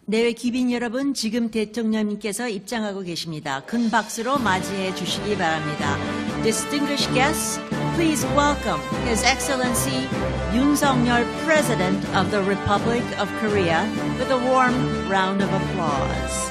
내외 귀빈 여러분, 지금 대통령님께서 입장하고 계십니다. 큰 박수로 맞이해 주시기 바랍니다. Distinguished guests, please welcome His Excellency Yoon Suk-yeol, President of the Republic of Korea, with a warm round of applause.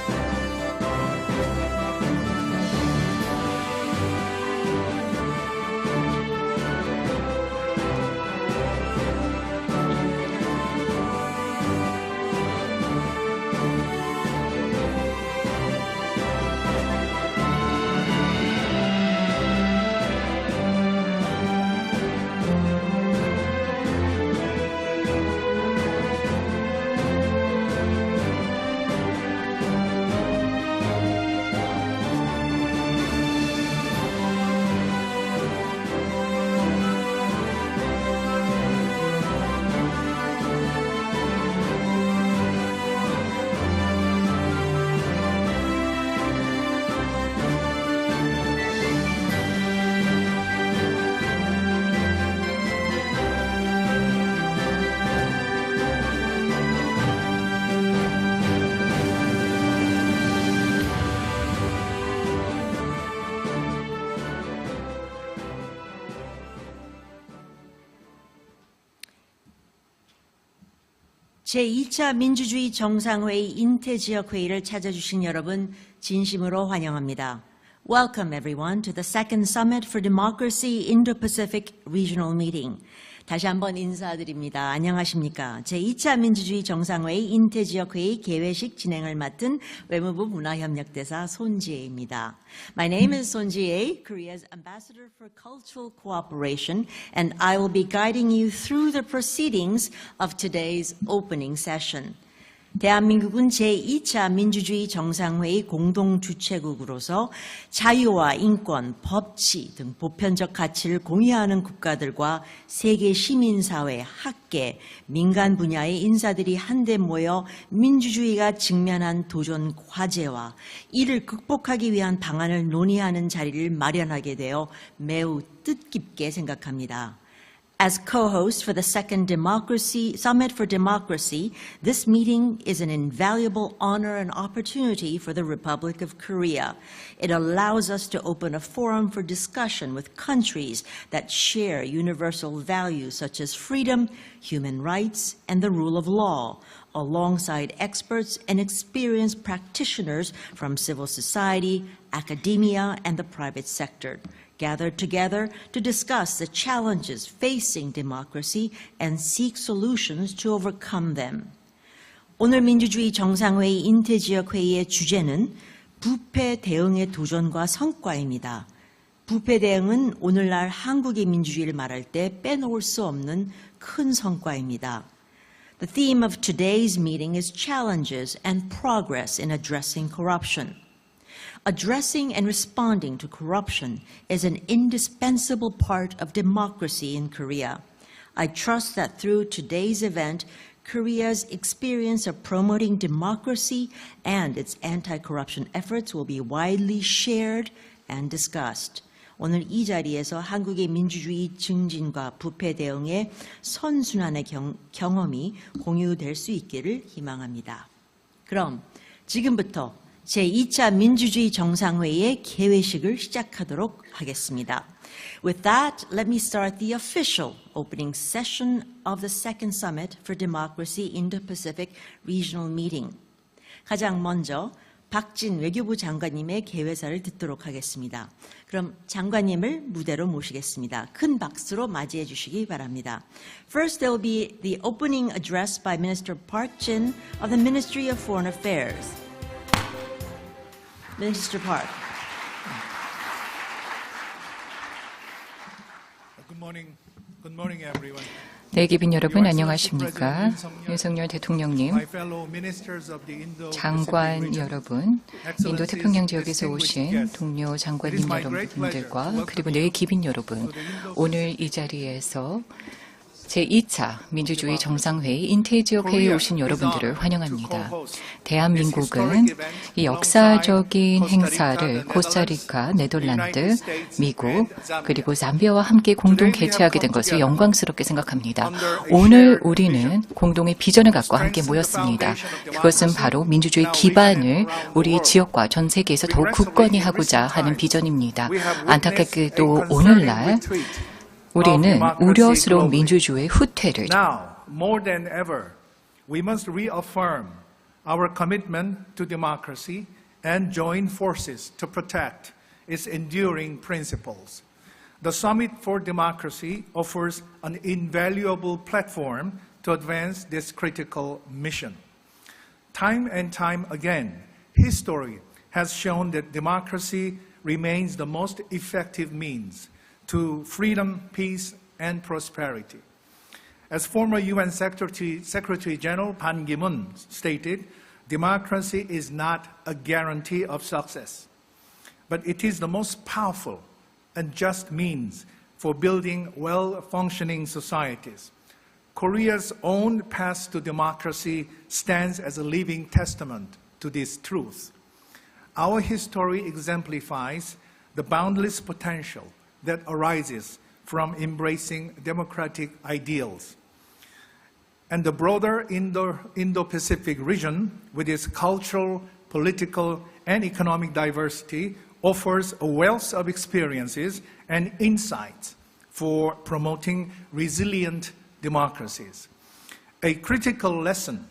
제2차 민주주의 정상회의 인태지역회의를 찾아주신 여러분 진심으로 환영합니다. Welcome everyone to the Second Summit for Democracy Indo-Pacific Regional Meeting. 다시 한번 인사드립니다. 안녕하십니까? 제2차 민주주의 정상회의 인태지역회의 개회식 진행을 맡은 외무부 문화협력대사 손지혜입니다. My name is 손지혜, Korea's Ambassador for Cultural Cooperation, and I will be guiding you through the proceedings of today's opening session. 대한민국은 제2차 민주주의 정상회의 공동주최국으로서 자유와 인권, 법치 등 보편적 가치를 공유하는 국가들과 세계 시민사회, 학계, 민간 분야의 인사들이 한데 모여 민주주의가 직면한 도전 과제와 이를 극복하기 위한 방안을 논의하는 자리를 마련하게 되어 매우 뜻깊게 생각합니다. As co-host for the Second Summit for Democracy, this meeting is an invaluable honor and opportunity for the Republic of Korea. It allows us to open a forum for discussion with countries that share universal values such as freedom, human rights, and the rule of law, alongside experts and experienced practitioners from civil society, academia, and the private sector, gathered together to discuss the challenges facing democracy and seek solutions to overcome them. 오늘 민주주의 정상회의 인태지역회의의 주제는 부패 대응의 도전과 성과입니다. 부패 대응은 오늘날 한국의 민주주의를 말할 때 빼놓을 수 없는 큰 성과입니다. The theme of today's meeting is challenges and progress in addressing corruption. Addressing and responding to corruption is an indispensable part of democracy in Korea. I trust that through today's event, Korea's experience of promoting democracy and its anti-corruption efforts will be widely shared and discussed. 오늘 이 자리에서 한국의 민주주의 증진과 부패 대응의 선순환의 경험이 공유될 수 있기를 희망합니다. 그럼 지금부터 제2차 민주주의 정상회의의 개회식을 시작하도록 하겠습니다. With that, let me start the official opening session of the Second Summit for Democracy Indo-Pacific Regional Meeting. 가장 먼저 박진 외교부 장관님의 개회사를 듣도록 하겠습니다. 그럼 장관님을 무대로 모시겠습니다. 큰 박수로 맞이해 주시기 바랍니다. First, there will be the opening address by Minister Park Jin of the Ministry of Foreign Affairs. Minister Park. Good morning, everyone. 네, 귀빈 여러분 안녕하십니까? 윤석열 대통령님, 장관 여러분, 인도 태평양 지역에서 오신 동료 장관님 여러분들과 그리고 내 귀빈 여러분, 오늘 이 자리에서 제2차 민주주의 정상회의 인태지역 회의에 오신 여러분들을 환영합니다. 대한민국은 이 역사적인 행사를 코스타리카, 네덜란드, 미국, 그리고 zambia와 함께 공동 개최하게 된 것을 영광스럽게 생각합니다. 오늘 우리는 공동의 비전을 갖고 함께 모였습니다. 그것은 바로 민주주의 기반을 우리 지역과 전 세계에서 더욱 굳건히 하고자 하는 비전입니다. 안타깝게도 오늘날 우리는 우려스러운 민주주의의 후퇴를 Now, more than ever, we must reaffirm our commitment to democracy and join forces to protect its enduring principles. The Summit for Democracy offers an invaluable platform to advance this critical mission. Time and time again, history has shown that democracy remains the most effective means to freedom, peace, and prosperity. As former UN Secretary General Ban Ki-moon stated, democracy is not a guarantee of success, but it is the most powerful and just means for building well-functioning societies. Korea's own path to democracy stands as a living testament to this truth. Our history exemplifies the boundless potential that arises from embracing democratic ideals. And the broader Indo-Pacific region, with its cultural, political, and economic diversity, offers a wealth of experiences and insights for promoting resilient democracies. A critical lesson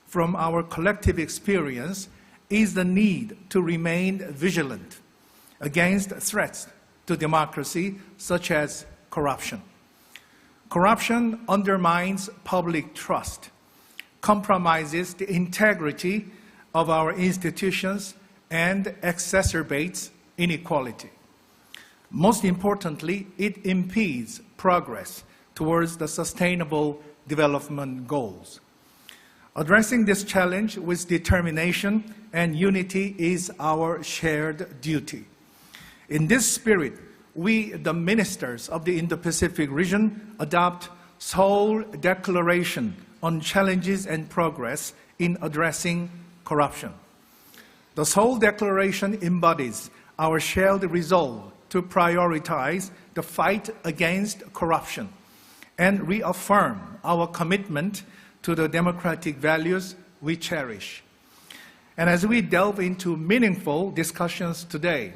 from our collective experience is the need to remain vigilant against threats to democracy, such as corruption. Corruption undermines public trust, compromises the integrity of our institutions, and exacerbates inequality. Most importantly, it impedes progress towards the sustainable development goals. Addressing this challenge with determination and unity is our shared duty. In this spirit, we, the ministers of the Indo-Pacific region, adopt Seoul Declaration on Challenges and Progress in Addressing Corruption. The Seoul Declaration embodies our shared resolve to prioritize the fight against corruption and reaffirm our commitment to the democratic values we cherish. And as we delve into meaningful discussions today,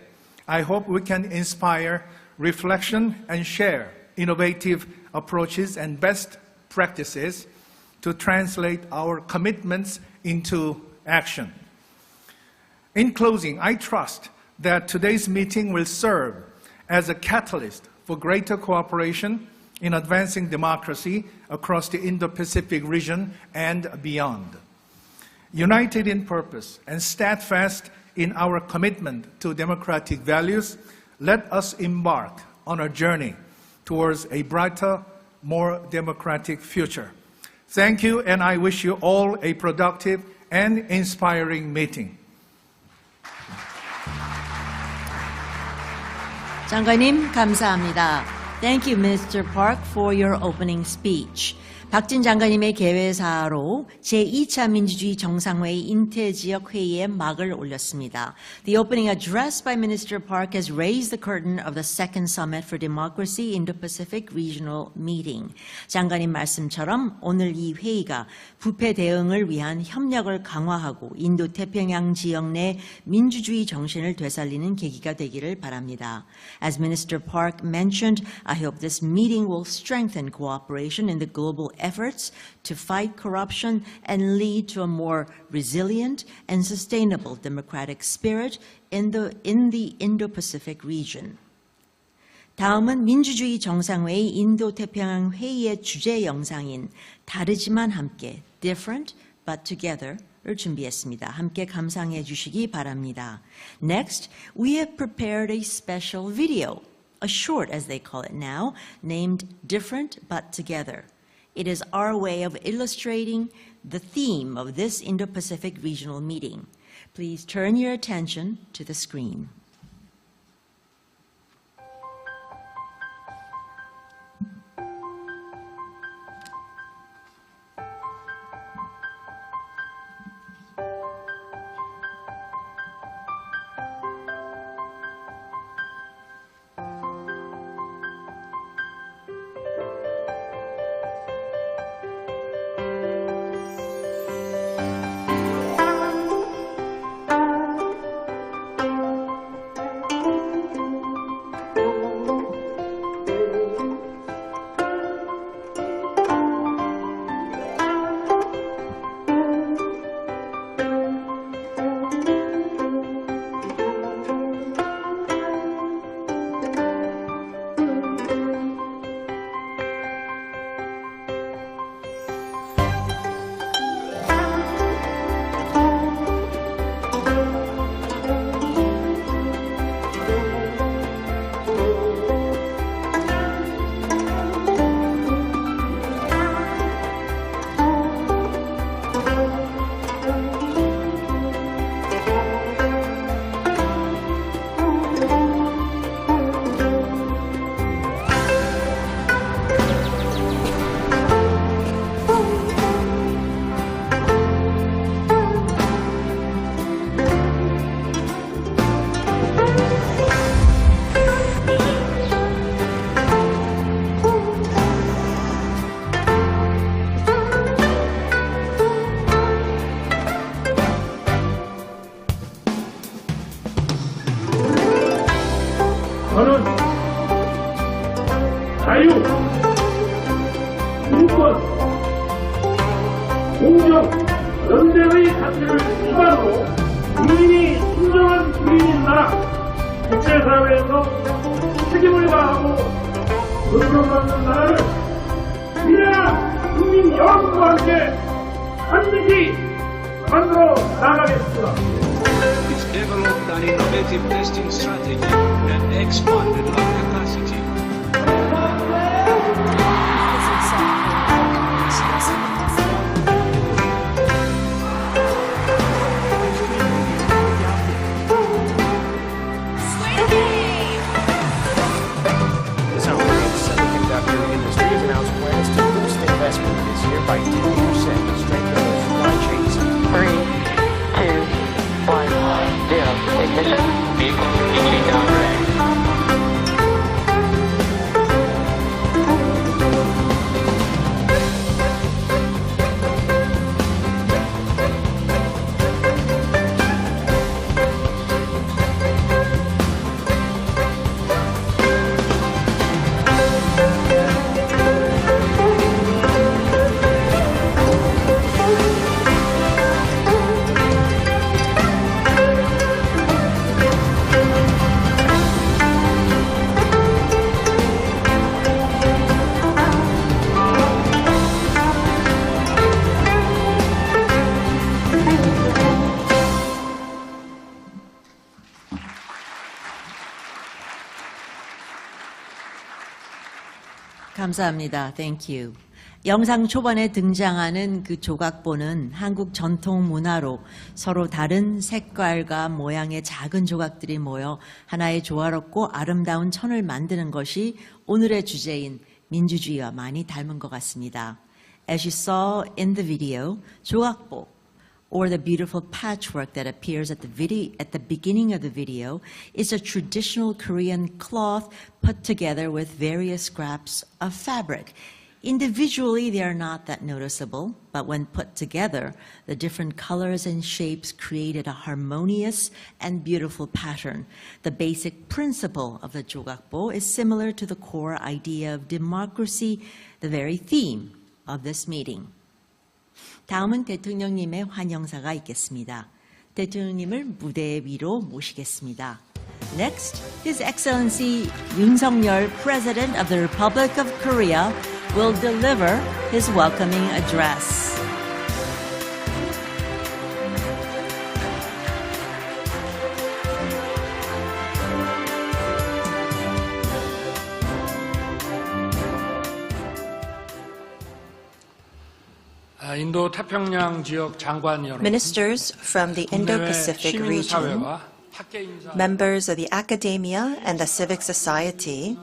I hope we can inspire reflection and share innovative approaches and best practices to translate our commitments into action. In closing, I trust that today's meeting will serve as a catalyst for greater cooperation in advancing democracy across the Indo-Pacific region and beyond. United in purpose and steadfast in our commitment to democratic values, let us embark on a journey towards a brighter, more democratic future. Thank you, and I wish you all a productive and inspiring meeting. 장관님, 감사합니다. Thank you, Mr. Park, for your opening speech. 박진 장관님의 개회사로 제2차 민주주의 정상회의 인태지역 회의에 막을 올렸습니다. The opening address by Minister Park has raised the curtain of the second Summit for Democracy Indo-Pacific Regional Meeting. 장관님 말씀처럼 오늘 이 회의가 부패 대응을 위한 협력을 강화하고 인도태평양 지역 내 민주주의 정신을 되살리는 계기가 되기를 바랍니다. As Minister Park mentioned, I hope this meeting will strengthen cooperation in the global efforts to fight corruption and lead to a more resilient and sustainable democratic spirit in the Indo-Pacific region. 다음은 민주주의 정상회의 인도태평양 회의의 주제 영상인 다르지만 함께, different but together 를 준비했습니다. 함께 감상해 주시기 바랍니다. Next, we have prepared a special video, a short as they call it now, named Different but Together. It is our way of illustrating the theme of this Indo-Pacific regional meeting. Please turn your attention to the screen. 공정, 연대의 가치를 기반으로 국민이 인정한 주인인 나라, 국제사회에서 책임을 다하고 존경받는 나라를 위대한 국민 여러분과 함께 반드시 만들어 나가겠습니다. It's developed an innovative testing strategy and expanded our capacity. The semiconductor industry has announced plans to boost investment this year by 10% to strengthen their supply chains. 3, 2, 1, 0. Ignition. Vehicle completely downrange. 감사합니다. Thank you. 영상 초반에 등장하는 그 조각보는 한국 전통 문화로 서로 다른 색깔과 모양의 작은 조각들이 모여 하나의 조화롭고 아름다운 천을 만드는 것이 오늘의 주제인 민주주의와 많이 닮은 것 같습니다. As you saw in the video, 조각보, or the beautiful patchwork that appears at the beginning of the video, is a traditional Korean cloth put together with various scraps of fabric. Individually, they are not that noticeable, but when put together, the different colors and shapes created a harmonious and beautiful pattern. The basic principle of the 조각보 is similar to the core idea of democracy, the very theme of this meeting. 다음은 대통령님의 환영사가 있겠습니다. 대통령님을 무대 위로 모시겠습니다. Next, His Excellency 윤석열, President of the Republic of Korea, will deliver his welcoming address. 인도 태평양 지역 장관 여러분, Ministers from the Indo-Pacific region, 시민사회와 학계 인사 members of the academia and the civic society,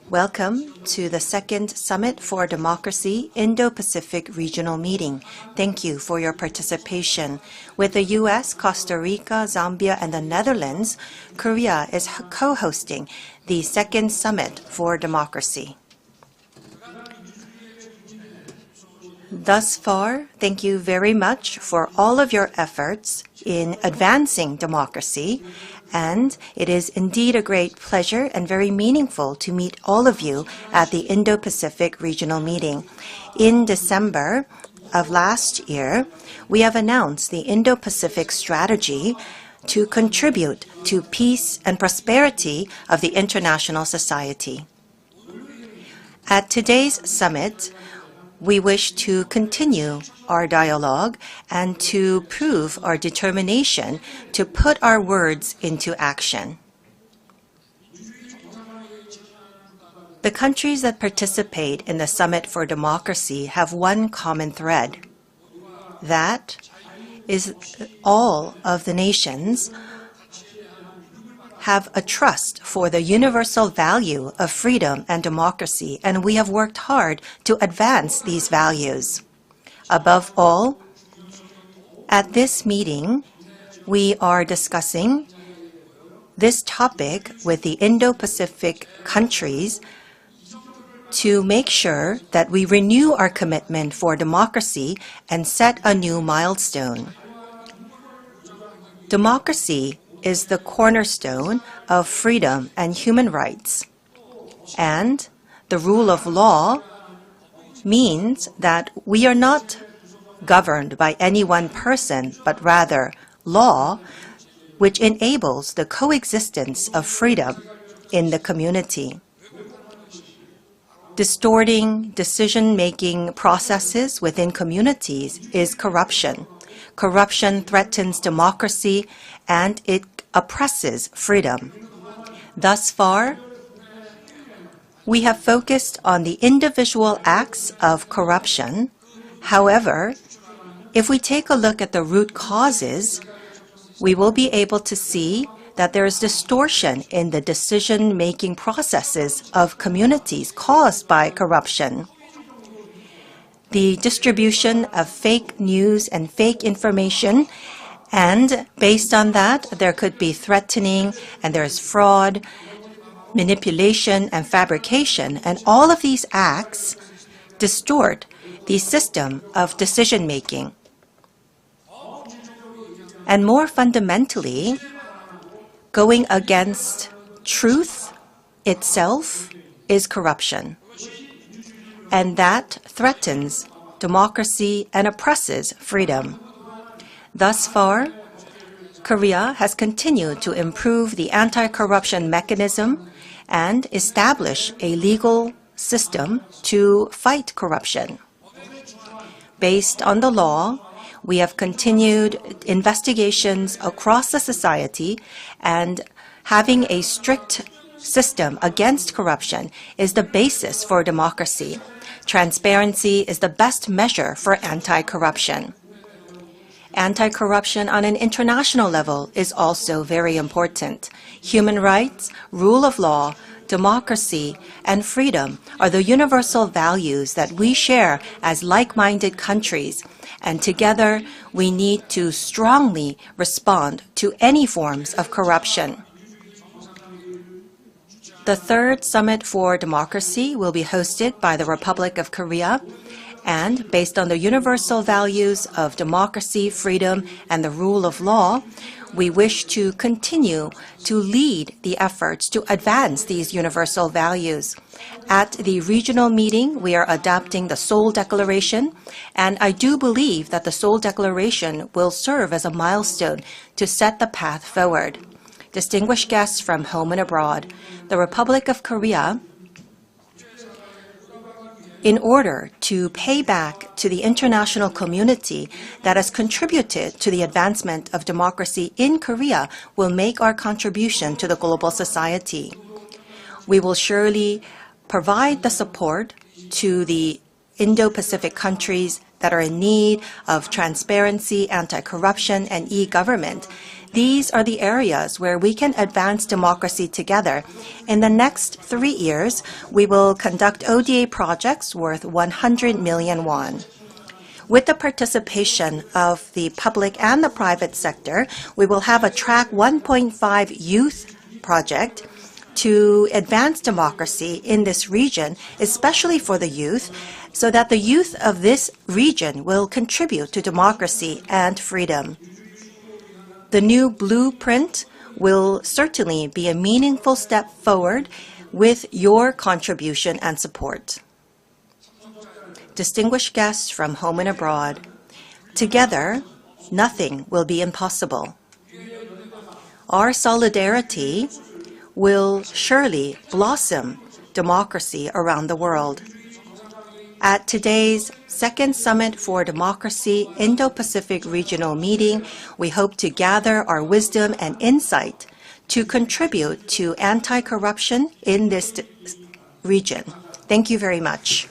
welcome to the Second Summit for Democracy Indo-Pacific Regional Meeting. Thank you for your participation. With the U.S., Costa Rica, Zambia, and the Netherlands, Korea is co-hosting the Second Summit for Democracy. Thus far, thank you very much for all of your efforts in advancing democracy, and it is indeed a great pleasure and very meaningful to meet all of you at the Indo-Pacific Regional Meeting. In December of last year, we have announced the Indo-Pacific Strategy to contribute to peace and prosperity of the international society. At today's summit, we wish to continue our dialogue and to prove our determination to put our words into action. The countries that participate in the Summit for Democracy have one common thread. That is, all of the nations have a trust for the universal value of freedom and democracy, and we have worked hard to advance these values. Above all, at this meeting, we are discussing this topic with the Indo-Pacific countries to make sure that we renew our commitment for democracy and set a new milestone. Democracy is the cornerstone of freedom and human rights, and the rule of law means that we are not governed by any one person, but rather law, which enables the coexistence of freedom in the community. Distorting decision-making processes within communities is corruption. Corruption threatens democracy and it oppresses freedom. Thus far, we have focused on the individual acts of corruption. However, if we take a look at the root causes, we will be able to see that there is distortion in the decision-making processes of communities caused by corruption. The distribution of fake news and fake information, and based on that, there could be threatening, and there is fraud, manipulation, and fabrication, and all of these acts distort the system of decision-making. And more fundamentally, going against truth itself is corruption. And that threatens democracy and oppresses freedom. Thus far, Korea has continued to improve the anti-corruption mechanism and establish a legal system to fight corruption. Based on the law, we have continued investigations across the society, and having a strict system against corruption is the basis for democracy. Transparency is the best measure for anti-corruption. Anti-corruption on an international level is also very important. Human rights, rule of law, democracy, and freedom are the universal values that we share as like-minded countries, and together we need to strongly respond to any forms of corruption. The third Summit for Democracy will be hosted by the Republic of Korea, and based on the universal values of democracy, freedom, and the rule of law, we wish to continue to lead the efforts to advance these universal values. At the regional meeting, we are adopting the Seoul Declaration, and I do believe that the Seoul Declaration will serve as a milestone to set the path forward. Distinguished guests from home and abroad, the Republic of Korea, in order to pay back to the international community that has contributed to the advancement of democracy in Korea, will make our contribution to the global society. We will surely provide the support to the Indo-Pacific countries that are in need of transparency, anti-corruption, and e-government. These are the areas where we can advance democracy together. In the next 3 years, we will conduct ODA projects worth 100 million won. With the participation of the public and the private sector, we will have a Track 1.5 youth project to advance democracy in this region, especially for the youth, so that the youth of this region will contribute to democracy and freedom. The new blueprint will certainly be a meaningful step forward with your contribution and support. Distinguished guests from home and abroad, together, nothing will be impossible. Our solidarity will surely blossom democracy around the world. At today's Second Summit for Democracy Indo-Pacific Regional Meeting, we hope to gather our wisdom and insight to contribute to anti-corruption in this region. Thank you very much.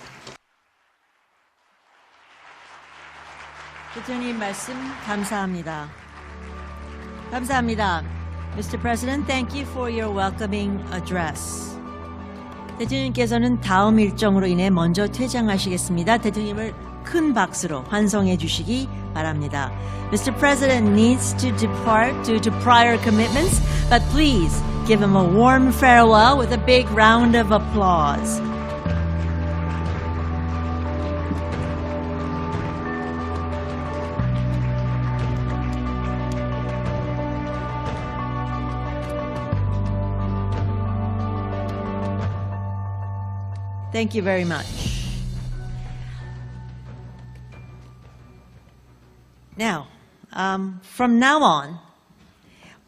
대통령님 말씀 감사합니다. 감사합니다. Mr. President, thank you for your welcoming address. 대통령께서는 다음 일정으로 인해 먼저 퇴장하시겠습니다. 대통령님을 큰 박수로 환송해 주시기 바랍니다. Mr. President needs to depart due to prior commitments, but please give him a warm farewell with a big round of applause. Thank you very much. Now, from now on,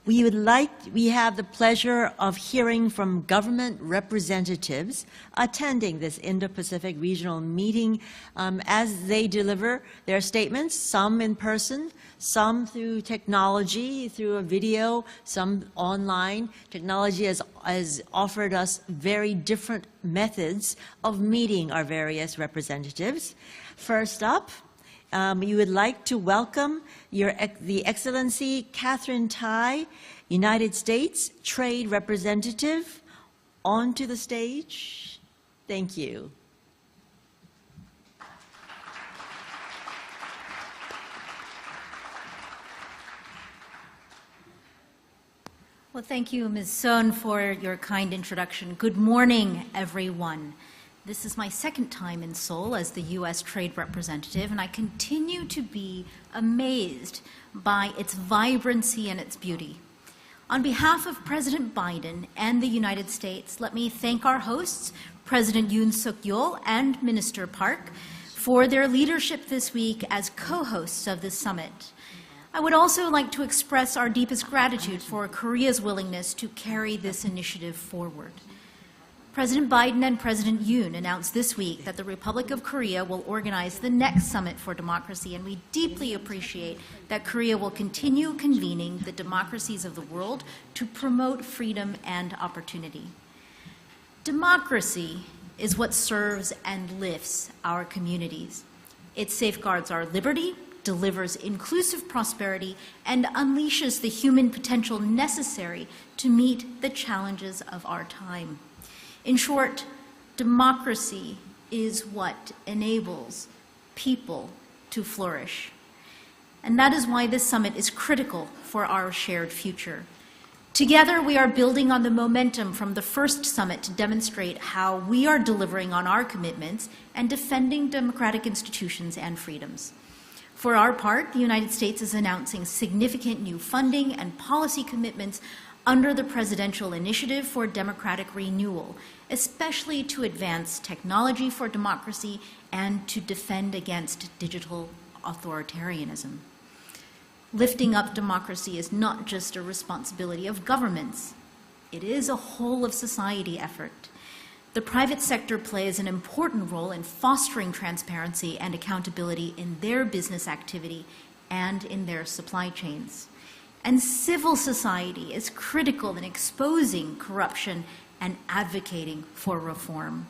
we have the pleasure of hearing from government representatives attending this Indo-Pacific regional meeting as they deliver their statements, some in person, some through technology, through a video, some online. Technology has offered us very different methods of meeting our various representatives. First up, we would like to welcome the Excellency Catherine Tai, United States Trade Representative, onto the stage. Thank you. Well, thank you, Ms. Son, for your kind introduction. Good morning, everyone. This is my second time in Seoul as the U.S. Trade Representative, and I continue to be amazed by its vibrancy and its beauty. On behalf of President Biden and the United States, let me thank our hosts, President Yoon Suk-yeol and Minister Park, for their leadership this week as co-hosts of this summit. I would also like to express our deepest gratitude for Korea's willingness to carry this initiative forward. President Biden and President Yoon announced this week that the Republic of Korea will organize the next Summit for Democracy, and we deeply appreciate that Korea will continue convening the democracies of the world to promote freedom and opportunity. Democracy is what serves and lifts our communities. It safeguards our liberty, delivers inclusive prosperity, and unleashes the human potential necessary to meet the challenges of our time. In short, democracy is what enables people to flourish. And that is why this summit is critical for our shared future. Together, we are building on the momentum from the first summit to demonstrate how we are delivering on our commitments and defending democratic institutions and freedoms. For our part, the United States is announcing significant new funding and policy commitments under the Presidential Initiative for Democratic Renewal, especially to advance technology for democracy and to defend against digital authoritarianism. Lifting up democracy is not just a responsibility of governments. It is a whole of society effort. The private sector plays an important role in fostering transparency and accountability in their business activity and in their supply chains. And civil society is critical in exposing corruption and advocating for reform.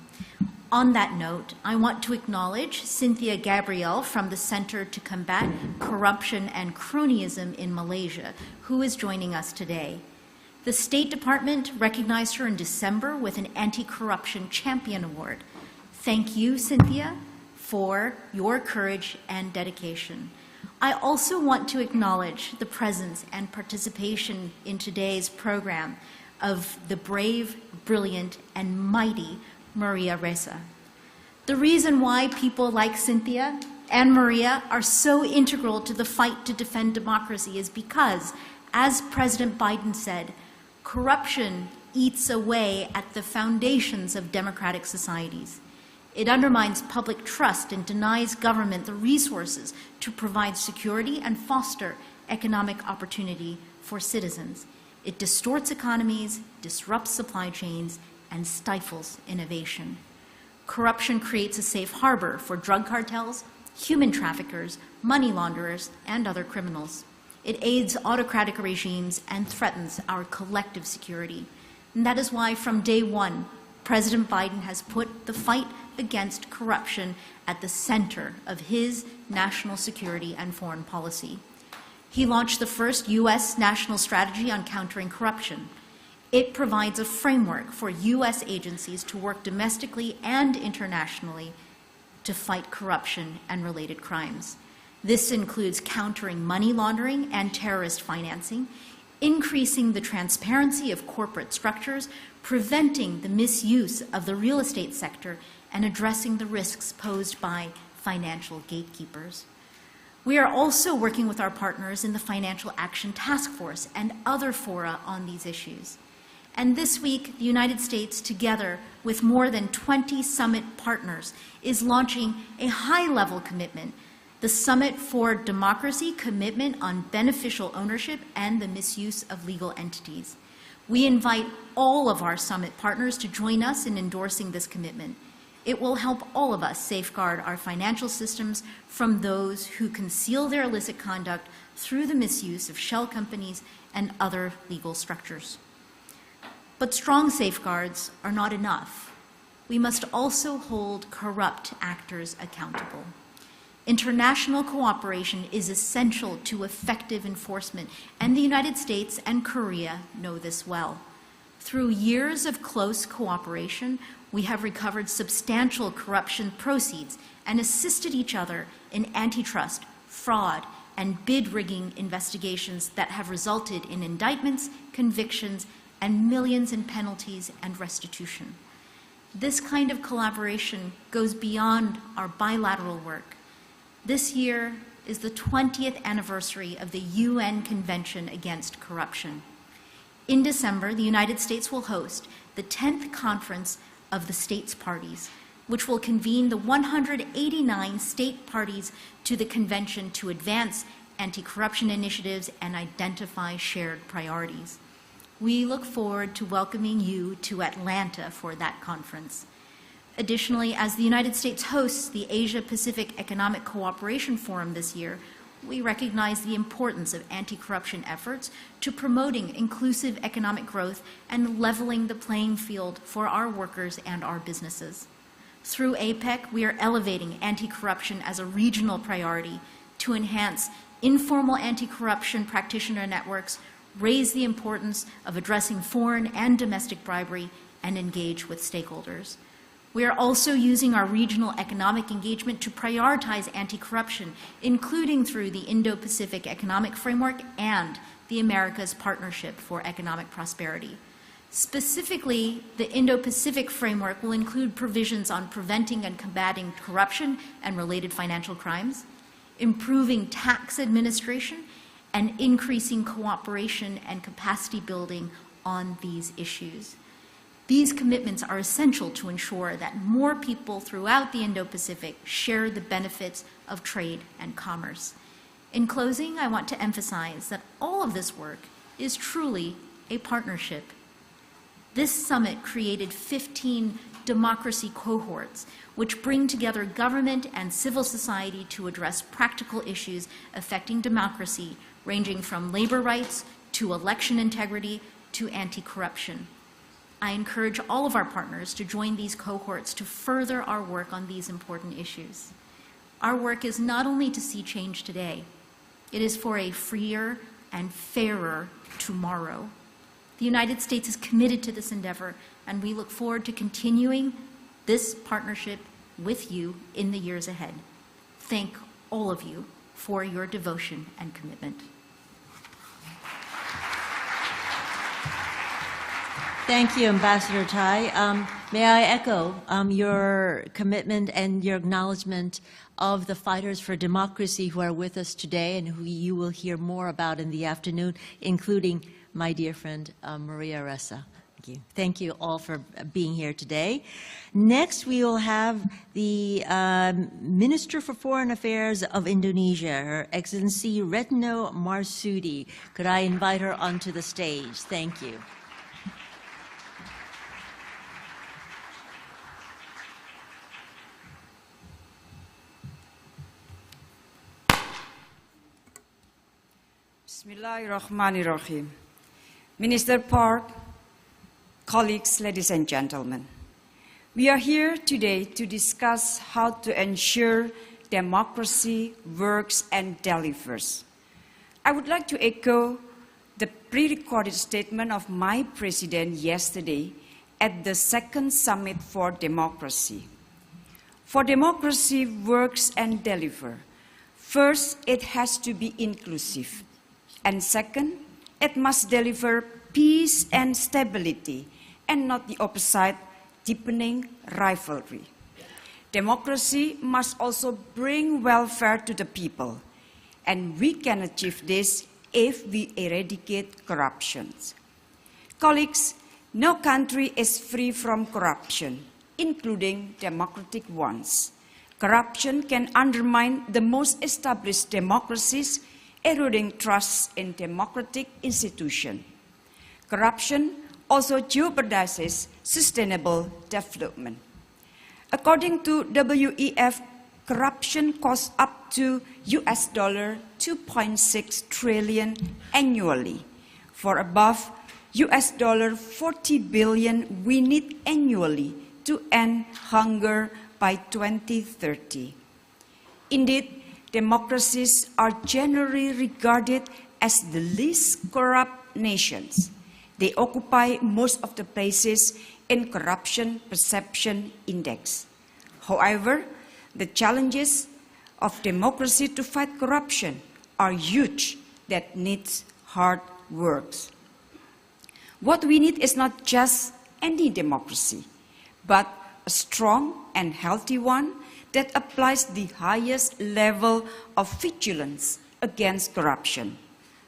On that note, I want to acknowledge Cynthia Gabriel from the Center to Combat Corruption and Cronyism in Malaysia, who is joining us today. The State Department recognized her in December with an Anti-Corruption Champion Award. Thank you, Cynthia, for your courage and dedication. I also want to acknowledge the presence and participation in today's program of the brave, brilliant, and mighty Maria Ressa. The reason why people like Cynthia and Maria are so integral to the fight to defend democracy is because, as President Biden said, corruption eats away at the foundations of democratic societies. It undermines public trust and denies government the resources to provide security and foster economic opportunity for citizens. It distorts economies, disrupts supply chains, and stifles innovation. Corruption creates a safe harbor for drug cartels, human traffickers, money launderers, and other criminals. It aids autocratic regimes and threatens our collective security. And that is why, from day one, President Biden has put the fight against corruption at the center of his national security and foreign policy. He launched the first U.S. national strategy on countering corruption. It provides a framework for U.S. agencies to work domestically and internationally to fight corruption and related crimes. This includes countering money laundering and terrorist financing, increasing the transparency of corporate structures, preventing the misuse of the real estate sector, and addressing the risks posed by financial gatekeepers. We are also working with our partners in the Financial Action Task Force and other fora on these issues. And this week, the United States, together with more than 20 summit partners, is launching a high-level commitment the Summit for Democracy Commitment on Beneficial Ownership and the Misuse of Legal Entities. We invite all of our summit partners to join us in endorsing this commitment. It will help all of us safeguard our financial systems from those who conceal their illicit conduct through the misuse of shell companies and other legal structures. But strong safeguards are not enough. We must also hold corrupt actors accountable. International cooperation is essential to effective enforcement, and the United States and Korea know this well. Through years of close cooperation, we have recovered substantial corruption proceeds and assisted each other in antitrust, fraud, and bid rigging investigations that have resulted in indictments, convictions, and millions in penalties and restitution. This kind of collaboration goes beyond our bilateral work. This year is the 20th anniversary of the UN Convention Against Corruption. In December, the United States will host the 10th Conference of the States Parties, which will convene the 189 state parties to the convention to advance anti-corruption initiatives and identify shared priorities. We look forward to welcoming you to Atlanta for that conference. Additionally, as the United States hosts the Asia-Pacific Economic Cooperation Forum this year, we recognize the importance of anti-corruption efforts to promoting inclusive economic growth and leveling the playing field for our workers and our businesses. Through APEC, we are elevating anti-corruption as a regional priority to enhance informal anti-corruption practitioner networks, raise the importance of addressing foreign and domestic bribery, and engage with stakeholders. We are also using our regional economic engagement to prioritize anti-corruption, including through the Indo-Pacific Economic Framework and the Americas Partnership for Economic Prosperity. Specifically, the Indo-Pacific Framework will include provisions on preventing and combating corruption and related financial crimes, improving tax administration, and increasing cooperation and capacity building on these issues. These commitments are essential to ensure that more people throughout the Indo-Pacific share the benefits of trade and commerce. In closing, I want to emphasize that all of this work is truly a partnership. This summit created 15 democracy cohorts, which bring together government and civil society to address practical issues affecting democracy, ranging from labor rights to election integrity to anti-corruption. I encourage all of our partners to join these cohorts to further our work on these important issues. Our work is not only to see change today, it is for a freer and fairer tomorrow. The United States is committed to this endeavor, and we look forward to continuing this partnership with you in the years ahead. Thank all of you for your devotion and commitment. Thank you, Ambassador Tai. May I echo your commitment and your acknowledgement of the fighters for democracy who are with us today and who you will hear more about in the afternoon, including my dear friend Maria Ressa. Thank you. Thank you all for being here today. Next, we will have the Minister for Foreign Affairs of Indonesia, Her Excellency Retno Marsudi. Could I invite her onto the stage? Thank you. Bismillahirrahmanirrahim. Minister Park, colleagues, ladies and gentlemen, we are here today to discuss how to ensure democracy works and delivers. I would like to echo the pre-recorded statement of my president yesterday at the second Summit for Democracy. For democracy works and deliver, first, it has to be inclusive. And second, it must deliver peace and stability, and not the opposite, deepening rivalry. Democracy must also bring welfare to the people, and we can achieve this if we eradicate corruption. Colleagues, no country is free from corruption, including democratic ones. Corruption can undermine the most established democracies, eroding trust in democratic institutions. Corruption also jeopardizes sustainable development. According to WEF, corruption costs up to US $2.6 trillion annually. For above US $40 billion we need annually to end hunger by 2030. Indeed, democracies are generally regarded as the least corrupt nations. They occupy most of the places in Corruption Perception Index. However, the challenges of democracy to fight corruption are huge that needs hard work. What we need is not just any democracy, but a strong and healthy one that applies the highest level of vigilance against corruption.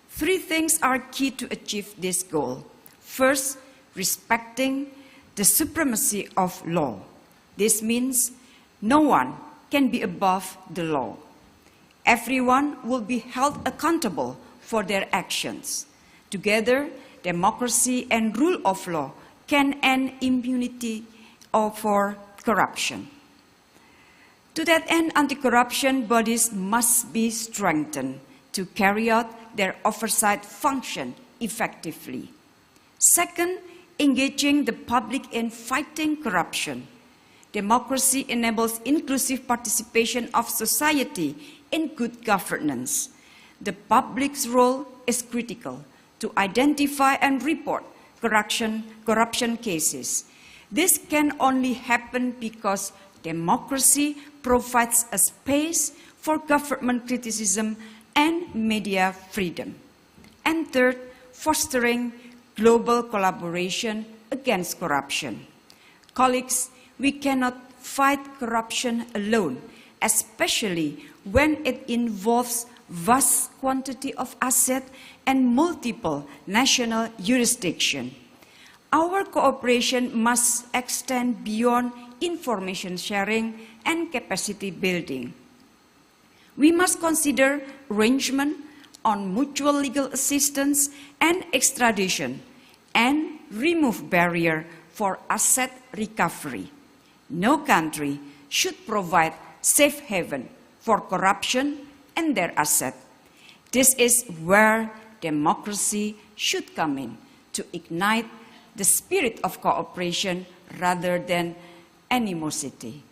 Three things are key to achieve this goal. First, respecting the supremacy of law. This means no one can be above the law. Everyone will be held accountable for their actions. Together, democracy and rule of law can end impunity for corruption. To that end, anti-corruption bodies must be strengthened to carry out their oversight function effectively. Second, engaging the public in fighting corruption. Democracy enables inclusive participation of society in good governance. The public's role is critical to identify and report corruption cases. This can only happen because democracy provides a space for government criticism and media freedom. And third, fostering global collaboration against corruption. Colleagues, we cannot fight corruption alone, especially when it involves vast quantity of assets and multiple national jurisdictions. Our cooperation must extend beyond information sharing and capacity building. We must consider arrangement on mutual legal assistance and extradition and remove barriers for asset recovery. No country should provide safe haven for corruption and their assets. This is where democracy should come in to ignite the spirit of cooperation rather than animosity.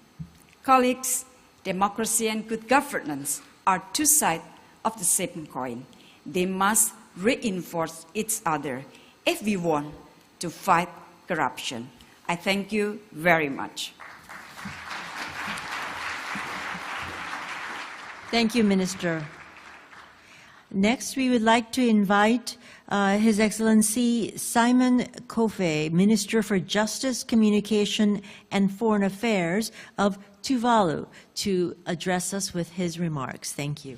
Colleagues, democracy and good governance are two sides of the same coin. They must reinforce each other if we want to fight corruption. I thank you very much. Thank you, Minister. Next, we would like to invite His Excellency Simon Kofi, Minister for Justice, Communication, and Foreign Affairs of Tuvalu, to address us with his remarks. Thank you.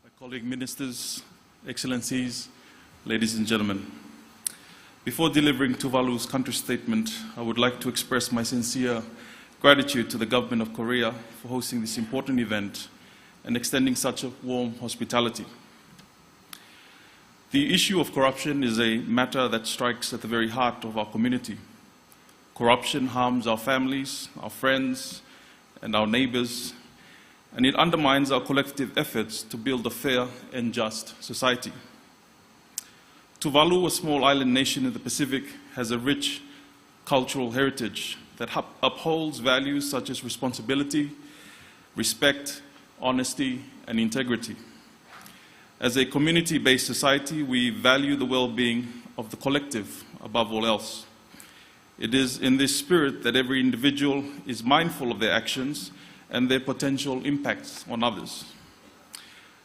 My colleague ministers, excellencies, ladies and gentlemen. Before delivering Tuvalu's country statement, I would like to express my sincere gratitude to the government of Korea for hosting this important event and extending such a warm hospitality. The issue of corruption is a matter that strikes at the very heart of our community. Corruption harms our families, our friends, and our neighbors, and it undermines our collective efforts to build a fair and just society. Tuvalu, a small island nation in the Pacific, has a rich cultural heritage that upholds values such as responsibility, respect, honesty, and integrity. As a community-based society, we value the well-being of the collective above all else. It is in this spirit that every individual is mindful of their actions and their potential impacts on others.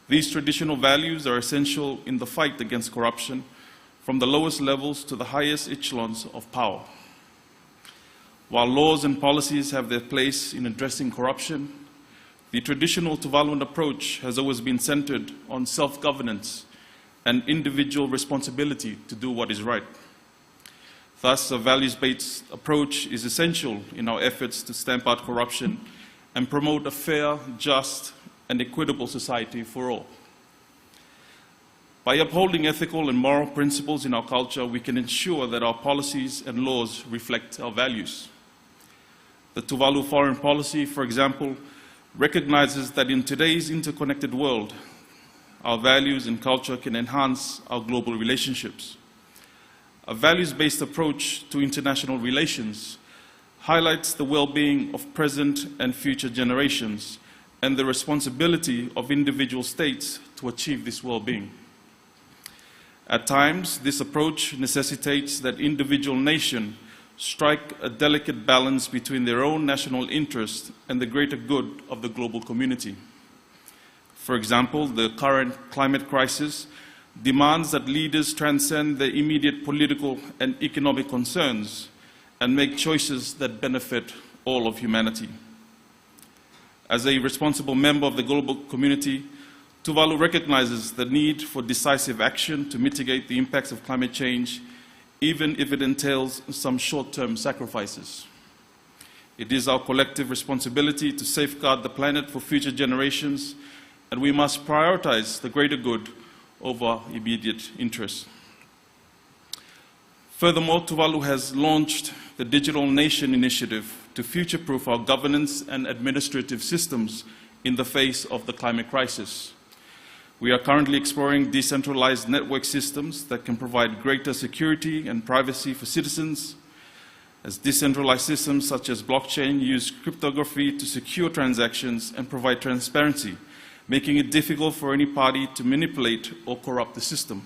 These traditional values are essential in the fight against corruption, from the lowest levels to the highest echelons of power. While laws and policies have their place in addressing corruption, the traditional Tuvaluan approach has always been centered on self-governance and individual responsibility to do what is right. Thus, a values-based approach is essential in our efforts to stamp out corruption and promote a fair, just, and equitable society for all. By upholding ethical and moral principles in our culture, we can ensure that our policies and laws reflect our values. The Tuvalu foreign policy, for example, recognizes that in today's interconnected world, our values and culture can enhance our global relationships. A values-based approach to international relations highlights the well-being of present and future generations and the responsibility of individual states to achieve this well-being. At times, this approach necessitates that individual nations strike a delicate balance between their own national interest and the greater good of the global community. For example, the current climate crisis demands that leaders transcend their immediate political and economic concerns and make choices that benefit all of humanity. As a responsible member of the global community, Tuvalu recognizes the need for decisive action to mitigate the impacts of climate change, even if it entails some short-term sacrifices. It is our collective responsibility to safeguard the planet for future generations, and we must prioritize the greater good over immediate interests. Furthermore, Tuvalu has launched the Digital Nation Initiative to future-proof our governance and administrative systems in the face of the climate crisis. We are currently exploring decentralized network systems that can provide greater security and privacy for citizens, as decentralized systems such as blockchain use cryptography to secure transactions and provide transparency, making it difficult for any party to manipulate or corrupt the system.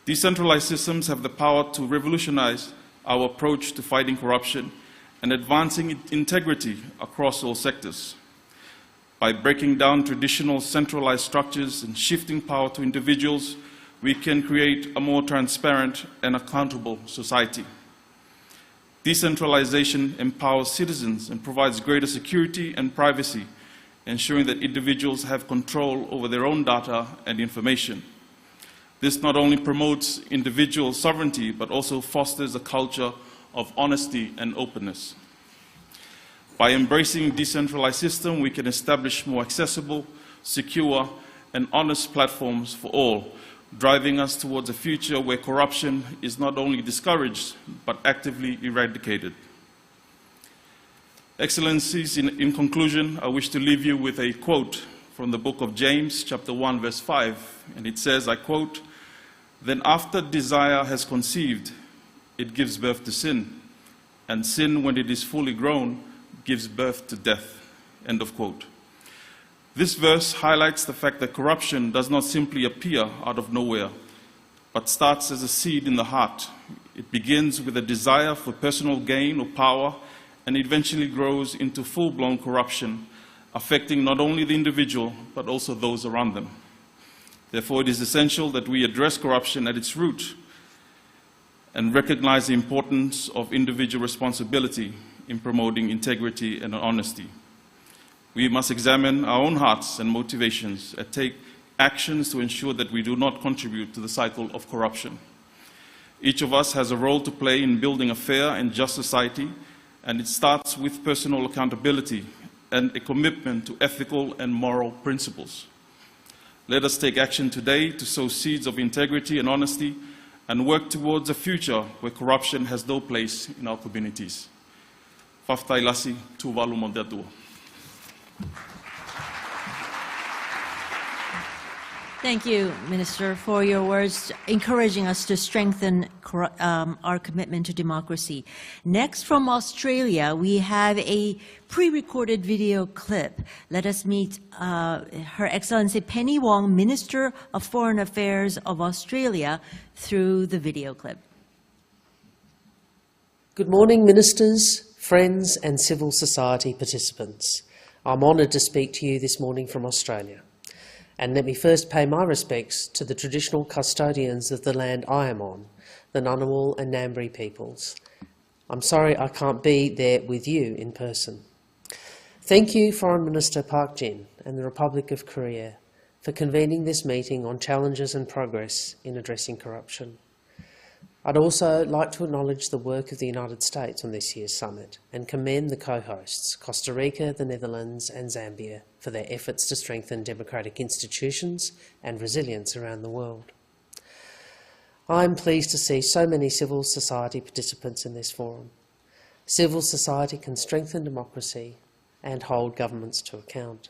Decentralized systems have the power to revolutionize our approach to fighting corruption and advancing integrity across all sectors. By breaking down traditional centralized structures and shifting power to individuals, we can create a more transparent and accountable society. Decentralization empowers citizens and provides greater security and privacy, ensuring that individuals have control over their own data and information. This not only promotes individual sovereignty, but also fosters a culture of honesty and openness. By embracing a decentralized system, we can establish more accessible, secure, and honest platforms for all, driving us towards a future where corruption is not only discouraged, but actively eradicated. Excellencies, in conclusion, I wish to leave you with a quote from the book of James, chapter 1, verse 5, and it says, I quote, "Then after desire has conceived, it gives birth to sin, and sin, when it is fully grown, gives birth to death." End of quote. This verse highlights the fact that corruption does not simply appear out of nowhere, but starts as a seed in the heart. It begins with a desire for personal gain or power, and eventually grows into full-blown corruption, affecting not only the individual, but also those around them. Therefore, it is essential that we address corruption at its root and recognize the importance of individual responsibility in promoting integrity and honesty. We must examine our own hearts and motivations and take actions to ensure that we do not contribute to the cycle of corruption. Each of us has a role to play in building a fair and just society, and it starts with personal accountability and a commitment to ethical and moral principles. Let us take action today to sow seeds of integrity and honesty and work towards a future where corruption has no place in our communities. Faftailasi Tuvalu Mondatua. Thank you, Minister, for your words encouraging us to strengthen our commitment to democracy. Next, from Australia, we have a pre-recorded video clip. Let us meet Her Excellency Penny Wong, Minister of Foreign Affairs of Australia, through the video clip. Good morning, ministers, friends and civil society participants. I'm honoured to speak to you this morning from Australia. And let me first pay my respects to the traditional custodians of the land I am on, the Ngunnawal and Ngambri peoples. I'm sorry I can't be there with you in person. Thank you, Foreign Minister Park Jin and the Republic of Korea, for convening this meeting on challenges and progress in addressing corruption. I'd also like to acknowledge the work of the United States on this year's summit and commend the co-hosts, Costa Rica, the Netherlands and Zambia, for their efforts to strengthen democratic institutions and resilience around the world. I'm pleased to see so many civil society participants in this forum. Civil society can strengthen democracy and hold governments to account.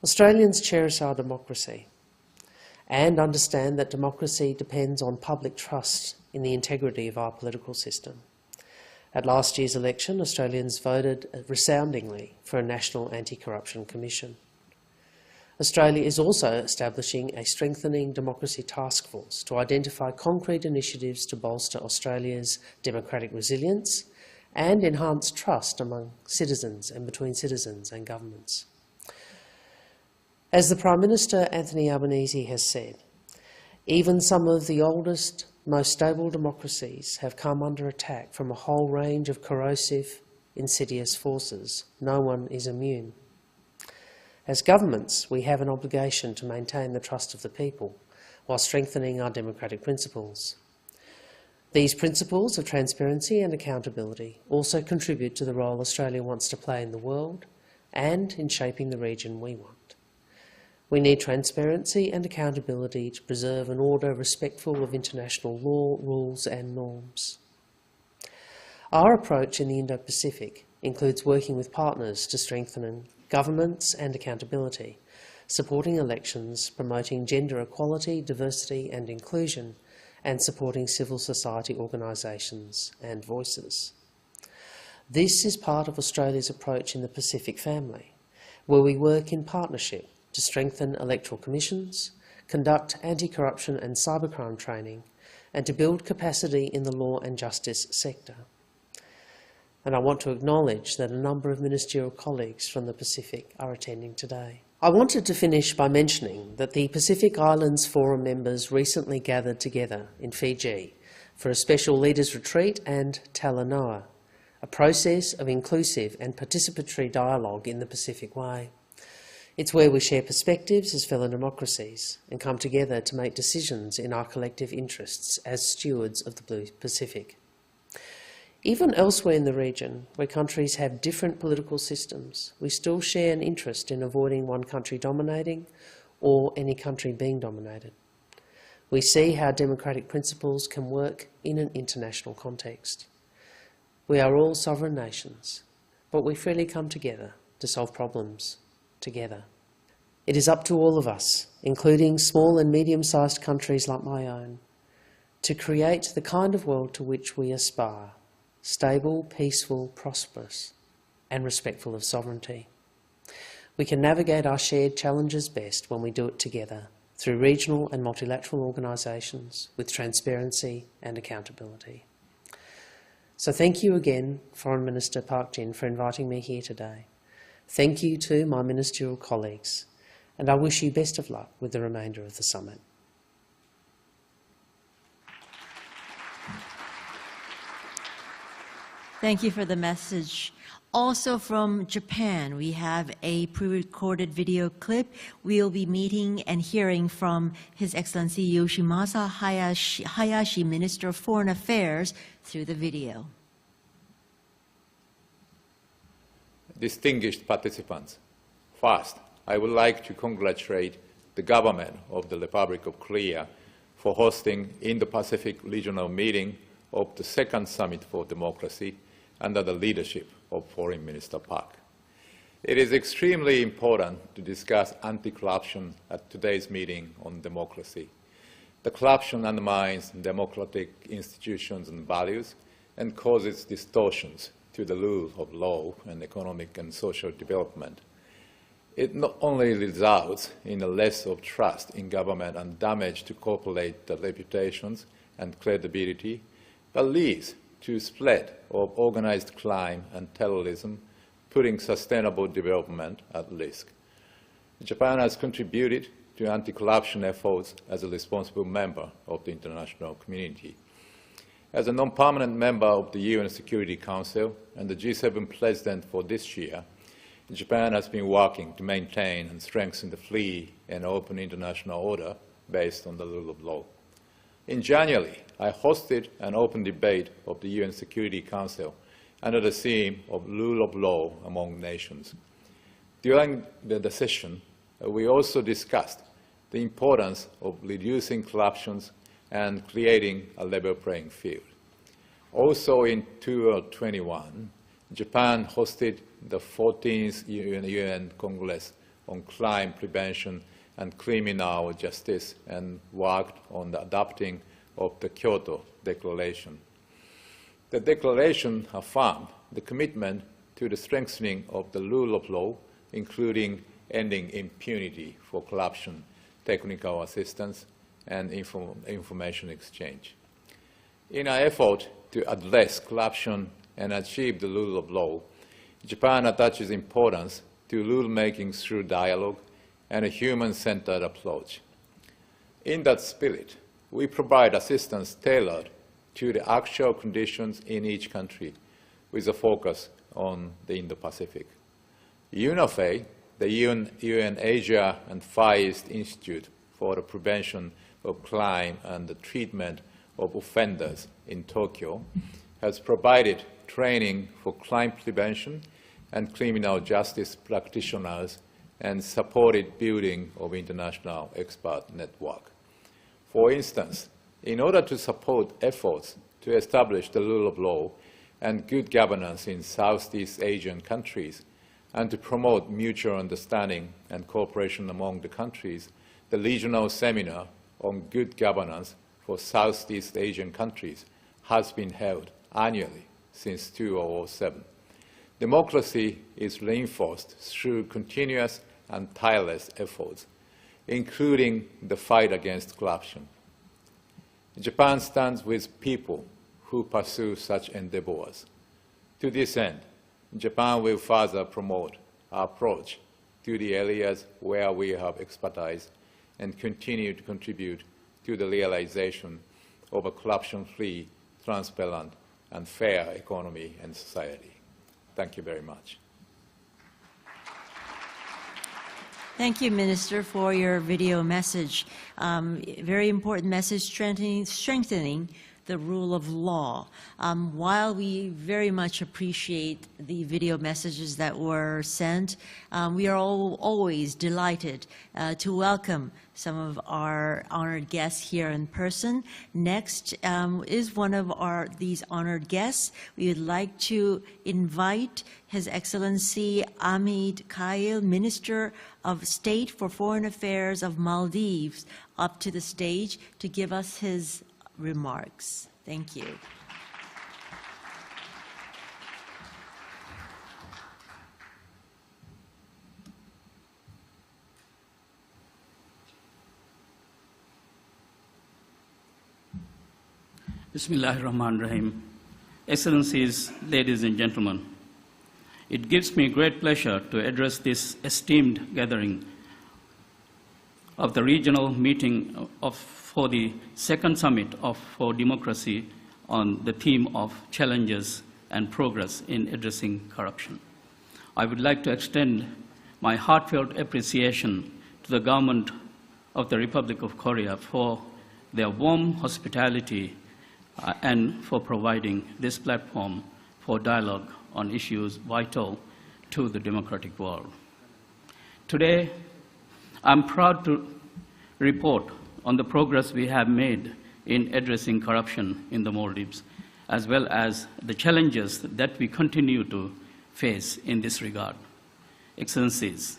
Australians cherish our democracy and understand that democracy depends on public trust in the integrity of our political system. At last year's election, Australians voted resoundingly for a National Anti-Corruption Commission. Australia is also establishing a Strengthening Democracy Task Force to identify concrete initiatives to bolster Australia's democratic resilience and enhance trust among citizens and between citizens and governments. As the Prime Minister Anthony Albanese has said, even some of the oldest, most stable democracies have come under attack from a whole range of corrosive, insidious forces. No one is immune. As governments, we have an obligation to maintain the trust of the people while strengthening our democratic principles. These principles of transparency and accountability also contribute to the role Australia wants to play in the world and in shaping the region we want. We need transparency and accountability to preserve an order respectful of international law, rules and norms. Our approach in the Indo-Pacific includes working with partners to strengthen governance and accountability, supporting elections, promoting gender equality, diversity and inclusion, and supporting civil society organisations and voices. This is part of Australia's approach in the Pacific family, where we work in partnership to strengthen electoral commissions, conduct anti-corruption and cybercrime training, and to build capacity in the law and justice sector. And I want to acknowledge that a number of ministerial colleagues from the Pacific are attending today. I wanted to finish by mentioning that the Pacific Islands Forum members recently gathered together in Fiji for a special leaders retreat and Talanoa, a process of inclusive and participatory dialogue in the Pacific Way. It's where we share perspectives as fellow democracies and come together to make decisions in our collective interests as stewards of the Blue Pacific. Even elsewhere in the region, where countries have different political systems, we still share an interest in avoiding one country dominating or any country being dominated. We see how democratic principles can work in an international context. We are all sovereign nations, but we freely come together to solve problems together. It is up to all of us, including small and medium-sized countries like my own, to create the kind of world to which we aspire: stable, peaceful, prosperous, and respectful of sovereignty. We can navigate our shared challenges best when we do it together, through regional and multilateral organisations, with transparency and accountability. So thank you again, Foreign Minister Park Jin, for inviting me here today. Thank you to my ministerial colleagues, and I wish you best of luck with the remainder of the summit. Thank you for the message. Also from Japan, we have a pre-recorded video clip. We'll be meeting and hearing from His Excellency Yoshimasa Hayashi, Minister of Foreign Affairs, through the video. Distinguished participants, first, I would like to congratulate the government of the Republic of Korea for hosting Indo-Pacific Regional Meeting of the Second Summit for Democracy under the leadership of Foreign Minister Park. It is extremely important to discuss anti-corruption at today's meeting on democracy. The corruption undermines democratic institutions and values and causes distortions to the rule of law and economic and social development. It not only results in a loss of trust in government and damage to corporate reputations and credibility, but leads to spread of organized crime and terrorism, putting sustainable development at risk. Japan has contributed to anti-corruption efforts as a responsible member of the international community. As a non-permanent member of the UN Security Council and the G7 President for this year, Japan has been working to maintain and strengthen the free and open international order based on the rule of law. In January, I hosted an open debate of the UN Security Council under the theme of rule of law among nations. During the session, we also discussed the importance of reducing corruption and creating a level playing field. Also in 2021, Japan hosted the 14th UN Congress on Crime Prevention and Criminal Justice and worked on the adopting of the Kyoto Declaration. The declaration affirmed the commitment to the strengthening of the rule of law, including ending impunity for corruption, technical assistance, and information exchange. In an effort to address corruption and achieve the rule of law, Japan attaches importance to rulemaking through dialogue and a human-centered approach. In that spirit, we provide assistance tailored to the actual conditions in each country with a focus on the Indo-Pacific. UNAFE, the UN Asia and Far East Institute for the Prevention of Crime and the Treatment of Offenders in Tokyo, has provided training for crime prevention and criminal justice practitioners and supported building of international expert network. For instance, in order to support efforts to establish the rule of law and good governance in Southeast Asian countries and to promote mutual understanding and cooperation among the countries, the regional seminar on good governance for Southeast Asian countries has been held annually since 2007. Democracy is reinforced through continuous and tireless efforts, including the fight against corruption. Japan stands with people who pursue such endeavors. To this end, Japan will further promote our approach to the areas where we have expertise and continue to contribute to the realization of a corruption-free, transparent, and fair economy and society. Thank you very much. Thank you, Minister, for your video message. Very important message, strengthening the rule of law. While we very much appreciate the video messages that were sent, we are always delighted to welcome some of our honored guests here in person. Next is one of these honored guests. We would like to invite His Excellency Ahmed Khayel, Minister of State for Foreign Affairs of Maldives, up to the stage to give us his remarks. Thank you. Bismillahirrahmanirrahim. Excellencies, ladies and gentlemen, it gives me great pleasure to address this esteemed gathering of the regional meeting for the second summit for democracy on the theme of challenges and progress in addressing corruption. I would like to extend my heartfelt appreciation to the government of the Republic of Korea for their warm hospitality and for providing this platform for dialogue on issues vital to the democratic world. Today, I'm proud to report on the progress we have made in addressing corruption in the Maldives, as well as the challenges that we continue to face in this regard. Excellencies,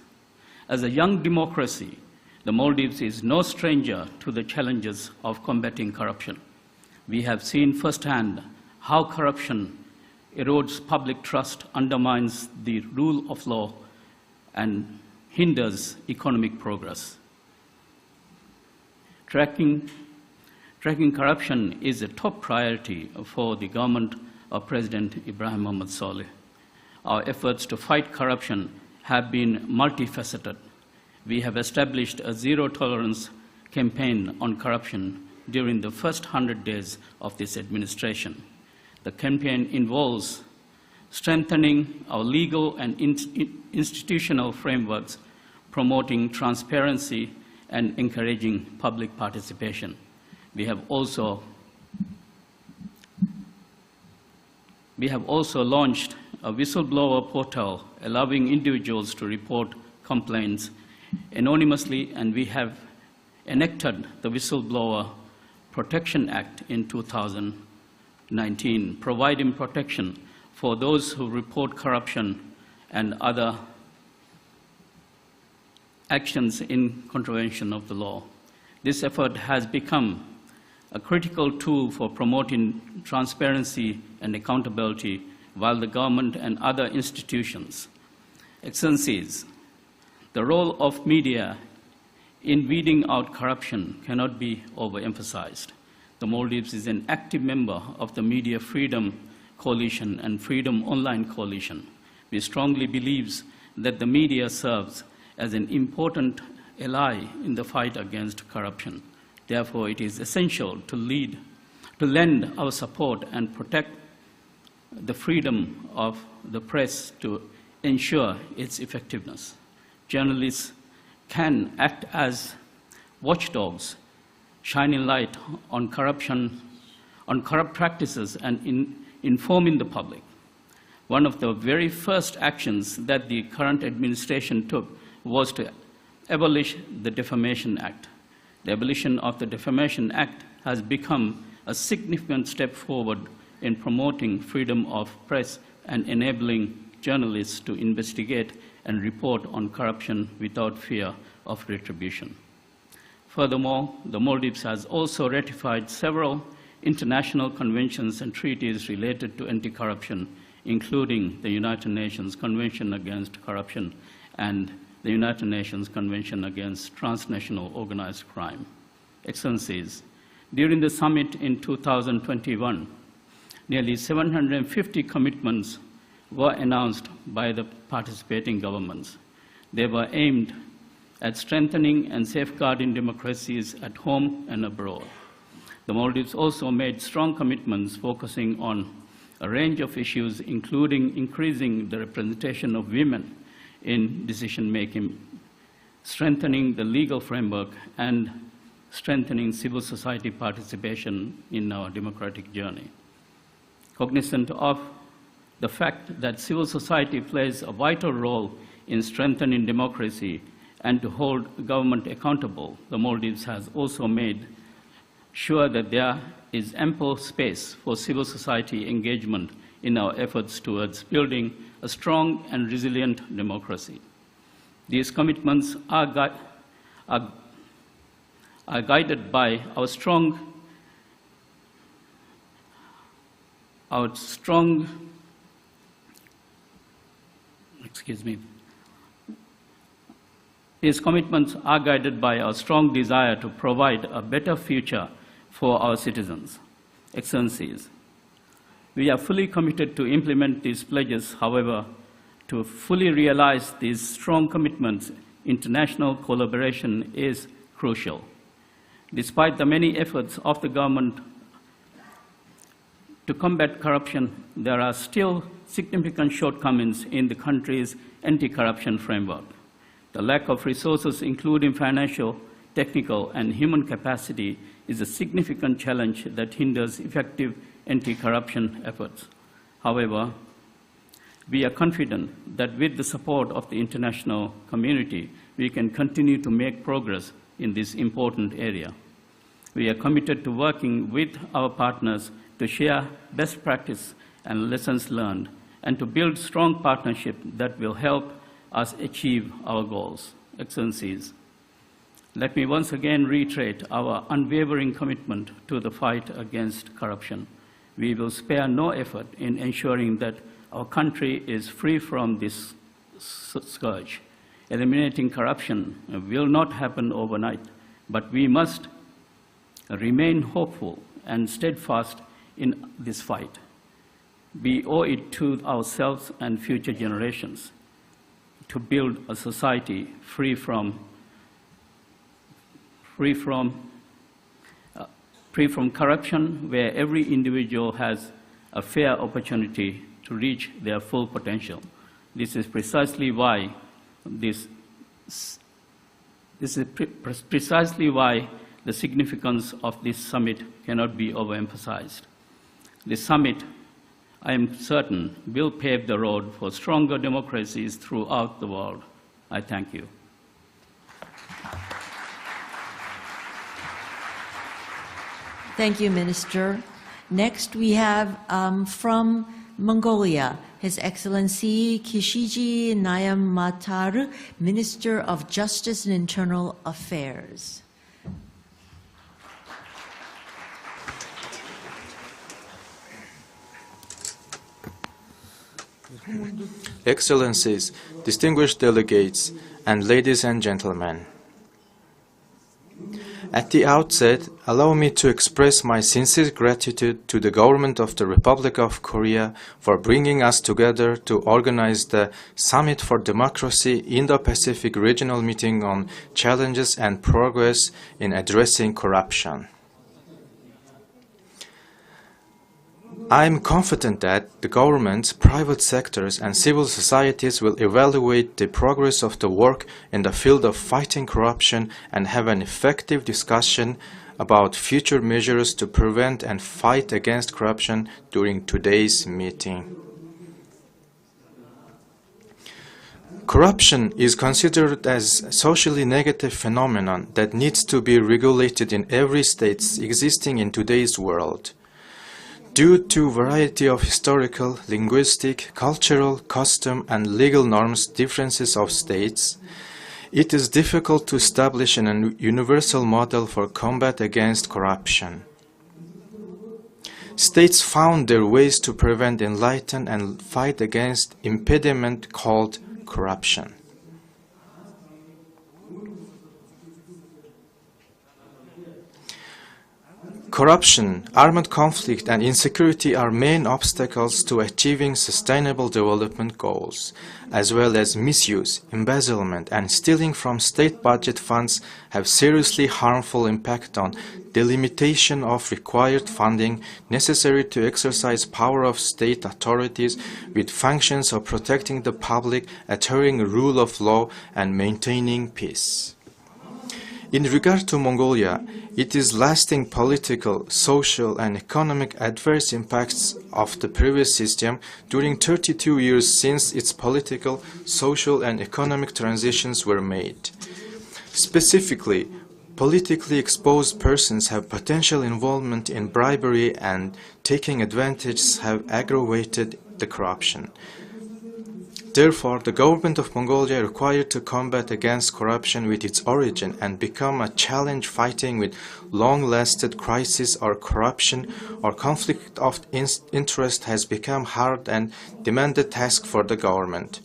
as a young democracy, the Maldives is no stranger to the challenges of combating corruption. We have seen firsthand how corruption erodes public trust, undermines the rule of law, and hinders economic progress. Tracking corruption is a top priority for the government of President Ibrahim Mohamed Saleh. Our efforts to fight corruption have been multifaceted. We have established a zero-tolerance campaign on corruption during the first 100 days of this administration. The campaign involves strengthening our legal and institutional frameworks, promoting transparency, and encouraging public participation. We have also launched a whistleblower portal allowing individuals to report complaints anonymously, and we have enacted the Whistleblower Protection Act in 2019, providing protection for those who report corruption and other actions in contravention of the law. This effort has become a critical tool for promoting transparency and accountability while the government and other institutions. Excellencies, the role of media in weeding out corruption cannot be overemphasized. The Maldives is an active member of the Media Freedom Coalition and Freedom Online Coalition. We strongly believe that the media serves as an important ally in the fight against corruption. Therefore, it is essential to lend our support and protect the freedom of the press to ensure its effectiveness. Journalists can act as watchdogs, shining light on corruption, on corrupt practices, and informing the public. One of the very first actions that the current administration took was to abolish the Defamation Act. The abolition of the Defamation Act has become a significant step forward in promoting freedom of press and enabling journalists to investigate and report on corruption without fear of retribution. Furthermore, the Maldives has also ratified several international conventions and treaties related to anti-corruption, including the United Nations Convention Against Corruption and the United Nations Convention Against Transnational Organized Crime. Excellencies, during the summit in 2021, nearly 750 commitments were announced by the participating governments. They were aimed at strengthening and safeguarding democracies at home and abroad. The Maldives also made strong commitments focusing on a range of issues, including increasing the representation of women in decision-making, strengthening the legal framework, and strengthening civil society participation in our democratic journey. Cognizant of the fact that civil society plays a vital role in strengthening democracy and to hold government accountable, the Maldives has also made sure that there is ample space for civil society engagement in our efforts towards building a strong and resilient democracy. These commitments are guided by our strong These commitments are guided by our strong desire to provide a better future for our citizens. Excellencies, we are fully committed to implement these pledges. However, to fully realize these strong commitments, international collaboration is crucial. Despite the many efforts of the government to combat corruption, there are still significant shortcomings in the country's anti-corruption framework. The lack of resources, including financial, technical, and human capacity, is a significant challenge that hinders effective anti-corruption efforts. However, we are confident that with the support of the international community, we can continue to make progress in this important area. We are committed to working with our partners to share best practice and lessons learned, and to build strong partnership that will help us achieve our goals. Excellencies, let me once again reiterate our unwavering commitment to the fight against corruption. We will spare no effort in ensuring that our country is free from this scourge. Eliminating corruption will not happen overnight, but we must remain hopeful and steadfast in this fight. We owe it to ourselves and future generations to build a society free from corruption, where every individual has a fair opportunity to reach their full potential. This is precisely why the significance of this summit cannot be overemphasized. This summit, I am certain, will pave the road for stronger democracies throughout the world. I thank you. Thank you, Minister. Next, we have from Mongolia, His Excellency Kishiji Nayam Mataru, Minister of Justice and Internal Affairs. Excellencies, distinguished delegates, and ladies and gentlemen. At the outset, allow me to express my sincere gratitude to the government of the Republic of Korea for bringing us together to organize the Summit for Democracy Indo-Pacific Regional Meeting on Challenges and Progress in Addressing Corruption. I am confident that the governments, private sectors, and civil societies will evaluate the progress of the work in the field of fighting corruption and have an effective discussion about future measures to prevent and fight against corruption during today's meeting. Corruption is considered as a socially negative phenomenon that needs to be regulated in every state existing in today's world. Due to a variety of historical, linguistic, cultural, custom, and legal norms differences of states, it is difficult to establish a universal model for combat against corruption. States found their ways to prevent, enlighten, and fight against impediment called corruption. Corruption, armed conflict, and insecurity are main obstacles to achieving sustainable development goals, as well as misuse, embezzlement, and stealing from state budget funds have seriously harmful impact on delimitation of required funding necessary to exercise power of state authorities with functions of protecting the public, adhering to rule of law, and maintaining peace. In regard to Mongolia, it is lasting political, social, and economic adverse impacts of the previous system during 32 years since its political, social, and economic transitions were made. Specifically, politically exposed persons have potential involvement in bribery and taking advantage have aggravated the corruption. Therefore, the government of Mongolia required to combat against corruption with its origin and become a challenge fighting with long-lasting crisis or corruption or conflict of interest has become hard and demanded task for the government.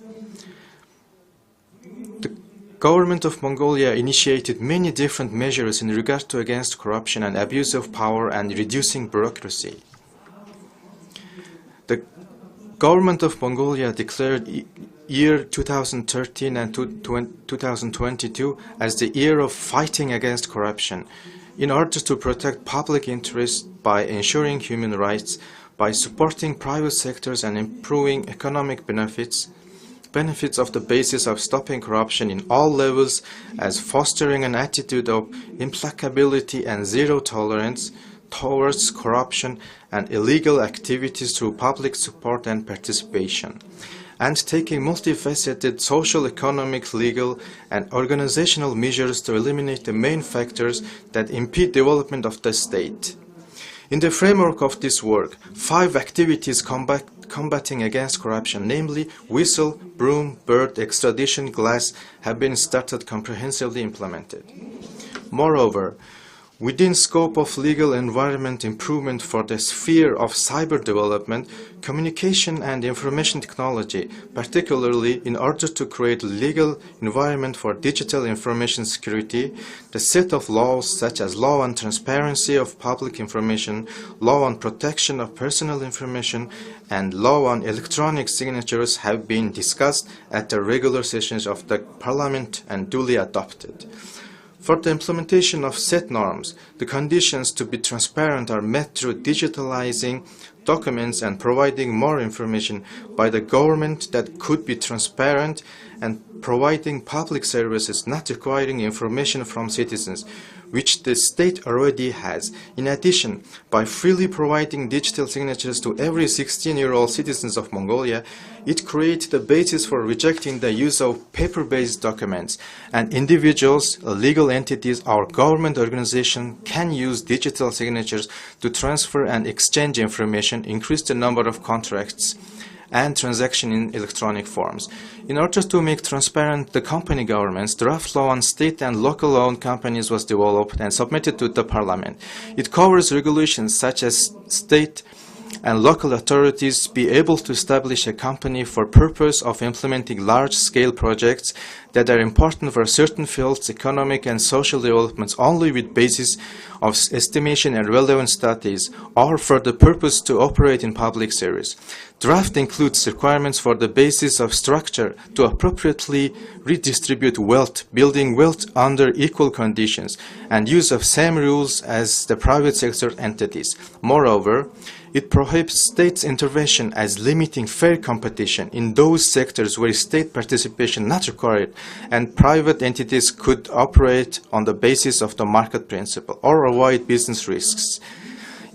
The government of Mongolia initiated many different measures in regard to against corruption and abuse of power and reducing bureaucracy. The government of Mongolia declared year 2013 and 2022 as the year of fighting against corruption in order to protect public interest by ensuring human rights, by supporting private sectors and improving economic benefits of the basis of stopping corruption in all levels as fostering an attitude of implacability and zero tolerance towards corruption and illegal activities through public support and participation, and taking multifaceted social, economic, legal, and organizational measures to eliminate the main factors that impede development of the state. In the framework of this work, 5 activities combating against corruption, namely whistle, broom, bird, extradition, glass, have been started comprehensively implemented. Moreover, within scope of legal environment improvement for the sphere of cyber development, communication and information technology, particularly in order to create legal environment for digital information security, the set of laws such as law on transparency of public information, law on protection of personal information, and law on electronic signatures have been discussed at the regular sessions of the Parliament and duly adopted. For the implementation of set norms, the conditions to be transparent are met through digitalizing documents and providing more information by the government that could be transparent and providing public services not requiring information from citizens, which the state already has. In addition, by freely providing digital signatures to every 16-year-old citizens of Mongolia, it creates the basis for rejecting the use of paper-based documents, and individuals, legal entities, or government organizations can use digital signatures to transfer and exchange information, increase the number of contracts and transactions in electronic forms. In order to make transparent the company governments, draft law on state and local owned companies was developed and submitted to the parliament. It covers regulations such as state and local authorities be able to establish a company for purpose of implementing large-scale projects that are important for certain fields, economic and social developments only with basis of estimation and relevant studies, or for the purpose to operate in public service. Draft includes requirements for the basis of structure to appropriately redistribute wealth, building wealth under equal conditions, and use of same rules as the private sector entities. Moreover, it prohibits state intervention as limiting fair competition in those sectors where state participation not required and private entities could operate on the basis of the market principle or avoid business risks.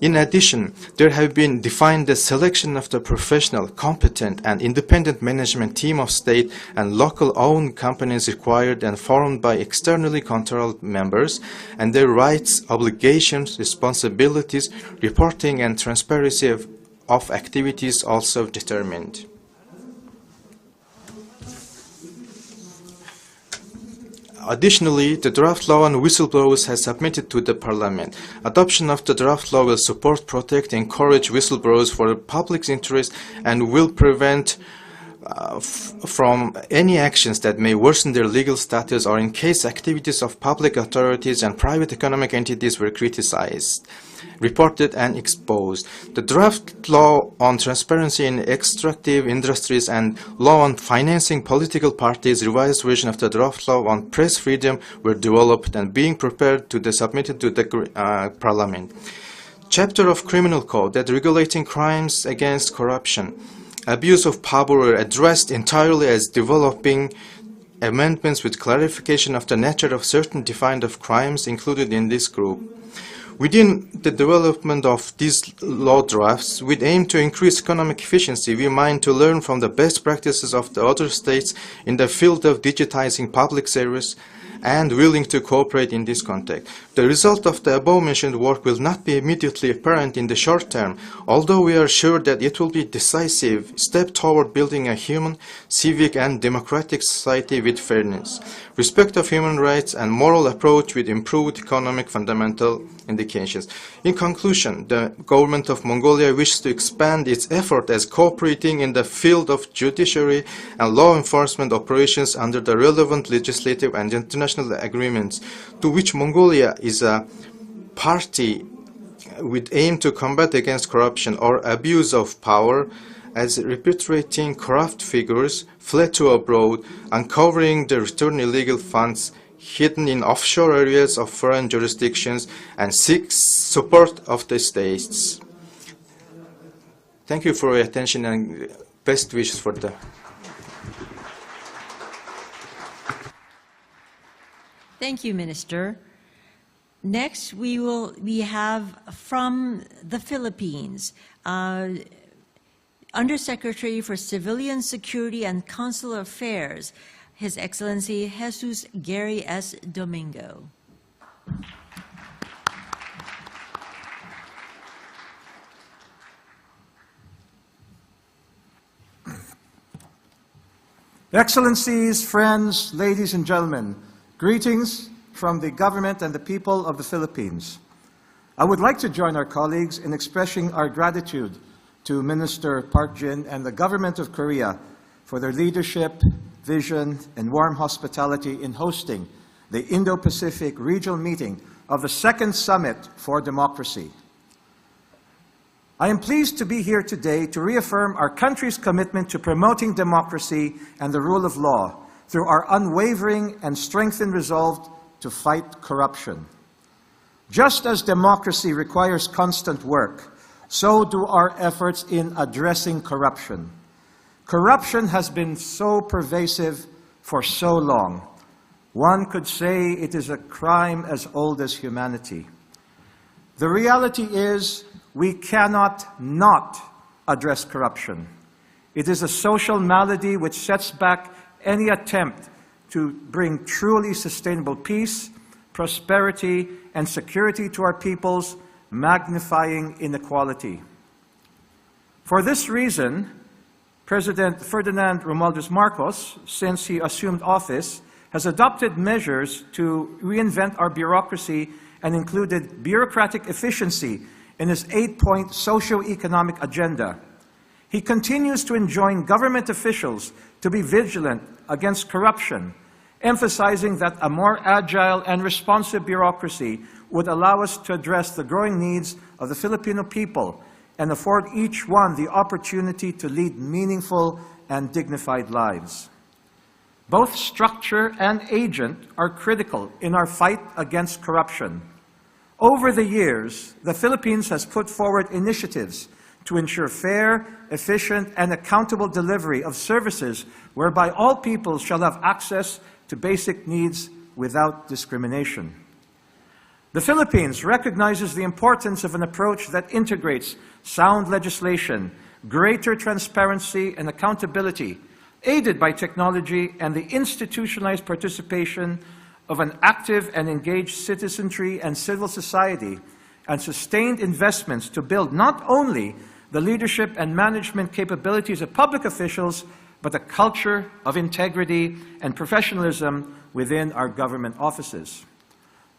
In addition, there have been defined the selection of the professional, competent, and independent management team of state and local owned companies required and formed by externally controlled members, and their rights, obligations, responsibilities, reporting, and transparency of activities also determined. Additionally, the draft law on whistleblowers has submitted to the Parliament. Adoption of the draft law will support, protect, and encourage whistleblowers for the public's interest and will prevent from any actions that may worsen their legal status or in case activities of public authorities and private economic entities were criticized, reported, and exposed. The draft law on transparency in extractive industries and law on financing political parties, revised version of the draft law on press freedom were developed and being prepared to be submitted to the Parliament. Chapter of Criminal Code that regulating crimes against corruption, abuse of power were addressed entirely as developing amendments with clarification of the nature of certain defined of crimes included in this group. Within the development of these law drafts, with aim to increase economic efficiency, we mind to learn from the best practices of the other states in the field of digitizing public service and willing to cooperate in this context. The result of the above-mentioned work will not be immediately apparent in the short term, although we are sure that it will be a decisive step toward building a human, civic, and democratic society with fairness, respect of human rights, and moral approach with improved economic fundamental indications. In conclusion, the government of Mongolia wishes to expand its effort as cooperating in the field of judiciary and law enforcement operations under the relevant legislative and international agreements to which Mongolia is a party with aim to combat against corruption or abuse of power, as repatriating corrupt figures fled to abroad, uncovering the return illegal funds hidden in offshore areas of foreign jurisdictions, and seeks support of the states. Thank you for your attention and best wishes for the... Thank you, Minister. Next, we have from the Philippines, Undersecretary for Civilian Security and Consular Affairs, His Excellency Jesus Gary S. Domingo. Excellencies, friends, ladies and gentlemen, greetings from the government and the people of the Philippines. I would like to join our colleagues in expressing our gratitude to Minister Park Jin and the government of Korea for their leadership, vision, and warm hospitality in hosting the Indo-Pacific Regional Meeting of the Second Summit for Democracy. I am pleased to be here today to reaffirm our country's commitment to promoting democracy and the rule of law through our unwavering and strengthened resolve to fight corruption. Just as democracy requires constant work, so do our efforts in addressing corruption. Corruption has been so pervasive for so long. One could say it is a crime as old as humanity. The reality is we cannot not address corruption. It is a social malady which sets back any attempt to bring truly sustainable peace, prosperity, and security to our peoples, magnifying inequality. For this reason, President Ferdinand Romualdez Marcos, since he assumed office, has adopted measures to reinvent our bureaucracy and included bureaucratic efficiency in his 8-point socio-economic agenda. He continues to enjoin government officials to be vigilant against corruption, emphasizing that a more agile and responsive bureaucracy would allow us to address the growing needs of the Filipino people and afford each one the opportunity to lead meaningful and dignified lives. Both structure and agent are critical in our fight against corruption. Over the years, the Philippines has put forward initiatives to ensure fair, efficient, and accountable delivery of services whereby all people shall have access to basic needs without discrimination. The Philippines recognizes the importance of an approach that integrates sound legislation, greater transparency and accountability, aided by technology and the institutionalized participation of an active and engaged citizenry and civil society, and sustained investments to build not only the leadership and management capabilities of public officials, but a culture of integrity and professionalism within our government offices.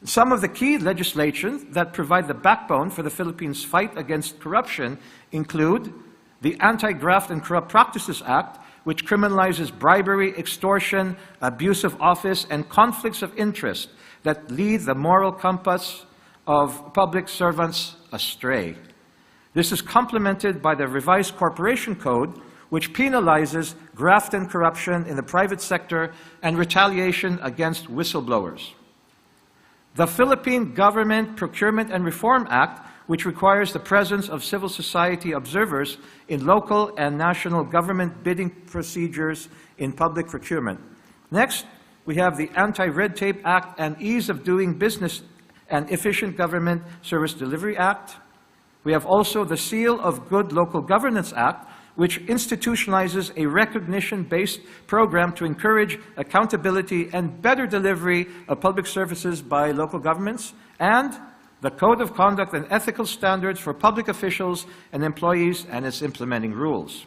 Some of the key legislation that provide the backbone for the Philippines' fight against corruption include the Anti-Graft and Corrupt Practices Act, which criminalizes bribery, extortion, abuse of office, and conflicts of interest that lead the moral compass of public servants astray. This is complemented by the revised Corporation Code, which penalizes graft and corruption in the private sector and retaliation against whistleblowers. The Philippine Government Procurement and Reform Act, which requires the presence of civil society observers in local and national government bidding procedures in public procurement. Next, we have the Anti-Red Tape Act and Ease of Doing Business and Efficient Government Service Delivery Act. We have also the Seal of Good Local Governance Act, which institutionalizes a recognition-based program to encourage accountability and better delivery of public services by local governments, and the Code of Conduct and Ethical Standards for Public Officials and Employees and its implementing rules.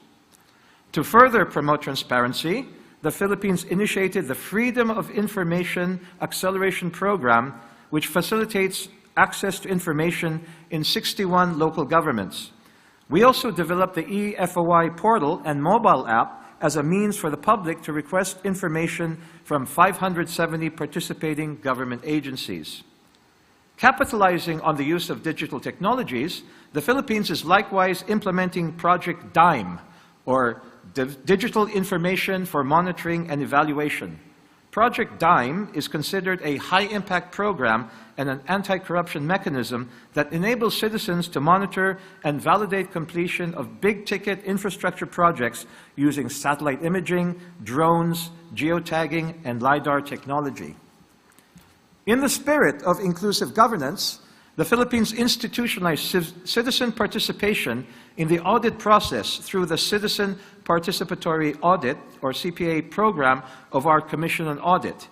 To further promote transparency, the Philippines initiated the Freedom of Information Acceleration Program, which facilitates access to information in 61 local governments. We also developed the e-FOI portal and mobile app as a means for the public to request information from 570 participating government agencies. Capitalizing on the use of digital technologies, the Philippines is likewise implementing Project DIME, or Digital Information for Monitoring and Evaluation. Project DIME is considered a high-impact program and an anti-corruption mechanism that enables citizens to monitor and validate completion of big-ticket infrastructure projects using satellite imaging, drones, geotagging, and LiDAR technology. In the spirit of inclusive governance, the Philippines institutionalized citizen participation in the audit process through the Citizen Participatory Audit, or CPA, program of our Commission on Audit.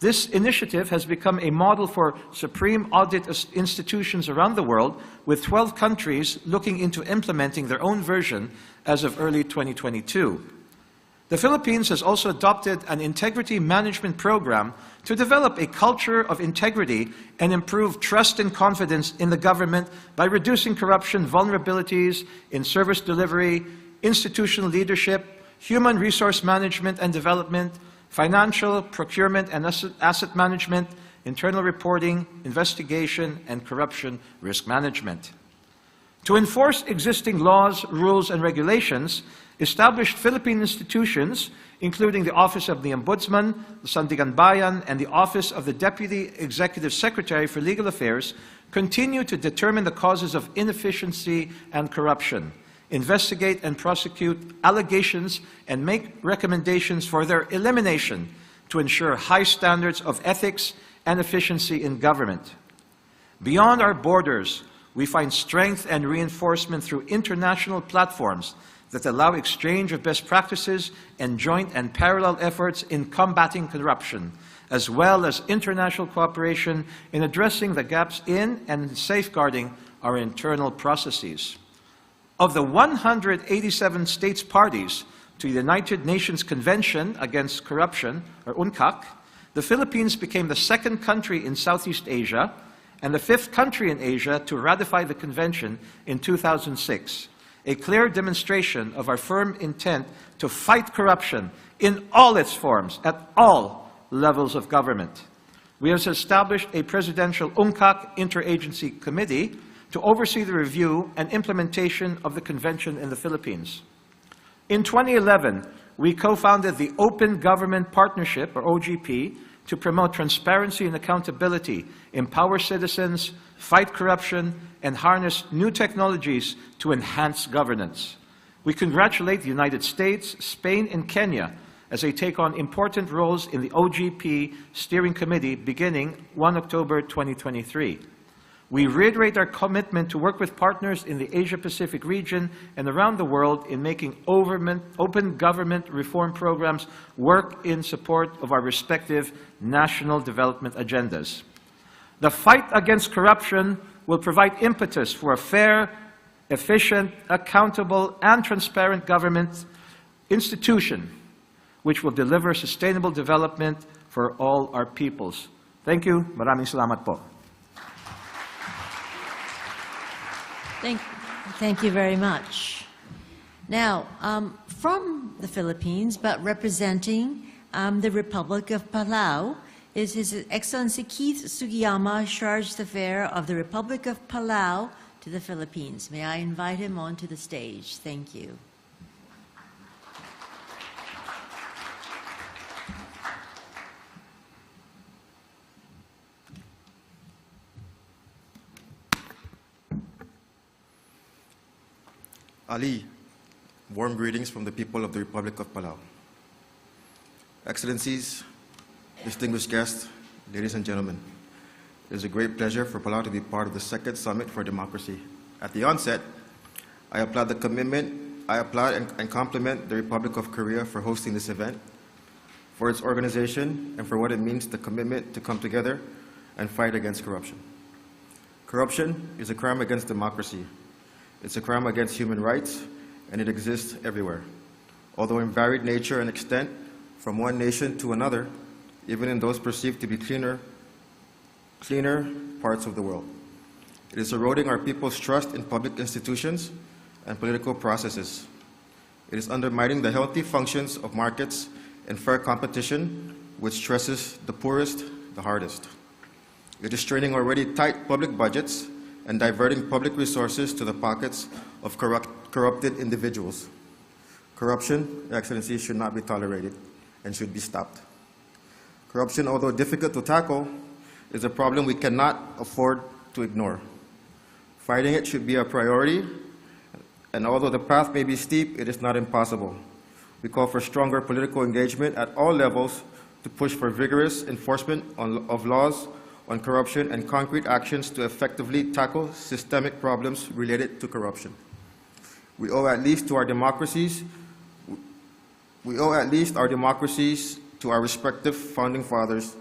This initiative has become a model for supreme audit institutions around the world, with 12 countries looking into implementing their own version as of early 2022. The Philippines has also adopted an integrity management program to develop a culture of integrity and improve trust and confidence in the government by reducing corruption vulnerabilities in service delivery, institutional leadership, human resource management and development, financial, procurement and asset management, internal reporting, investigation, and corruption risk management. To enforce existing laws, rules, and regulations, established Philippine institutions, including the Office of the Ombudsman, the Sandigan Bayan, and the Office of the Deputy Executive Secretary for Legal Affairs, continue to determine the causes of inefficiency and corruption, investigate and prosecute allegations, and make recommendations for their elimination to ensure high standards of ethics and efficiency in government. Beyond our borders, we find strength and reinforcement through international platforms that allow exchange of best practices and joint and parallel efforts in combating corruption, as well as international cooperation in addressing the gaps in and safeguarding our internal processes. Of the 187 states parties to the United Nations Convention Against Corruption, or UNCAC, the Philippines became the second country in Southeast Asia and the fifth country in Asia to ratify the convention in 2006, a clear demonstration of our firm intent to fight corruption in all its forms, at all levels of government. We have established a presidential UNCAC interagency committee to oversee the review and implementation of the convention in the Philippines. In 2011, we co-founded the Open Government Partnership, or OGP, to promote transparency and accountability, empower citizens, fight corruption, and harness new technologies to enhance governance. We congratulate the United States, Spain, and Kenya as they take on important roles in the OGP Steering Committee beginning 1 October 2023. We reiterate our commitment to work with partners in the Asia-Pacific region and around the world in making open government reform programs work in support of our respective national development agendas. The fight against corruption will provide impetus for a fair, efficient, accountable, and transparent government institution which will deliver sustainable development for all our peoples. Thank you. Maraming salamat po. Thank you very much. Now, from the Philippines, but representing the Republic of Palau, is His Excellency Keith Sugiyama, Charge d'Affaires of the Republic of Palau to the Philippines. May I invite him onto the stage? Thank you. Ali, warm greetings from the people of the Republic of Palau. Excellencies, distinguished guests, ladies and gentlemen, it is a great pleasure for Palau to be part of the Second Summit for Democracy. At the onset, I applaud and compliment the Republic of Korea for hosting this event, for its organization, and for what it means, the commitment to come together and fight against corruption. Corruption is a crime against democracy. It's a crime against human rights, and it exists everywhere. Although in varied nature and extent, from one nation to another, even in those perceived to be cleaner parts of the world. It is eroding our people's trust in public institutions and political processes. It is undermining the healthy functions of markets and fair competition, which stresses the poorest the hardest. It is straining already tight public budgets and diverting public resources to the pockets of corrupted individuals. Corruption, Excellency, should not be tolerated and should be stopped. Corruption, although difficult to tackle, is a problem we cannot afford to ignore. Fighting it should be a priority, and although the path may be steep, it is not impossible. We call for stronger political engagement at all levels to push for vigorous enforcement of laws on corruption and concrete actions to effectively tackle systemic problems related to corruption. We owe at least our democracies to our respective founding fathers.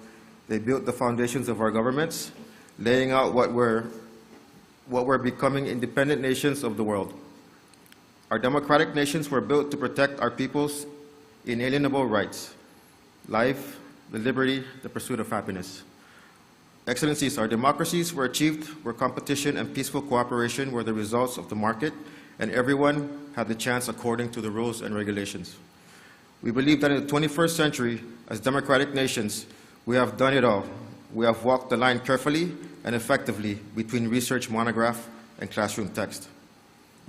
They built the foundations of our governments, laying out what were becoming independent nations of the world. Our democratic nations were built to protect our people's inalienable rights, life, the liberty, the pursuit of happiness. Excellencies, our democracies were achieved where competition and peaceful cooperation were the results of the market, and everyone had the chance according to the rules and regulations. We believe that in the 21st century, as democratic nations, we have done it all. We have walked the line carefully and effectively between research monograph and classroom text.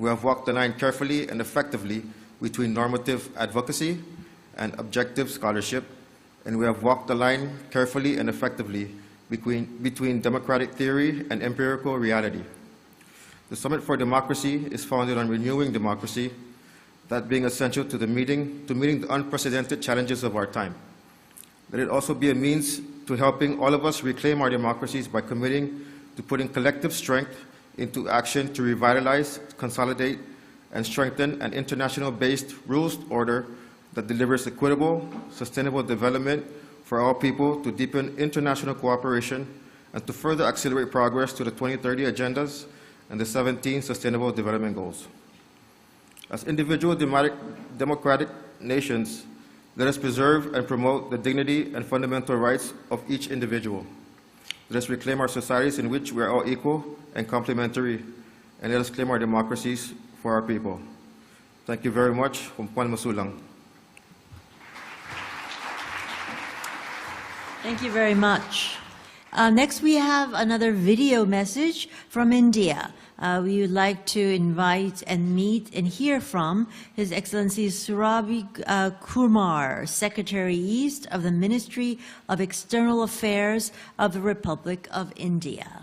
We have walked the line carefully and effectively between normative advocacy and objective scholarship, and we have walked the line carefully and effectively between democratic theory and empirical reality. The Summit for Democracy is founded on renewing democracy, that being essential to meeting the unprecedented challenges of our time. Let it also be a means to helping all of us reclaim our democracies by committing to putting collective strength into action to revitalize, consolidate, and strengthen an international-based rules order that delivers equitable, sustainable development for all people, to deepen international cooperation, and to further accelerate progress to the 2030 agendas and the 17 Sustainable Development Goals. As individual democratic nations, let us preserve and promote the dignity and fundamental rights of each individual. Let us reclaim our societies in which we are all equal and complementary, and let us claim our democracies for our people. Thank you very much. Kumpuan Masulang. Thank you very much. Next, we have another video message from India. We would like to invite and meet and hear from His Excellency Surabi Kumar, Secretary East of the Ministry of External Affairs of the Republic of India.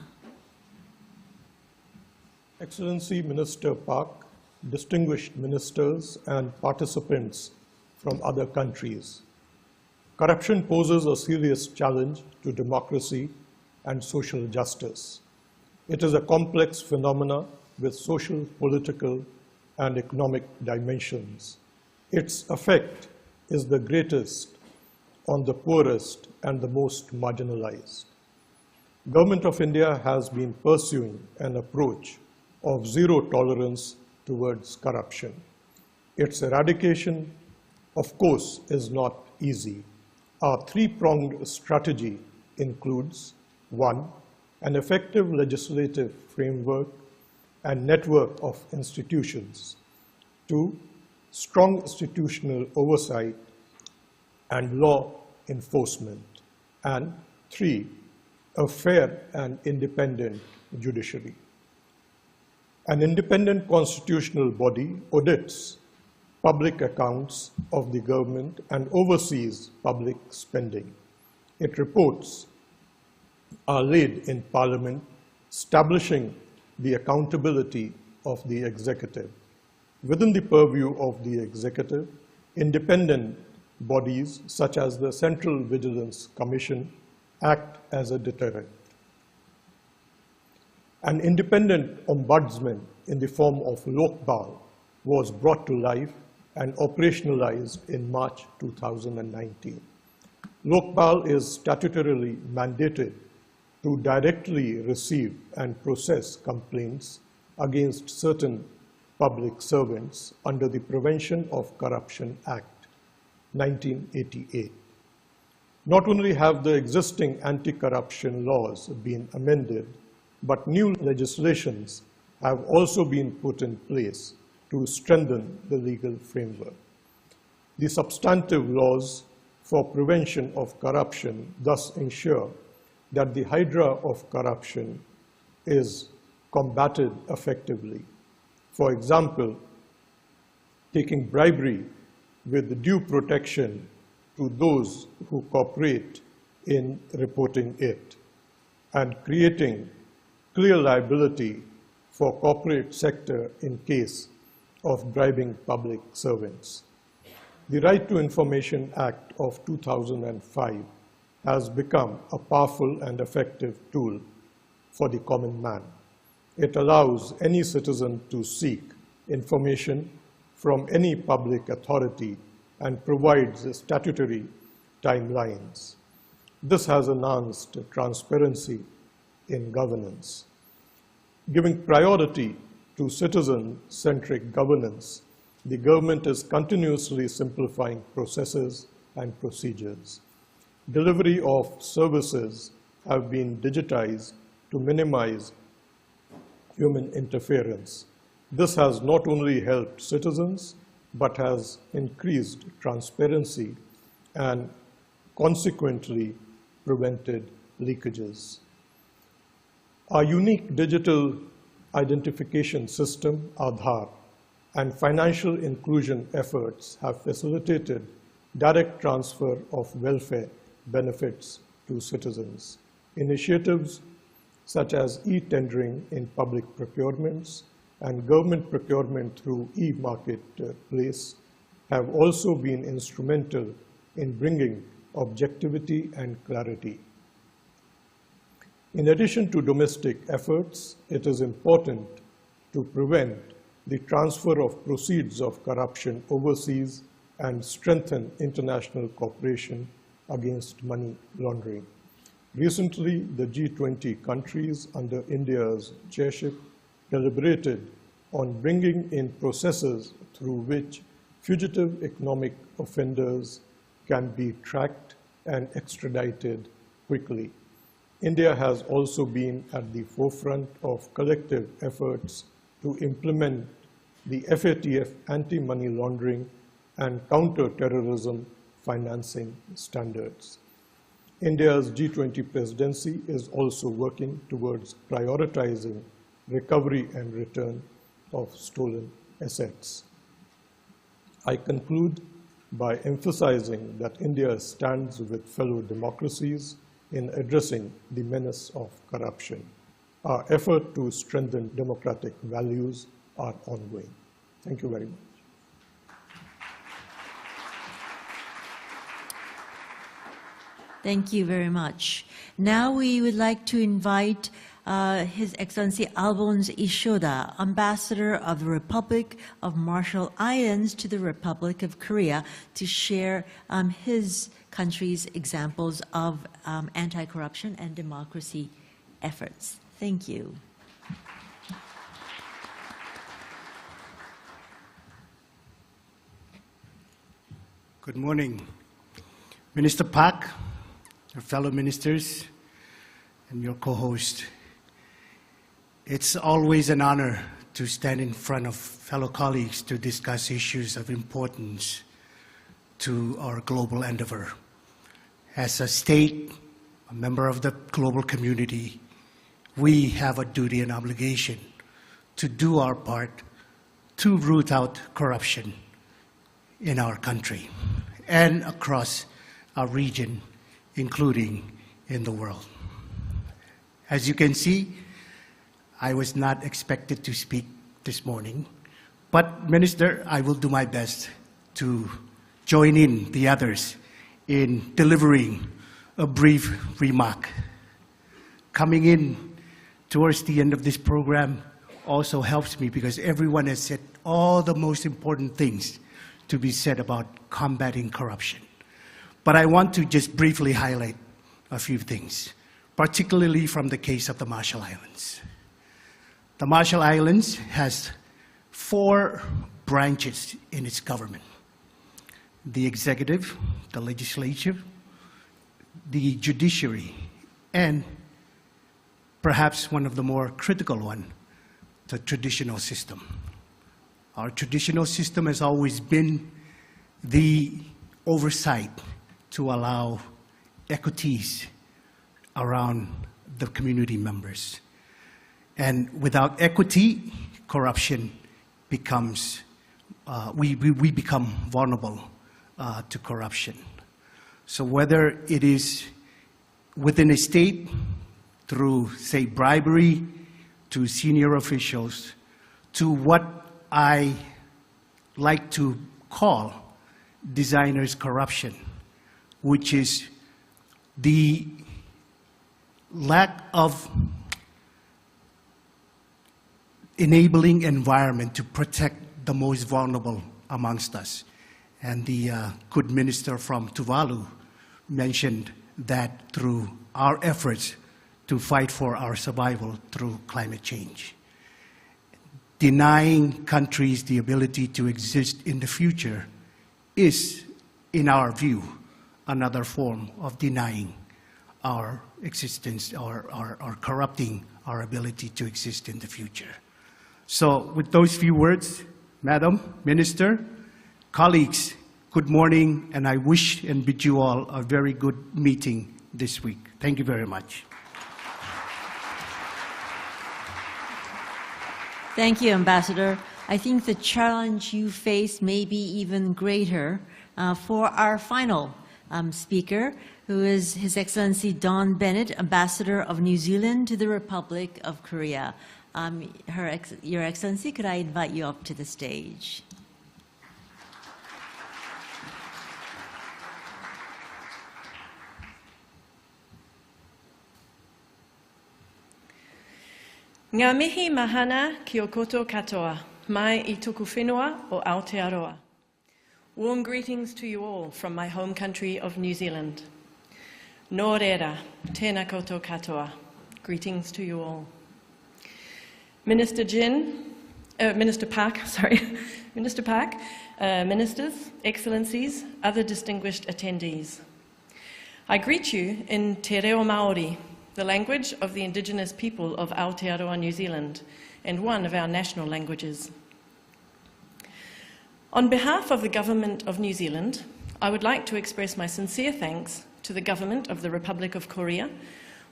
Excellency Minister Park, distinguished ministers and participants from other countries. Corruption poses a serious challenge to democracy and social justice. It is a complex phenomenon with social, political, and economic dimensions. Its effect is the greatest on the poorest and the most marginalized. Government of India has been pursuing an approach of zero tolerance towards corruption. Its eradication, of course, is not easy. Our three-pronged strategy includes: 1, an effective legislative framework and network of institutions; 2, strong institutional oversight and law enforcement; and 3, a fair and independent judiciary. An independent constitutional body audits public accounts of the government and oversees public spending. Its reports are laid in Parliament, establishing the accountability of the executive. Within the purview of the executive, independent bodies such as the Central Vigilance Commission act as a deterrent. An independent ombudsman in the form of Lokpal was brought to life and operationalized in March 2019. Lokpal is statutorily mandated to directly receive and process complaints against certain public servants under the Prevention of Corruption Act, 1988. Not only have the existing anti-corruption laws been amended, but new legislations have also been put in place to strengthen the legal framework. The substantive laws for prevention of corruption thus ensure that the hydra of corruption is combated effectively. For example, taking bribery with due protection to those who cooperate in reporting it, and creating clear liability for corporate sector in case of bribing public servants. The Right to Information Act of 2005 has become a powerful and effective tool for the common man. It allows any citizen to seek information from any public authority and provides statutory timelines. This has enhanced transparency in governance. Giving priority to citizen-centric governance, the government is continuously simplifying processes and procedures. Delivery of services have been digitized to minimize human interference. This has not only helped citizens, but has increased transparency and consequently prevented leakages. Our unique digital identification system, Aadhaar, and financial inclusion efforts have facilitated direct transfer of welfare benefits to citizens. Initiatives such as e-tendering in public procurements and government procurement through e-marketplace have also been instrumental in bringing objectivity and clarity. In addition to domestic efforts, it is important to prevent the transfer of proceeds of corruption overseas and strengthen international cooperation against money laundering. Recently, the G20 countries under India's chairship deliberated on bringing in processes through which fugitive economic offenders can be tracked and extradited quickly. India has also been at the forefront of collective efforts to implement the FATF anti-money laundering and counter-terrorism financing standards. India's G20 presidency is also working towards prioritizing recovery and return of stolen assets. I conclude by emphasizing that India stands with fellow democracies in addressing the menace of corruption. Our effort to strengthen democratic values are ongoing. Thank you very much. Thank you very much. Now we would like to invite His Excellency Alphonse Ishoda, Ambassador of the Republic of Marshall Islands to the Republic of Korea, to share his country's examples of anti-corruption and democracy efforts. Thank you. Good morning, Minister Park, your fellow ministers, and your co-host. It's always an honor to stand in front of fellow colleagues to discuss issues of importance to our global endeavor. As a state, a member of the global community, we have a duty and obligation to do our part to root out corruption in our country and across our region, including in the world. As you can see, I was not expected to speak this morning, but Minister, I will do my best to join in the others in delivering a brief remark. Coming in towards the end of this program also helps me because everyone has said all the most important things to be said about combating corruption. But I want to just briefly highlight a few things, particularly from the case of the Marshall Islands. The Marshall Islands has 4 branches in its government: the executive, the legislature, the judiciary, and perhaps one of the more critical one, the traditional system. Our traditional system has always been the oversight to allow equities around the community members. And without equity, corruption becomes, we become vulnerable to corruption. So whether it is within a state through, say, bribery to senior officials, to what I like to call designer's corruption, which is the lack of enabling environment to protect the most vulnerable amongst us. And the good minister from Tuvalu mentioned that through our efforts to fight for our survival through climate change. Denying countries the ability to exist in the future is, in our view, another form of denying our existence or corrupting our ability to exist in the future. So with those few words, Madam Minister, colleagues, good morning, and I wish and bid you all a very good meeting this week. Thank you very much. Thank you, Ambassador. I think the challenge you face may be even greater for our final speaker, who is His Excellency Don Bennett, Ambassador of New Zealand to the Republic of Korea. Your Excellency, could I invite you up to the stage? Ngā mihi mahana ki o koto katoa, mai I tuku whenua o Aotearoa. Warm greetings to you all from my home country of New Zealand. Nō reira, tēnā koto katoa. Greetings to you all. Minister Park, Ministers, Excellencies, other distinguished attendees. I greet you in Te Reo Māori, the language of the indigenous people of Aotearoa, New Zealand, and one of our national languages. On behalf of the Government of New Zealand, I would like to express my sincere thanks to the Government of the Republic of Korea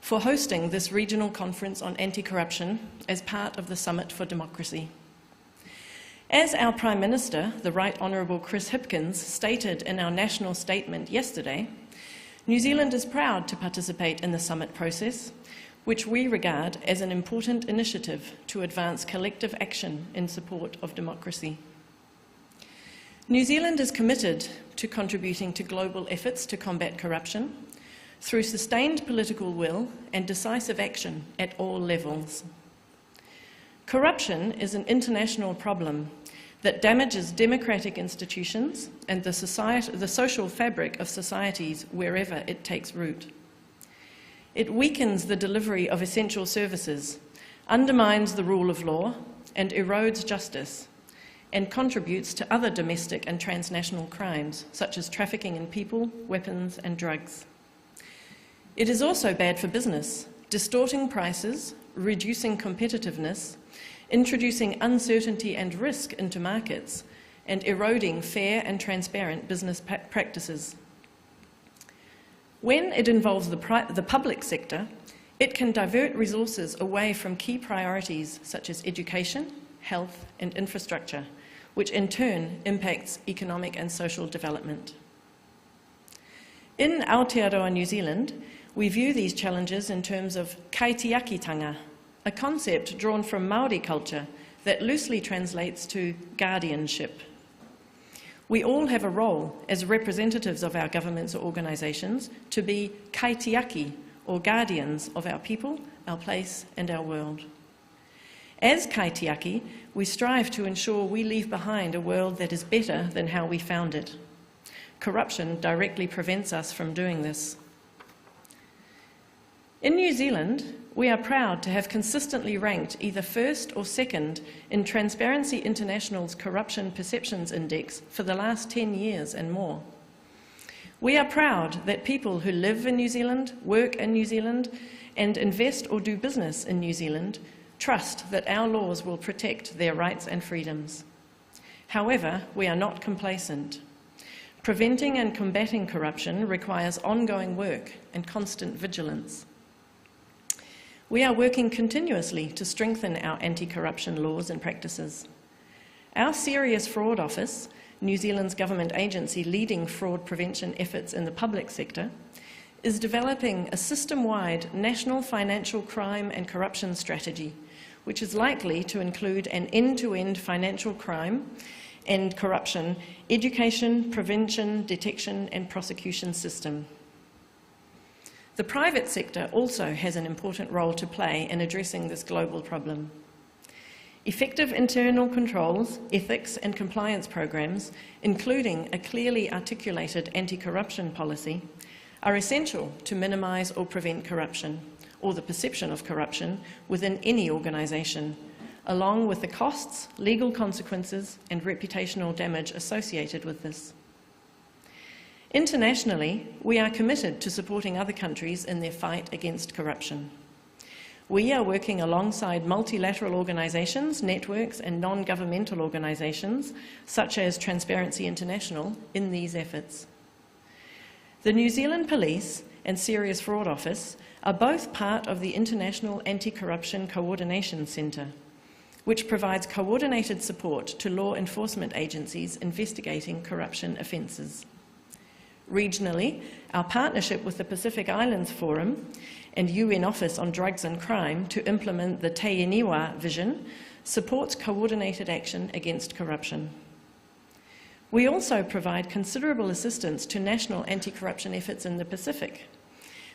for hosting this regional conference on anti-corruption as part of the Summit for Democracy. As our Prime Minister, the Right Honourable Chris Hipkins, stated in our national statement yesterday, New Zealand is proud to participate in the summit process, which we regard as an important initiative to advance collective action in support of democracy. New Zealand is committed to contributing to global efforts to combat corruption through sustained political will and decisive action at all levels. Corruption is an international problem that damages democratic institutions and the social fabric of societies wherever it takes root. It weakens the delivery of essential services, undermines the rule of law, and erodes justice, and contributes to other domestic and transnational crimes, such as trafficking in people, weapons, and drugs. It is also bad for business, distorting prices, reducing competitiveness, introducing uncertainty and risk into markets, and eroding fair and transparent business practices. When it involves the public sector, it can divert resources away from key priorities such as education, health, and infrastructure, which in turn impacts economic and social development. In Aotearoa, New Zealand, we view these challenges in terms of kaitiakitanga, a concept drawn from Māori culture that loosely translates to guardianship. We all have a role as representatives of our governments or organisations to be kaitiaki, or guardians of our people, our place and our world. As kaitiaki, we strive to ensure we leave behind a world that is better than how we found it. Corruption directly prevents us from doing this. In New Zealand, we are proud to have consistently ranked either first or second in Transparency International's Corruption Perceptions Index for the last 10 years and more. We are proud that people who live in New Zealand, work in New Zealand, and invest or do business in New Zealand trust that our laws will protect their rights and freedoms. However, we are not complacent. Preventing and combating corruption requires ongoing work and constant vigilance. We are working continuously to strengthen our anti-corruption laws and practices. Our Serious Fraud Office, New Zealand's government agency leading fraud prevention efforts in the public sector, is developing a system-wide national financial crime and corruption strategy, which is likely to include an end-to-end financial crime and corruption, education, prevention, detection, and prosecution system. The private sector also has an important role to play in addressing this global problem. Effective internal controls, ethics and compliance programs, including a clearly articulated anti-corruption policy, are essential to minimise or prevent corruption, or the perception of corruption, within any organisation, along with the costs, legal consequences and reputational damage associated with this. Internationally, we are committed to supporting other countries in their fight against corruption. We are working alongside multilateral organisations, networks and non-governmental organisations, such as Transparency International, in these efforts. The New Zealand Police and Serious Fraud Office are both part of the International Anti-Corruption Coordination Centre, which provides coordinated support to law enforcement agencies investigating corruption offences. Regionally, our partnership with the Pacific Islands Forum and UN Office on Drugs and Crime to implement the Te Iniwa vision supports coordinated action against corruption. We also provide considerable assistance to national anti-corruption efforts in the Pacific,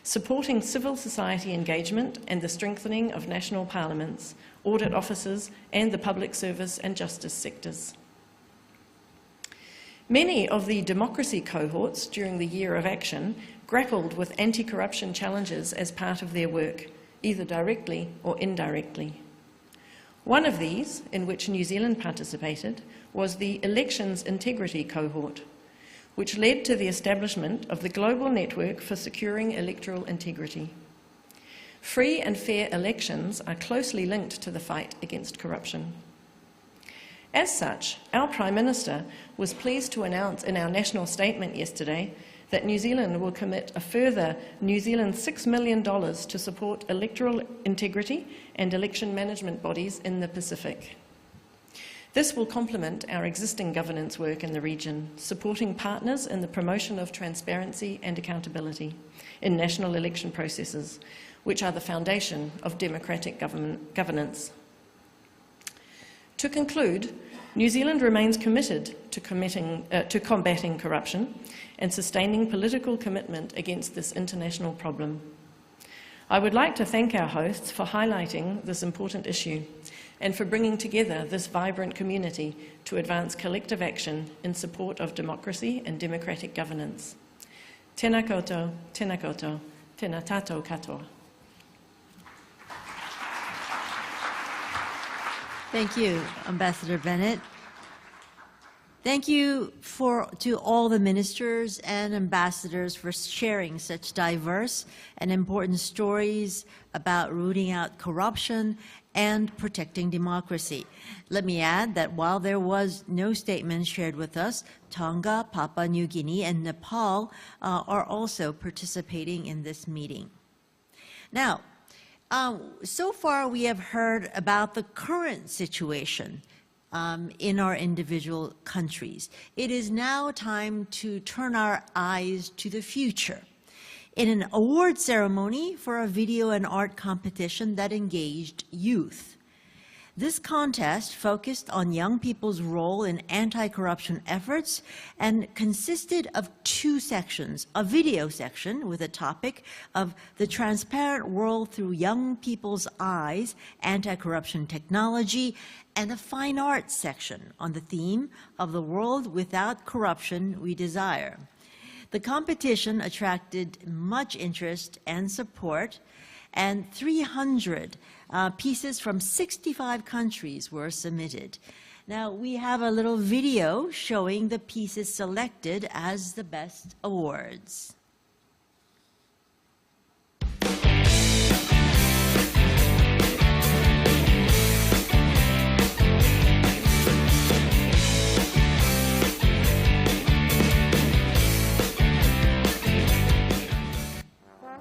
supporting civil society engagement and the strengthening of national parliaments, audit offices, and the public service and justice sectors. Many of the democracy cohorts during the year of action grappled with anti-corruption challenges as part of their work, either directly or indirectly. One of these, in which New Zealand participated, was the Elections Integrity Cohort, which led to the establishment of the Global Network for Securing Electoral Integrity. Free and fair elections are closely linked to the fight against corruption. As such, our Prime Minister was pleased to announce in our national statement yesterday that New Zealand will commit a further New Zealand $6 million to support electoral integrity and election management bodies in the Pacific. This will complement our existing governance work in the region, supporting partners in the promotion of transparency and accountability in national election processes, which are the foundation of democratic governance. To conclude, New Zealand remains committed to combating corruption and sustaining political commitment against this international problem. I would like to thank our hosts for highlighting this important issue and for bringing together this vibrant community to advance collective action in support of democracy and democratic governance. Tēnā koutou, tēnā koutou, tēnā tātou katoa. Thank you, Ambassador Bennett. Thank you to all the ministers and ambassadors for sharing such diverse and important stories about rooting out corruption and protecting democracy. Let me add that while there was no statement shared with us, Tonga, Papua New Guinea, and Nepal are also participating in this meeting. Now, so far we have heard about the current situation in our individual countries. It is now time to turn our eyes to the future. In an award ceremony for a video and art competition that engaged youth. This contest focused on young people's role in anti-corruption efforts and consisted of two sections, a video section with a topic of the transparent world through young people's eyes, anti-corruption technology, and a fine arts section on the theme of the world without corruption we desire. The competition attracted much interest and support, and 300 pieces from 65 countries were submitted. Now, we have a little video showing the pieces selected as the best awards.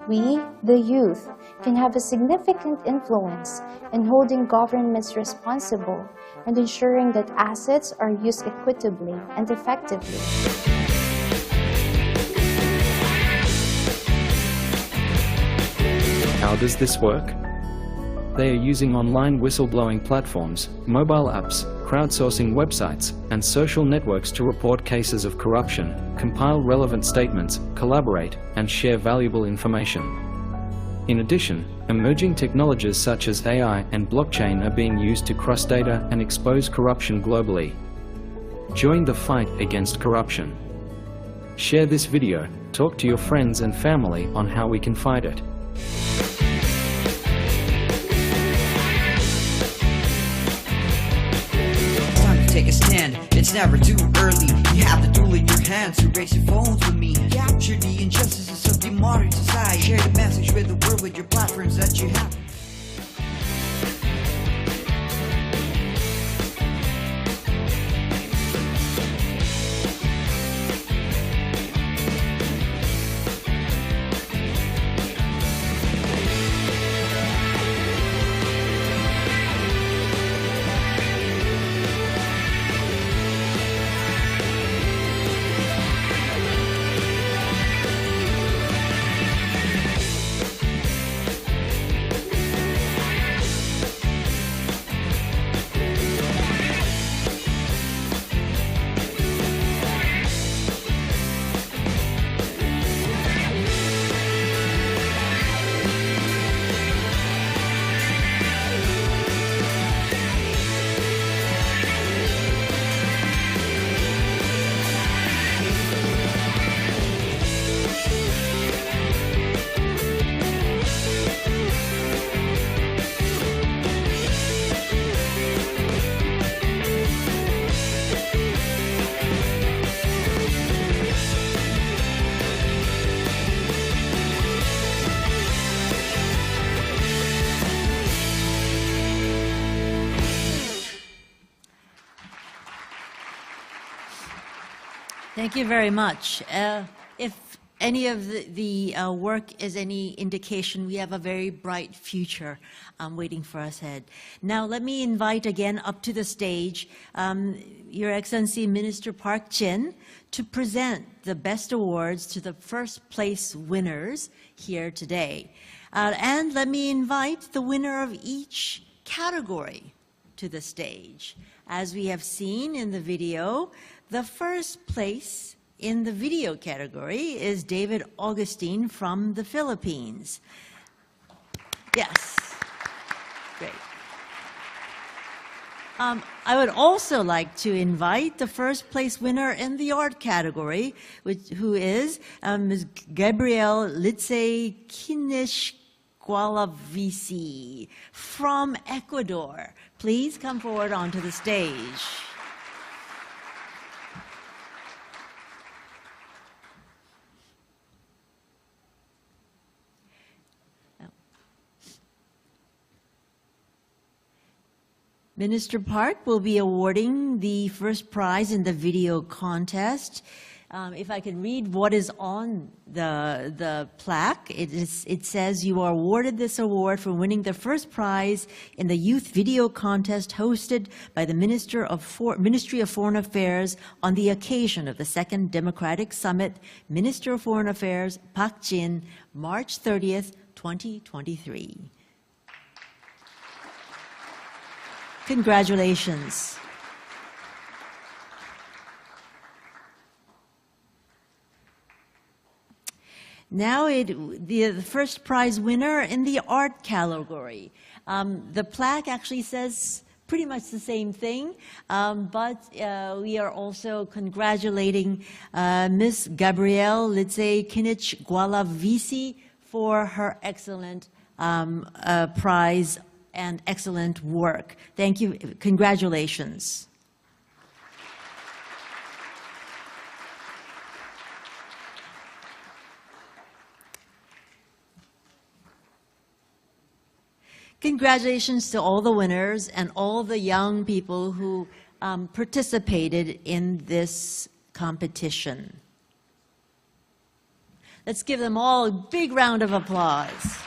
We, the youth, can have a significant influence in holding governments responsible and ensuring that assets are used equitably and effectively. How does this work? They are using online whistleblowing platforms, mobile apps, crowdsourcing websites, and social networks to report cases of corruption, compile relevant statements, collaborate, and share valuable information. In addition, emerging technologies such as AI and blockchain are being used to cross data and expose corruption globally. Join the fight against corruption. Share this video, talk to your friends and family on how we can fight it. Take a stand, it's never too early. You have the tool in your hands to raise your phones with me. Capture the injustices of the modern society. Share the message with the world with your platforms that you have. Thank you very much. If any of the work is any indication, we have a very bright future waiting for us ahead. Now, let me invite again up to the stage Your Excellency Minister Park Jin to present the best awards to the first place winners here today. And let me invite the winner of each category to the stage. As we have seen in the video, the first place in the video category is David Augustine from the Philippines. Yes, great. I would also like to invite the first place winner in the art category, who is Ms. Gabrielle Litze Kinishgualavisi from Ecuador. Please come forward onto the stage. Minister Park will be awarding the first prize in the video contest. If I can read what is on the plaque, it says, "You are awarded this award for winning the first prize in the youth video contest hosted by the Ministry of Foreign Affairs on the occasion of the Second Democratic Summit, Minister of Foreign Affairs, Park Jin, March 30th, 2023. Congratulations. Now the first prize winner in the art category. The plaque actually says pretty much the same thing, but we are also congratulating Ms. Gabrielle Litze Kinich-Gualavisi for her excellent prize and excellent work. Thank you. Congratulations. Congratulations to all the winners and all the young people who participated in this competition. Let's give them all a big round of applause.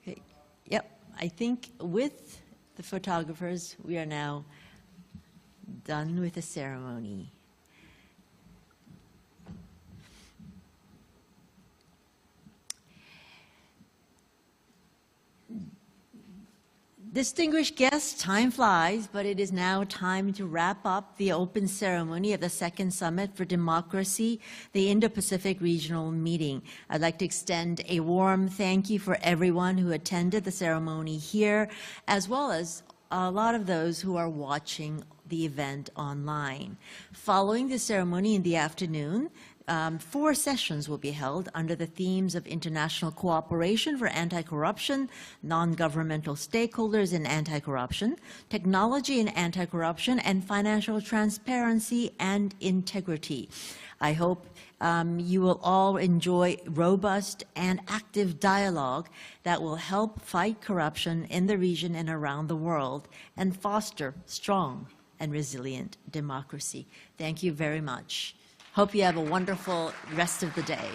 Okay. Yep, I think with the photographers, we are now done with the ceremony. Distinguished guests, time flies, but it is now time to wrap up the open ceremony of the Second Summit for Democracy, the Indo-Pacific Regional Meeting. I'd like to extend a warm thank you for everyone who attended the ceremony here, as well as a lot of those who are watching the event online. Following the ceremony in the afternoon, 4 sessions will be held under the themes of international cooperation for anti-corruption, non-governmental stakeholders in anti-corruption, technology in anti-corruption, and financial transparency and integrity. I hope you will all enjoy robust and active dialogue that will help fight corruption in the region and around the world and foster strong and resilient democracy. Thank you very much. Hope you have a wonderful rest of the day.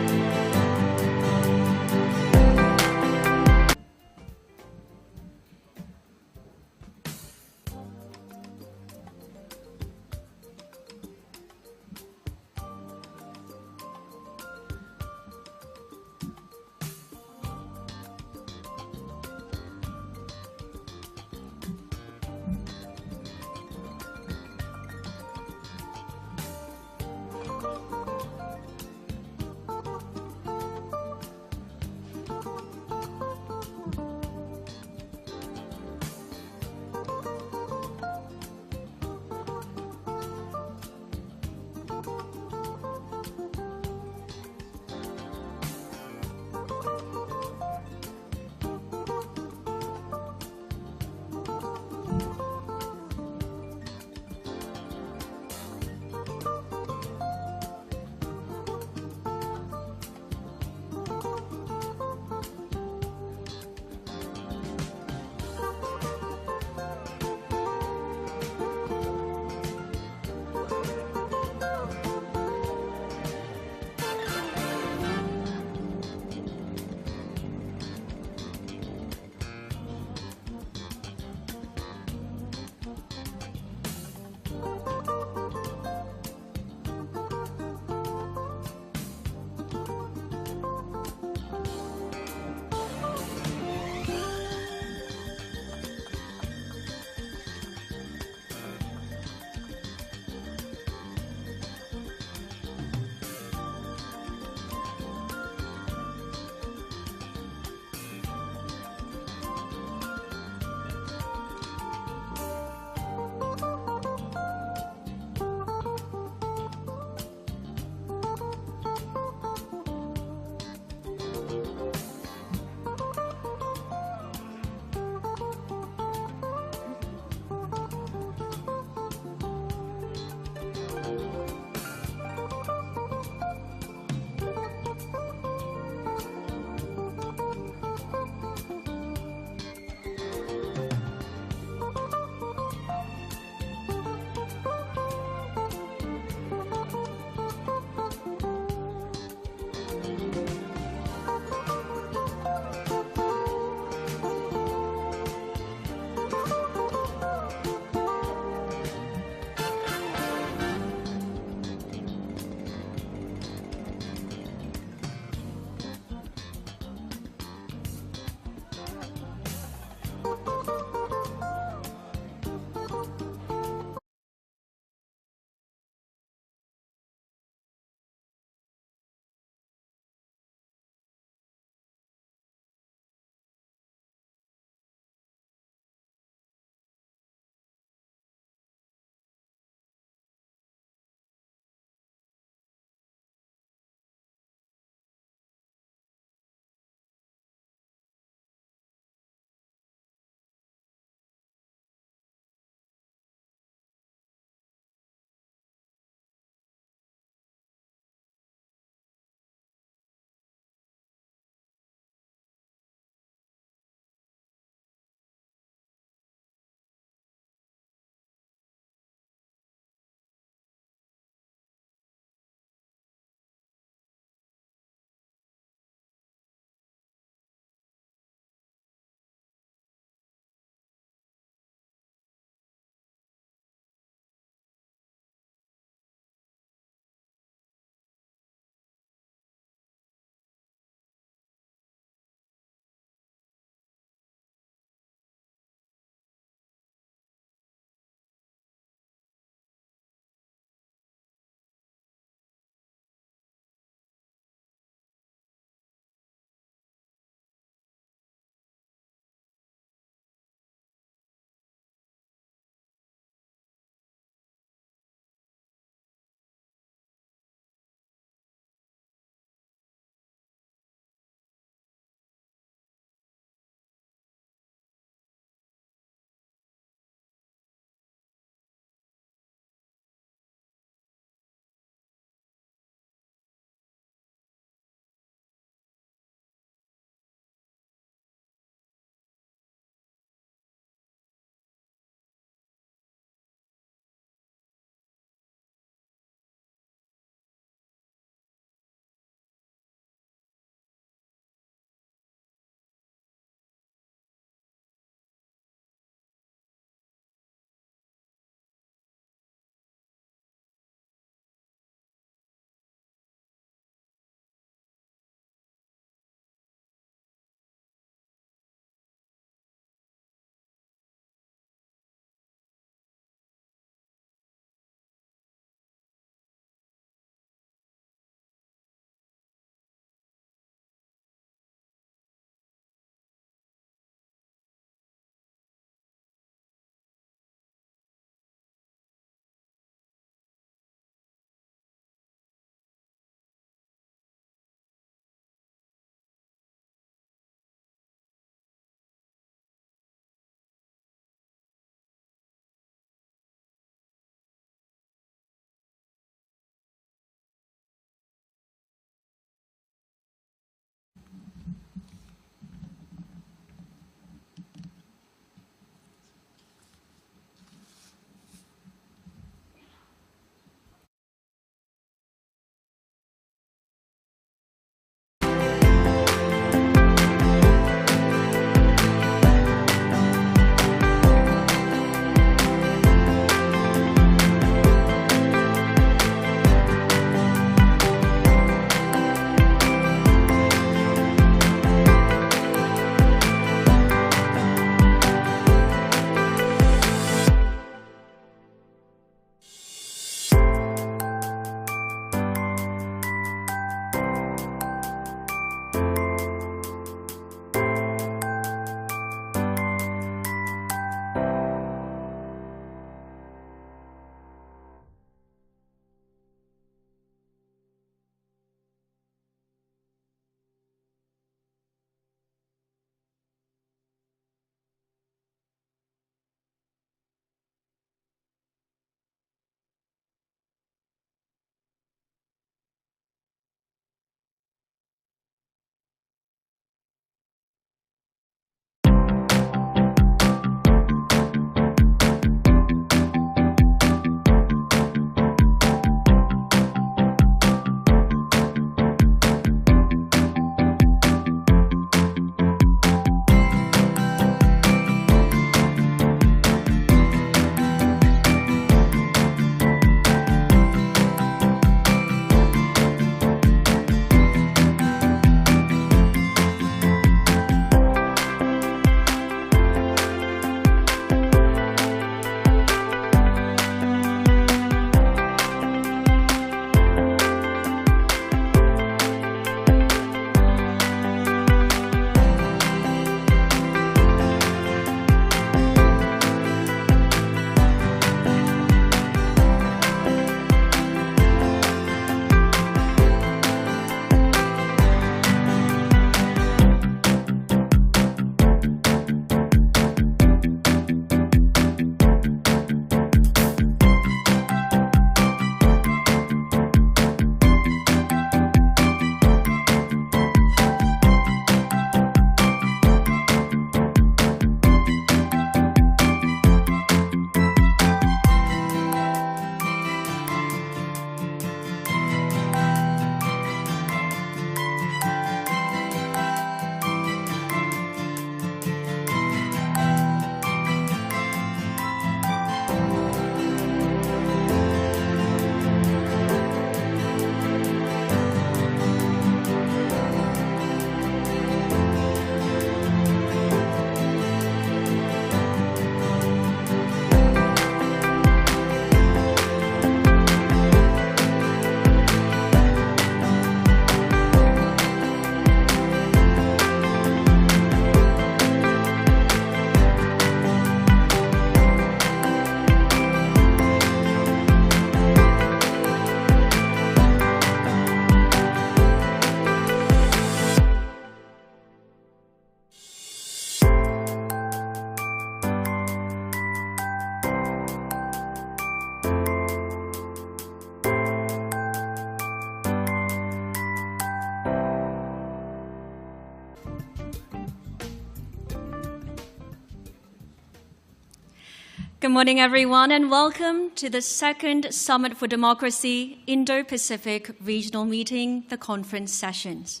Good morning, everyone, and welcome to the second Summit for Democracy Indo-Pacific Regional Meeting, the conference sessions.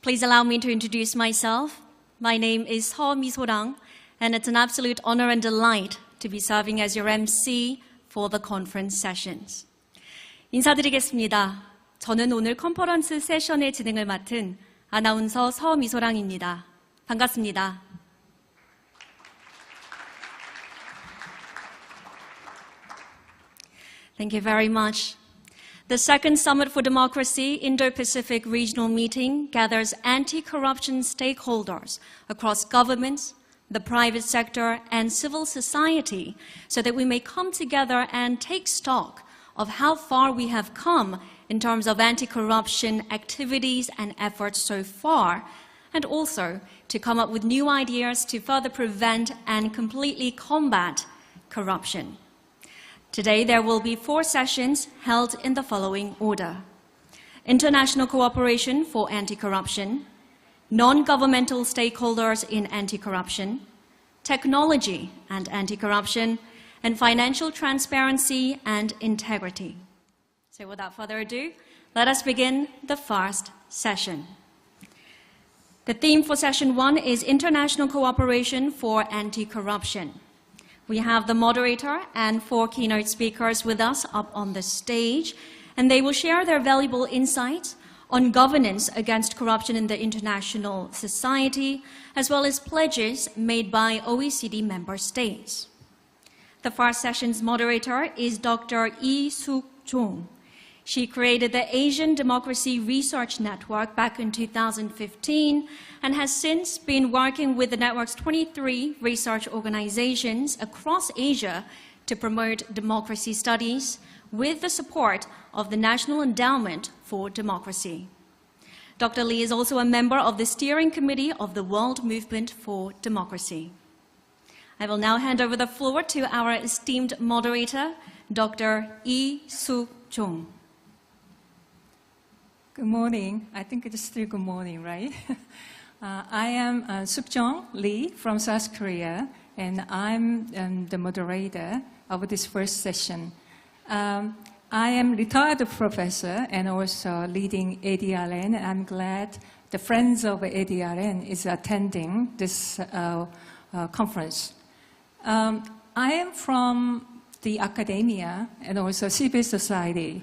Please allow me to introduce myself. My name is Misorang, and it's an absolute honor and delight to be serving as your MC for the conference sessions. 인사드리겠습니다. 저는 오늘 컨퍼런스 세션의 진행을 맡은 아나운서 서미소랑입니다. 반갑습니다. Thank you very much. The second Summit for Democracy Indo-Pacific Regional Meeting gathers anti-corruption stakeholders across governments, the private sector, and civil society so that we may come together and take stock of how far we have come in terms of anti-corruption activities and efforts so far, and also to come up with new ideas to further prevent and completely combat corruption. Today, there will be 4 sessions held in the following order: International Cooperation for Anti-Corruption, Non-Governmental Stakeholders in Anti-Corruption, Technology and Anti-Corruption, and Financial Transparency and Integrity. So without further ado, let us begin the first session. The theme for session 1 is International Cooperation for Anti-Corruption. We have the moderator and 4 keynote speakers with us up on the stage, and they will share their valuable insights on governance against corruption in the international society, as well as pledges made by OECD member states. The first session's moderator is Dr. Lee Suk-jong. She created the Asian Democracy Research Network back in 2015 and has since been working with the network's 23 research organizations across Asia to promote democracy studies with the support of the National Endowment for Democracy. Dr. Lee is also a member of the Steering Committee of the World Movement for Democracy. I will now hand over the floor to our esteemed moderator, Dr. Lee Suk-jong. Good morning. I think it's still good morning, right? I am Suk-jong Lee from South Korea, and I'm the moderator of this first session. I am retired professor and also leading ADRN. I'm glad the Friends of ADRN is attending this conference. I am from the academia and also civil society.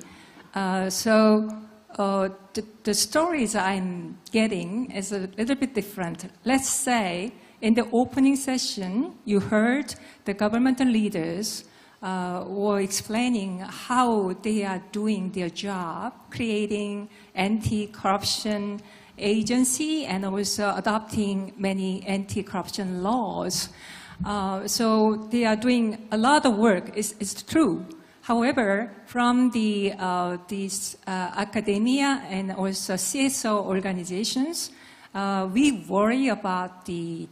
The stories I'm getting is a little bit different. Let's say in the opening session, you heard the governmental leaders were explaining how they are doing their job, creating anti-corruption agency and also adopting many anti-corruption laws. So they are doing a lot of work, it's true. However, from these academia and also CSO organizations, we worry about the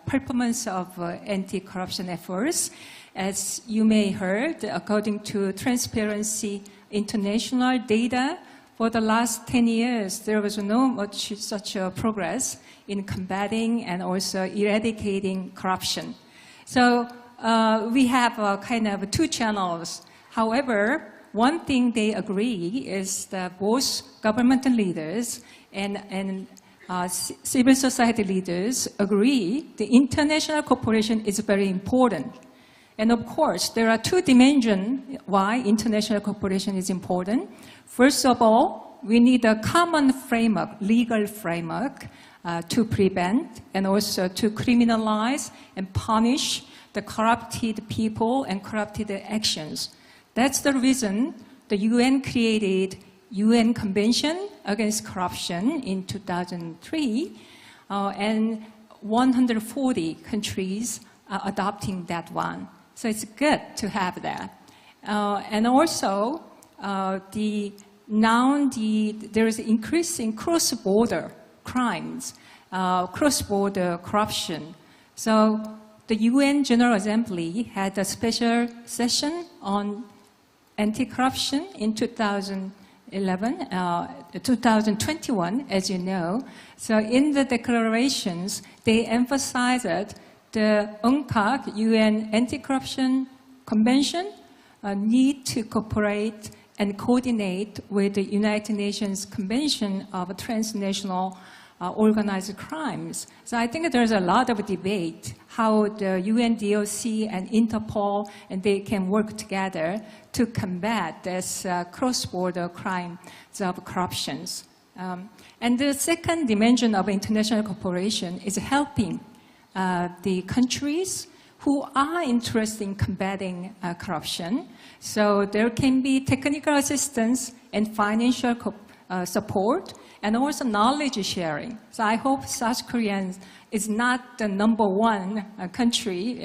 performance of anti-corruption efforts. As you may heard, according to Transparency International data, for the last 10 years, there was no much such progress in combating and also eradicating corruption. So we have kind of 2 channels. However, one thing they agree is that both governmental leaders and civil society leaders agree the international cooperation is very important. And of course, there are 2 dimensions why international cooperation is important. First of all, we need a common framework, legal framework, to prevent and also to criminalize and punish the corrupted people and corrupted actions. That's the reason the UN created UN Convention Against Corruption in 2003, and 140 countries are adopting that one. So it's good to have that. And also, there is increasing cross-border crimes, cross-border corruption. So the UN General Assembly had a special session on anti-corruption in 2021, as you know. So in the declarations, they emphasized the UNCAC, UN Anti-Corruption Convention need to cooperate and coordinate with the United Nations Convention of Transnational Organized Crimes. So I think there's a lot of debate how the UNDOC and Interpol and they can work together to combat this cross-border crimes of corruptions. And the second dimension of international cooperation is helping the countries who are interested in combating corruption. So there can be technical assistance and financial support, and also knowledge sharing. So I hope South Korea is not the #1 country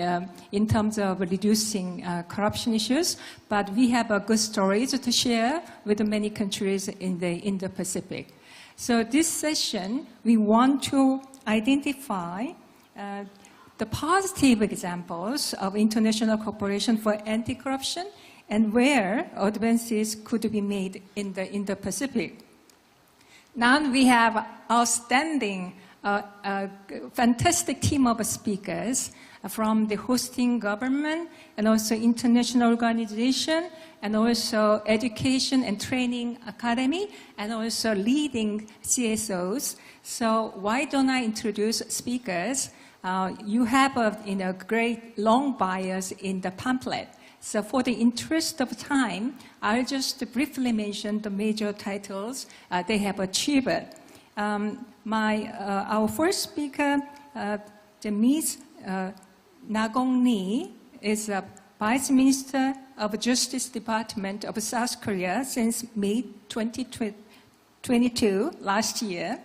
in terms of reducing corruption issues, but we have good stories to share with many countries in the Indo-Pacific. So this session, we want to identify the positive examples of international cooperation for anti-corruption and where advances could be made in the Indo-Pacific. Now we have outstanding, fantastic team of speakers from the hosting government and also international organization and also education and training academy and also leading CSOs. So why don't I introduce speakers? You have a great long bios in the pamphlet. So for the interest of time, I'll just briefly mention the major titles they have achieved. Our first speaker, Ms. Nagong Lee, is a Vice Minister of Justice Department of South Korea since May 2022, last year.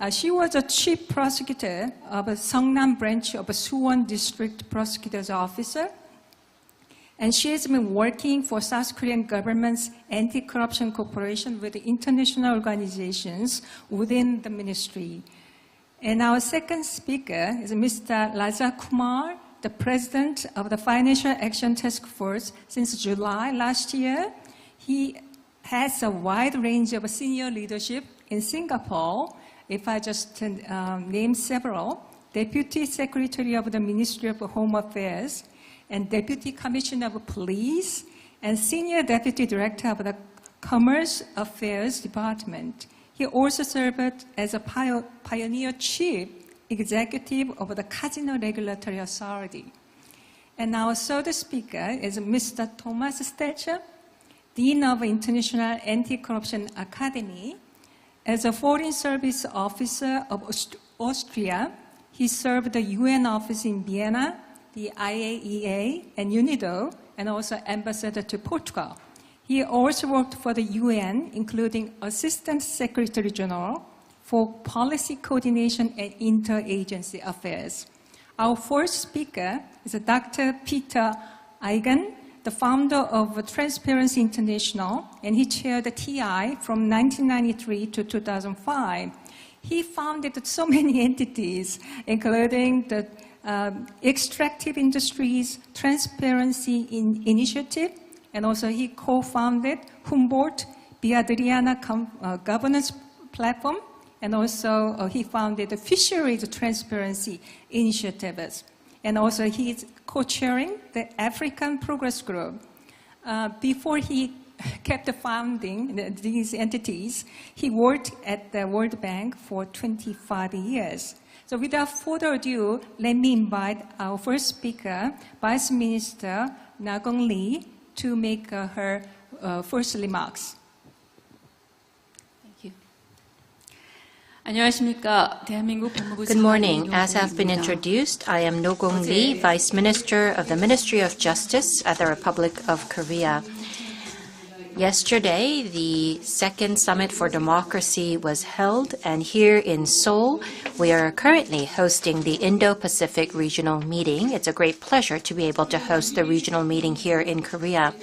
She was a Chief Prosecutor of the Seongnam Branch of Suwon District Prosecutor's Officer. And she has been working for South Korean government's anti-corruption cooperation with international organizations within the ministry. And our second speaker is Mr. Raja Kumar, the President of the Financial Action Task Force since July last year. He has a wide range of senior leadership in Singapore. If I just name several, Deputy Secretary of the Ministry of Home Affairs, and Deputy Commissioner of Police, and Senior Deputy Director of the Commerce Affairs Department. He also served as a pioneer chief executive of the Casino Regulatory Authority. And our third speaker is Mr. Thomas Stelcher, Dean of International Anti-Corruption Academy. As a Foreign Service Officer of Austria, he served the UN office in Vienna, the IAEA and UNIDO, and also ambassador to Portugal. He also worked for the UN, including Assistant Secretary General for Policy Coordination and Interagency Affairs. Our first speaker is Dr. Peter Eigen, the founder of Transparency International, and he chaired the TI from 1993 to 2005. He founded so many entities, including the Extractive Industries Transparency Initiative, and also he co-founded Humboldt Biadriana Governance Platform, and also he founded the Fisheries Transparency Initiatives. And also he is co-chairing the African Progress Group. Before he kept founding these entities, he worked at the World Bank for 25 years. So without further ado, let me invite our first speaker, Vice Minister Nagong Lee, to make her first remarks. Thank you. Good morning. As have been introduced, I am Nagong Lee, Vice Minister of the Ministry of Justice at the Republic of Korea. Yesterday, the second Summit for Democracy was held, and here in Seoul, we are currently hosting the Indo-Pacific Regional Meeting. It's a great pleasure to be able to host the regional meeting here in Korea.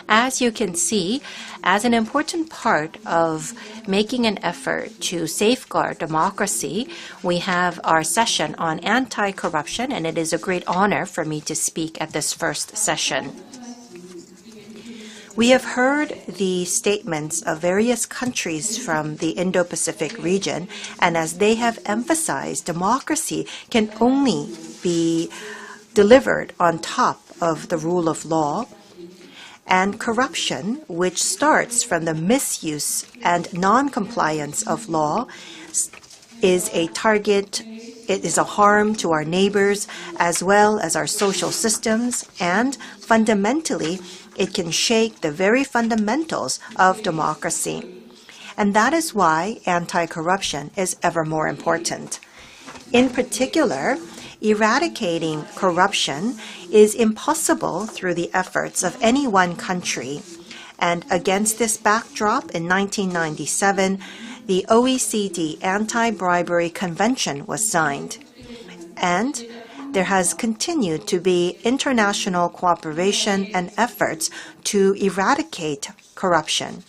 As you can see, as an important part of making an effort to safeguard democracy, we have our session on anti-corruption, and it is a great honor for me to speak at this first session. We have heard the statements of various countries from the Indo-Pacific region, and as they have emphasized, democracy can only be delivered on top of the rule of law, and corruption, which starts from the misuse and non-compliance of law, is a target. It is a harm to our neighbors as well as our social systems, and fundamentally, it can shake the very fundamentals of democracy. And that is why anti-corruption is ever more important. In particular, eradicating corruption is impossible through the efforts of any one country. And against this backdrop, in 1997, the OECD Anti-Bribery Convention was signed. And there has continued to be international cooperation and efforts to eradicate corruption.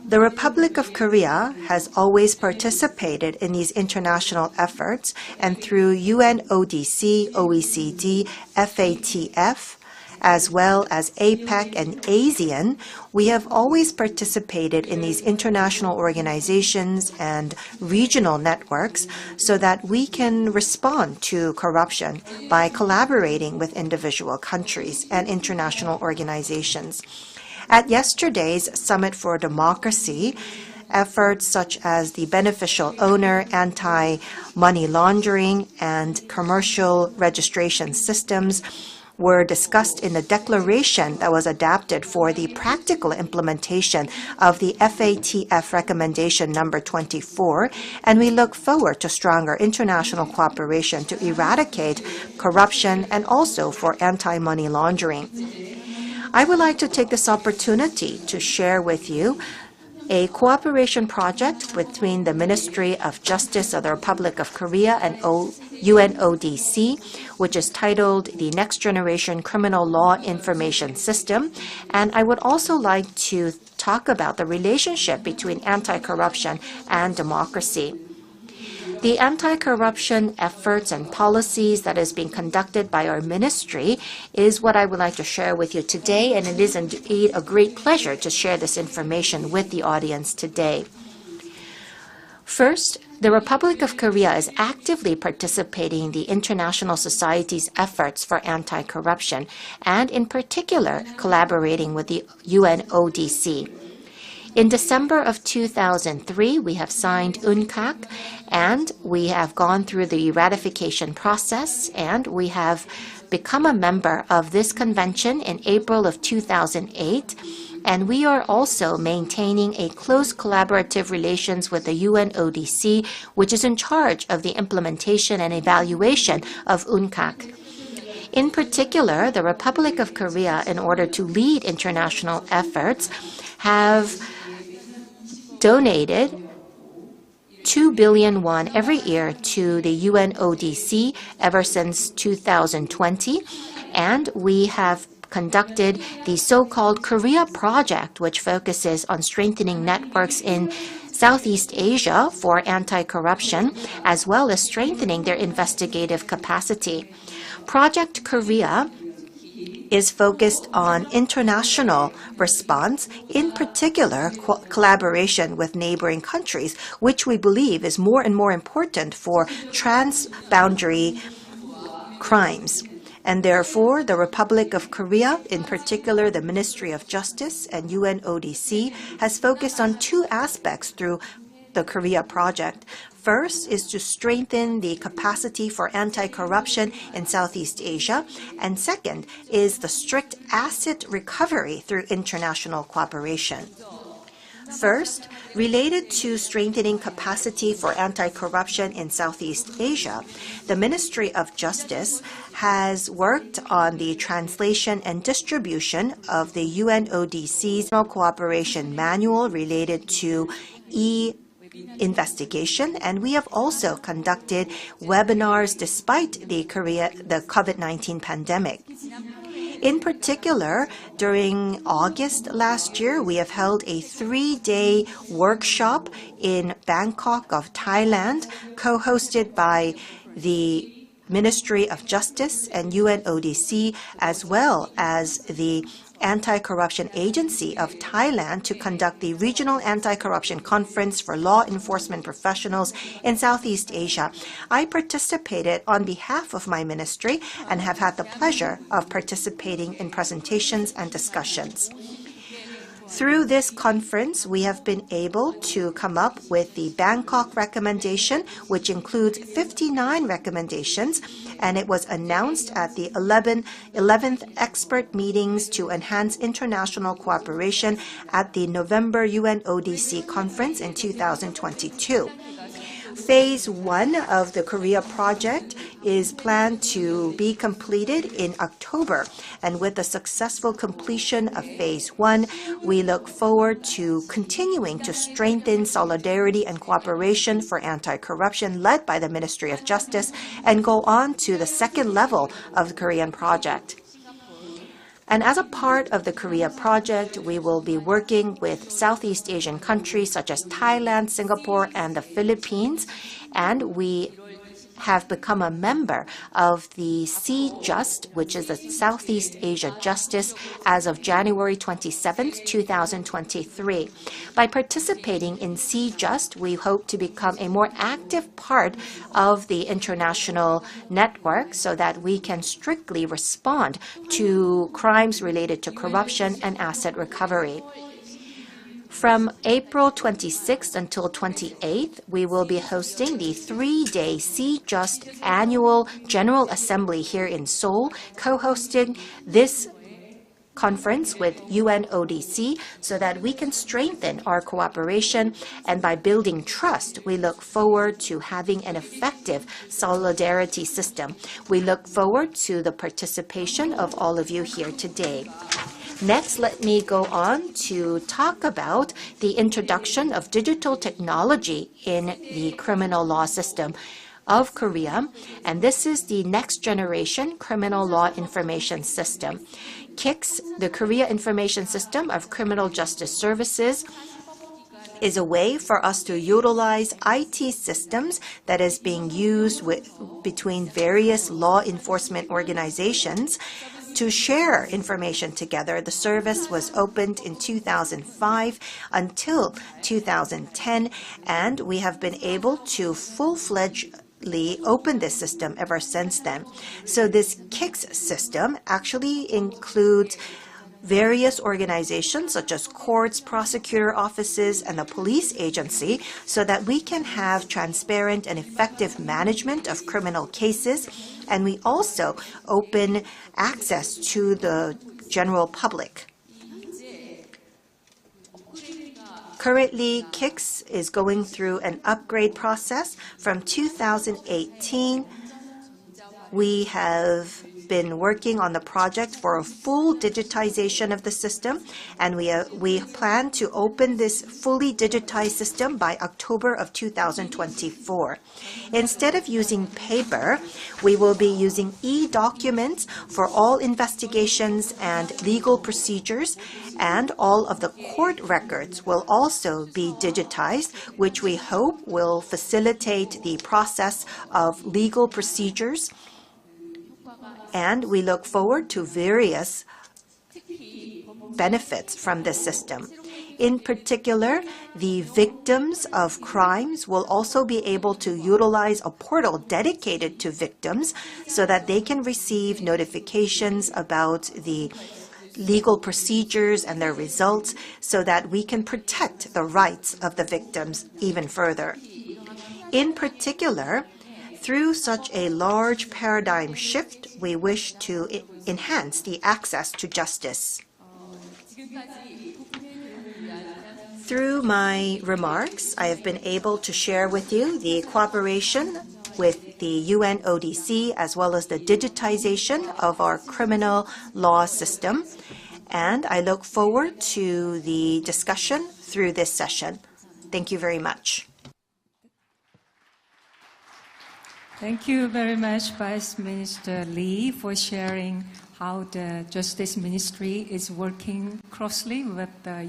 The Republic of Korea has always participated in these international efforts, and through UNODC, OECD, FATF, as well as APEC and ASEAN, we have always participated in these international organizations and regional networks so that we can respond to corruption by collaborating with individual countries and international organizations. At yesterday's Summit for Democracy, efforts such as the beneficial owner, anti-money laundering, and commercial registration systems were discussed in the declaration that was adapted for the practical implementation of the FATF recommendation number 24, and we look forward to stronger international cooperation to eradicate corruption and also for anti-money laundering. I would like to take this opportunity to share with you a cooperation project between the Ministry of Justice of the Republic of Korea and UNODC, which is titled the Next Generation Criminal Law Information System. And I would also like to talk about the relationship between anti-corruption and democracy. The anti-corruption efforts and policies that is being conducted by our ministry is what I would like to share with you today, and it is indeed a great pleasure to share this information with the audience today. First, the Republic of Korea is actively participating in the international society's efforts for anti-corruption, and in particular, collaborating with the UNODC. In December of 2003, we have signed UNCAC, and we have gone through the ratification process, and we have become a member of this convention in April of 2008. And we are also maintaining a close collaborative relations with the UNODC, which is in charge of the implementation and evaluation of UNCAC. In particular, the Republic of Korea, in order to lead international efforts, have donated 2 billion won every year to the UNODC ever since 2020, and we have conducted the so-called Korea Project, which focuses on strengthening networks in Southeast Asia for anti-corruption, as well as strengthening their investigative capacity. Project Korea is focused on international response, in particular collaboration with neighboring countries, which we believe is more and more important for transboundary crimes. And therefore, the Republic of Korea, in particular the Ministry of Justice and UNODC, has focused on two aspects through the Korea Project. First is to strengthen the capacity for anti-corruption in Southeast Asia, and second is the strict asset recovery through international cooperation. First, related to strengthening capacity for anti-corruption in Southeast Asia, the Ministry of Justice has worked on the translation and distribution of the UNODC's cooperation manual related to investigation, and we have also conducted webinars despite the COVID-19 pandemic. In particular, during August last year, we have held a 3-day workshop in Bangkok of Thailand, co-hosted by the Ministry of Justice and UNODC, as well as the Anti-Corruption Agency of Thailand, to conduct the Regional Anti-Corruption Conference for Law Enforcement Professionals in Southeast Asia. I participated on behalf of my ministry and have had the pleasure of participating in presentations and discussions. Through this conference, we have been able to come up with the Bangkok recommendation, which includes 59 recommendations, and it was announced at the 11th expert meetings to enhance international cooperation at the November UNODC conference in 2022. Phase 1 of the Korea project is planned to be completed in October. And with the successful completion of Phase 1, we look forward to continuing to strengthen solidarity and cooperation for anti-corruption led by the Ministry of Justice and go on to the second level of the Korean project. And as a part of the Korea project, we will be working with Southeast Asian countries such as Thailand, Singapore, and the Philippines. And we have become a member of the CJUST, which is the Southeast Asia Justice, as of January 27, 2023. By participating in CJUST, we hope to become a more active part of the international network so that we can strictly respond to crimes related to corruption and asset recovery. From April 26th until 28th, we will be hosting the 3-day CJUST Annual General Assembly here in Seoul, co-hosting this conference with UNODC so that we can strengthen our cooperation, and by building trust, we look forward to having an effective solidarity system. We look forward to the participation of all of you here today. Next, let me go on to talk about the introduction of digital technology in the criminal law system of Korea, and this is the next generation criminal law information system. KICS, the Korea Information System of Criminal Justice Services, is a way for us to utilize IT systems that is being used between various law enforcement organizations to share information together. The service was opened in 2005 until 2010, and we have been able to full-fledgedly open this system ever since then. So this KICS system actually includes various organizations such as courts, prosecutor offices, and the police agency so that we can have transparent and effective management of criminal cases. And we also open access to the general public. Currently, KICS is going through an upgrade process. From 2018, we have been working on the project for a full digitization of the system, and we plan to open this fully digitized system by October of 2024. Instead of using paper, we will be using e-documents for all investigations and legal procedures, and all of the court records will also be digitized, which we hope will facilitate the process of legal procedures. And we look forward to various benefits from this system. In particular, the victims of crimes will also be able to utilize a portal dedicated to victims so that they can receive notifications about the legal procedures and their results so that we can protect the rights of the victims even further. In particular, through such a large paradigm shift, we wish to enhance the access to justice. Through my remarks, I have been able to share with you the cooperation with the UNODC as well as the digitization of our criminal law system, and I look forward to the discussion through this session. Thank you very much. Thank you very much, Vice Minister Lee, for sharing how the Justice Ministry is working closely with the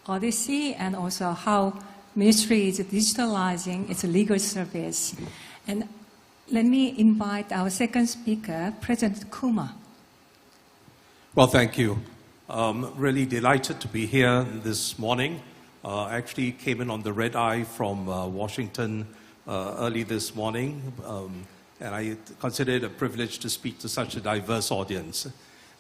UNODC and also how Ministry is digitalizing its legal service. And Let me invite our second speaker, President Kumar. Well, thank you. Really delighted to be here this morning. I actually came in on the red eye from Washington early this morning, and I consider it a privilege to speak to such a diverse audience.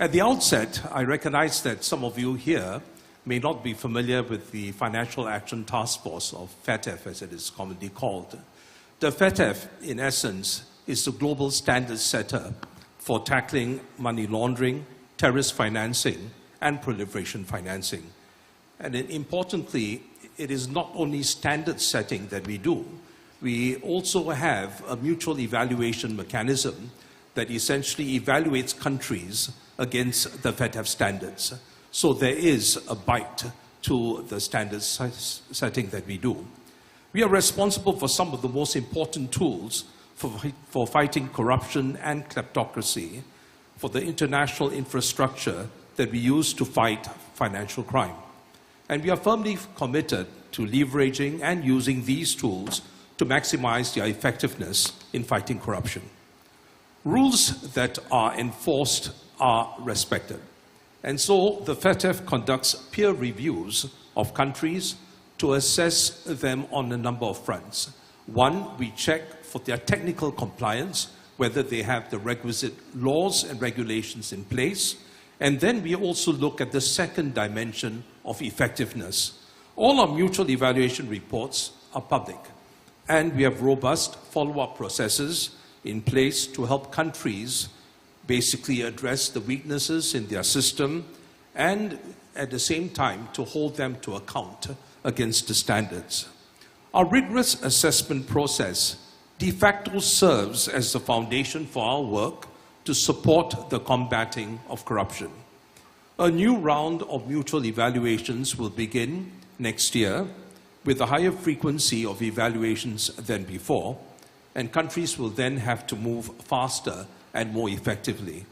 At the outset, I recognize that some of you here may not be familiar with the Financial Action Task Force, or FATF as it is commonly called. The FATF, in essence, is the global standard setter for tackling money laundering, terrorist financing, and proliferation financing. And importantly, it is not only standard setting that we do, we also have a mutual evaluation mechanism that essentially evaluates countries against the FATF standards. So there is a bite to the standard setting that we do. We are responsible for some of the most important tools for fighting corruption and kleptocracy, for the international infrastructure that we use to fight financial crime. And we are firmly committed to leveraging and using these tools to maximize their effectiveness in fighting corruption. Rules that are enforced are respected. And so the FATF conducts peer reviews of countries to assess them on a number of fronts. One, we check for their technical compliance, whether they have the requisite laws and regulations in place. And then we also look at the second dimension of effectiveness. All our mutual evaluation reports are public, and we have robust follow-up processes in place to help countries basically address the weaknesses in their system and at the same time to hold them to account against the standards. Our rigorous assessment process de facto serves as the foundation for our work to support the combating of corruption. A new round of mutual evaluations will begin next year with a higher frequency of evaluations than before, and countries will then have to move faster and more effectively.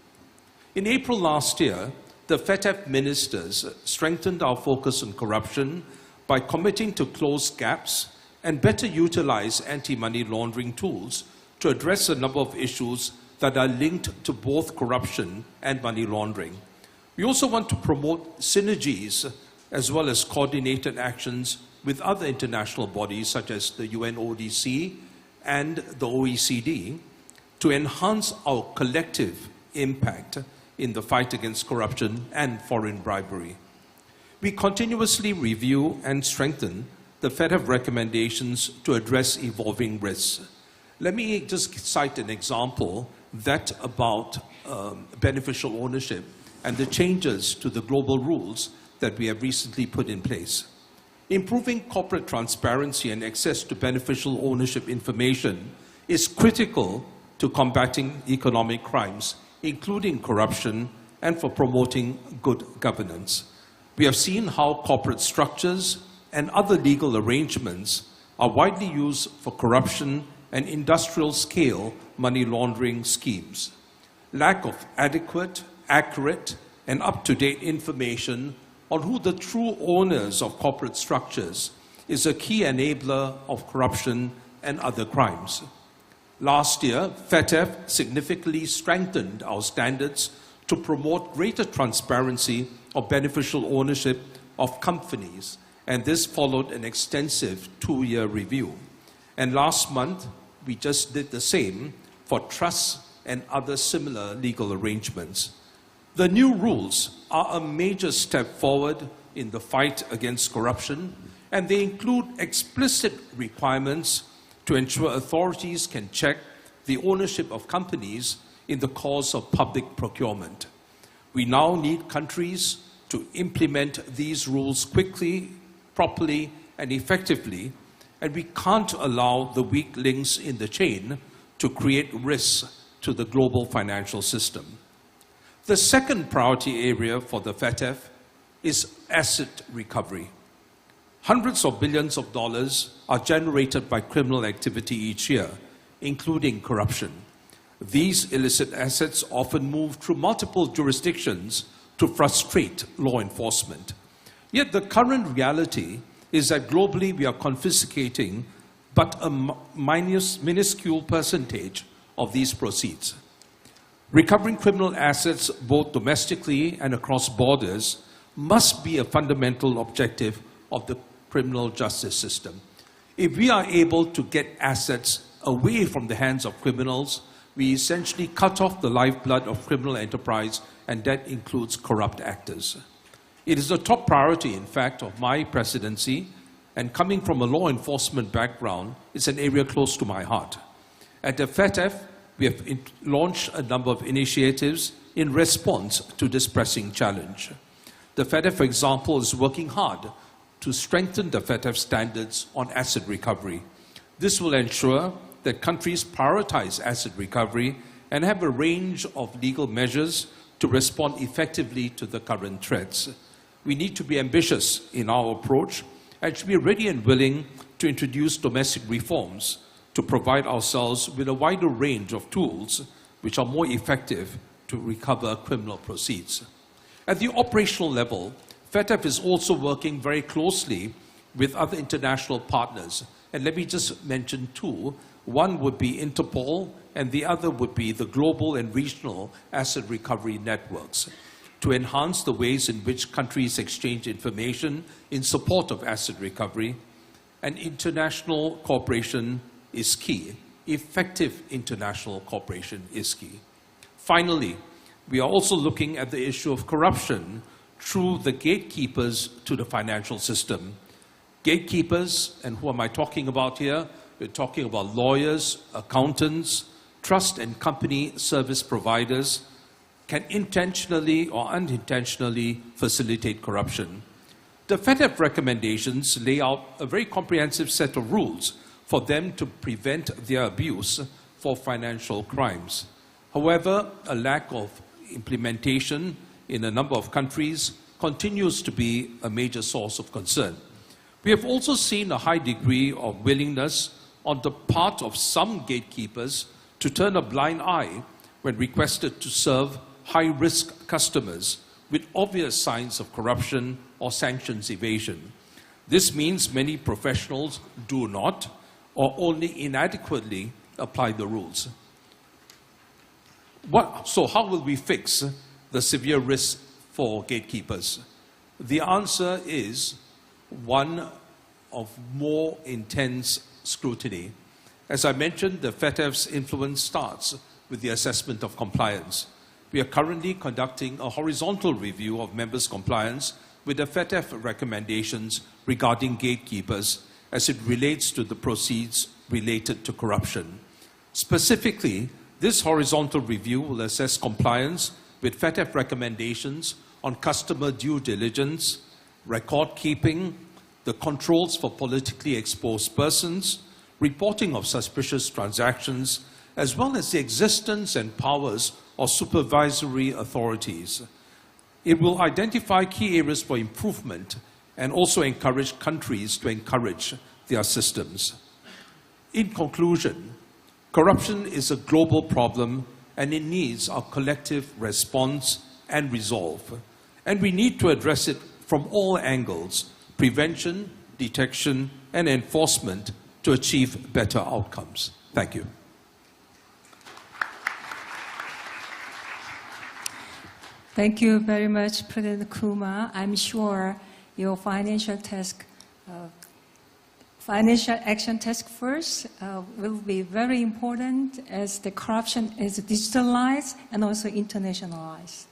In April last year, the FATF ministers strengthened our focus on corruption by committing to close gaps and better utilize anti-money laundering tools to address a number of issues that are linked to both corruption and money laundering. We also want to promote synergies as well as coordinated actions with other international bodies such as the UNODC and the OECD to enhance our collective impact in the fight against corruption and foreign bribery. We continuously review and strengthen the FATF recommendations to address evolving risks. Let me just cite an example that about beneficial ownership and the changes to the global rules that we have recently put in place. Improving corporate transparency and access to beneficial ownership information is critical to combating economic crimes, including corruption, and for promoting good governance. We have seen how corporate structures and other legal arrangements are widely used for corruption and industrial-scale money laundering schemes. Lack of adequate, accurate, and up-to-date information on who the true owners of corporate structures is a key enabler of corruption and other crimes. Last year, FATF significantly strengthened our standards to promote greater transparency of beneficial ownership of companies, and this followed an extensive 2-year review. And last month, we just did the same for trusts and other similar legal arrangements. The new rules are a major step forward in the fight against corruption, and they include explicit requirements to ensure authorities can check the ownership of companies in the course of public procurement. We now need countries to implement these rules quickly, properly, and effectively, and we can't allow the weak links in the chain to create risks to the global financial system. The second priority area for the FATF is asset recovery. Hundreds of billions of dollars are generated by criminal activity each year, including corruption. These illicit assets often move through multiple jurisdictions to frustrate law enforcement. Yet the current reality is that globally we are confiscating but a minuscule percentage of these proceeds. Recovering criminal assets both domestically and across borders must be a fundamental objective of the criminal justice system. If we are able to get assets away from the hands of criminals, we essentially cut off the lifeblood of criminal enterprise, and that includes corrupt actors. It is a top priority, in fact, of my presidency, and coming from a law enforcement background, it's an area close to my heart. At the FATF, we have launched a number of initiatives in response to this pressing challenge. The FATF, for example, is working hard to strengthen the FATF standards on asset recovery. This will ensure that countries prioritize asset recovery and have a range of legal measures to respond effectively to the current threats. We need to be ambitious in our approach and should be ready and willing to introduce domestic reforms to provide ourselves with a wider range of tools which are more effective to recover criminal proceeds. At the operational level, FATF is also working very closely with other international partners. And let me just mention two. One would be Interpol, and the other would be the global and regional asset recovery networks, to enhance the ways in which countries exchange information in support of asset recovery. And international cooperation is key. Effective international cooperation is key. Finally, we are also looking at the issue of corruption through the gatekeepers to the financial system. Gatekeepers, and who am I talking about here? We're talking about lawyers, accountants, trust and company service providers, can intentionally or unintentionally facilitate corruption. The FATF recommendations lay out a very comprehensive set of rules for them to prevent their abuse for financial crimes. However, a lack of implementation in a number of countries continues to be a major source of concern. We have also seen a high degree of willingness on the part of some gatekeepers to turn a blind eye when requested to serve high-risk customers with obvious signs of corruption or sanctions evasion. This means many professionals do not or only inadequately apply the rules. So how will we fix the severe risk for gatekeepers? The answer is one of more intense scrutiny. As I mentioned, the FATF's influence starts with the assessment of compliance. We are currently conducting a horizontal review of members' compliance with the FATF recommendations regarding gatekeepers as it relates to the proceeds related to corruption. Specifically, this horizontal review will assess compliance with FATF recommendations on customer due diligence, record keeping, the controls for politically exposed persons, reporting of suspicious transactions, as well as the existence and powers of supervisory authorities. It will identify key areas for improvement and also encourage countries to encourage their systems. In conclusion, corruption is a global problem and it needs our collective response and resolve. And we need to address it from all angles: prevention, detection, and enforcement to achieve better outcomes. Thank you. Thank you very much, President Kumar. I'm sure your financial action task force will be very important as the corruption is digitalized and also internationalized.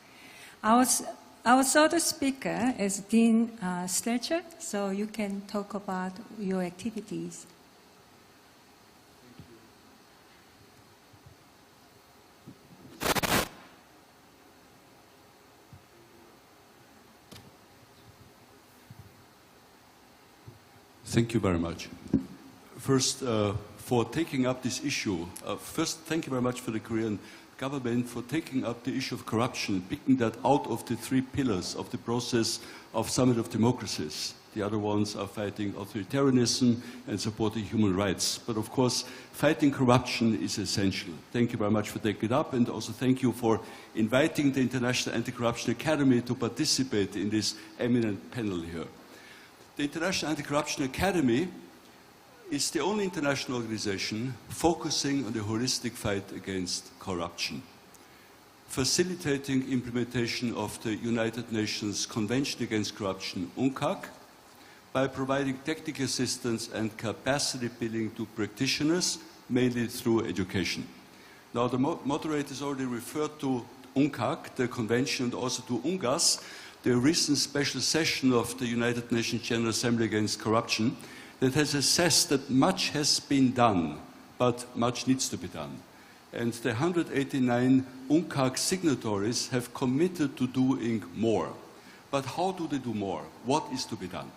Our third speaker is Dean Stelcher, so you can talk about your activities. Thank you very much. First, for taking up this issue. First, thank you very much for the Korean government for taking up the issue of corruption, picking that out of the three pillars of the process of Summit of Democracies. The other ones are fighting authoritarianism and supporting human rights. But of course, fighting corruption is essential. Thank you very much for taking it up, and also thank you for inviting the International Anti-Corruption Academy to participate in this eminent panel here. The International Anti-Corruption Academy is the only international organization focusing on the holistic fight against corruption, facilitating implementation of the United Nations Convention Against Corruption, UNCAC, by providing technical assistance and capacity building to practitioners, mainly through education. Now, the moderators already referred to UNCAC, the convention, and also to UNGAS, the recent special session of the United Nations General Assembly Against Corruption, that has assessed that much has been done, but much needs to be done. And the 189 UNCAC signatories have committed to doing more. But how do they do more? What is to be done?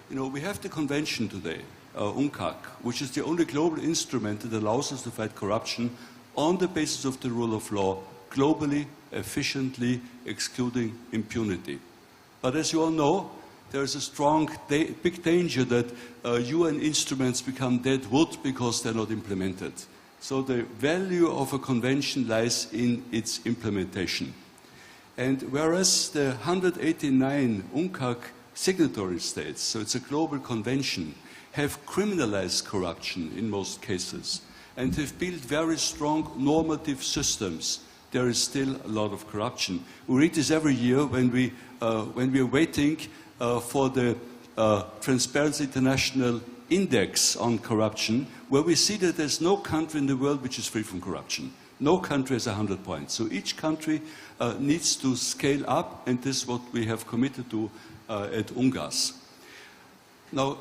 You know, we have the convention today, UNCAC, which is the only global instrument that allows us to fight corruption on the basis of the rule of law, globally, efficiently, excluding impunity. But as you all know, there is a strong, big danger that UN instruments become dead wood because they're not implemented. So the value of a convention lies in its implementation. And whereas the 189 UNCAC signatory states, so it's a global convention, have criminalized corruption in most cases and have built very strong normative systems, there is still a lot of corruption. We read this every year when we are waiting for the Transparency International Index on corruption, where we see that there's no country in the world which is free from corruption. No country has 100 points. So each country needs to scale up, and this is what we have committed to at UNGAS. Now,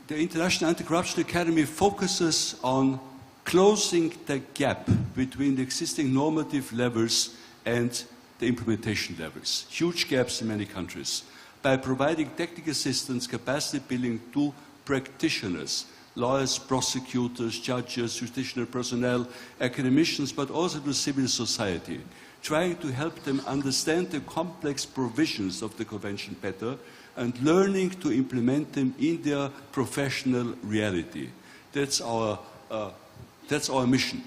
the International Anti-Corruption Academy focuses on closing the gap between the existing normative levels and the implementation levels. Huge gaps in many countries. By providing technical assistance, capacity building to practitioners, lawyers, prosecutors, judges, judicial personnel, academicians, but also to civil society, trying to help them understand the complex provisions of the convention better and learning to implement them in their professional reality. That's our mission.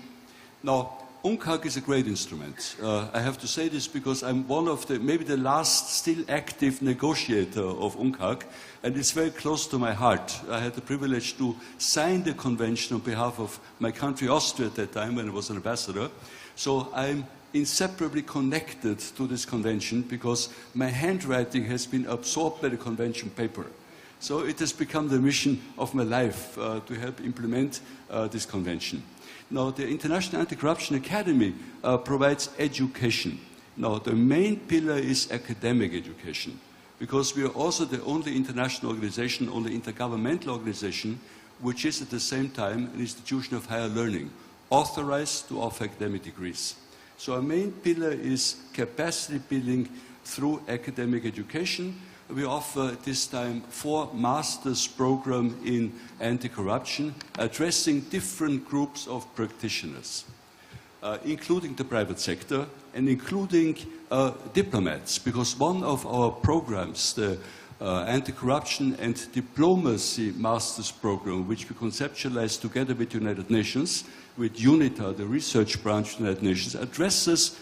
Now, UNCAC is a great instrument. I have to say this because I'm one of the, maybe the last still active negotiator of UNCAC, and it's very close to my heart. I had the privilege to sign the convention on behalf of my country, Austria, at that time when I was an ambassador. So I'm inseparably connected to this convention because my handwriting has been absorbed by the convention paper. So it has become the mission of my life to help implement this convention. Now, the International Anti-Corruption Academy provides education. Now, the main pillar is academic education, because we are also the only international organization, only intergovernmental organization, which is at the same time an institution of higher learning, authorized to offer academic degrees. So our main pillar is capacity building through academic education. We offer at this time 4 master's programs in anti-corruption, addressing different groups of practitioners, including the private sector and including diplomats, because one of our programs, the Anti-Corruption and Diplomacy Master's Program, which we conceptualized together with the United Nations, with UNITA, the research branch of the United Nations, addresses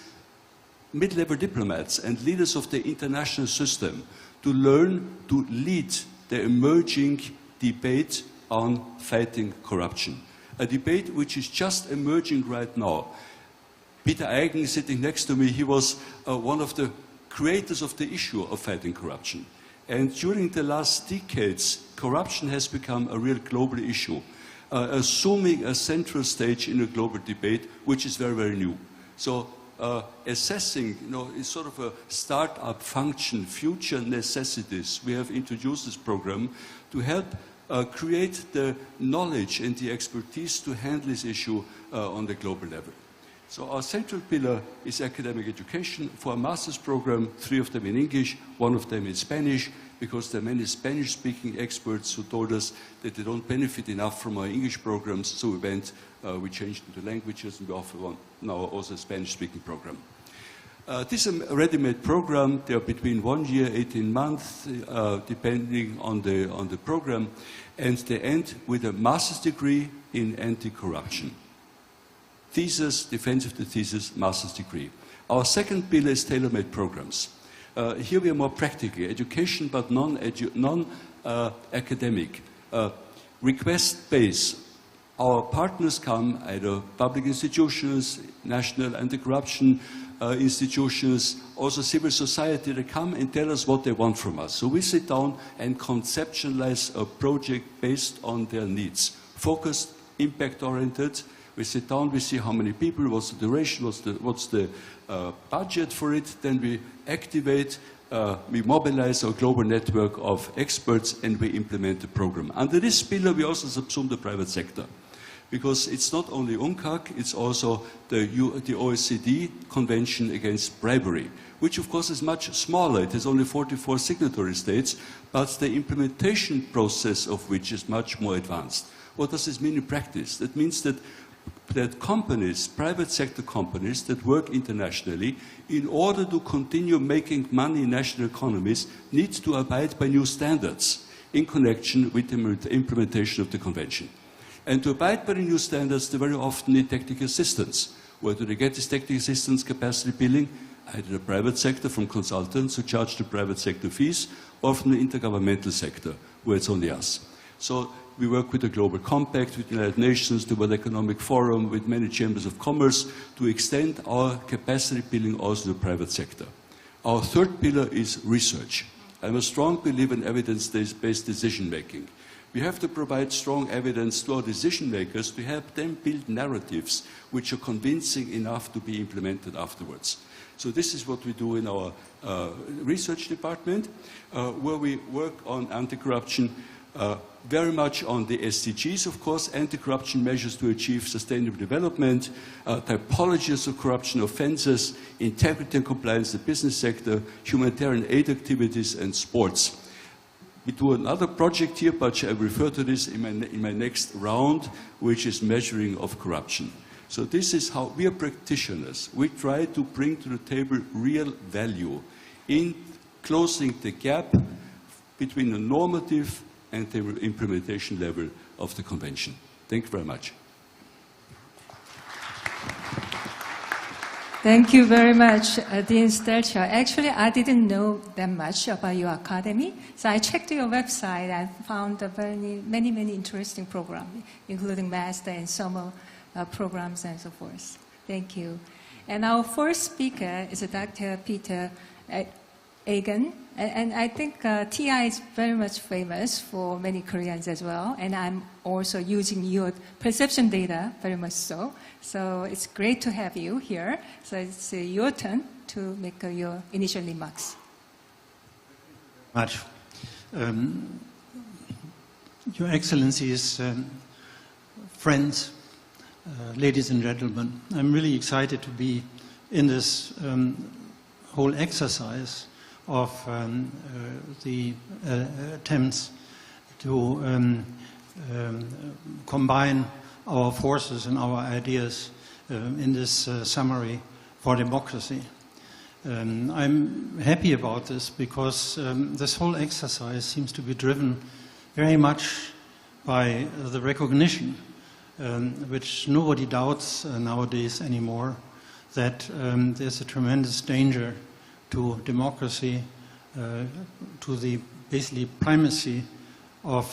mid-level diplomats and leaders of the international system to learn to lead the emerging debate on fighting corruption. A debate which is just emerging right now. Peter Eigen, sitting next to me, he was one of the creators of the issue of fighting corruption. And during the last decades, corruption has become a real global issue, assuming a central stage in a global debate, which is very, very new. So assessing, is sort of a start-up function, future necessities. We have introduced this program to help create the knowledge and the expertise to handle this issue on the global level. So our central pillar is academic education. For a master's program, 3 of them in English, 1 of them in Spanish, because there are many Spanish-speaking experts who told us that they don't benefit enough from our English programs, so we changed into languages, and we offer one now also a Spanish-speaking program. This is a ready-made program. They are between 1 year, 18 months, depending on the program, and they end with a master's degree in anti-corruption. Thesis, defense of the thesis, master's degree. Our second pillar is tailor-made programs. Here we are more practical, education but non-academic. request-based. Our partners come, either public institutions, national anti-corruption institutions, also civil society, they come and tell us what they want from us. So we sit down and conceptualize a project based on their needs. Focused, impact-oriented. We sit down, we see how many people, what's the duration, what's the budget for it, then we activate, we mobilize our global network of experts, and we implement the program. Under this pillar, we also subsume the private sector, because it's not only UNCAC, it's also the OECD Convention Against Bribery, which of course is much smaller. It has only 44 signatory states, but the implementation process of which is much more advanced. What does this mean in practice? That means that companies, private sector companies that work internationally, in order to continue making money in national economies, need to abide by new standards in connection with the implementation of the convention. And to abide by the new standards, they very often need technical assistance. Where do they get this technical assistance? Capacity billing, either the private sector from consultants who charge the private sector fees, or from the intergovernmental sector, where it's only us. So we work with the Global Compact, with the United Nations, the World Economic Forum, with many chambers of commerce to extend our capacity building also to the private sector. Our third pillar is research. I'm a strong believer in evidence-based decision-making. We have to provide strong evidence to our decision makers to help them build narratives which are convincing enough to be implemented afterwards. So this is what we do in our research department, where we work on anti-corruption, very much on the SDGs, of course, anti-corruption measures to achieve sustainable development, typologies of corruption offenses, integrity and compliance in the business sector, humanitarian aid activities, and sports. We do another project here, but I refer to this in my next round, which is measuring of corruption. So this is how we are practitioners. We try to bring to the table real value in closing the gap between the normative and the implementation level of the convention. Thank you very much. Thank you very much, Dean Stelcher. Actually, I didn't know that much about your academy, so I checked your website and found many interesting programs, including master and summer programs and so forth. Thank you. And our first speaker is Dr. Peter Egan, and I think TI is very much famous for many Koreans as well, and I'm also using your perception data very much so. So it's great to have you here. So it's your turn to make your initial remarks. Much. Your Excellencies, friends, ladies and gentlemen, I'm really excited to be in this whole exercise of the attempts to combine our forces and our ideas in this summary for democracy. I'm happy about this because this whole exercise seems to be driven very much by the recognition, which nobody doubts nowadays anymore, that there's a tremendous danger to democracy, to the basically primacy of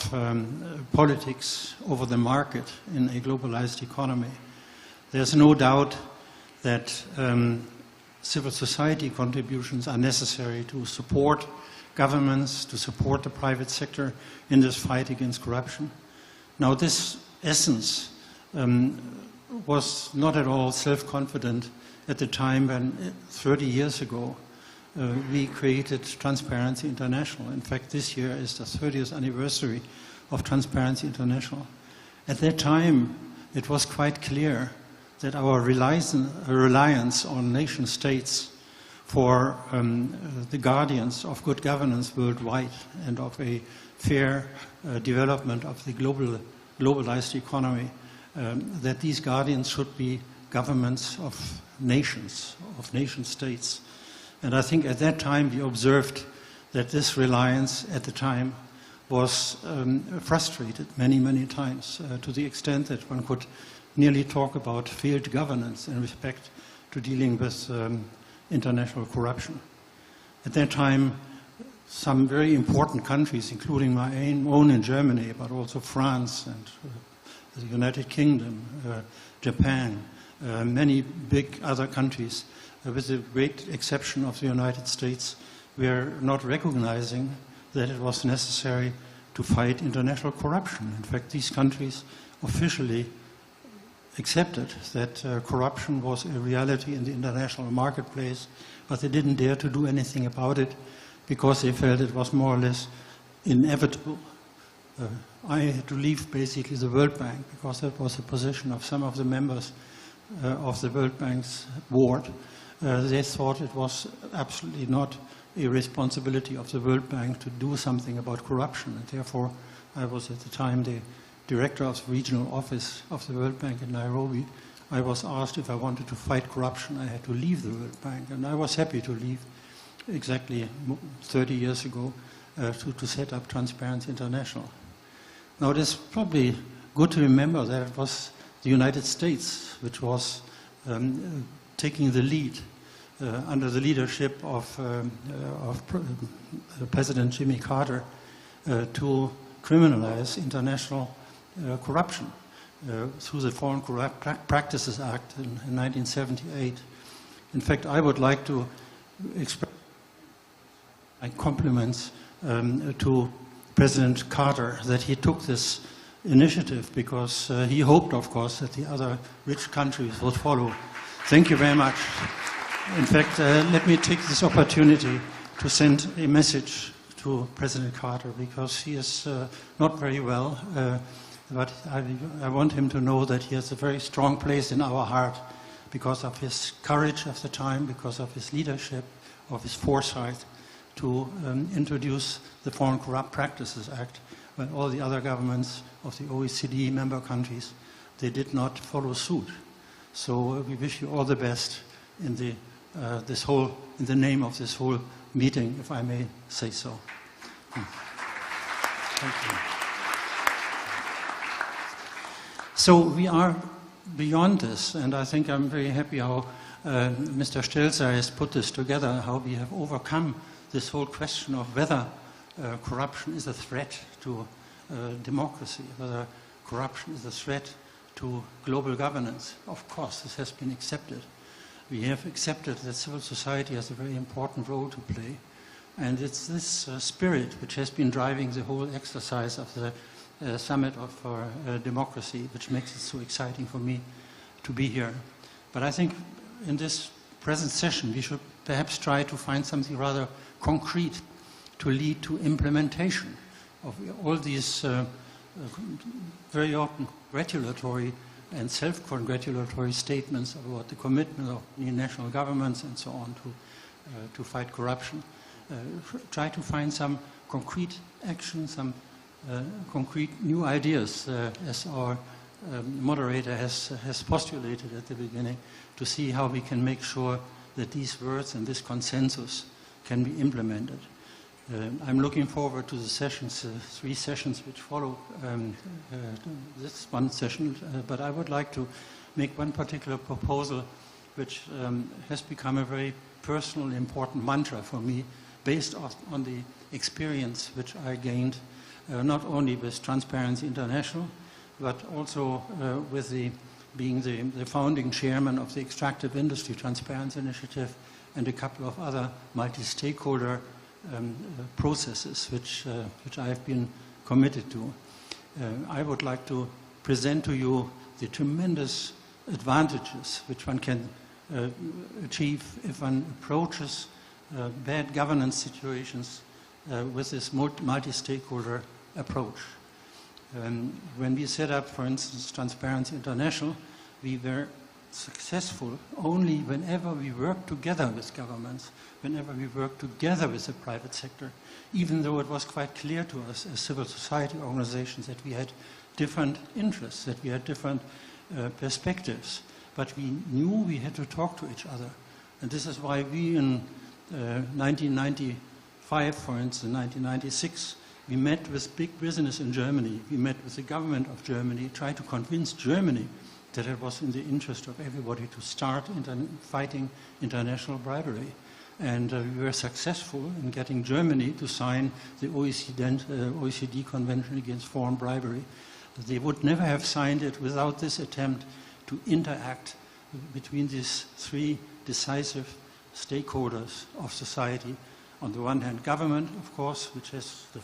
politics over the market in a globalized economy. There's no doubt that civil society contributions are necessary to support governments, to support the private sector in this fight against corruption. Now, this essence was not at all self-confident at the time when 30 years ago we created Transparency International. In fact, this year is the 30th anniversary of Transparency International. At that time, it was quite clear that our reliance on nation states for the guardians of good governance worldwide and of a fair development of the globalized economy, that these guardians should be governments of nation states. And I think at that time we observed that this reliance at the time was frustrated many times to the extent that one could nearly talk about failed governance in respect to dealing with international corruption. At that time, some very important countries, including my own in Germany, but also France and the United Kingdom, Japan, many big other countries, with the great exception of the United States, were not recognizing that it was necessary to fight international corruption. In fact, these countries officially accepted that corruption was a reality in the international marketplace, but they didn't dare to do anything about it because they felt it was more or less inevitable. I had to leave basically the World Bank because that was the position of some of the members of the World Bank's board. They thought it was absolutely not a responsibility of the World Bank to do something about corruption, and therefore I was at the time the director of the regional office of the World Bank in Nairobi. I was asked if I wanted to fight corruption. I had to leave the World Bank, and I was happy to leave exactly 30 years ago to set up Transparency International. Now, it is probably good to remember that it was the United States which was taking the lead under the leadership of President Jimmy Carter to criminalize international corruption through the Foreign Corrupt Practices Act in 1978. In fact, I would like to express my compliments to President Carter that he took this initiative, because he hoped, of course, that the other rich countries would follow. Thank you very much. In fact, let me take this opportunity to send a message to President Carter, because he is not very well, but I want him to know that he has a very strong place in our heart because of his courage of the time, because of his leadership, of his foresight to introduce the Foreign Corrupt Practices Act when all the other governments of the OECD member countries, they did not follow suit. So we wish you all the best in the in the name of this whole meeting, if I may say so. Thank you. So we are beyond this, and I think I'm very happy how Mr. Stelzer has put this together, how we have overcome this whole question of whether corruption is a threat to democracy, whether corruption is a threat to global governance. Of course, this has been accepted. We have accepted that civil society has a very important role to play, and it's this spirit which has been driving the whole exercise of the Summit for Democracy, which makes it so exciting for me to be here. But I think in this present session we should perhaps try to find something rather concrete to lead to implementation of all these very often gratulatory and self-congratulatory statements about the commitment of national governments and so on to fight corruption. Try to find some concrete action, some concrete new ideas, as our moderator has postulated at the beginning, to see how we can make sure that these words and this consensus can be implemented. I'm looking forward to the sessions, 3 sessions which follow this one session, but I would like to make one particular proposal which has become a very personal, important mantra for me, based on the experience which I gained not only with Transparency International, but also with being the founding chairman of the Extractive Industry Transparency Initiative and a couple of other multi-stakeholder processes which I have been committed to. I would like to present to you the tremendous advantages which one can achieve if one approaches bad governance situations with this multi-stakeholder approach. When we set up, for instance, Transparency International, we were successful only whenever we worked together with governments, whenever we worked together with the private sector, even though it was quite clear to us as civil society organizations that we had different interests, that we had different perspectives, but we knew we had to talk to each other. And this is why we in 1995, for instance, 1996, we met with big business in Germany. We met with the government of Germany, tried to convince Germany that it was in the interest of everybody to start fighting international bribery. And we were successful in getting Germany to sign the OECD Convention Against Foreign Bribery. They would never have signed it without this attempt to interact between these three decisive stakeholders of society. On the one hand, government, of course, which has the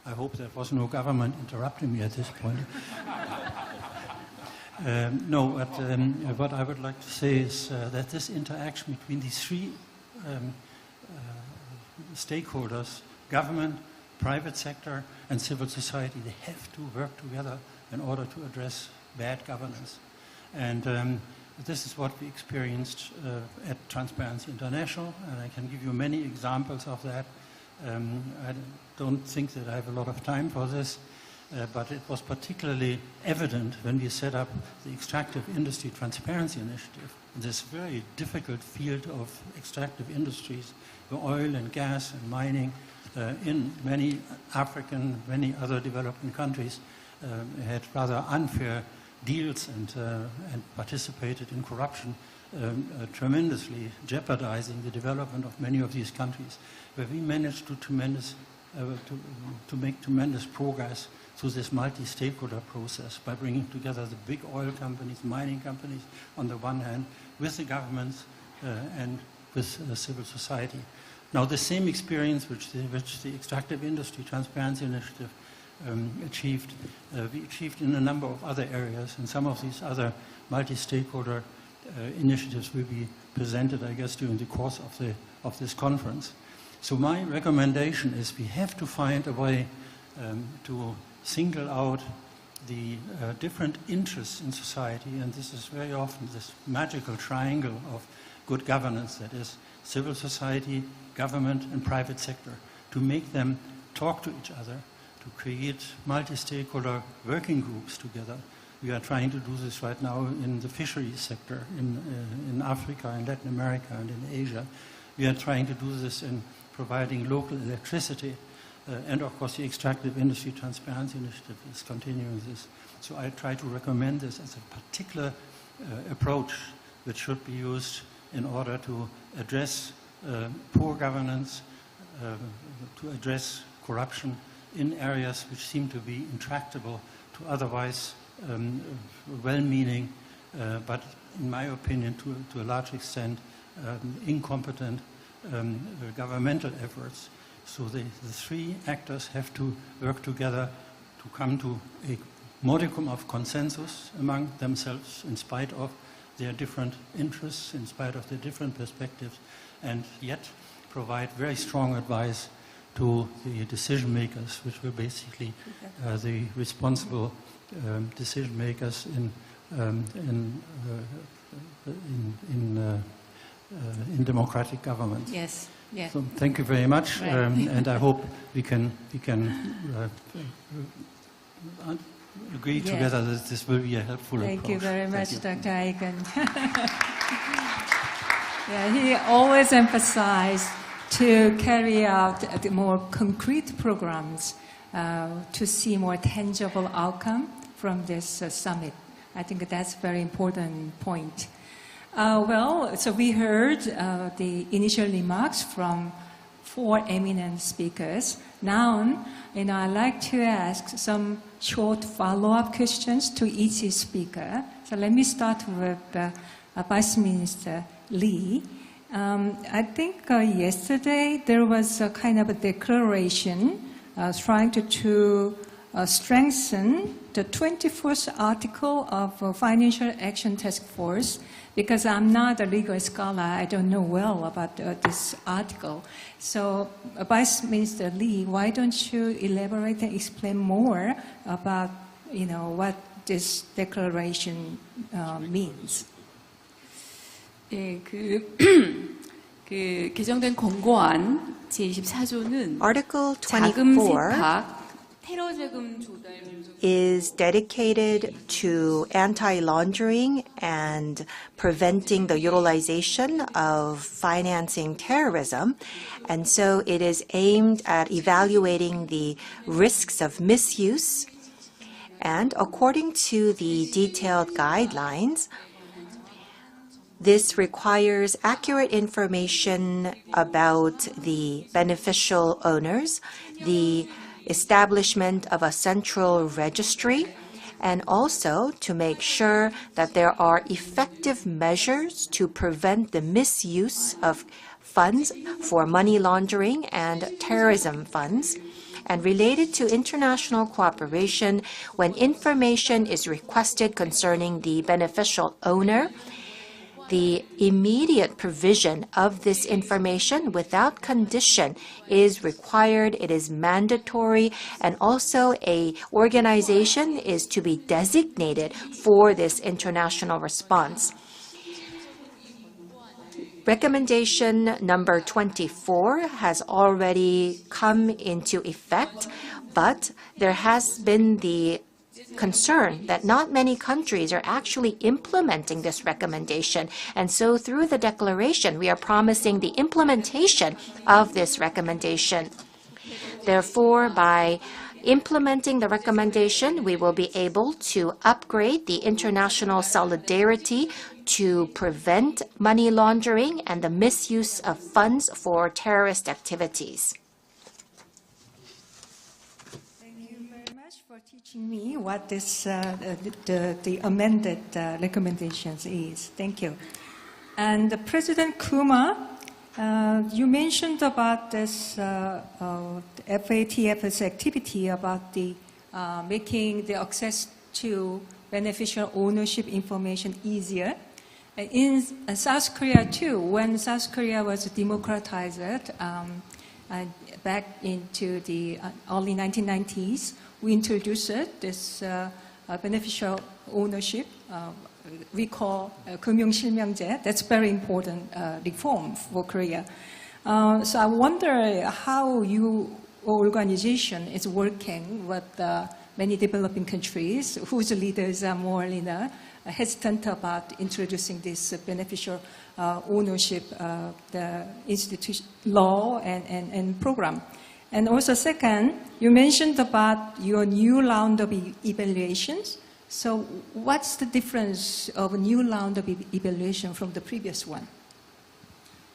I hope there was no government interrupting me at this point. No, but what I would like to say is that this interaction between these three stakeholders, government, private sector, and civil society, they have to work together in order to address bad governance. And this is what we experienced at Transparency International, and I can give you many examples of that. I don't think that I have a lot of time for this, but it was particularly evident when we set up the Extractive Industry Transparency Initiative, this very difficult field of extractive industries, the oil and gas and mining in many African, many other developing countries had rather unfair deals and participated in corruption, tremendously jeopardizing the development of many of these countries, where we managed to make tremendous progress through this multi-stakeholder process by bringing together the big oil companies, mining companies on the one hand, with the governments and with civil society. Now, the same experience which the Extractive Industry Transparency Initiative achieved, we achieved in a number of other areas, and some of these other multi-stakeholder initiatives will be presented, I guess, during the course of this conference. So my recommendation is we have to find a way to single out the different interests in society, and this is very often this magical triangle of good governance, that is civil society, government, and private sector, to make them talk to each other, to create multi-stakeholder working groups together. We are trying to do this right now in the fisheries sector in Africa, in Latin America, and in Asia. We are trying to do this in providing local electricity. And of course, the Extractive Industry Transparency Initiative is continuing this. So I try to recommend this as a particular approach which should be used in order to address poor governance, to address corruption in areas which seem to be intractable to otherwise well-meaning, but in my opinion, to a large extent, incompetent governmental efforts. So the three actors have to work together to come to a modicum of consensus among themselves in spite of their different interests, in spite of their different perspectives, and yet provide very strong advice to the decision makers, which were basically the responsible decision makers in democratic governments. Yes. Yeah. So thank you very much, Right. and I hope we can agree Yeah. together that this will be a helpful approach. Thank you very much, Thank you. Dr. Aiken. Yeah, he always emphasized to carry out the more concrete programs to see more tangible outcome from this summit. I think that's a very important point. So we heard the initial remarks from 4 eminent speakers. Now, I'd like to ask some short follow-up questions to each speaker. So let me start with Vice Minister Lee. I think yesterday there was a kind of a declaration trying to strengthen the 21st article of Financial Action Task Force. Because I'm not a legal scholar, I don't know well about this article. So, Vice Minister Lee, why don't you elaborate and explain more about, what this declaration means? 네, 그 개정된 권고안 제24조는 Article 자금 24 세탁, 테러 자금 조달 is dedicated to anti-laundering and preventing the utilization of financing terrorism. And so it is aimed at evaluating the risks of misuse And according to the detailed guidelines, this requires accurate information about the beneficial owners, the establishment of a central registry, and also to make sure that there are effective measures to prevent the misuse of funds for money laundering and terrorism funds. And related to international cooperation, when information is requested concerning the beneficial owner, the immediate provision of this information without condition is required. It is mandatory, and also an organization is to be designated for this international response. Recommendation number 24 has already come into effect, but there has been the concern that not many countries are actually implementing this recommendation. And so through the declaration, we are promising the implementation of this recommendation. Therefore, by implementing the recommendation, we will be able to upgrade the international solidarity to prevent money laundering and the misuse of funds for terrorist activities. For teaching me what this the amended recommendations is. Thank you. And President Kumar, you mentioned about this FATF's activity about the making the access to beneficial ownership information easier. In South Korea too, when South Korea was democratized back into the early 1990s, we introduced this beneficial ownership, we call 금융실명제. That's very important reform for Korea. So I wonder how your organization is working with many developing countries whose leaders are more hesitant about introducing this beneficial ownership, the institution law and program. And also second, you mentioned about your new round of evaluations. So what's the difference of a new round of evaluation from the previous one?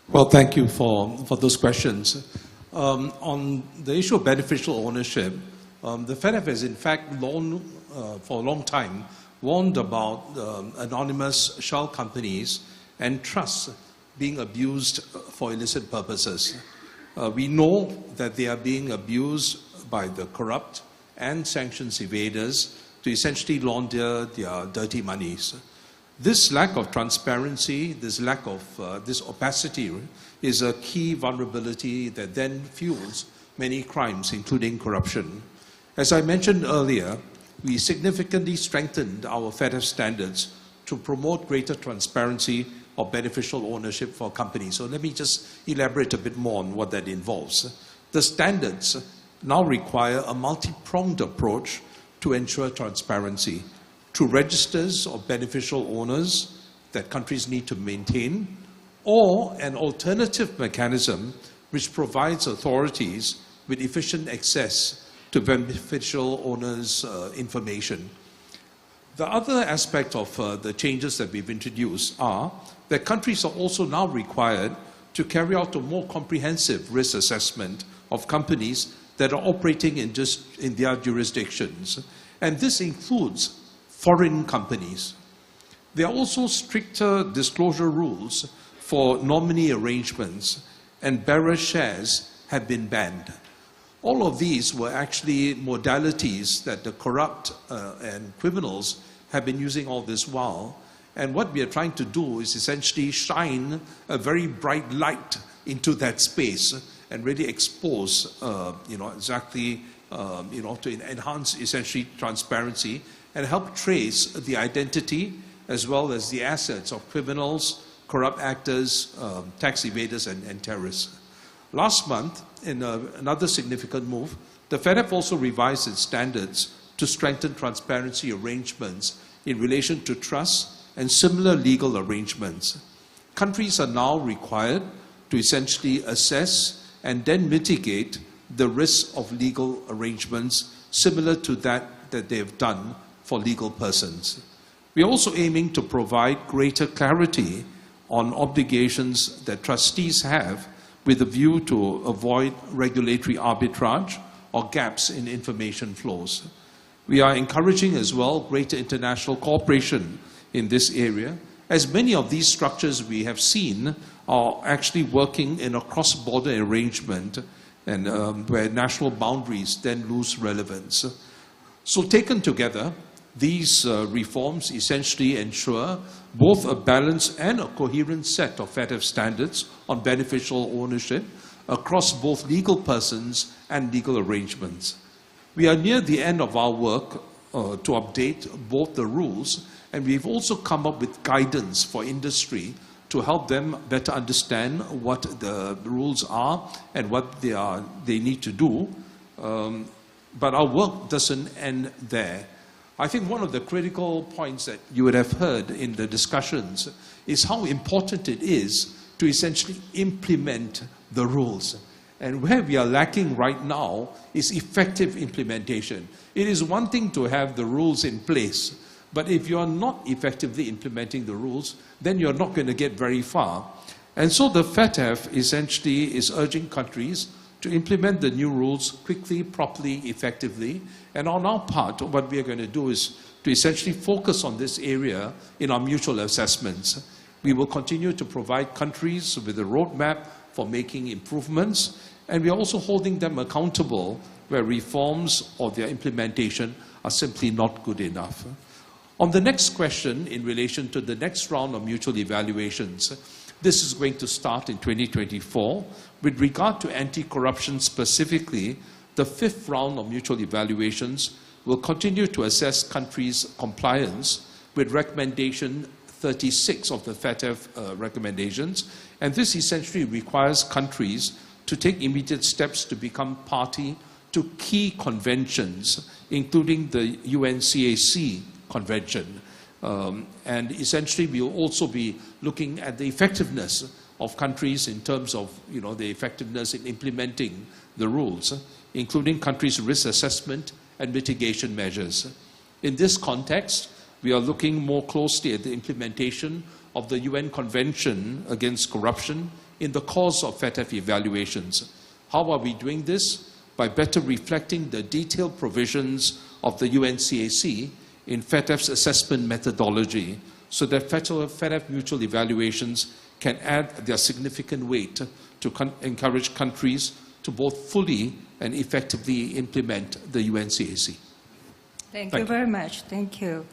Well, thank you for those questions. On the issue of beneficial ownership, the FATF has in fact for a long time warned about anonymous shell companies and trusts being abused for illicit purposes. We know that they are being abused by the corrupt and sanctions evaders to essentially launder their dirty monies. This lack of transparency, this lack of this opacity is a key vulnerability that then fuels many crimes, including corruption. As I mentioned earlier, we significantly strengthened our FATF standards to promote greater transparency of beneficial ownership for companies. So let me just elaborate a bit more on what that involves. The standards now require a multi-pronged approach to ensure transparency through registers of beneficial owners that countries need to maintain, or an alternative mechanism which provides authorities with efficient access to beneficial owners' information. The other aspect of the changes that we've introduced are that countries are also now required to carry out a more comprehensive risk assessment of companies that are operating in their jurisdictions. And this includes foreign companies. There are also stricter disclosure rules for nominee arrangements, and bearer shares have been banned. All of these were actually modalities that the corrupt and criminals have been using all this while. And what we are trying to do is essentially shine a very bright light into that space and really expose, exactly, to enhance essentially transparency and help trace the identity as well as the assets of criminals, corrupt actors, tax evaders, and terrorists. Last month, in another significant move, the FATF also revised its standards to strengthen transparency arrangements in relation to trusts and similar legal arrangements. Countries are now required to essentially assess and then mitigate the risks of legal arrangements similar to that that they've done for legal persons. We are also aiming to provide greater clarity on obligations that trustees have with a view to avoid regulatory arbitrage or gaps in information flows. We are encouraging as well greater international cooperation in this area, as many of these structures we have seen are actually working in a cross-border arrangement and where national boundaries then lose relevance. So taken together, these reforms essentially ensure both a balanced and a coherent set of FATF standards on beneficial ownership across both legal persons and legal arrangements. We are near the end of our work to update both the rules, and we've also come up with guidance for industry to help them better understand what the rules are and what they need to do. But our work doesn't end there. I think one of the critical points that you would have heard in the discussions is how important it is to essentially implement the rules. And where we are lacking right now is effective implementation. It is one thing to have the rules in place, but if you are not effectively implementing the rules, then you're not going to get very far. And so the FATF essentially is urging countries to implement the new rules quickly, properly, effectively. And on our part, what we are going to do is to essentially focus on this area in our mutual assessments. We will continue to provide countries with a roadmap for making improvements, and we are also holding them accountable where reforms or their implementation are simply not good enough. On the next question, in relation to the next round of mutual evaluations, this is going to start in 2024. With regard to anti-corruption specifically, the 5th round of mutual evaluations will continue to assess countries' compliance with recommendation 36 of the FATF recommendations, and this essentially requires countries to take immediate steps to become party to key conventions, including the UNCAC convention. And essentially we will also be looking at the effectiveness of countries in terms of the effectiveness in implementing the rules, including countries' risk assessment and mitigation measures. In this context, we are looking more closely at the implementation of the UN Convention Against Corruption in the course of FATF evaluations. How are we doing this? By better reflecting the detailed provisions of the UNCAC in FATF's assessment methodology, so that FATF mutual evaluations can add their significant weight to encourage countries to both fully and effectively implement the UNCAC. Thank you very much. Thank you.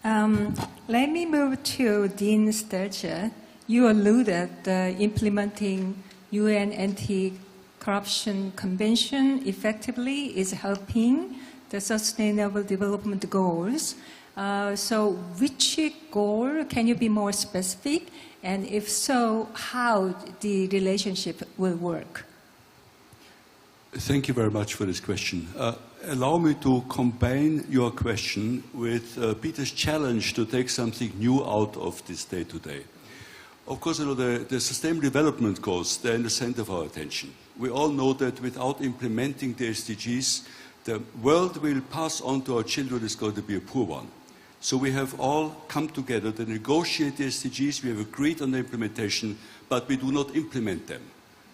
Let me move to Dean Sturger. You alluded implementing UN Anti-Corruption Convention effectively is helping the Sustainable Development Goals. So which goal, can you be more specific? And if so, how the relationship will work? Thank you very much for this question. Allow me to combine your question with Peter's challenge to take something new out of this day today. Of course, the Sustainable Development Goals, they're in the center of our attention. We all know that without implementing the SDGs, the world will pass on to our children is going to be a poor one. So we have all come together to negotiate the SDGs, we have agreed on the implementation, but we do not implement them.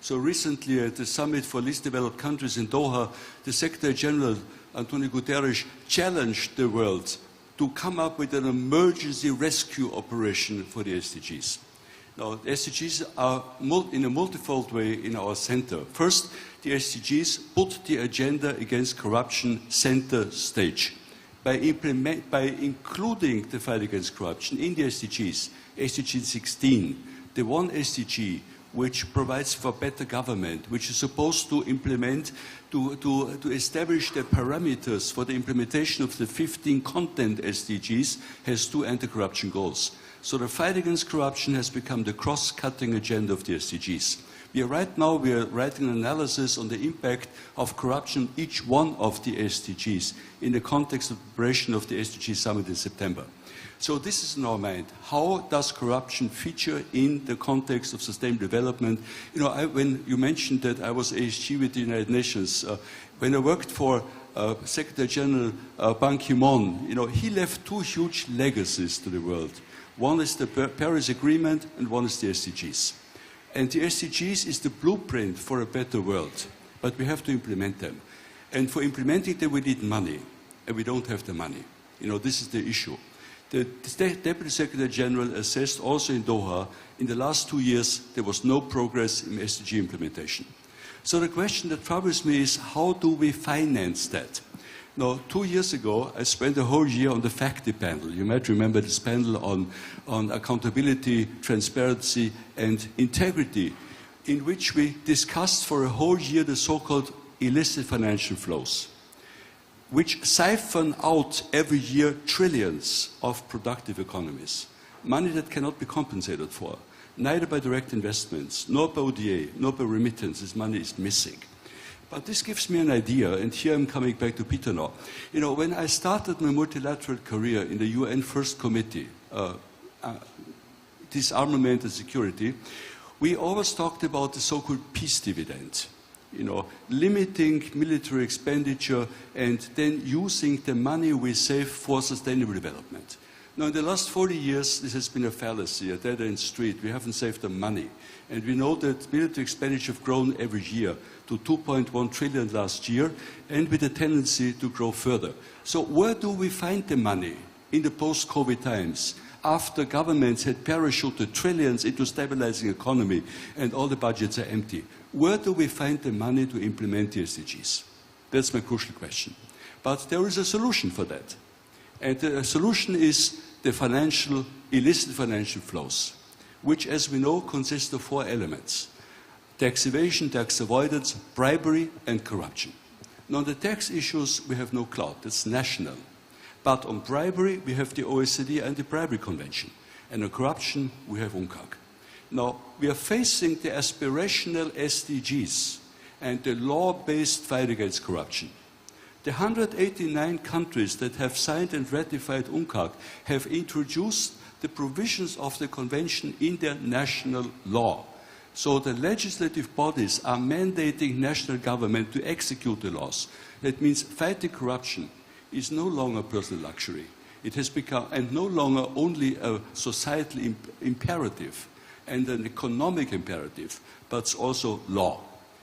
So recently at the Summit for Least Developed Countries in Doha, the Secretary General, Antonio Guterres, challenged the world to come up with an emergency rescue operation for the SDGs. Now, the SDGs are in a multifold way in our center. First, the SDGs put the agenda against corruption center stage. By including the fight against corruption in the SDGs, SDG 16, the one SDG which provides for better government, which is supposed to implement, to establish the parameters for the implementation of the 15 content SDGs, has 2 anti-corruption goals. So the fight against corruption has become the cross-cutting agenda of the SDGs. Right now we are writing an analysis on the impact of corruption on each one of the SDGs in the context of preparation of the SDG summit in September. So this is in our mind. How does corruption feature in the context of sustainable development? When you mentioned that I was ASG with the United Nations, when I worked for Secretary General Ban Ki-moon, he left two huge legacies to the world. One is the Paris Agreement and one is the SDGs. And the SDGs is the blueprint for a better world, but we have to implement them. And for implementing them, we need money, and we don't have the money. This is the issue. The Deputy Secretary General assessed also in Doha, in the last 2 years, there was no progress in SDG implementation. So the question that troubles me is, how do we finance that? Now, 2 years ago, I spent a whole year on the FACTI panel. You might remember this panel on accountability, transparency, and integrity, in which we discussed for a whole year the so-called illicit financial flows, which siphon out every year trillions of productive economies, money that cannot be compensated for, neither by direct investments, nor by ODA, nor by remittances. Money is missing. But this gives me an idea, and here I'm coming back to Peter now. When I started my multilateral career in the UN First Committee, disarmament and security, we always talked about the so-called peace dividend. Limiting military expenditure and then using the money we save for sustainable development. Now, in the last 40 years, this has been a fallacy, a dead-end street. We haven't saved the money. And we know that military expenditure have grown every year to 2.1 trillion last year, and with a tendency to grow further. So where do we find the money in the post-COVID times, after governments had parachuted trillions into stabilizing economy and all the budgets are empty? Where do we find the money to implement the SDGs? That's my crucial question. But there is a solution for that. And the solution is the illicit financial flows, which, as we know, consist of 4 elements: tax evasion, tax avoidance, bribery, and corruption. Now, on the tax issues, we have no clout. That's national. But on bribery, we have the OECD Anti-Bribery Convention. And on corruption, we have UNCAC. Now, we are facing the aspirational SDGs and the law-based fight against corruption. The 189 countries that have signed and ratified UNCAC have introduced the provisions of the convention in their national law. So the legislative bodies are mandating national government to execute the laws. That means fighting corruption is no longer a personal luxury. It has become, and no longer only a societal imperative and an economic imperative, but it's also law.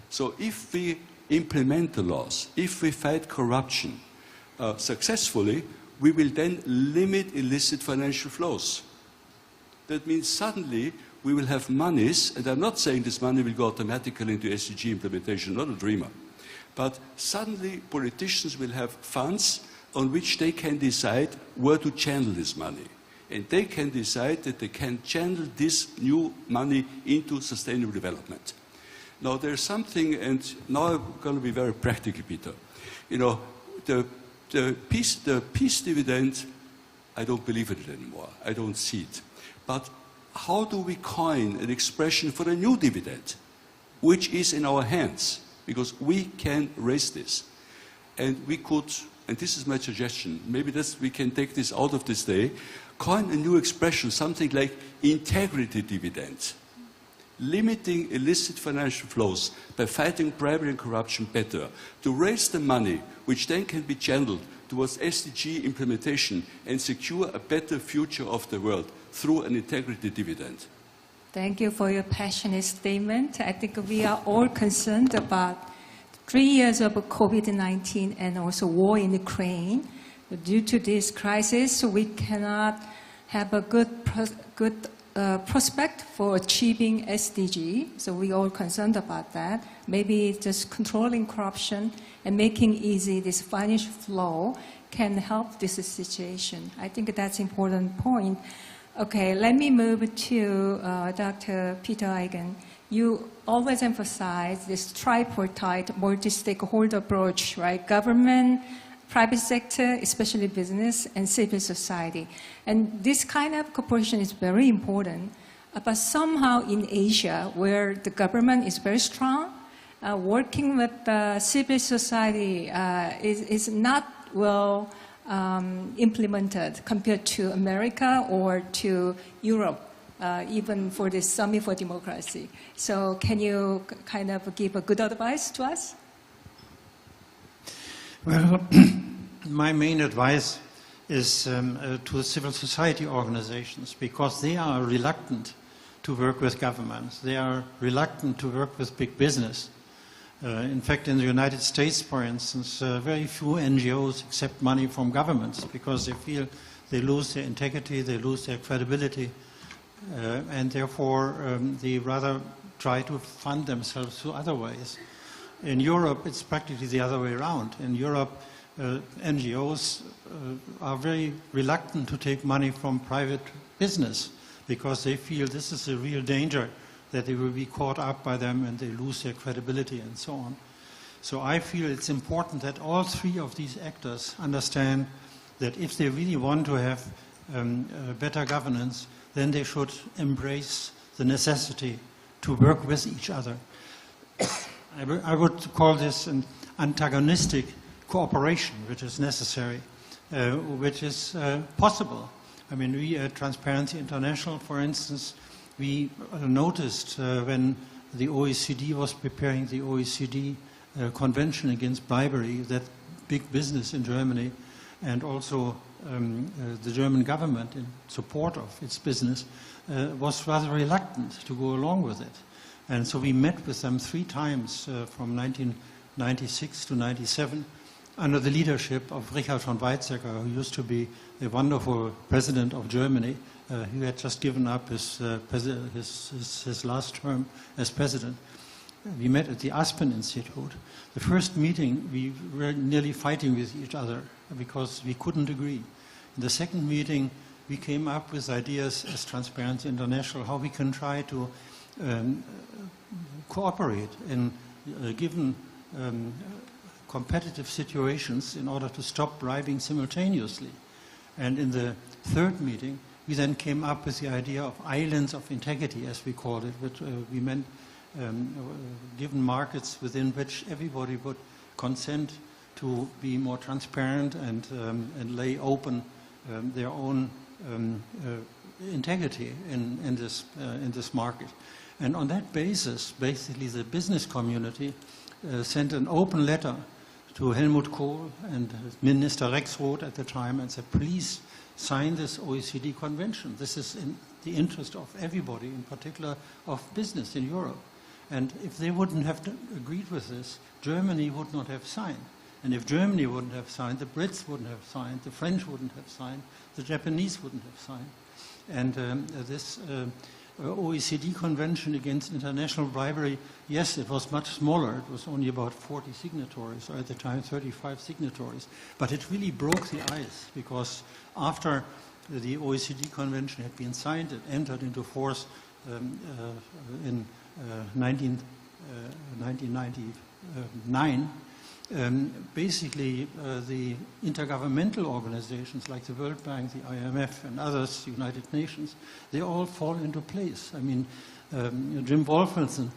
So if we implement the laws, if we fight corruption successfully, we will then limit illicit financial flows. That means suddenly we will have monies, and I'm not saying this money will go automatically into SDG implementation, not a dreamer, but suddenly politicians will have funds on which they can decide where to channel this money. And they can decide that they can channel this new money into sustainable development. Now, there's something, and now I'm going to be very practical, Peter. The peace dividend, I don't believe in it anymore. I don't see it. But how do we coin an expression for a new dividend, which is in our hands? Because we can raise this. And we could, and this is my suggestion, maybe we can take this out of this day, coin a new expression, something like integrity dividend. Limiting illicit financial flows by fighting bribery and corruption better, to raise the money which then can be channeled towards SDG implementation and secure a better future of the world through an integrity dividend. Thank you for your passionate statement. I think we are all concerned about 3 years of COVID-19 and also war in Ukraine. Due to this crisis, we cannot have a good prospect for achieving SDG, so we all concerned about that. Maybe just controlling corruption and making easy this financial flow can help this situation. I think that's an important point. Okay, let me move to Dr. Peter Eigen. You always emphasize this tripartite, multi-stakeholder approach, right? Government, private sector, especially business, and civil society. And this kind of cooperation is very important. But somehow in Asia, where the government is very strong, working with civil society is not well implemented compared to America or to Europe, even for the Summit for Democracy. So can you kind of give a good advice to us? Well, my main advice is to civil society organizations, because they are reluctant to work with governments. They are reluctant to work with big business. In fact, in the United States, for instance, very few NGOs accept money from governments because they feel they lose their integrity, they lose their credibility, and therefore they rather try to fund themselves through other ways. In Europe, it's practically the other way around. In Europe, NGOs are very reluctant to take money from private business because they feel this is a real danger, that they will be caught up by them and they lose their credibility and so on. So I feel it's important that all three of these actors understand that if they really want to have better governance, then they should embrace the necessity to work with each other. I would call this an antagonistic cooperation, which is necessary, which is possible. I mean, we at Transparency International, for instance, we noticed when the OECD was preparing the OECD Convention Against Bribery that big business in Germany and also the German government in support of its business was rather reluctant to go along with it. And so we met with them 3 times from 1996 to 97 under the leadership of Richard von Weizsäcker, who used to be the wonderful president of Germany. He had just given up his last term as president. We met at the Aspen Institute. The first meeting, we were nearly fighting with each other because we couldn't agree. In the second meeting, we came up with ideas as Transparency International, how we can try to cooperate in given competitive situations in order to stop bribing simultaneously. And in the third meeting, we then came up with the idea of islands of integrity, as we called it, which we meant given markets within which everybody would consent to be more transparent and lay open their own integrity in this market. And on that basis, basically the business community sent an open letter to Helmut Kohl and Minister Rexroth at the time and said, please sign this OECD convention. This is in the interest of everybody, in particular of business in Europe. And if they wouldn't have agreed with this, Germany would not have signed. And if Germany wouldn't have signed, the Brits wouldn't have signed, the French wouldn't have signed, the Japanese wouldn't have signed. And this OECD Convention Against International Bribery, yes, it was much smaller. It was only about 40 signatories, or at the time 35 signatories. But it really broke the ice, because after the OECD Convention had been signed, it entered into force in 1999. Basically, the intergovernmental organizations like the World Bank, the IMF, and others, the United Nations, they all fall into place. I mean, Jim Wolfenson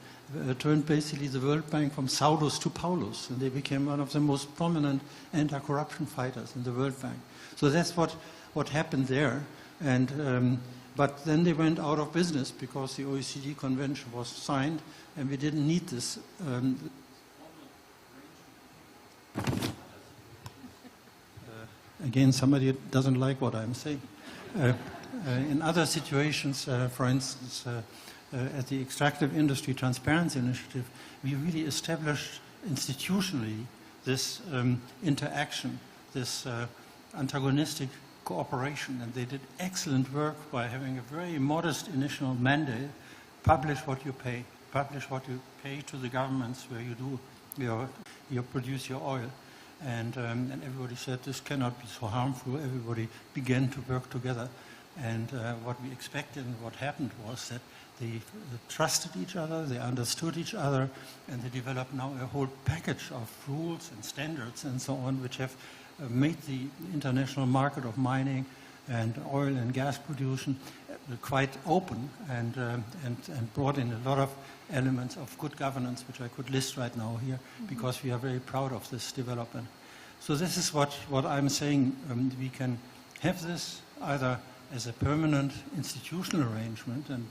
turned basically the World Bank from Saulus to Paulus, and they became one of the most prominent anti-corruption fighters in the World Bank. So that's what happened there. And but then they went out of business because the OECD Convention was signed, and we didn't need this. Again, somebody doesn't like what I'm saying. In other situations, for instance, at the Extractive Industry Transparency Initiative, we really established institutionally this interaction, this antagonistic cooperation, and they did excellent work by having a very modest initial mandate: publish what you pay to the governments where you do you produce your oil. And everybody said this cannot be so harmful. Everybody began to work together. And what we expected and what happened was that they trusted each other, they understood each other, and they developed now a whole package of rules and standards and so on, which have made the international market of mining and oil and gas production quite open and brought in a lot of elements of good governance, which I could list right now here, because we are very proud of this development. So this is what I'm saying. We can have this either as a permanent institutional arrangement, and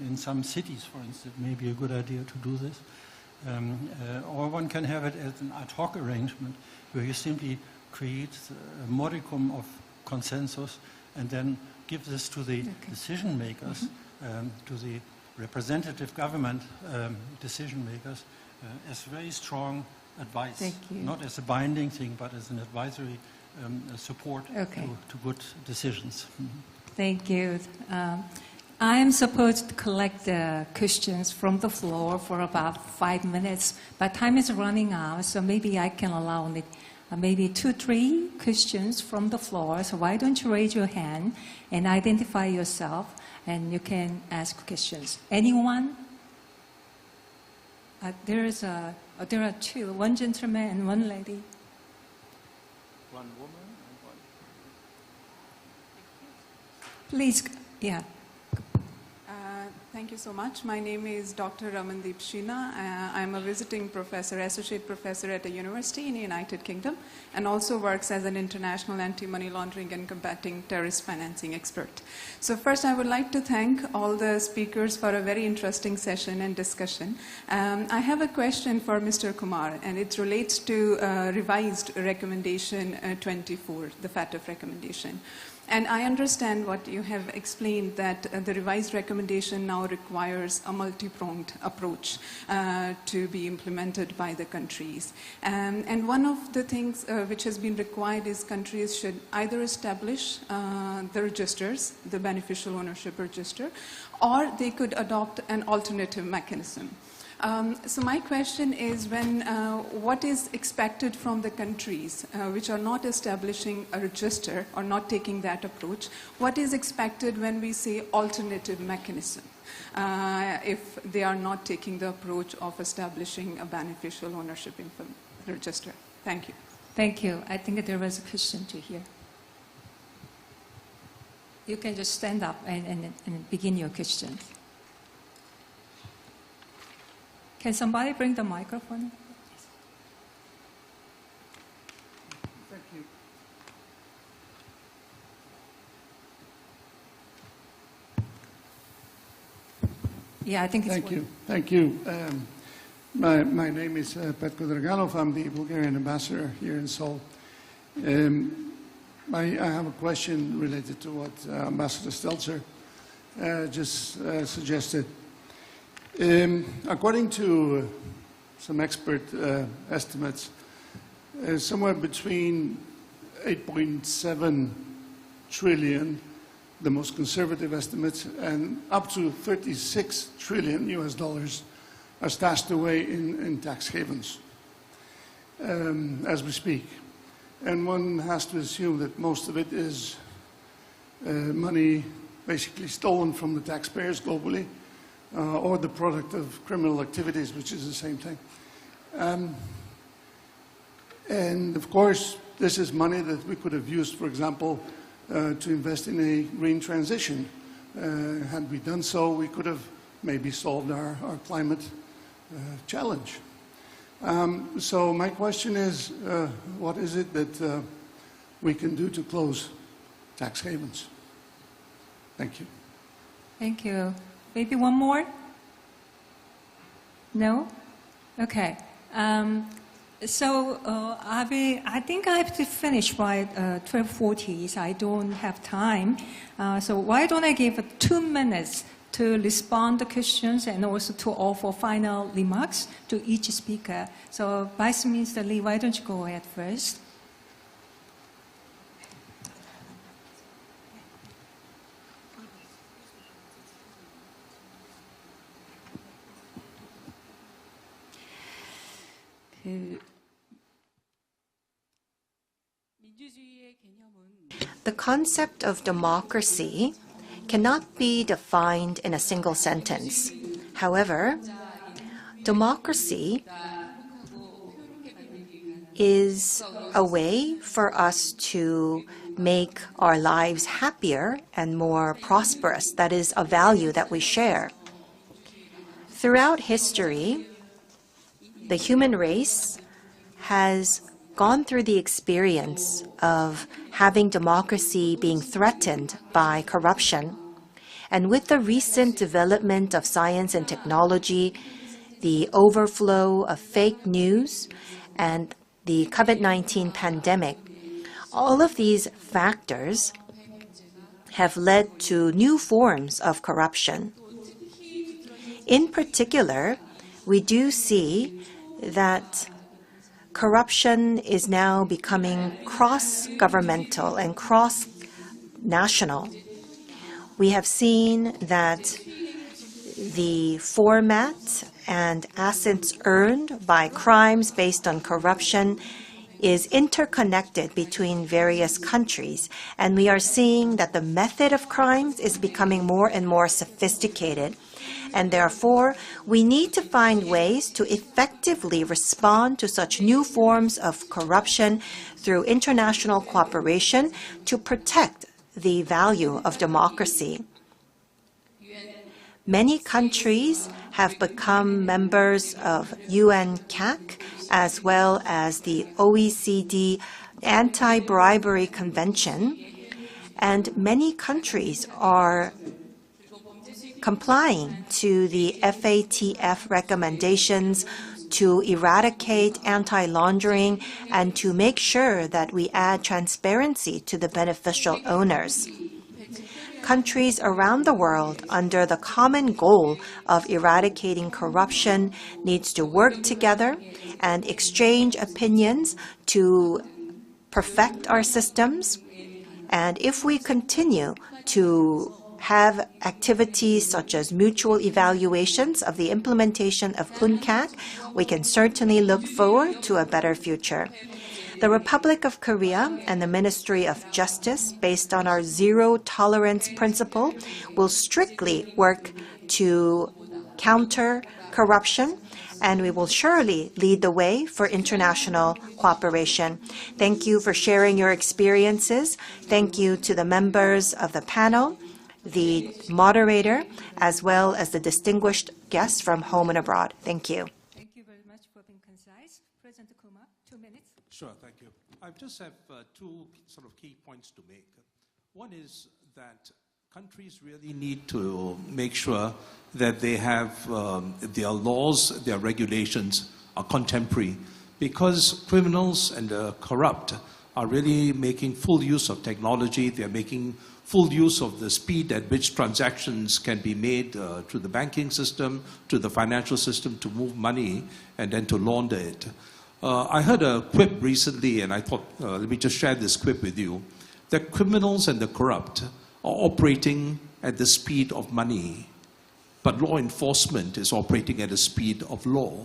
in some cities, for instance, it may be a good idea to do this. or one can have it as an ad hoc arrangement where you simply create a modicum of consensus and then give this to the decision makers, to the representative government decision makers as very strong advice. Thank you. Not as a binding thing, but as an advisory support to good decisions. Thank you. I am supposed to collect the questions from the floor for about 5 minutes, but time is running out, so maybe I can allow maybe 2-3 questions from the floor. So why don't you raise your hand and identify yourself, and you can ask questions. Anyone? There are 2, one gentleman and one lady. One woman and one. Please, yeah. Thank you so much. My name is Dr. Ramandeep Sheena. I'm a visiting professor, associate professor at a university in the United Kingdom, and also works as an international anti-money laundering and combating terrorist financing expert. So first, I would like to thank all the speakers for a very interesting session and discussion. I have a question for Mr. Kumar, and it relates to revised recommendation 24, the FATF recommendation. And I understand what you have explained, that the revised recommendation now requires a multi-pronged approach to be implemented by the countries. And one of the things which has been required is countries should either establish the registers, the beneficial ownership register, or they could adopt an alternative mechanism. So my question is, what is expected from the countries which are not establishing a register or not taking that approach? What is expected when we say alternative mechanism, if they are not taking the approach of establishing a beneficial ownership register? Thank you. Thank you. I think there was a question to hear. You can just stand up and begin your question. Can somebody bring the microphone? Thank you. Yeah, I think it's Thank you. Thank you. My name is Petko Draganov. I'm the Bulgarian ambassador here in Seoul. I have a question related to what Ambassador Stelzer just suggested. According to some expert estimates, somewhere between 8.7 trillion, the most conservative estimates, and up to 36 trillion US dollars are stashed away in tax havens as we speak. And one has to assume that most of it is money basically stolen from the taxpayers globally, or the product of criminal activities, which is the same thing. And of course, this is money that we could have used, for example, to invest in a green transition. Had we done so, we could have maybe solved our climate challenge. So my question is, what is it that we can do to close tax havens? Thank you. Thank you. Maybe one more? No? Okay. So I think I have to finish by 12:40, so I don't have time. So why don't I give 2 minutes to respond to questions and also to offer final remarks to each speaker. So Vice Minister Lee, why don't you go ahead first? The concept of democracy cannot be defined in a single sentence. However, democracy is a way for us to make our lives happier and more prosperous. That is a value that we share. Throughout history, the human race has gone through the experience of having democracy being threatened by corruption. And with the recent development of science and technology, the overflow of fake news, and the COVID-19 pandemic, all of these factors have led to new forms of corruption. In particular, we do see that corruption is now becoming cross-governmental and cross-national. We have seen that the format and assets earned by crimes based on corruption is interconnected between various countries, and we are seeing that the method of crimes is becoming more and more sophisticated. And therefore, we need to find ways to effectively respond to such new forms of corruption through international cooperation to protect the value of democracy. Many countries have become members of UN CAC as well as the OECD Anti-Bribery Convention, and many countries are complying to the FATF recommendations to eradicate anti-laundering and to make sure that we add transparency to the beneficial owners. Countries around the world under the common goal of eradicating corruption needs to work together and exchange opinions to perfect our systems. And if we continue to have activities such as mutual evaluations of the implementation of UNCAC, we can certainly look forward to a better future. The Republic of Korea and the Ministry of Justice, based on our zero-tolerance principle, will strictly work to counter corruption, and we will surely lead the way for international cooperation. Thank you for sharing your experiences. Thank you to the members of the panel, the moderator, as well as the distinguished guests from home and abroad. Thank you. Thank you very much for being concise. President Kumar, 2 minutes. Sure, thank you. I just have two sort of key points to make. One is that countries really need to make sure that they have their laws, their regulations are contemporary, because criminals and the corrupt are really making full use of technology. They're making full use of the speed at which transactions can be made through the banking system, to the financial system, to move money and then to launder it. I heard a quip recently, and I thought, let me just share this quip with you, that criminals and the corrupt are operating at the speed of money, but law enforcement is operating at the speed of law.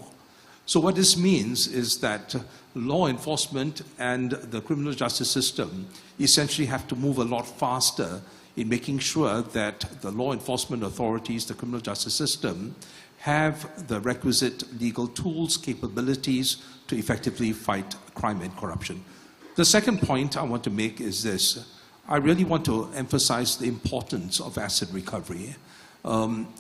So what this means is that law enforcement and the criminal justice system essentially have to move a lot faster in making sure that the law enforcement authorities, the criminal justice system, have the requisite legal tools, capabilities to effectively fight crime and corruption. The second point I want to make is this. I really want to emphasize the importance of asset recovery.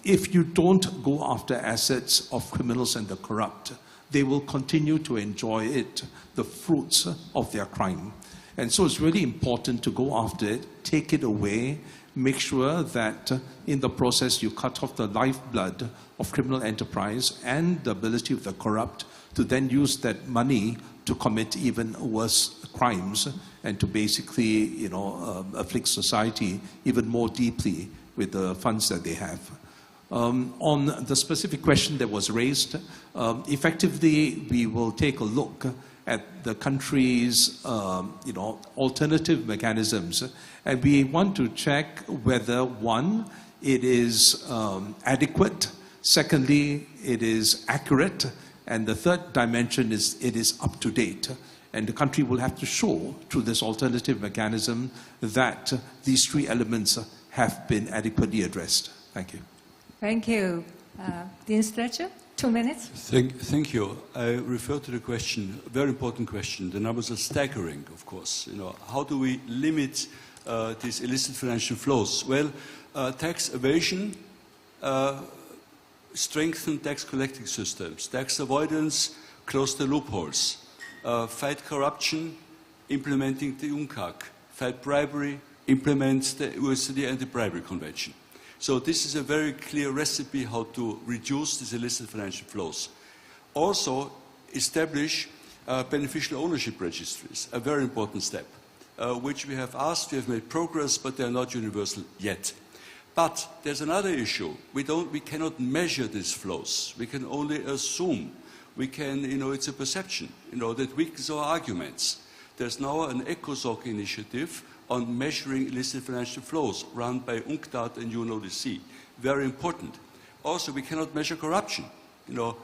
If you don't go after assets of criminals and the corrupt, they will continue to enjoy it, the fruits of their crime. And so it's really important to go after it, take it away, make sure that in the process you cut off the lifeblood of criminal enterprise and the ability of the corrupt to then use that money to commit even worse crimes and to basically, afflict society even more deeply with the funds that they have. On the specific question that was raised, effectively we will take a look at the country's alternative mechanisms, and we want to check whether, one, it is adequate, secondly, it is accurate, and the third dimension is it is up to date. And the country will have to show through this alternative mechanism that these three elements have been adequately addressed. Thank you. Thank you. Dean Stretcher, 2 minutes. Thank you. I refer to the question, a very important question. The numbers are staggering, of course. How do we limit these illicit financial flows? Well, tax evasion, strengthen tax collecting systems, tax avoidance, close the loopholes, fight corruption, implementing the UNCAC, fight bribery, implement the OECD Anti-Bribery Convention. So this is a very clear recipe how to reduce these illicit financial flows. Also, establish beneficial ownership registries, a very important step, which we have asked, we have made progress, but they are not universal yet. But there's another issue. We cannot measure these flows. We can only assume. We can, it's a perception, that weakens our arguments. There's now an ECOSOC initiative on measuring illicit financial flows run by UNCTAD and UNODC. Very important. Also, we cannot measure corruption.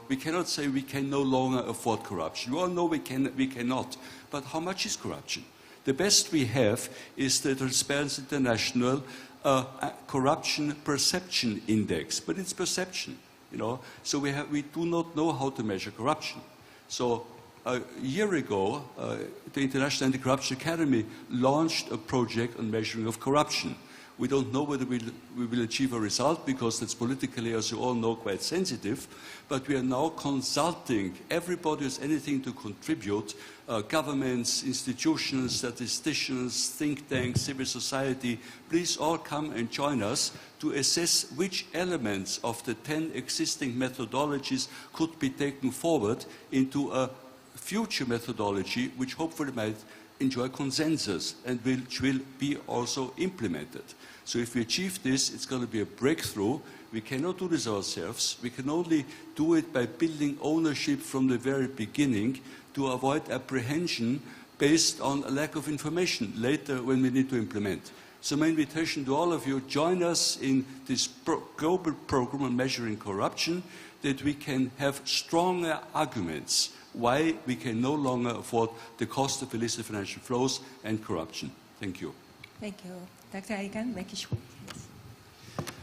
We cannot say we can no longer afford corruption. We all know we cannot. But how much is corruption? The best we have is the Transparency International Corruption Perception Index. But it's perception, So we do not know how to measure corruption. So a year ago, the International Anti-Corruption Academy launched a project on measuring of corruption. We don't know whether we will achieve a result because it's politically, as you all know, quite sensitive. But we are now consulting everybody who has anything to contribute, governments, institutions, statisticians, think tanks, civil society. Please all come and join us to assess which elements of the 10 existing methodologies could be taken forward into a future methodology which hopefully might enjoy consensus and which will be also implemented. So if we achieve this, it's going to be a breakthrough. We cannot do this ourselves. We can only do it by building ownership from the very beginning to avoid apprehension based on a lack of information later when we need to implement. So my invitation to all of you, join us in this global program on measuring corruption, that we can have stronger arguments why we can no longer afford the cost of illicit financial flows and corruption. Thank you. Thank you. Dr. Aigan, make it short.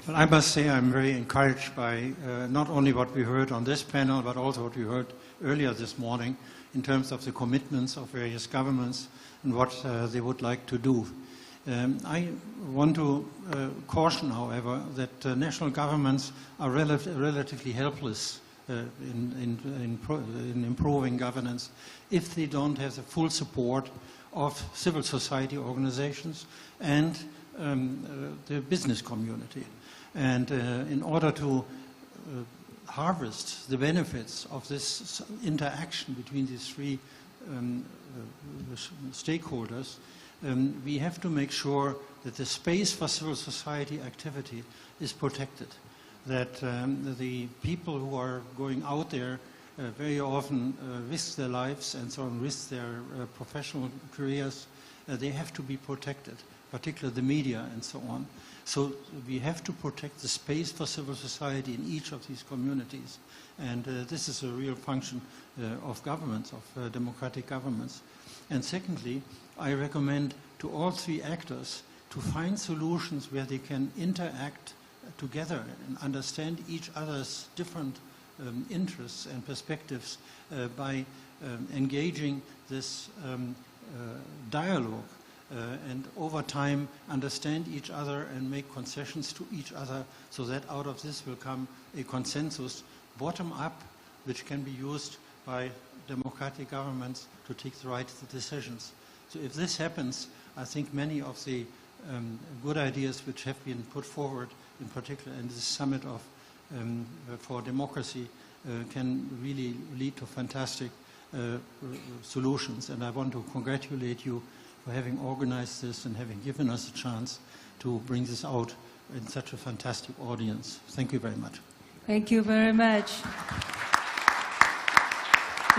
Well, I must say I'm very encouraged by not only what we heard on this panel, but also what we heard earlier this morning in terms of the commitments of various governments and what they would like to do. I want to caution, however, that national governments are relatively helpless in improving governance if they don't have the full support of civil society organizations and the business community. And in order to harvest the benefits of this interaction between these three stakeholders, we have to make sure that the space for civil society activity is protected, that the people who are going out there very often risk their lives and so on, risk their professional careers. They have to be protected, particularly the media and so on. So we have to protect the space for civil society in each of these communities. And this is a real function of governments, of democratic governments. And secondly, I recommend to all three actors to find solutions where they can interact together and understand each other's different interests and perspectives by engaging this dialogue and over time understand each other and make concessions to each other so that out of this will come a consensus bottom up which can be used by democratic governments to take the right decisions. So if this happens, I think many of the good ideas which have been put forward, in particular in this summit of for democracy, can really lead to fantastic solutions. And I want to congratulate you for having organized this and having given us a chance to bring this out in such a fantastic audience. Thank you very much. Thank you very much.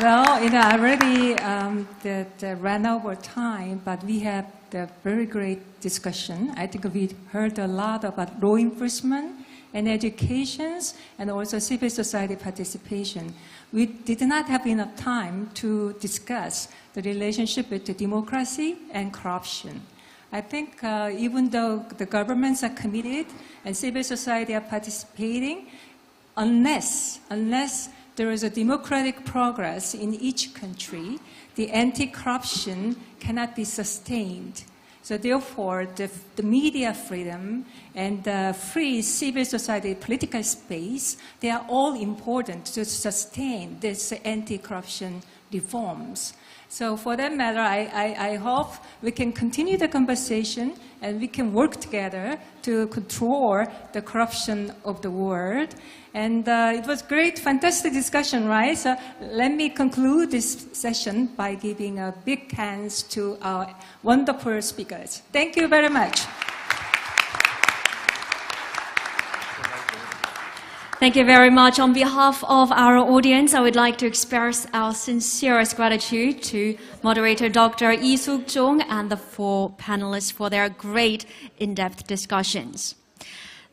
Well, already ran over time, but we had a very great discussion. I think we heard a lot about law enforcement and education and also civil society participation. We did not have enough time to discuss the relationship between democracy and corruption. I think even though the governments are committed and civil society are participating, unless there is a democratic progress in each country, the anti-corruption cannot be sustained. So therefore, the media freedom and the free civil society political space, they are all important to sustain this anti-corruption reforms. So for that matter, I hope we can continue the conversation and we can work together to control the corruption of the world. And it was great, fantastic discussion, right? So let me conclude this session by giving a big hands to our wonderful speakers. Thank you very much. Thank you very much. On behalf of our audience, I would like to express our sincerest gratitude to moderator Dr. Lee Suk-jong and the four panelists for their great in-depth discussions.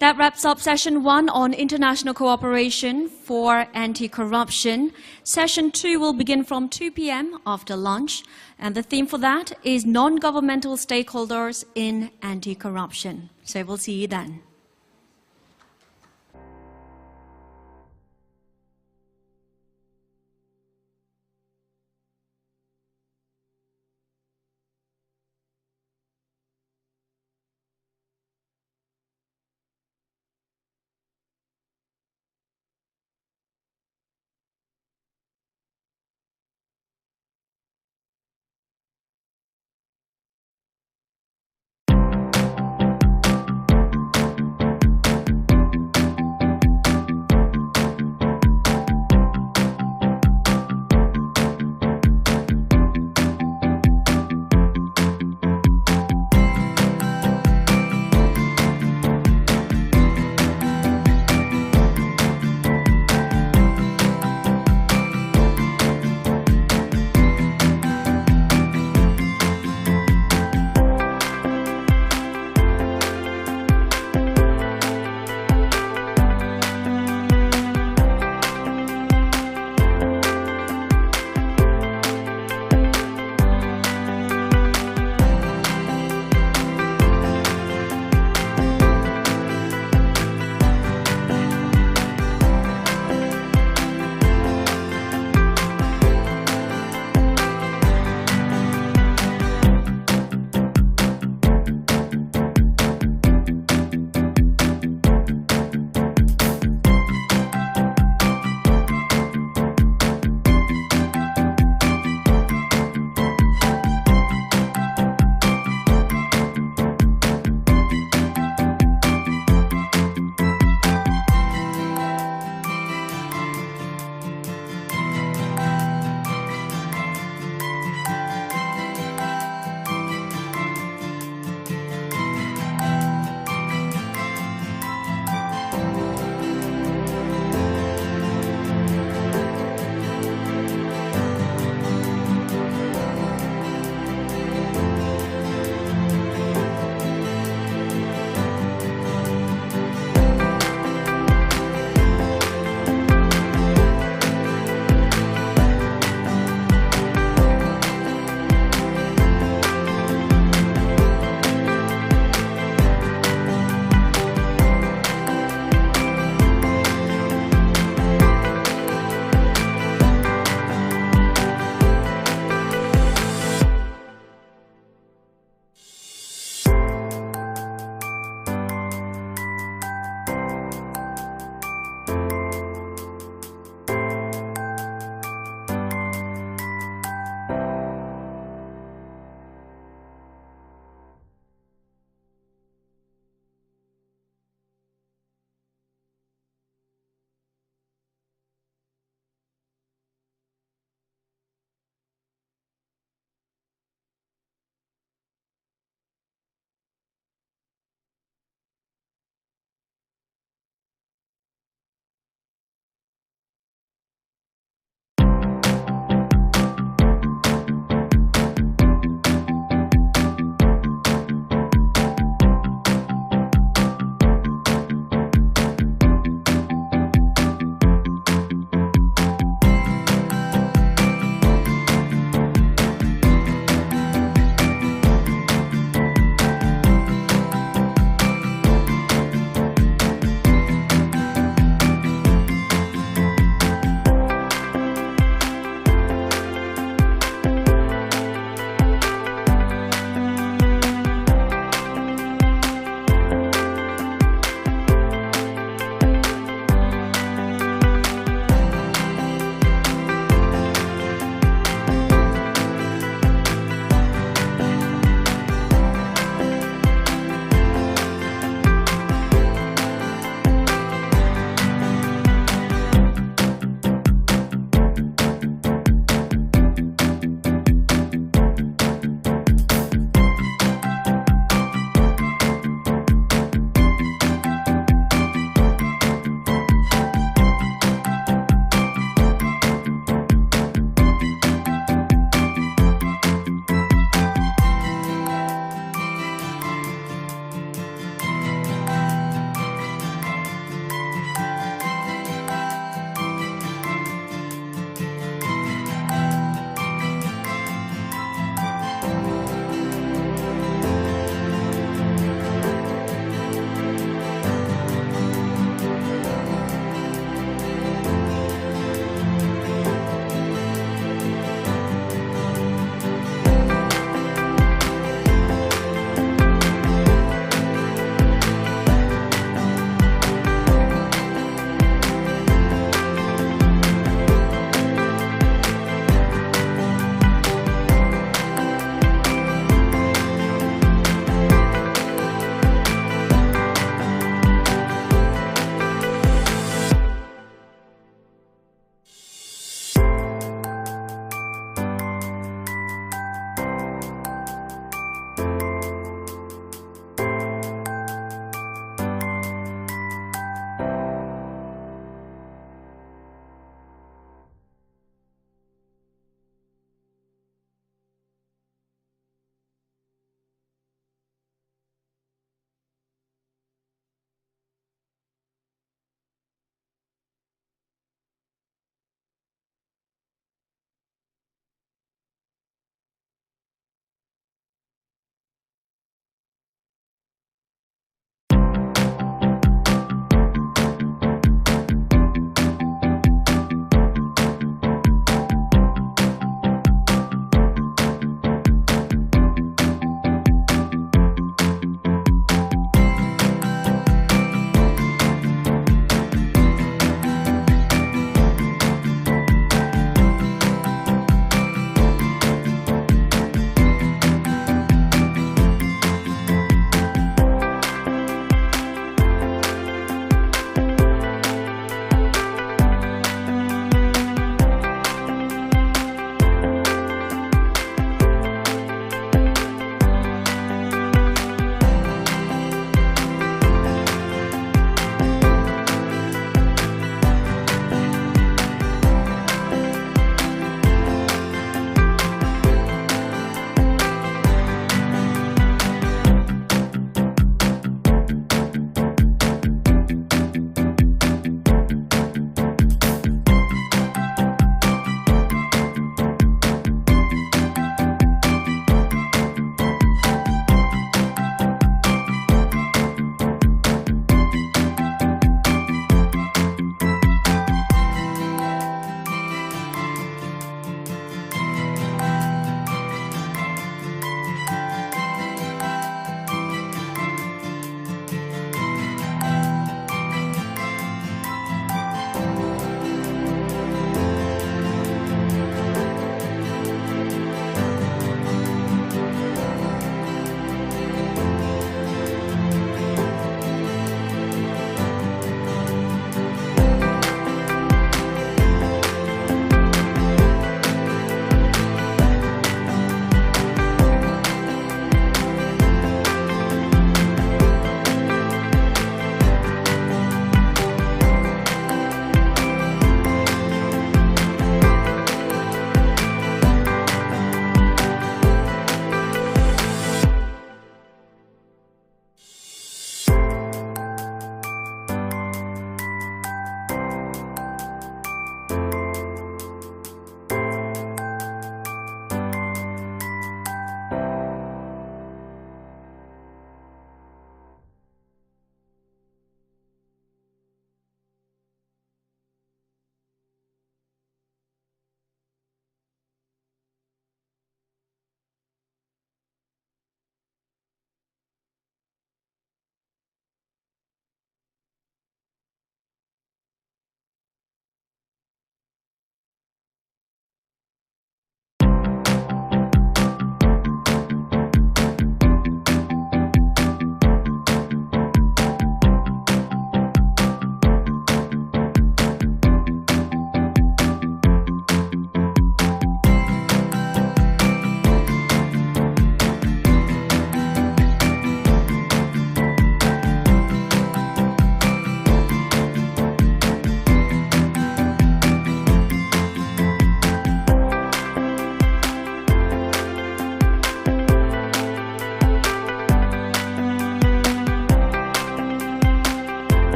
That wraps up session 1 on international cooperation for anti-corruption. Session 2 will begin from 2 p.m. after lunch, and the theme for that is non-governmental stakeholders in anti-corruption. So we'll see you then.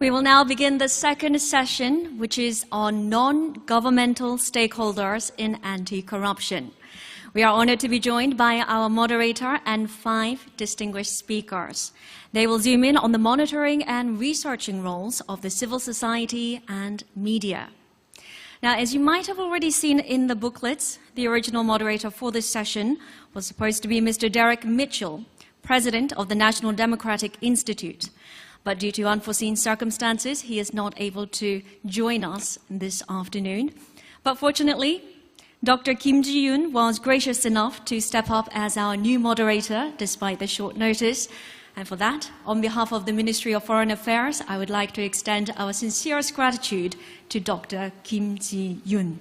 We will now begin the second session, which is on non-governmental stakeholders in anti-corruption. We are honored to be joined by our moderator and 5 distinguished speakers. They will zoom in on the monitoring and researching roles of the civil society and media. Now, as you might have already seen in the booklets, the original moderator for this session was supposed to be Mr. Derek Mitchell, President of the National Democratic Institute. But due to unforeseen circumstances, he is not able to join us this afternoon. But fortunately, Dr. Kim Ji-yoon was gracious enough to step up as our new moderator, despite the short notice. And for that, on behalf of the Ministry of Foreign Affairs, I would like to extend our sincerest gratitude to Dr. Kim Ji-yoon.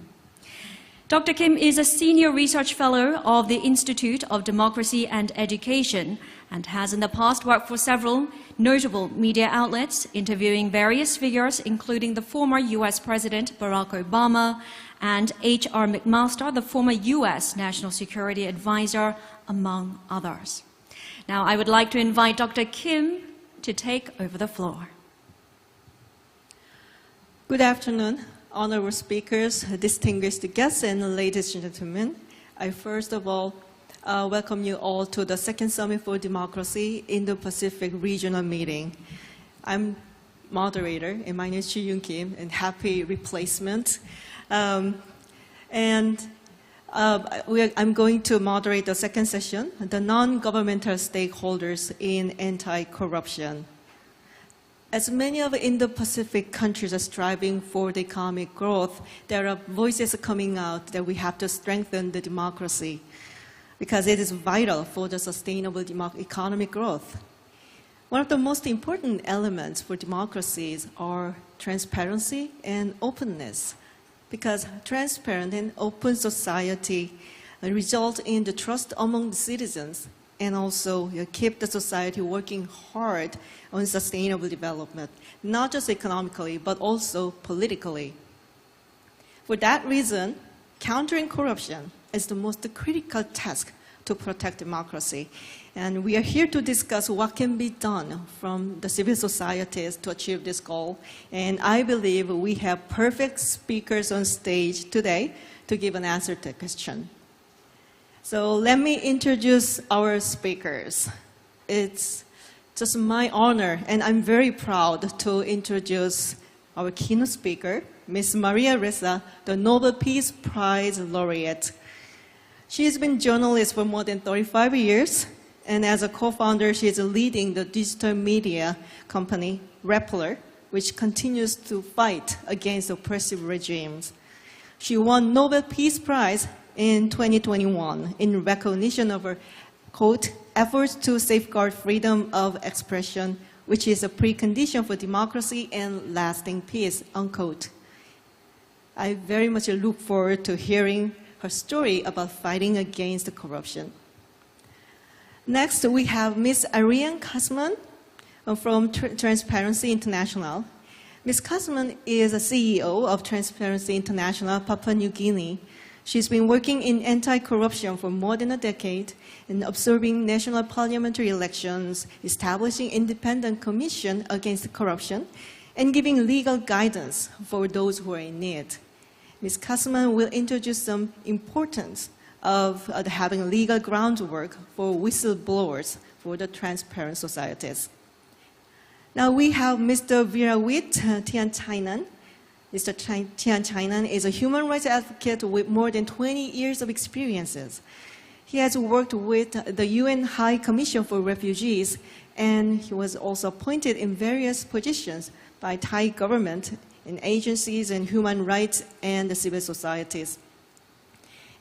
Dr. Kim is a senior research fellow of the Institute of Democracy and Education and has in the past worked for several notable media outlets, interviewing various figures, including the former US President Barack Obama and H.R. McMaster, the former US National Security Advisor, among others. Now, I would like to invite Dr. Kim to take over the floor. Good afternoon, honorable speakers, distinguished guests, and ladies and gentlemen. I first of all welcome you all to the Second Summit for Democracy Indo-Pacific Regional Meeting. I'm moderator, and my name is Ji-yoon Kim, and happy replacement. I'm going to moderate the second session, the non-governmental stakeholders in anti-corruption. As many of the Indo-Pacific countries are striving for the economic growth, there are voices coming out that we have to strengthen the democracy because it is vital for the sustainable economic growth. One of the most important elements for democracies are transparency and openness, because transparent and open society result in the trust among the citizens and also keep the society working hard on sustainable development, not just economically, but also politically. For that reason, countering corruption is the most critical task to protect democracy. And we are here to discuss what can be done from the civil societies to achieve this goal. And I believe we have perfect speakers on stage today to give an answer to the question. So let me introduce our speakers. It's just my honor, and I'm very proud to introduce our keynote speaker, Ms. Maria Ressa, the Nobel Peace Prize laureate. She has been a journalist for more than 35 years, and as a co-founder, she is leading the digital media company, Rappler, which continues to fight against oppressive regimes. She won Nobel Peace Prize in 2021 in recognition of her, quote, efforts to safeguard freedom of expression, which is a precondition for democracy and lasting peace, unquote. I very much look forward to hearing her story about fighting against corruption. Next, we have Ms. Ariane Kasman from Transparency International. Ms. Kasman is a CEO of Transparency International, Papua New Guinea. She's been working in anti-corruption for more than a decade and observing national parliamentary elections, establishing independent commission against corruption, and giving legal guidance for those who are in need. Ms. Kasman will introduce some importance of having legal groundwork for whistleblowers for the transparent societies. Now we have Mr. Virawit Tianchainan. Mr. Tianchainan is a human rights advocate with more than 20 years of experiences. He has worked with the UN High Commission for Refugees, and he was also appointed in various positions by Thai government in agencies and human rights and the civil societies.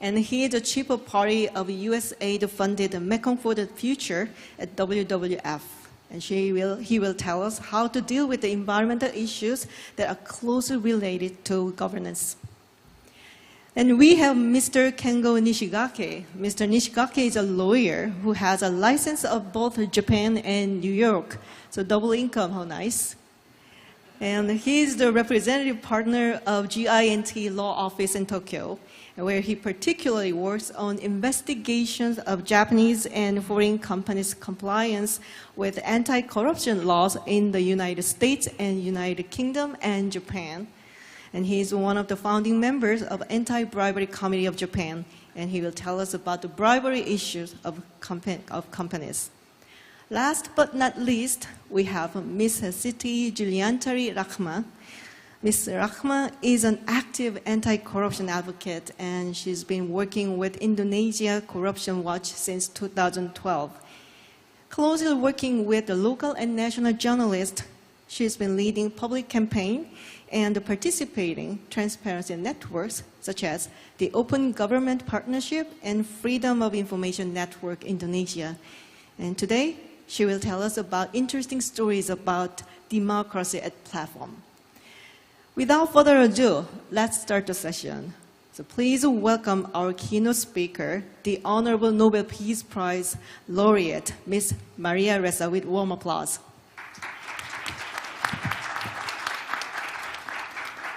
And he is the chief of party of USAID-funded Mekong for the Future at WWF. And he will tell us how to deal with the environmental issues that are closely related to governance. And we have Mr. Kengo Nishigake. Mr. Nishigake is a lawyer who has a license of both Japan and New York. So double income, how nice. And he's the representative partner of GINT Law Office in Tokyo, where he particularly works on investigations of Japanese and foreign companies' compliance with anti-corruption laws in the United States and United Kingdom and Japan. And he's one of the founding members of Anti-Bribery Committee of Japan, and he will tell us about the bribery issues of companies. Last but not least, we have Ms. Siti Juliantari Rahma. Ms. Rahma is an active anti-corruption advocate, and she's been working with Indonesia Corruption Watch since 2012. Closely working with the local and national journalists, she's been leading public campaign and participating transparency networks such as the Open Government Partnership and Freedom of Information Network Indonesia. And today, she will tell us about interesting stories about democracy at platform. Without further ado, let's start the session. So please welcome our keynote speaker, the Honorable Nobel Peace Prize laureate, Ms. Maria Ressa, with warm applause.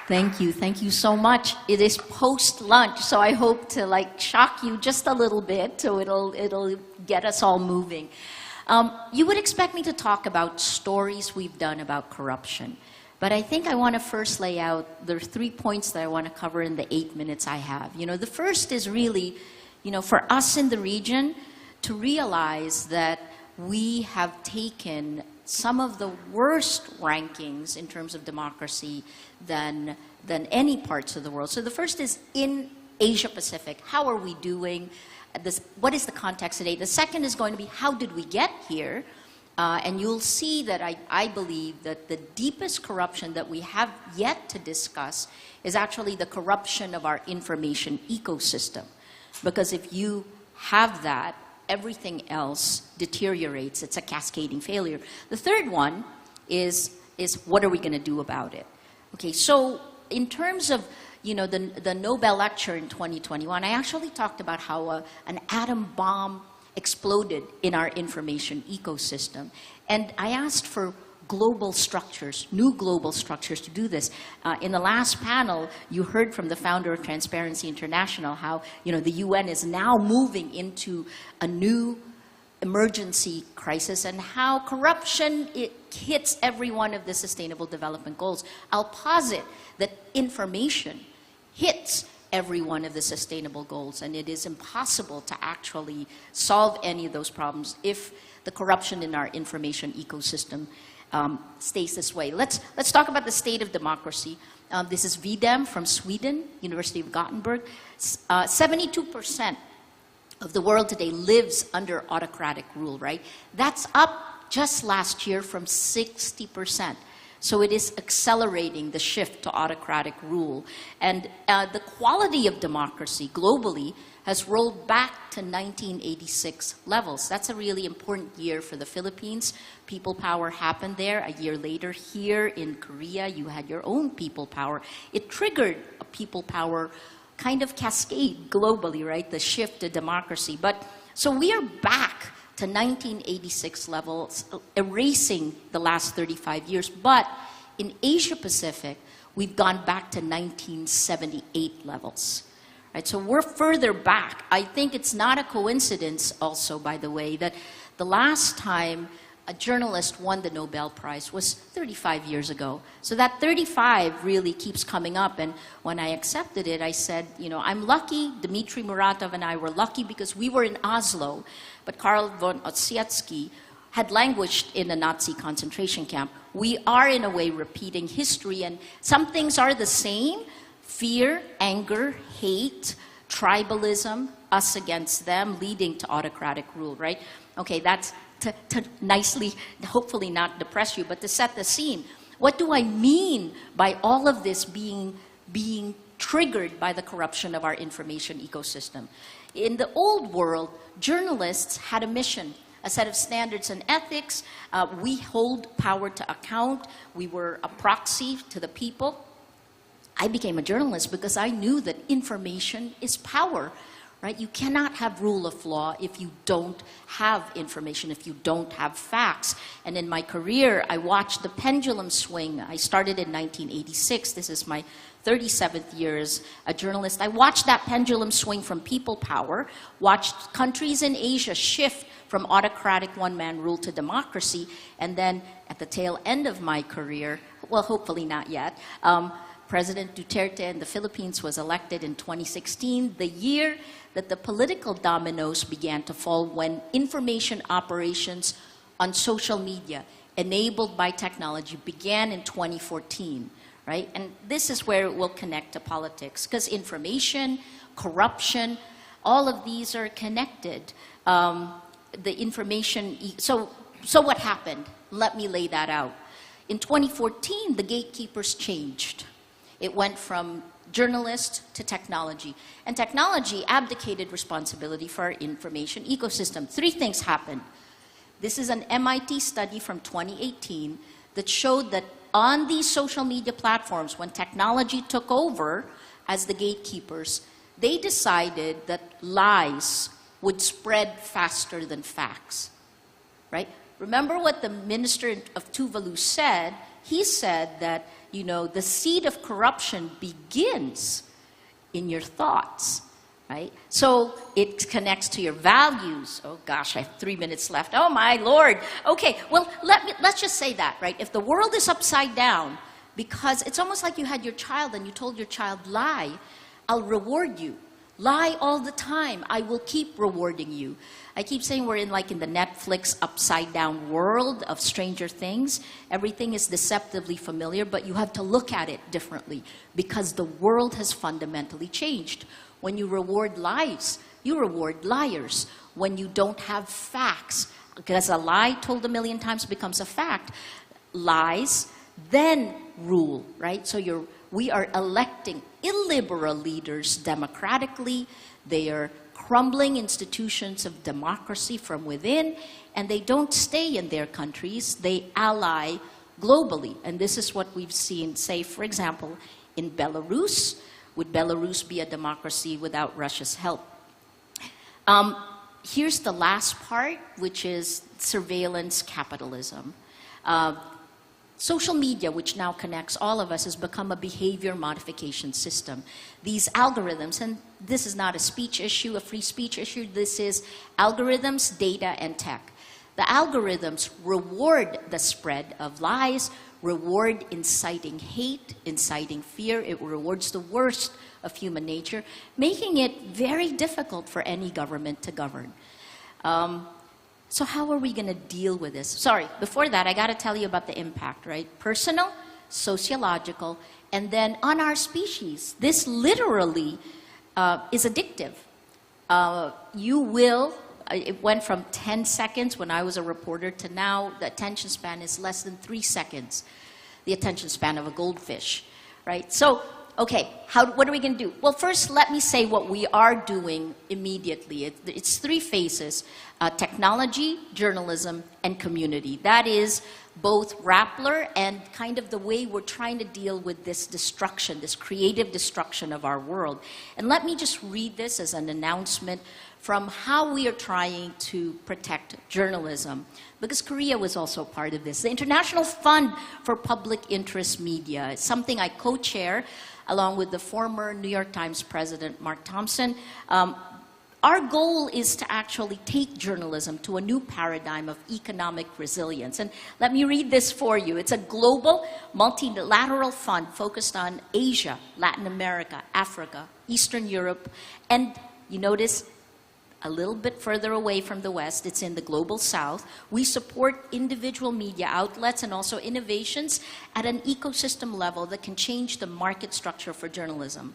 Thank you so much. It is post-lunch, so I hope to shock you just a little bit, so it'll get us all moving. You would expect me to talk about stories we've done about corruption. But I think I want to first lay out, there are 3 points that I want to cover in the 8 minutes I have. The first is really, for us in the region to realize that we have taken some of the worst rankings in terms of democracy than any parts of the world. So the first is in Asia Pacific, how are we doing? What is the context today? The second is going to be, how did we get here? And you'll see that I believe that the deepest corruption that we have yet to discuss is actually the corruption of our information ecosystem. Because if you have that, everything else deteriorates. It's a cascading failure. The third one is what are we going to do about it? Okay, so in terms of the Nobel lecture in 2021, I actually talked about how an atom bomb exploded in our information ecosystem. And I asked for global structures, new global structures to do this. In the last panel, you heard from the founder of Transparency International how the UN is now moving into a new emergency crisis and how corruption, it hits every one of the Sustainable Development Goals. I'll posit that information hits every one of the sustainable goals, and it is impossible to actually solve any of those problems if the corruption in our information ecosystem stays this way. Let's talk about the state of democracy. This is VDEM from Sweden, University of Gothenburg. 72% of the world today lives under autocratic rule, right? That's up just last year from 60%. So it is accelerating the shift to autocratic rule. And the quality of democracy globally has rolled back to 1986 levels. That's a really important year for the Philippines. People power happened there. A year later here in Korea, you had your own people power. It triggered a people power kind of cascade globally, right? The shift to democracy. But so we are back to 1986 levels, erasing the last 35 years. But in Asia Pacific, we've gone back to 1978 levels. Right? So we're further back. I think it's not a coincidence also, by the way, that the last time a journalist won the Nobel Prize was 35 years ago. So that 35 really keeps coming up. And when I accepted it, I said, I'm lucky. Dmitry Muratov and I were lucky because we were in Oslo. But Karl von Ossietzky had languished in a Nazi concentration camp. We are, in a way, repeating history. And some things are the same. Fear, anger, hate, tribalism, us against them, leading to autocratic rule, right? Okay, that's to nicely, hopefully not depress you, but to set the scene. What do I mean by all of this being triggered by the corruption of our information ecosystem? In the old world, journalists had a mission, a set of standards and ethics. We hold power to account. We were a proxy to the people. I became a journalist because I knew that information is power. right? You cannot have rule of law if you don't have information, if you don't have facts. And in my career, I watched the pendulum swing. I started in 1986. This is my 37th year as a journalist. I watched that pendulum swing from people power, watched countries in Asia shift from autocratic one-man rule to democracy, and then at the tail end of my career, well, hopefully not yet, President Duterte in the Philippines was elected in 2016, the year that the political dominoes began to fall when information operations on social media enabled by technology began in 2014, right? And this is where it will connect to politics, because information, corruption, all of these are connected. The information, so what happened? Let me lay that out. In 2014, the gatekeepers changed. It went from journalist to technology. And technology abdicated responsibility for our information ecosystem. 3 things happened. This is an MIT study from 2018 that showed that on these social media platforms, when technology took over as the gatekeepers, they decided that lies would spread faster than facts, right? Remember what the minister of Tuvalu said? He said that, you know, the seed of corruption begins in your thoughts, right? So it connects to your values. Oh gosh, I have 3 minutes left. Oh my Lord. Okay, well, let's just say that, right? If the world is upside down, because it's almost like you had your child and you told your child, lie, I'll reward you. Lie all the time. I will keep rewarding you. I keep saying we're in the Netflix upside down world of Stranger Things. Everything is deceptively familiar, but you have to look at it differently because the world has fundamentally changed. When you reward lies, you reward liars. When you don't have facts, because a lie told 1,000,000 times becomes a fact, lies then rule, right? So we are electing illiberal leaders democratically. They are crumbling institutions of democracy from within, and they don't stay in their countries. They ally globally. And this is what we've seen, say, for example, in Belarus. Would Belarus be a democracy without Russia's help? Here's the last part, which is surveillance capitalism. Social media, which now connects all of us, has become a behavior modification system. These algorithms, and this is not a speech issue, a free speech issue, this is algorithms, data, and tech. The algorithms reward the spread of lies, reward inciting hate, inciting fear. It rewards the worst of human nature, making it very difficult for any government to govern. So how are we going to deal with this? Sorry, before that, I got to tell you about the impact, right? Personal, sociological, and then on our species. This literally is addictive. It went from 10 seconds when I was a reporter to now the attention span is less than 3 seconds. The attention span of a goldfish, right? So, okay, what are we going to do? Well, first, let me say what we are doing immediately. It's 3 phases. Technology, journalism, and community. That is both Rappler and kind of the way we're trying to deal with this destruction, this creative destruction of our world. And let me just read this as an announcement from how we are trying to protect journalism, because Korea was also part of this. The International Fund for Public Interest Media is something I co-chair along with the former New York Times president, Mark Thompson. Our goal is to actually take journalism to a new paradigm of economic resilience. And let me read this for you. It's a global multilateral fund focused on Asia, Latin America, Africa, Eastern Europe, and you notice a little bit further away from the West, it's in the global South. We support individual media outlets and also innovations at an ecosystem level that can change the market structure for journalism.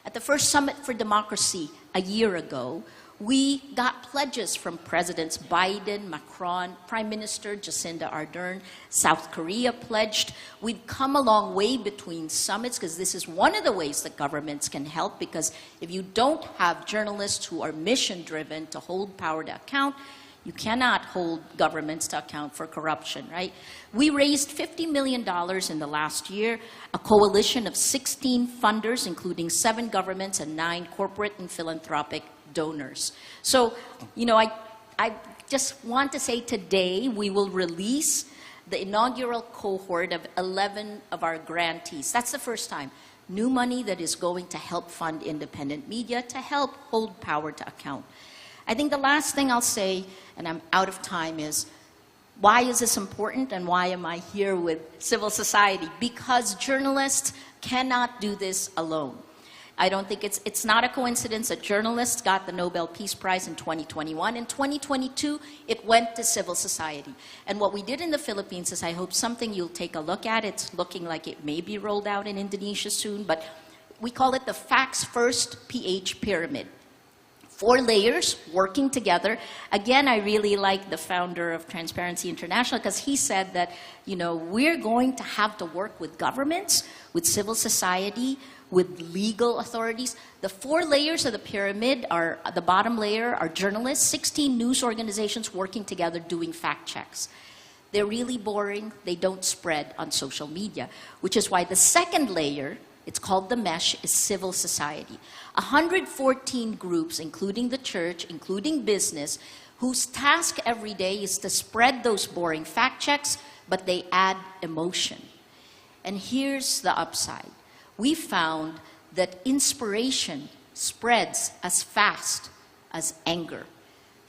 At the first Summit for Democracy a year ago, we got pledges from Presidents Biden, Macron, Prime Minister Jacinda Ardern. South Korea pledged. We'd come a long way between summits because this is one of the ways that governments can help, because if you don't have journalists who are mission-driven to hold power to account, you cannot hold governments to account for corruption, right? We raised $50 million in the last year, a coalition of 16 funders, including 7 governments and 9 corporate and philanthropic donors. So, you know, I just want to say today we will release the inaugural cohort of 11 of our grantees. That's the first time. New money that is going to help fund independent media, to help hold power to account. I think the last thing I'll say, and I'm out of time, is why is this important and why am I here with civil society? Because journalists cannot do this alone. I don't think it's not a coincidence that journalists got the Nobel Peace Prize in 2021. In 2022, it went to civil society. And what we did in the Philippines is, I hope, something you'll take a look at. It's looking like it may be rolled out in Indonesia soon, but we call it the Facts First PH Pyramid. 4 layers working together. Again, I really like the founder of Transparency International, because he said that, you know, we're going to have to work with governments, with civil society, with legal authorities. The 4 layers of the pyramid are, the bottom layer are journalists, 16 news organizations working together doing fact checks. They're really boring. They don't spread on social media, which is why the second layer, it's called the mesh, is civil society. 114 groups, including the church, including business, whose task every day is to spread those boring fact checks, but they add emotion. And here's the upside. We found that inspiration spreads as fast as anger.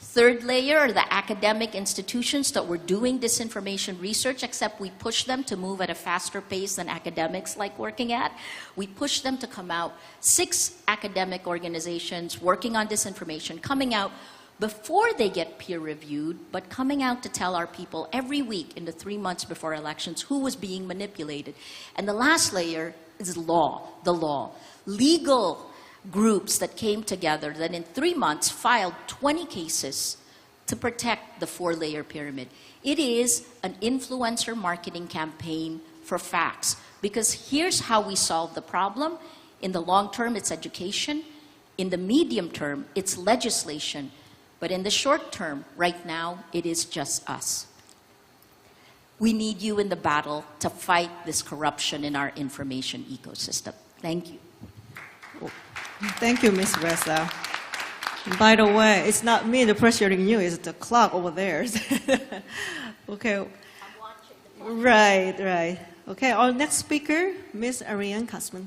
Third layer are the academic institutions that were doing disinformation research, except we push them to move at a faster pace than academics like working at. We push them to come out. 6 academic organizations working on disinformation, coming out before they get peer-reviewed, but coming out to tell our people every week in the 3 months before elections who was being manipulated. And the last layer is law, the law. Legal groups that came together that in 3 months filed 20 cases to protect the 4-layer pyramid. It is an influencer marketing campaign for facts, because here's how we solve the problem. In the long term, it's education. In the medium term, it's legislation. But in the short term, right now, it is just us. We need you in the battle to fight this corruption in our information ecosystem. Thank you. Thank you, Ms. Reza. By the way, it's not me the pressuring you, it's the clock over there. Okay. Right. Okay, our next speaker, Ms. Ariane Kasman.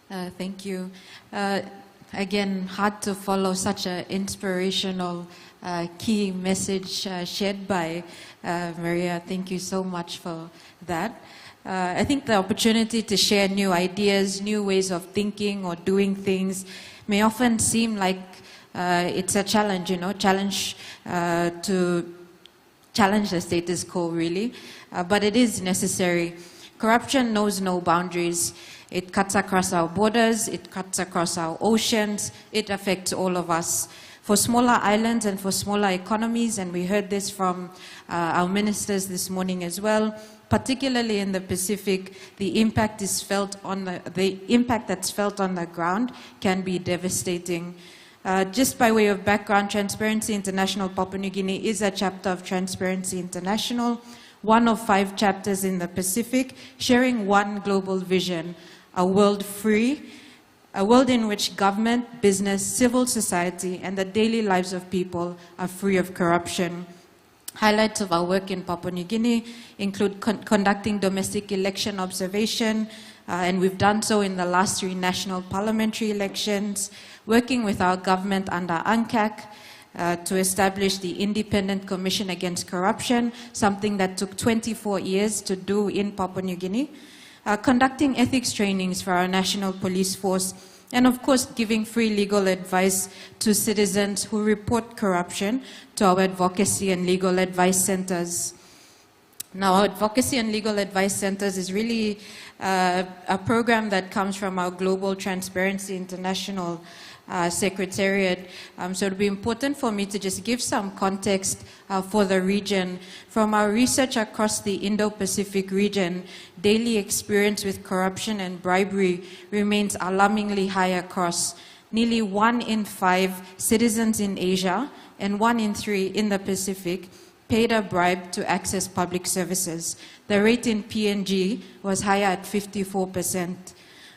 Thank you. Again, hard to follow such an inspirational key message shared by Maria. Thank you so much for that. I think the opportunity to share new ideas, new ways of thinking or doing things may often seem like it's a challenge, to challenge the status quo, really. But it is necessary. Corruption knows no boundaries. It cuts across our borders, it cuts across our oceans, it affects all of us. For smaller islands and for smaller economies, and we heard this from our ministers this morning as well, particularly in the Pacific, the impact that's felt on the ground can be devastating. Just by way of background, Transparency International Papua New Guinea is a chapter of Transparency International, one of 5 chapters in the Pacific, sharing one global vision, a world free, a world in which government, business, civil society, and the daily lives of people are free of corruption. Highlights of our work in Papua New Guinea include conducting domestic election observation, and we've done so in the last 3 national parliamentary elections, working with our government under UNCAC to establish the Independent Commission Against Corruption, something that took 24 years to do in Papua New Guinea, conducting ethics trainings for our national police force, and of course giving free legal advice to citizens who report corruption to our advocacy and legal advice centers. Now, our advocacy and legal advice centers is really a program that comes from our Global Transparency International Secretariat. So it would be important for me to just give some context for the region. From our research across the Indo-Pacific region, daily experience with corruption and bribery remains alarmingly high across. Nearly 1 in 5 citizens in Asia and 1 in 3 in the Pacific paid a bribe to access public services. The rate in PNG was higher at 54%.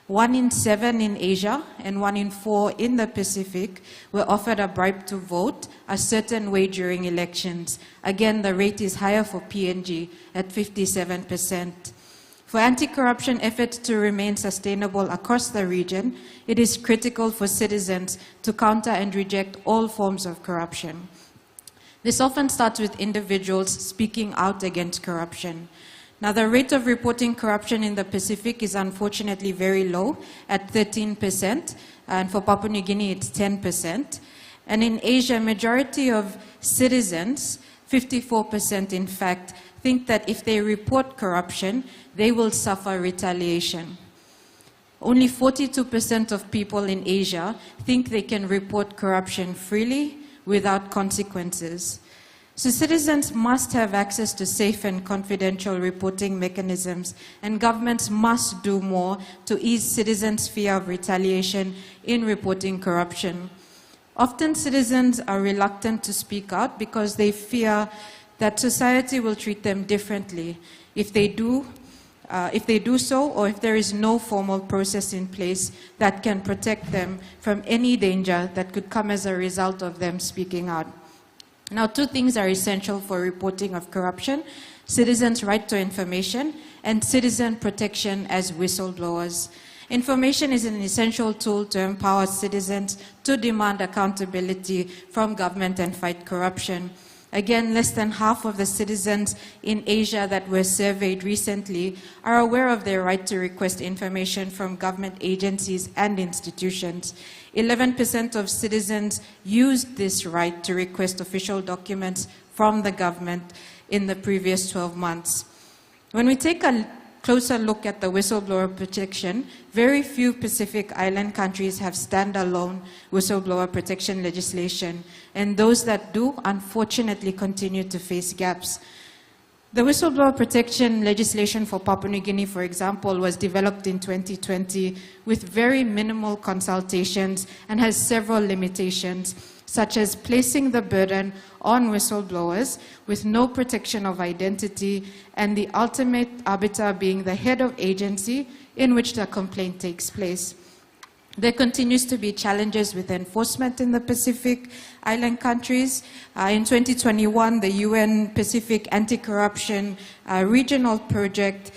1 in 7 in Asia and 1 in 4 in the Pacific were offered a bribe to vote a certain way during elections. Again, the rate is higher for PNG at 57%. For anti-corruption efforts to remain sustainable across the region, it is critical for citizens to counter and reject all forms of corruption. This often starts with individuals speaking out against corruption. Now, the rate of reporting corruption in the Pacific is unfortunately very low at 13%, and for Papua New Guinea it's 10%. And in Asia, majority of citizens, 54% in fact, think that if they report corruption, they will suffer retaliation. Only 42% of people in Asia think they can report corruption freely without consequences. So citizens must have access to safe and confidential reporting mechanisms, and governments must do more to ease citizens' fear of retaliation in reporting corruption. Often citizens are reluctant to speak out because they fear that society will treat them differently if they do so, or if there is no formal process in place that can protect them from any danger that could come as a result of them speaking out. Now, two things are essential for reporting of corruption: citizens' right to information and citizen protection as whistleblowers. Information is an essential tool to empower citizens to demand accountability from government and fight corruption. Again, less than half of the citizens in Asia that were surveyed recently are aware of their right to request information from government agencies and institutions. 11% of citizens used this right to request official documents from the government in the previous 12 months. When we take a closer look at the whistleblower protection, very few Pacific Island countries have standalone whistleblower protection legislation, and those that do, unfortunately, continue to face gaps. The whistleblower protection legislation for Papua New Guinea, for example, was developed in 2020 with very minimal consultations and has several limitations, such as placing the burden on whistleblowers with no protection of identity, and the ultimate arbiter being the head of agency in which the complaint takes place. There continues to be challenges with enforcement in the Pacific Island countries. In 2021, the UN Pacific Anti-Corruption Regional Project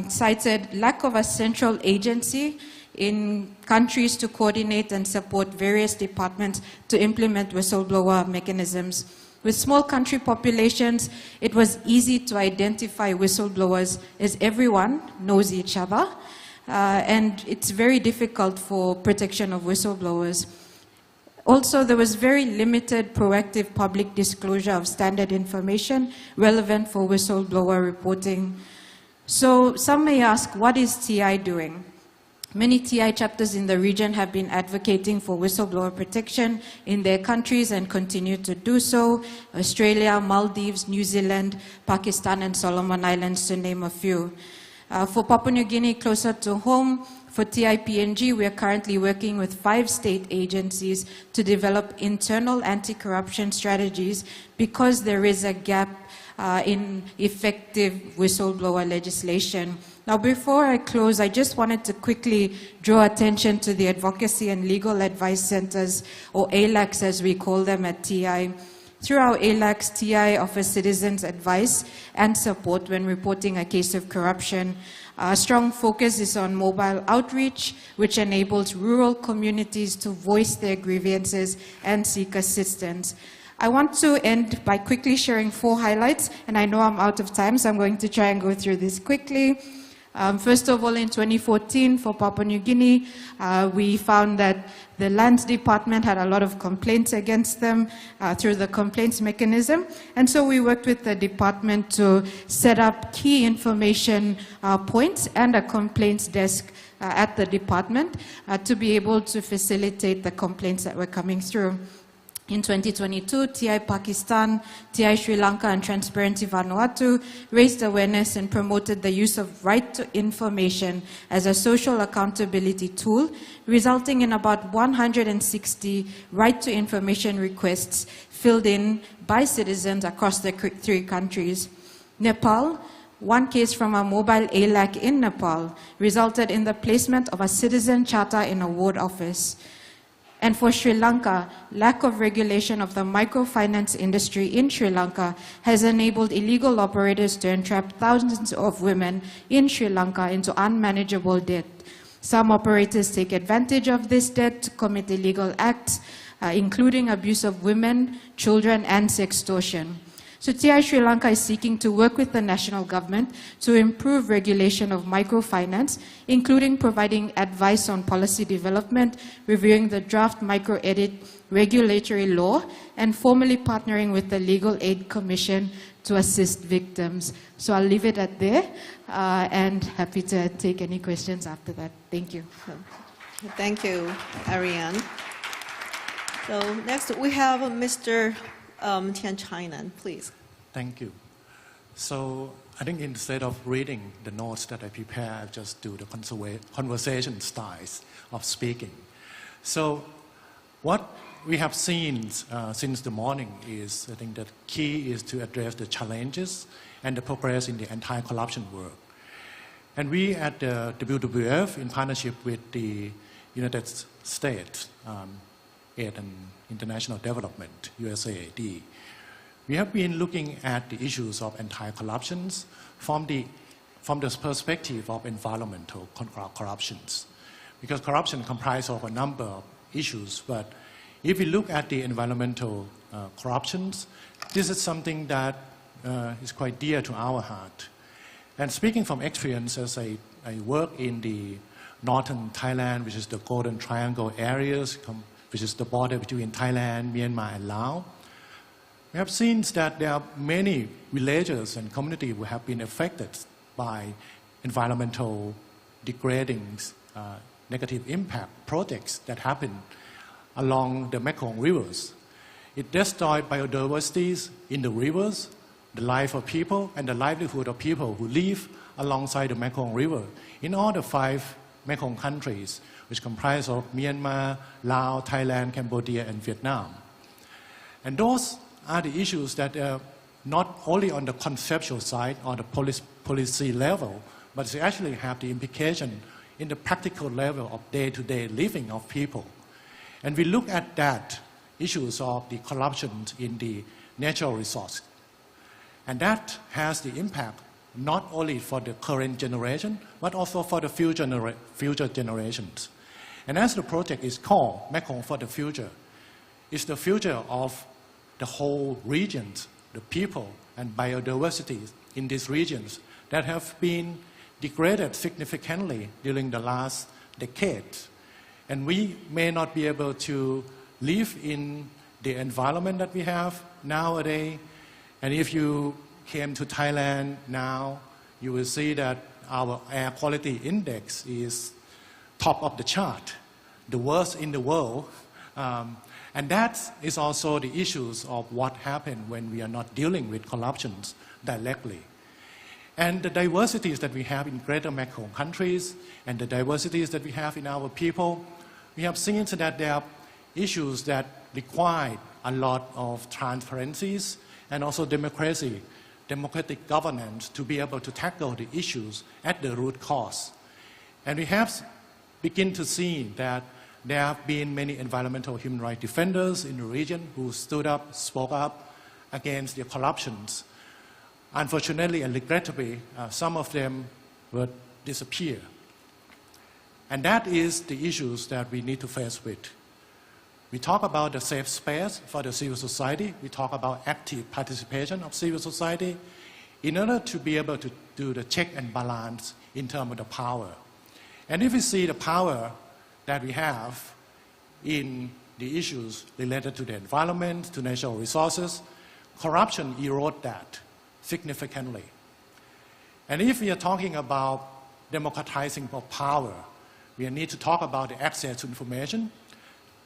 cited lack of a central agency in countries to coordinate and support various departments to implement whistleblower mechanisms. With small country populations, it was easy to identify whistleblowers as everyone knows each other, and it's very difficult for protection of whistleblowers. Also, there was very limited proactive public disclosure of standard information relevant for whistleblower reporting. So some may ask, what is TI doing? Many TI chapters in the region have been advocating for whistleblower protection in their countries and continue to do so: Australia, Maldives, New Zealand, Pakistan, and Solomon Islands, to name a few. For Papua New Guinea, closer to home, for TI-PNG, we are currently working with 5 state agencies to develop internal anti-corruption strategies because there is a gap in effective whistleblower legislation. Now, before I close, I just wanted to quickly draw attention to the Advocacy and Legal Advice Centers, or ALACs as we call them at TI. Through our ALACs, TI offers citizens advice and support when reporting a case of corruption. Our strong focus is on mobile outreach, which enables rural communities to voice their grievances and seek assistance. I want to end by quickly sharing 4 highlights, and I know I'm out of time, so I'm going to try and go through this quickly. First of all, in 2014, for Papua New Guinea, we found that the Lands Department had a lot of complaints against them through the complaints mechanism. And so we worked with the department to set up key information points and a complaints desk at the department to be able to facilitate the complaints that were coming through. In 2022, TI Pakistan, TI Sri Lanka, and Transparency Vanuatu raised awareness and promoted the use of right to information as a social accountability tool, resulting in about 160 right to information requests filled in by citizens across the 3 countries. Nepal, One case from a mobile ALAC in Nepal resulted in the placement of a citizen charter in a ward office. And for Sri Lanka, lack of regulation of the microfinance industry in Sri Lanka has enabled illegal operators to entrap thousands of women in Sri Lanka into unmanageable debt. Some operators take advantage of this debt to commit illegal acts, including abuse of women, children, and sextortion. So TI Sri Lanka is seeking to work with the national government to improve regulation of microfinance, including providing advice on policy development, reviewing the draft micro-edit regulatory law, and formally partnering with the Legal Aid Commission to assist victims. So I'll leave it at there, and happy to take any questions after that. Thank you. Thank you, Ariane. So next we have Mr. Tian Chainan, please. Thank you. So I think instead of reading the notes that I prepare, I just do the conversation styles of speaking. So what we have seen since the morning is, I think the key is to address the challenges and the progress in the anti-corruption work. And we at the WWF, in partnership with the United States Aid and International Development, USAID, we have been looking at the issues of anti-corruption from the perspective of environmental corruptions. Because corruption comprises of a number of issues, but if we look at the environmental corruptions, this is something that is quite dear to our heart. And speaking from experience, as I work in the northern Thailand, which is the Golden Triangle areas, which is the border between Thailand, Myanmar, and Laos, we have seen that there are many villages and communities who have been affected by environmental degrading, negative impact projects that happen along the Mekong rivers. It destroyed biodiversity in the rivers, the life of people, and the livelihood of people who live alongside the Mekong River in all the 5 Mekong countries, which comprise of Myanmar, Laos, Thailand, Cambodia, and Vietnam. And those are the issues that are not only on the conceptual side or the policy level, but they actually have the implication in the practical level of day-to-day living of people. And we look at that issues of the corruption in the natural resource. And that has the impact not only for the current generation, but also for the future generations. And as the project is called Mekong for the Future, it's the future of the whole regions, the people and biodiversity in these regions that have been degraded significantly during the last decade. And we may not be able to live in the environment that we have nowadays. And if you came to Thailand now, you will see that our air quality index is top of the chart, the worst in the world. And that is also the issues of what happened when we are not dealing with corruption directly. And the diversities that we have in Greater Mekong countries and the diversities that we have in our people, we have seen that there are issues that require a lot of transparencies and also democratic governance to be able to tackle the issues at the root cause. And we have begun to see that there have been many environmental human rights defenders in the region who stood up, spoke up against the corruptions. Unfortunately and regrettably, some of them would disappear. And that is the issues that we need to face with. We talk about the safe space for the civil society. We talk about active participation of civil society in order to be able to do the check and balance in terms of the power. And if we see the power that we have in the issues related to the environment, to natural resources, corruption erodes that significantly. And if we are talking about democratizing of power, we need to talk about the access to information.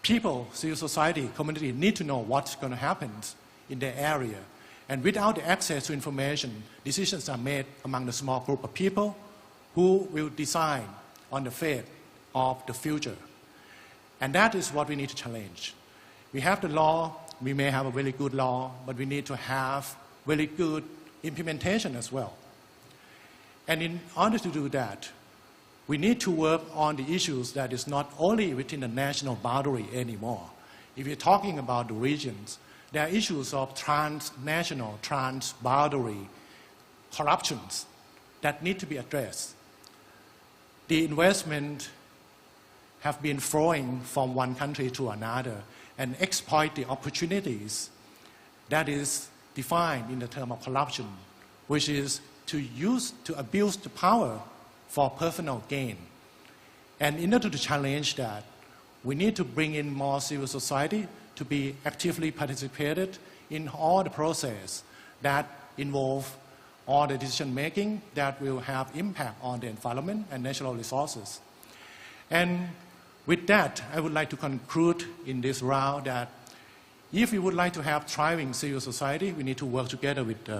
People, civil society, community need to know what's going to happen in their area. And without the access to information, decisions are made among the small group of people who will decide on the fate of the future. And that is what we need to challenge. We have the law, we may have a very good law, but we need to have very good implementation as well. And in order to do that, we need to work on the issues that is not only within the national boundary anymore. If you're talking about the regions, there are issues of transnational, transboundary corruptions that need to be addressed. The investment have been flowing from one country to another and exploit the opportunities that is defined in the term of corruption, which is to abuse the power for personal gain. And in order to challenge that, we need to bring in more civil society to be actively participated in all the process that involve all the decision making that will have impact on the environment and natural resources. And with that, I would like to conclude in this round that if we would like to have thriving civil society, we need to work together with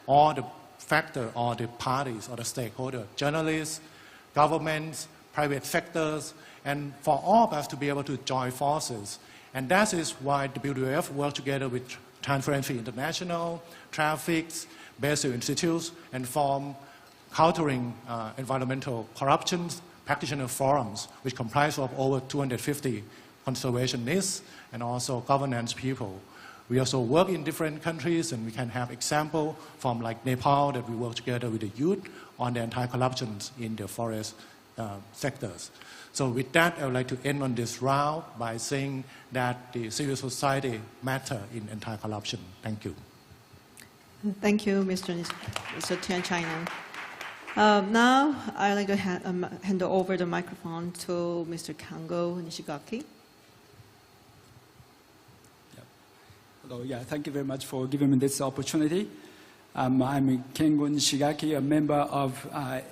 all the factors, all the parties, or the stakeholders, journalists, governments, private sectors, and for all of us to be able to join forces. And that is why the WWF work together with Transparency International, Traffics, Basel Institutes, and form countering environmental corruption practitioner forums, which comprise of over 250 conservationists and also governance people. We also work in different countries, and we can have example from like Nepal that we work together with the youth on the anti-corruption in the forest sectors. So with that, I would like to end on this round by saying that the civil society matter in anti-corruption. Thank you. Thank you, Mr. Tian China. Now, I'd like to hand over the microphone to Mr. Kango Nishigaki. Hello, thank you very much for giving me this opportunity. I'm Kengo Nishigaki, a member of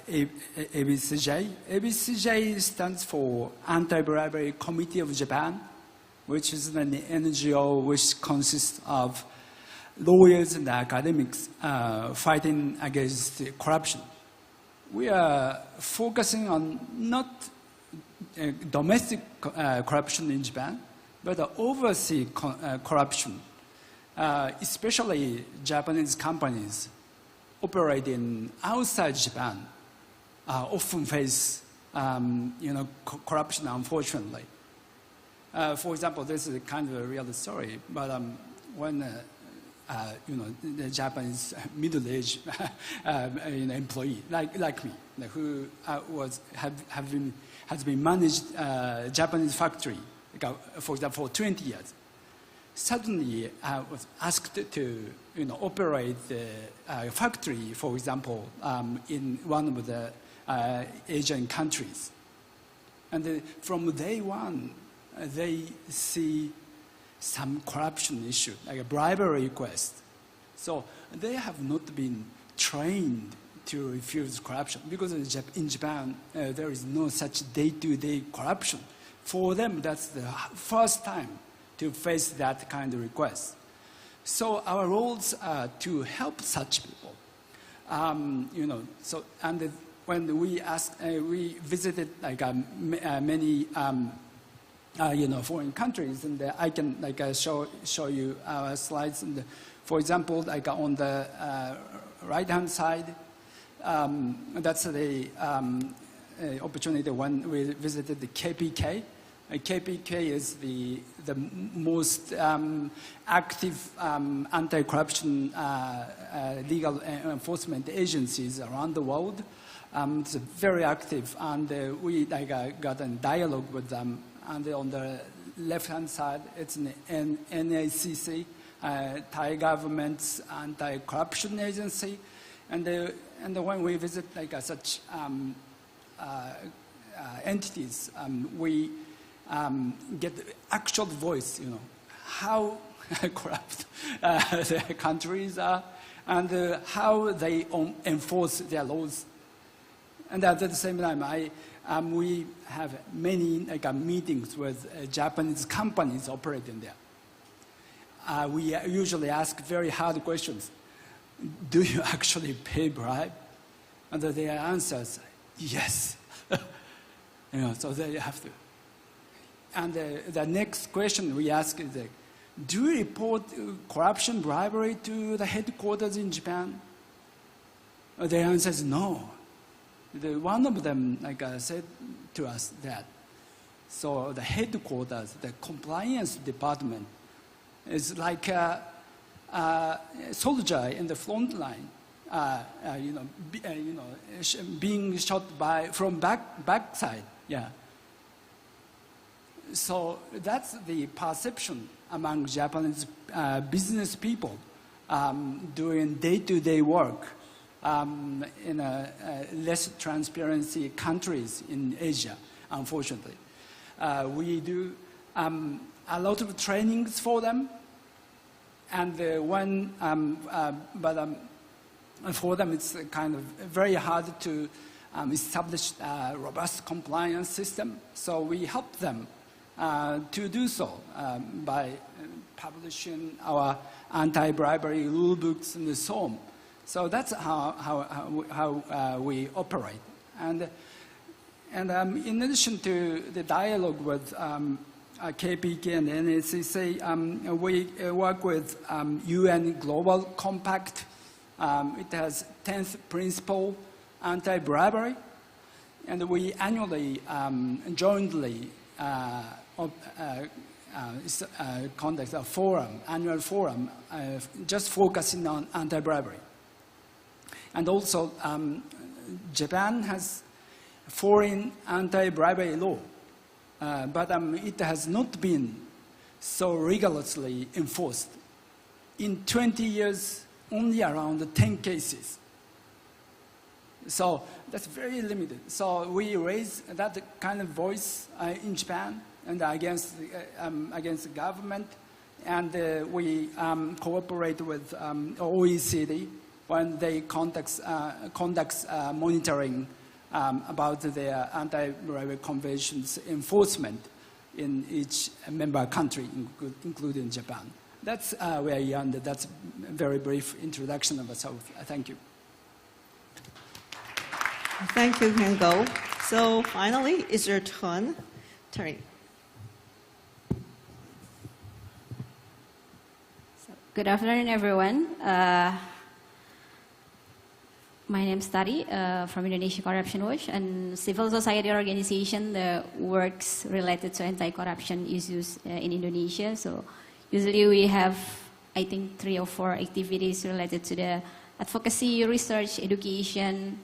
ABCJ. ABCJ stands for Anti-Bribery Committee of Japan, which is an NGO which consists of lawyers and academics fighting against corruption. We are focusing on not domestic corruption in Japan, but overseas corruption. Especially Japanese companies operating outside Japan often face corruption, unfortunately. For example, this is kind of a real story, but when the Japanese middle-aged employee like me, who has been managed Japanese factory, for example, for 20 years. Suddenly, I was asked to operate a factory, for example, in one of the Asian countries. And from day one, they see some corruption issue, like a bribery request. So they have not been trained to refuse corruption because in Japan, there is no such day-to-day corruption. For them, that's the first time to face that kind of request. So our roles are to help such people. When we visited many foreign countries, and I can show you our slides. And for example, on the right-hand side, that's the opportunity when we visited the KPK. KPK is the most active anti-corruption legal enforcement agencies around the world. It's very active, and we got a dialogue with them. And on the left-hand side, it's an NACC, Thai government's anti-corruption agency. And when we visit such entities, we get the actual voice, how corrupt the countries are and how they enforce their laws. And at the same time, we have many meetings with Japanese companies operating there. We usually ask very hard questions. Do you actually pay bribe? And their answers, yes. So they have to. And the next question we ask is, do you report corruption, bribery to the headquarters in Japan? The answer is no. One of them said to us that, so the headquarters, the compliance department, is like a soldier in the front line, being shot from backside. Yeah. So that's the perception among Japanese business people doing day-to-day work in less transparency countries in Asia, unfortunately. We do a lot of trainings for them, and for them it's kind of very hard to establish a robust compliance system. So we help them to do so by publishing our anti-bribery rule books and so on. So that's how we operate. And in addition to the dialogue with KPK and NSCC, we work with UN Global Compact. It has 10th principle anti-bribery, and we annually jointly conduct a forum, annual forum, just focusing on anti-bribery. And also, Japan has foreign anti-bribery law, but it has not been so rigorously enforced. In 20 years, only around 10 cases. So that's very limited. So we raise that kind of voice in Japan and against the government, and we cooperate with OECD when they conducts monitoring about their anti-bribery conventions enforcement in each member country, including Japan. That's where you are, and that's a very brief introduction of myself. Thank you. Thank you, Kengo. So finally, it's your turn. Good afternoon, everyone. My name is Tari from Indonesia Corruption Watch, and civil society organization that works related to anti-corruption issues in Indonesia. So usually we have, I think, 3 or 4 activities related to the advocacy, research, education,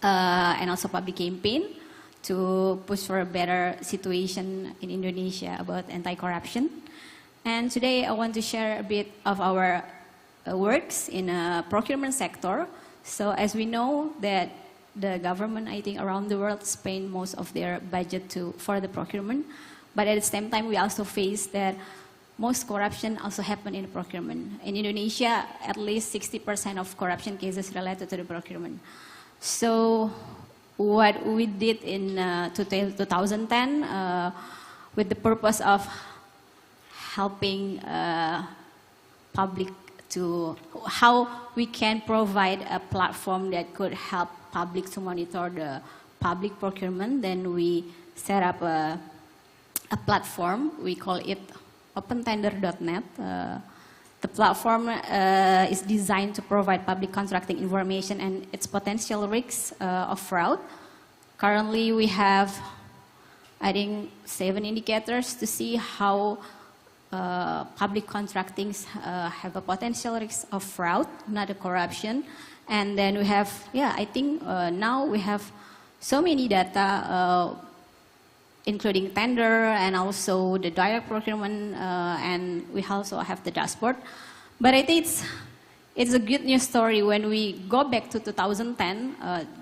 and also public campaign to push for a better situation in Indonesia about anti-corruption. And today I want to share a bit of our works in a procurement sector. So as we know that the government, I think, around the world spend most of their budget for the procurement. But at the same time, we also face that most corruption also happen in the procurement. In Indonesia, at least 60% of corruption cases related to the procurement. So what we did in 2010 with the purpose of helping public to how we can provide a platform that could help public to monitor the public procurement, then we set up a platform. We call it opentender.net. The platform is designed to provide public contracting information and its potential risks of fraud. Currently, we have, I think, 7 indicators to see how public contractings have a potential risk of fraud, not a corruption. And then we have, I think now we have so many data, including tender and also the direct procurement, and we also have the dashboard. But I think it's a good news story. When we go back to 2010,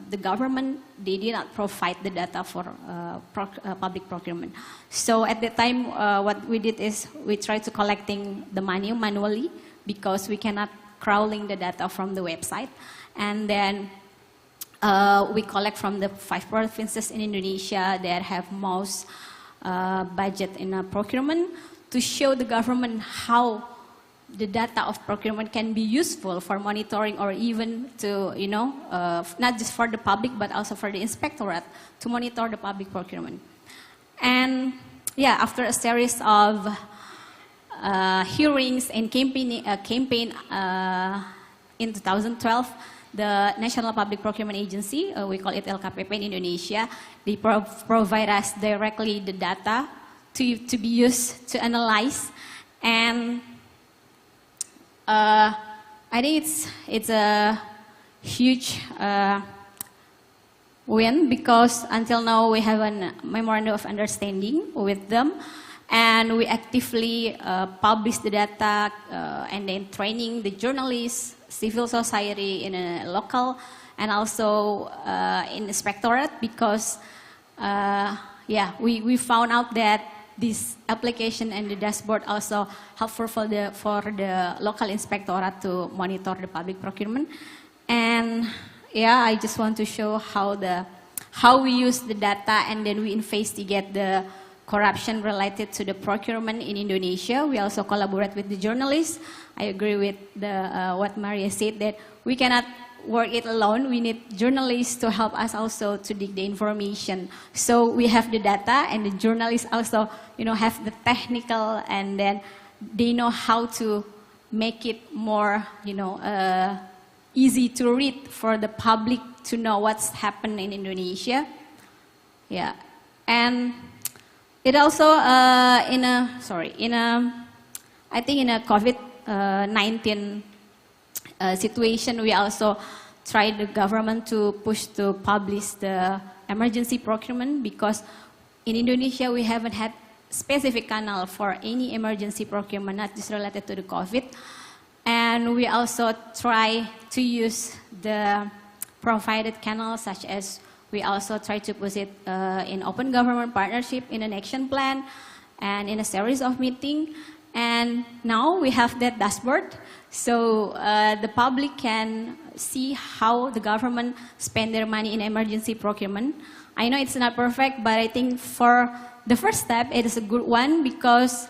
the government, they did not provide the data for public procurement. So at the time, what we did is we tried to collecting the money manually because we cannot crawling the data from the website. And then we collect from the 5 provinces in Indonesia that have most budget in procurement to show the government how the data of procurement can be useful for monitoring or even to, not just for the public but also for the inspectorate to monitor the public procurement. And after a series of hearings and campaign in 2012, the National Public Procurement Agency, we call it LKPP in Indonesia, they provide us directly the data to be used to analyze. And I think it's a huge win, because until now we have a memorandum of understanding with them, and we actively publish the data and then training the journalists, civil society in a local, and also in inspectorate, because we found out that this application and the dashboard also helpful for the local inspectorate to monitor the public procurement. And I just want to show how we use the data, and then we investigate the corruption related to the procurement in Indonesia. We also collaborate with the journalists. I agree with what Maria said, that we cannot work it alone. We need journalists to help us also to dig the information. So we have the data, and the journalists also, have the technical, and then they know how to make it more, easy to read for the public to know what's happened in Indonesia. Yeah, and it also I think in a COVID-19 situation, we also tried the government to push to publish the emergency procurement, because in Indonesia we haven't had specific channel for any emergency procurement, not just related to the COVID. And we also try to use the provided channels, such as we also try to put it in open government partnership, in an action plan, and in a series of meetings. And now we have that dashboard, so the public can see how the government spend their money in emergency procurement. I know it's not perfect, but I think for the first step, it is a good one, because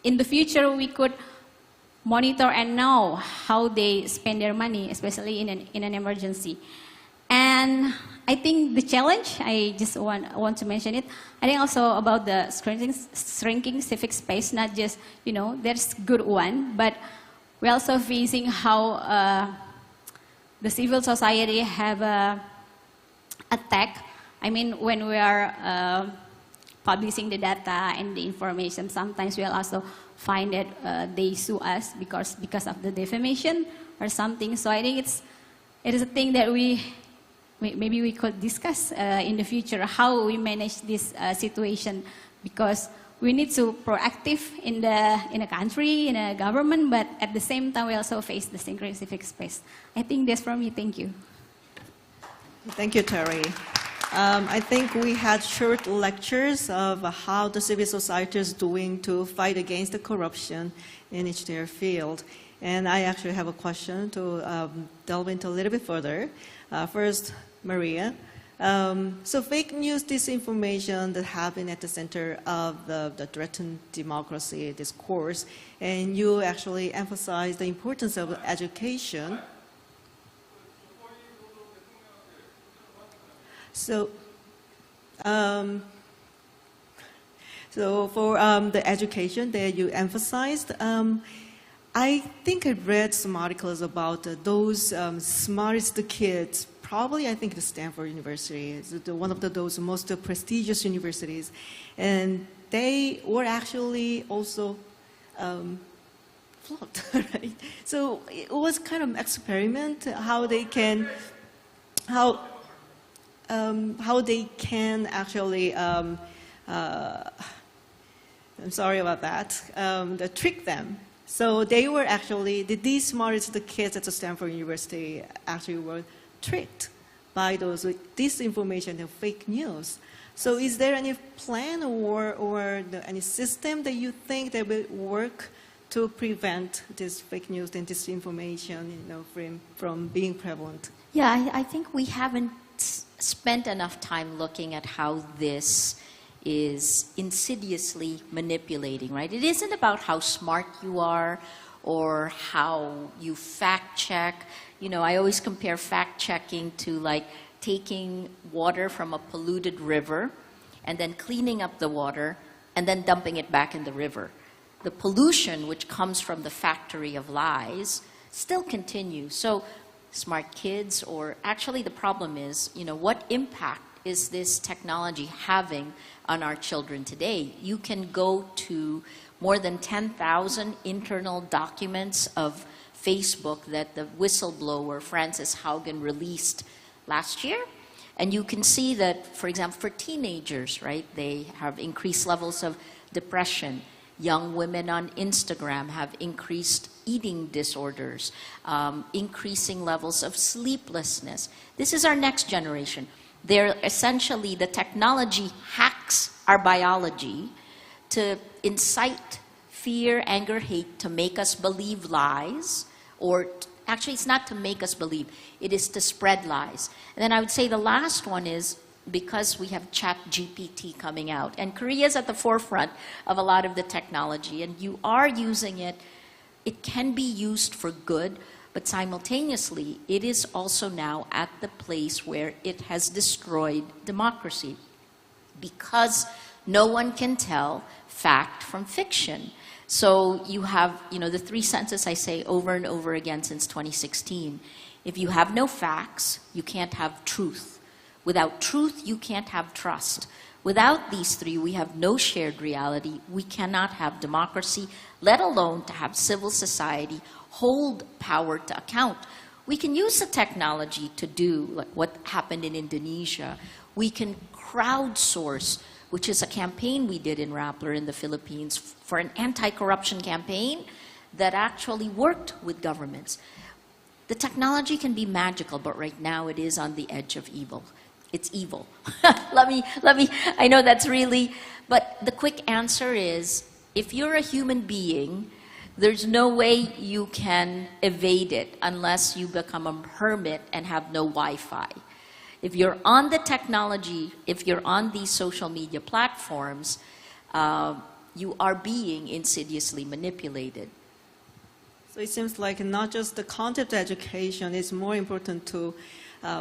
in the future we could monitor and know how they spend their money, especially in an emergency. And I think the challenge, I just want to mention it, I think also about the shrinking civic space, not just, there's good one, but we're also facing how the civil society have attack. I mean, when we are publishing the data and the information, sometimes we'll also find that they sue us because of the defamation or something. So I think it is a thing that maybe we could discuss in the future, how we manage this situation, because we need to proactive in a country, in a government, but at the same time we also face the shrinking civic space. I think that's from me. Thank you. Thank you, Terry. I think we had short lectures of how the civil society is doing to fight against the corruption in each their field. And I actually have a question to delve into a little bit further. First, Maria. So fake news, disinformation that have been at the center of the threatened democracy discourse, and you actually emphasize the importance of education. So, for the education that you emphasized, I think I read some articles about those smartest kids. Probably, I think the Stanford University is one of those most prestigious universities, and they were actually also flopped, right? So it was kind of an experiment how they can actually, I'm sorry about that, trick them. So they were actually, these smartest kids at the Stanford University actually were tricked by those disinformation and fake news. So is there any plan or any system that you think that will work to prevent this fake news and disinformation, from being prevalent? Yeah, I think we haven't spent enough time looking at how this is insidiously manipulating, right? It isn't about how smart you are or how you fact check. I always compare fact checking to like taking water from a polluted river and then cleaning up the water and then dumping it back in the river. The pollution which comes from the factory of lies still continues. So smart kids, or actually the problem is, what impact is this technology having on our children today? You can go to more than 10,000 internal documents of Facebook that the whistleblower Frances Haugen released last year. And you can see that, for example, for teenagers, right, they have increased levels of depression. Young women on Instagram have increased eating disorders, increasing levels of sleeplessness. This is our next generation. They're essentially, the technology hacks our biology to incite fear, anger, hate, to make us believe lies, or actually it's not to make us believe, it is to spread lies. And then I would say the last one is, because we have ChatGPT coming out, and Korea is at the forefront of a lot of the technology, and you are using it, it can be used for good, but simultaneously, it is also now at the place where it has destroyed democracy, because no one can tell fact from fiction. So you have, the three sentences I say over and over again since 2016. If you have no facts, you can't have truth. Without truth, you can't have trust. Without these three, we have no shared reality. We cannot have democracy, let alone to have civil society hold power to account. We can use the technology to do like what happened in Indonesia. We can crowdsource, which is a campaign we did in Rappler in the Philippines for an anti-corruption campaign that actually worked with governments. The technology can be magical, but right now it is on the edge of evil. It's evil. I know that's really, but the quick answer is, if you're a human being, there's no way you can evade it unless you become a hermit and have no Wi-Fi. If you're on the technology, if you're on these social media platforms, you are being insidiously manipulated. So it seems like not just the content education, it's more important to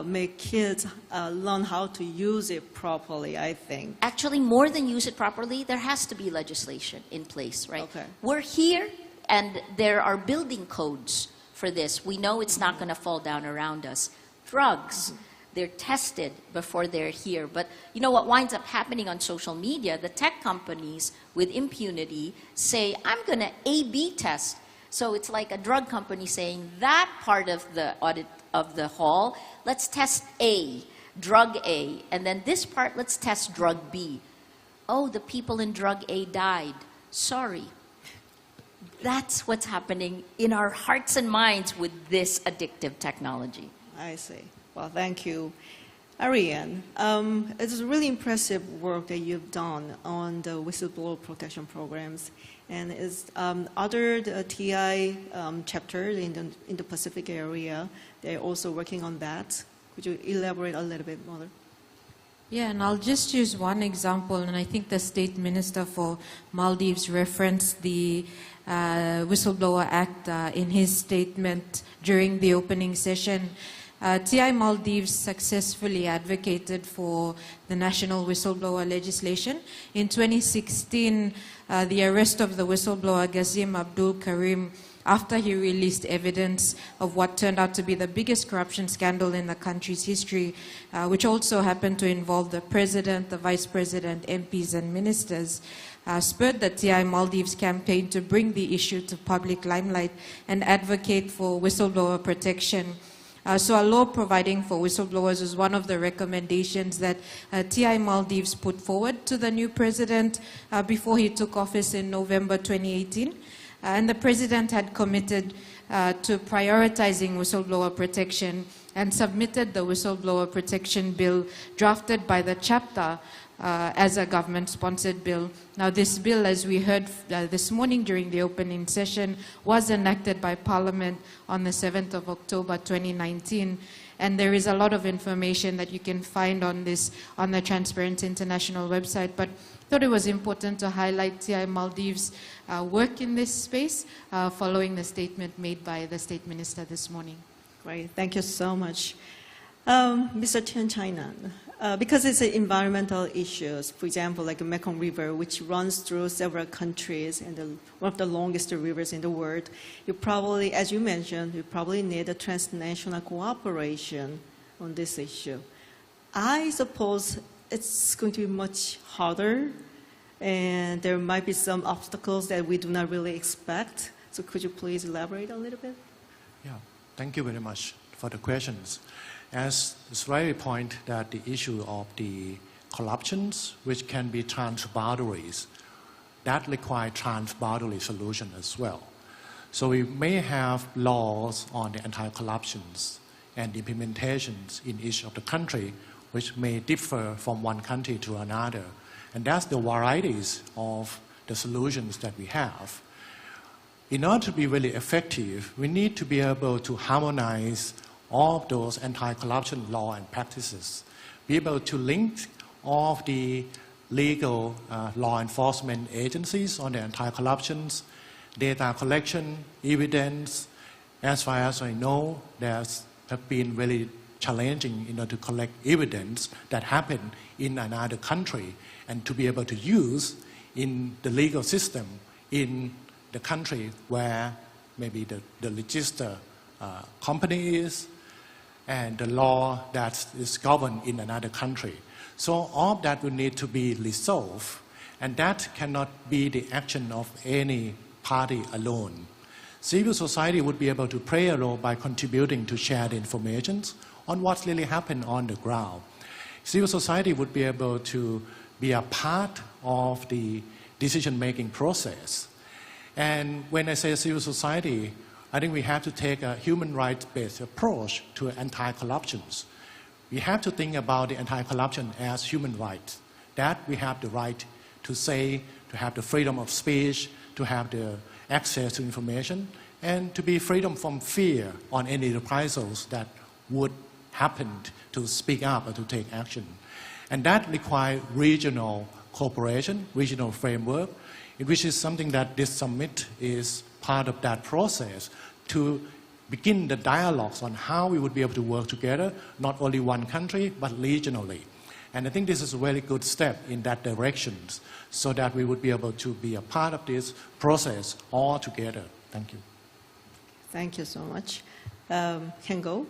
make kids learn how to use it properly, I think. Actually, more than use it properly, there has to be legislation in place, right? Okay. We're here, and there are building codes for this. We know it's not going to fall down around us. Drugs. They're tested before they're here. But you know what winds up happening on social media? The tech companies with impunity say, I'm going to A/B test. So it's like a drug company saying, that part of the audit of the hall, let's test A, drug A. And then this part, let's test drug B. Oh, the people in drug A died. Sorry. That's what's happening in our hearts and minds with this addictive technology. I see. Well, thank you. Ariane, it's really impressive work that you've done on the whistleblower protection programs. And is other TI chapters in the Pacific area, they're also working on that. Could you elaborate a little bit more? Yeah, and I'll just use one example, and I think the State Minister for Maldives referenced the Whistleblower Act in his statement during the opening session. TI Maldives successfully advocated for the national whistleblower legislation. In 2016, the arrest of the whistleblower Ghazim Abdul Karim, after he released evidence of what turned out to be the biggest corruption scandal in the country's history, which also happened to involve the president, the vice president, MPs, and ministers, spurred the TI Maldives campaign to bring the issue to public limelight and advocate for whistleblower protection. So a law providing for whistleblowers is one of the recommendations that TI Maldives put forward to the new president before he took office in November 2018. And the president had committed to prioritizing whistleblower protection and submitted the whistleblower protection bill drafted by the chapter as a government-sponsored bill. Now, this bill, as we heard this morning during the opening session, was enacted by Parliament on the 7th of October 2019. And there is a lot of information that you can find on this on the Transparency International website. But I thought it was important to highlight TI Maldives' work in this space following the statement made by the State Minister this morning. Great, thank you so much. Mr. Chen Chainan, Because it's environmental issues, for example, like the Mekong River, which runs through several countries and one of the longest rivers in the world, you probably, as you mentioned, you probably need a transnational cooperation on this issue. I suppose it's going to be much harder, and there might be some obstacles that we do not really expect. So could you please elaborate a little bit? Yeah, thank you very much for the questions. As it's rightly point that the issue of the corruptions, which can be transboundaries, that require transboundary solution as well. So we may have laws on the anti-corruptions and implementations in each of the country, which may differ from one country to another. And that's the varieties of the solutions that we have. In order to be really effective, we need to be able to harmonize all of those anti-corruption law and practices, be able to link all of the legal law enforcement agencies on the anti-corruptions, data collection, evidence. As far as I know, there's have been really challenging in order to collect evidence that happened in another country and to be able to use in the legal system in the country where maybe the register company is, and the law that is governed in another country. So all of that will need to be resolved, and that cannot be the action of any party alone. Civil society would be able to play a role by contributing to share the information on what's really happened on the ground. Civil society would be able to be a part of the decision-making process. And when I say civil society, I think we have to take a human rights-based approach to anti-corruptions. We have to think about the anti-corruption as human rights, that we have the right to say, to have the freedom of speech, to have the access to information, and to be freedom from fear on any reprisals that would happen to speak up or to take action. And that requires regional cooperation, regional framework, which is something that this summit is part of that process to begin the dialogues on how we would be able to work together, not only one country, but regionally. And I think this is a very good step in that direction so that we would be able to be a part of this process all together. Thank you. Thank you so much. Kengo,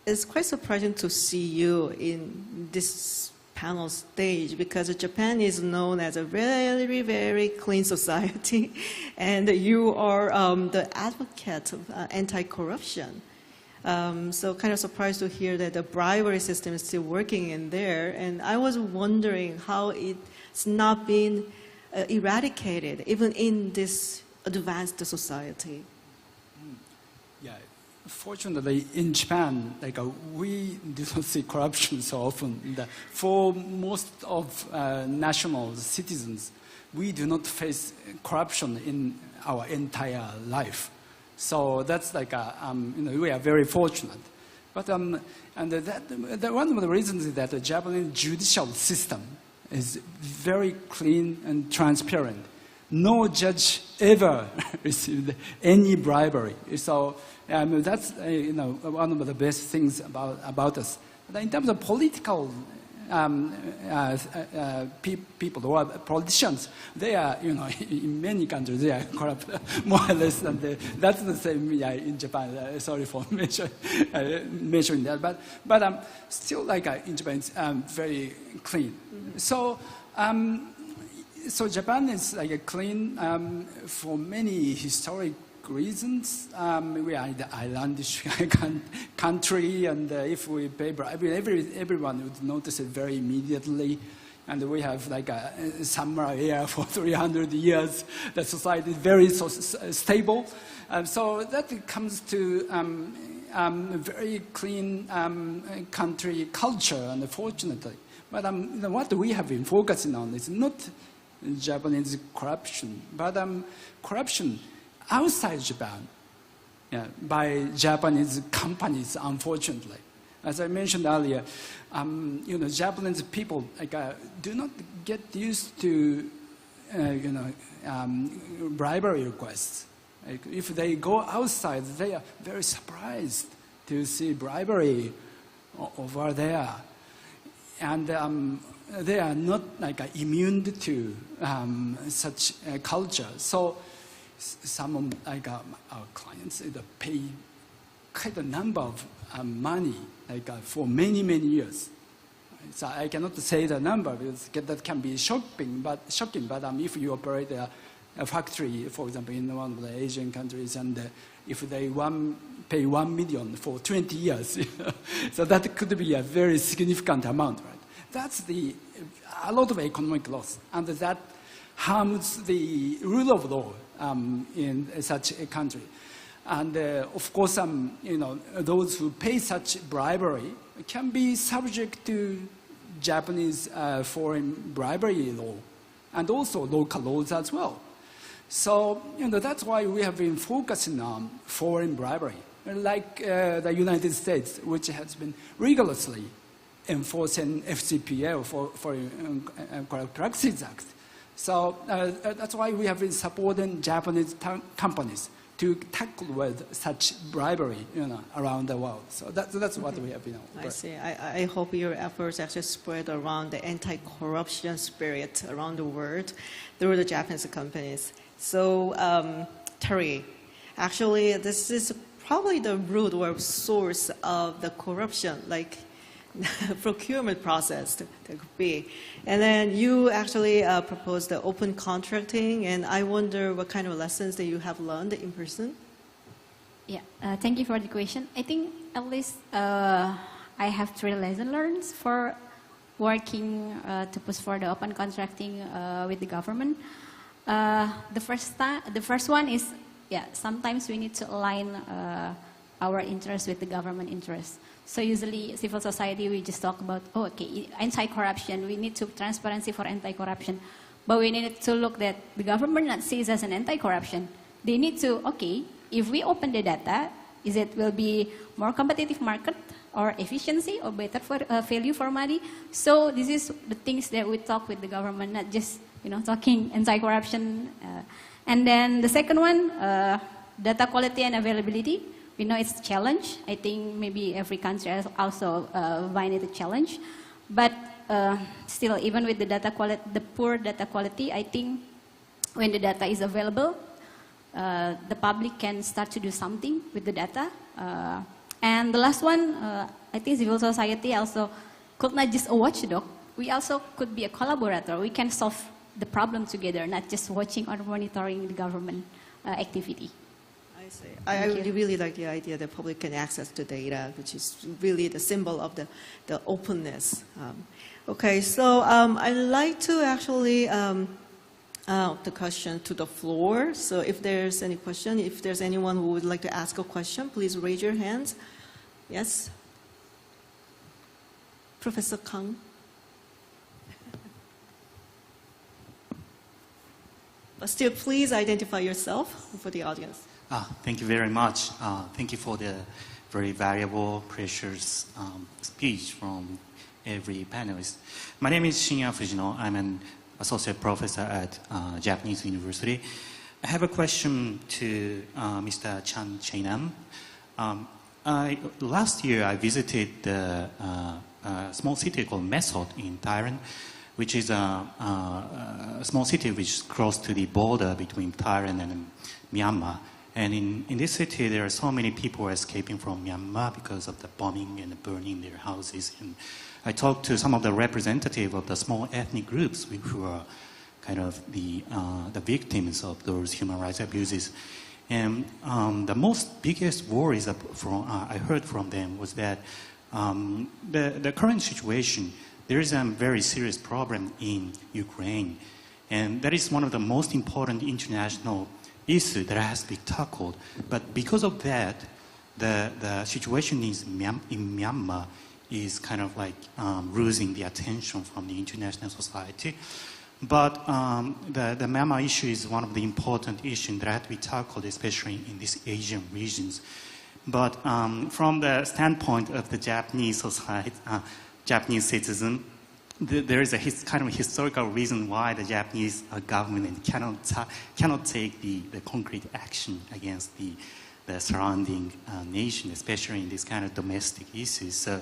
it's quite surprising to see you in this panel stage because Japan is known as a very, very clean society, and you are the advocate of anti-corruption. So kind of surprised to hear that the bribery system is still working in there, and I was wondering how it's not been eradicated even in this advanced society. Yeah. Fortunately, in Japan, we do not see corruption so often. For most of national citizens, we do not face corruption in our entire life. So that's we are very fortunate. But one of the reasons is that the Japanese judicial system is very clean and transparent. No judge ever received any bribery. So that's one of the best things about us. But in terms of political people or politicians, they are, in many countries, they are corrupt, more or less. And that's the same in Japan. Sorry for mentioning that. But still, in Japan, it's very clean. Mm-hmm. So Japan is clean for many historic reasons. We are in the islandish country, and if we pay bribery, everyone would notice it very immediately. And we have a summer air for 300 years. The society is very stable. So that comes to very clean country culture, unfortunately. But what we have been focusing on is not Japanese corruption, but corruption outside Japan by Japanese companies, unfortunately. As I mentioned earlier, Japanese people do not get used to bribery requests. If they go outside, they are very surprised to see bribery over there. and they are not like immune to such a culture. So some of like our clients pay quite a number of money for many years. So I cannot say the number because that can be shocking. But if you operate a factory, for example, in one of the Asian countries, and if they pay 1 million for 20 years, so that could be a very significant amount, right? That's a lot of economic loss, and that harms the rule of law in such a country. And of course, those who pay such bribery can be subject to Japanese foreign bribery law, and also local laws as well. So that's why we have been focusing on foreign bribery, like the United States, which has been rigorously enforcing FCPA for Corrupt Practices Act. So that's why we have been supporting Japanese companies to tackle with such bribery around the world. So that's what we have been. I see. I hope your efforts actually spread around the anti-corruption spirit around the world through the Japanese companies. So, Terry, actually, this is probably the root or source of the corruption, like procurement process that could be. And then you actually proposed the open contracting, and I wonder what kind of lessons that you have learned in person? Yeah, thank you for the question. I think at least I have 3 lessons learned for working to push for the open contracting with the government. The first one is, sometimes we need to align our interests with the government interests. So usually civil society, we just talk about, anti-corruption, we need to transparency for anti-corruption. But we need to look that the government not sees as an anti-corruption. They need to, if we open the data, will be more competitive market or efficiency or better for value for money. So this is the things that we talk with the government, not just talking anti-corruption. And then the second one, data quality and availability. We know it's a challenge. I think maybe every country has also find it a challenge. But still, even with the poor data quality, I think when the data is available, the public can start to do something with the data. And the last one, I think civil society also could not just a watchdog. We also could be a collaborator. We can solve the problem together, not just watching or monitoring the government activity. I see. I really like the idea that public can access the data, which is really the symbol of the openness. So I'd like to actually the question to the floor. So if there's any question, if there's anyone who would like to ask a question, please raise your hands. Yes? Professor Kang. But still, please identify yourself for the audience. Thank you very much. Thank you for the very valuable, precious speech from every panelist. My name is Shinya Fujino. I'm an associate professor at Japanese University. I have a question to Mr. Chan Chainam. Last year, I visited the small city called Mesot in Thailand, which is a small city which is close to the border between Thailand and Myanmar. And in this city, there are so many people escaping from Myanmar because of the bombing and burning their houses. And I talked to some of the representatives of the small ethnic groups who are kind of the victims of those human rights abuses. And the biggest worries I heard from them was that the current situation, there is a very serious problem in Ukraine. And that is one of the most important international issues that has to be tackled. But because of that, the situation in Myanmar is kind of like losing the attention from the international society. But the Myanmar issue is one of the important issues that have to be tackled, especially in these Asian regions. But from the standpoint of the Japanese society, Japanese citizen, there is a kind of historical reason why the Japanese government cannot take the concrete action against the surrounding nation, especially in this kind of domestic issues. So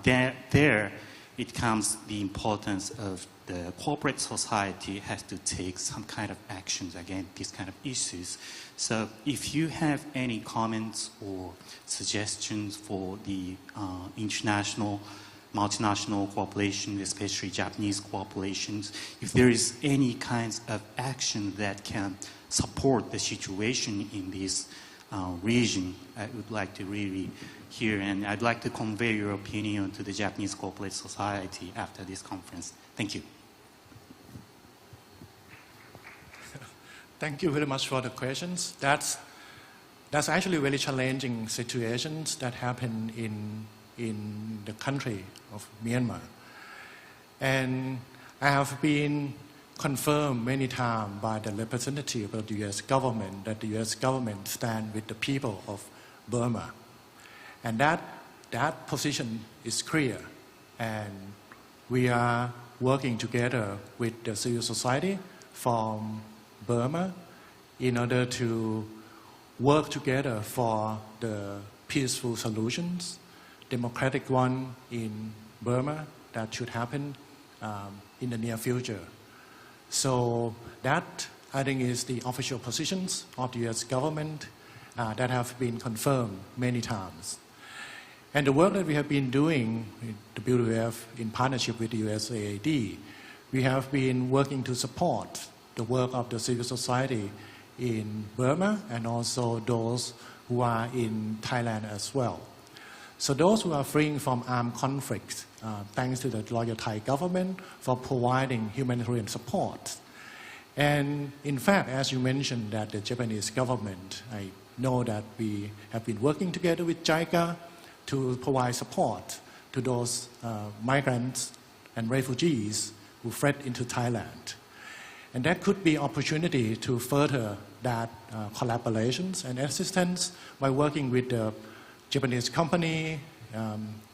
there, it comes the importance of the corporate society has to take some kind of actions against these kind of issues. So if you have any comments or suggestions for the international, multinational cooperation, especially Japanese corporations, if there is any kinds of action that can support the situation in this region, I would like to really hear, and I'd like to convey your opinion to the Japanese corporate society after this conference. Thank you. Thank you very much for the questions. That's actually very challenging situations that happen in the country of Myanmar. And I have been confirmed many times by the representative of the U.S. government that the U.S. government stands with the people of Burma. And that position is clear. And we are working together with the civil society from Burma in order to work together for the peaceful solutions, democratic one in Burma that should happen in the near future. So that, I think, is the official positions of the U.S. government that have been confirmed many times. And the work that we have been doing, the WWF, in partnership with the USAID, we have been working to support the work of the civil society in Burma and also those who are in Thailand as well. So those who are fleeing from armed conflicts, thanks to the loyal Thai government for providing humanitarian support. And in fact, as you mentioned, that the Japanese government, I know that we have been working together with JICA to provide support to those migrants and refugees who fled into Thailand. And that could be opportunity to further that collaborations and assistance by working with the Japanese company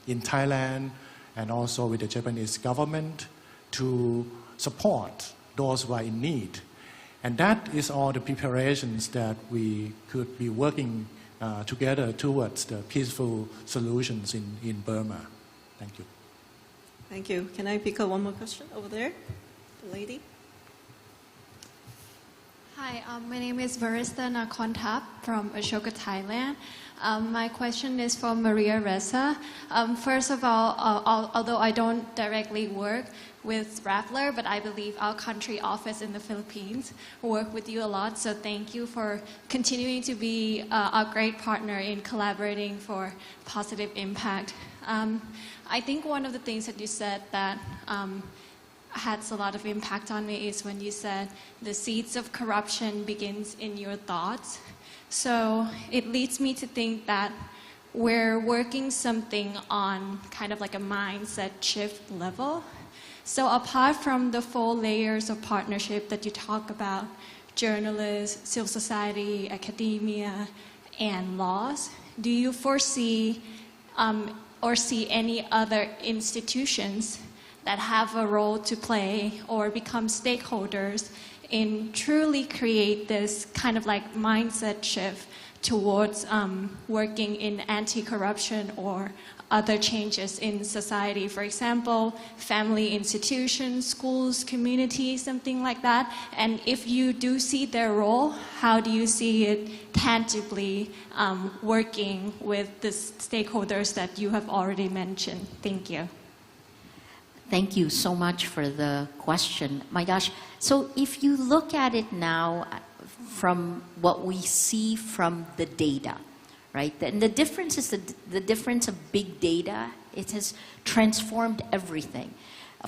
in Thailand and also with the Japanese government to support those who are in need. And that is all the preparations that we could be working together towards the peaceful solutions in Burma. Thank you. Thank you. Can I pick up one more question over there? The lady. Hi, my name is Varista Nakontap from Ashoka, Thailand. My question is for Maria Ressa. First of all, although I don't directly work with Rappler, but I believe our country office in the Philippines work with you a lot, so thank you for continuing to be a great partner in collaborating for positive impact. I think one of the things that you said that has a lot of impact on me is when you said the seeds of corruption begins in your thoughts. So it leads me to think that we're working something on kind of like a mindset shift level. So apart from the 4 layers of partnership that you talk about, journalists, civil society, academia, and laws, do you foresee or see any other institutions that have a role to play or become stakeholders in truly create this kind of like mindset shift towards working in anti-corruption or other changes in society? For example, family institutions, schools, communities, something like that. And if you do see their role, how do you see it tangibly working with the stakeholders that you have already mentioned? Thank you. Thank you so much for the question. My gosh, so if you look at it now from what we see from the data, right? And the difference is the difference of big data. It has transformed everything.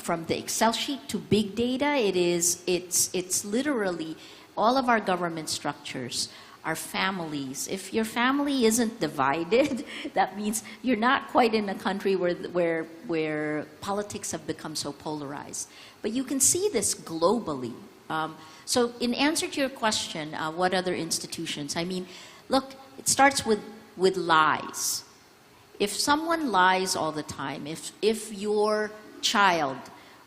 From the Excel sheet to big data, it's literally all of our government structures, our families. If your family isn't divided, that means you're not quite in a country where politics have become so polarized. But you can see this globally. So in answer to your question, what other institutions? I mean, look, it starts with lies. If someone lies all the time, if your child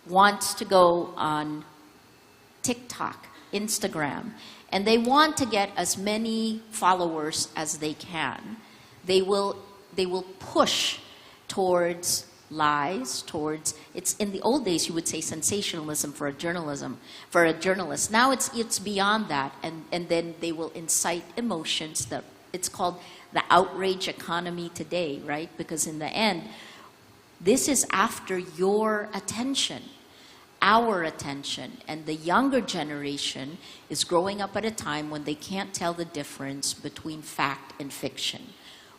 wants to go on TikTok, Instagram, and they want to get as many followers as they can, they will push towards lies towards, it's in the old days you would say sensationalism for a journalist. Now it's beyond that, and then they will incite emotions. That it's called the outrage economy today, right? Because in the end, this is after your attention, our attention, and the younger generation is growing up at a time when they can't tell the difference between fact and fiction,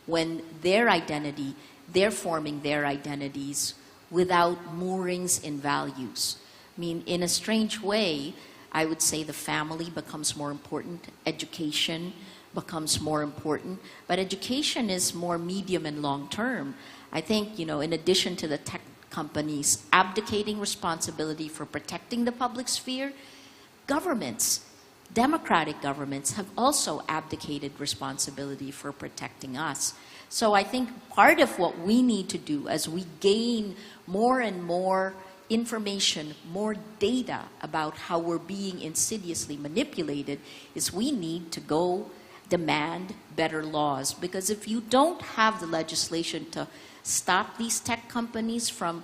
when they're forming their identities without moorings in values. I mean, in a strange way, I would say the family becomes more important, education becomes more important, but education is more medium and long term. I think, in addition to the tech companies abdicating responsibility for protecting the public sphere, governments, democratic governments, have also abdicated responsibility for protecting us. So I think part of what we need to do as we gain more and more information, more data about how we're being insidiously manipulated, is we need to go demand better laws. Because if you don't have the legislation to stop these tech companies from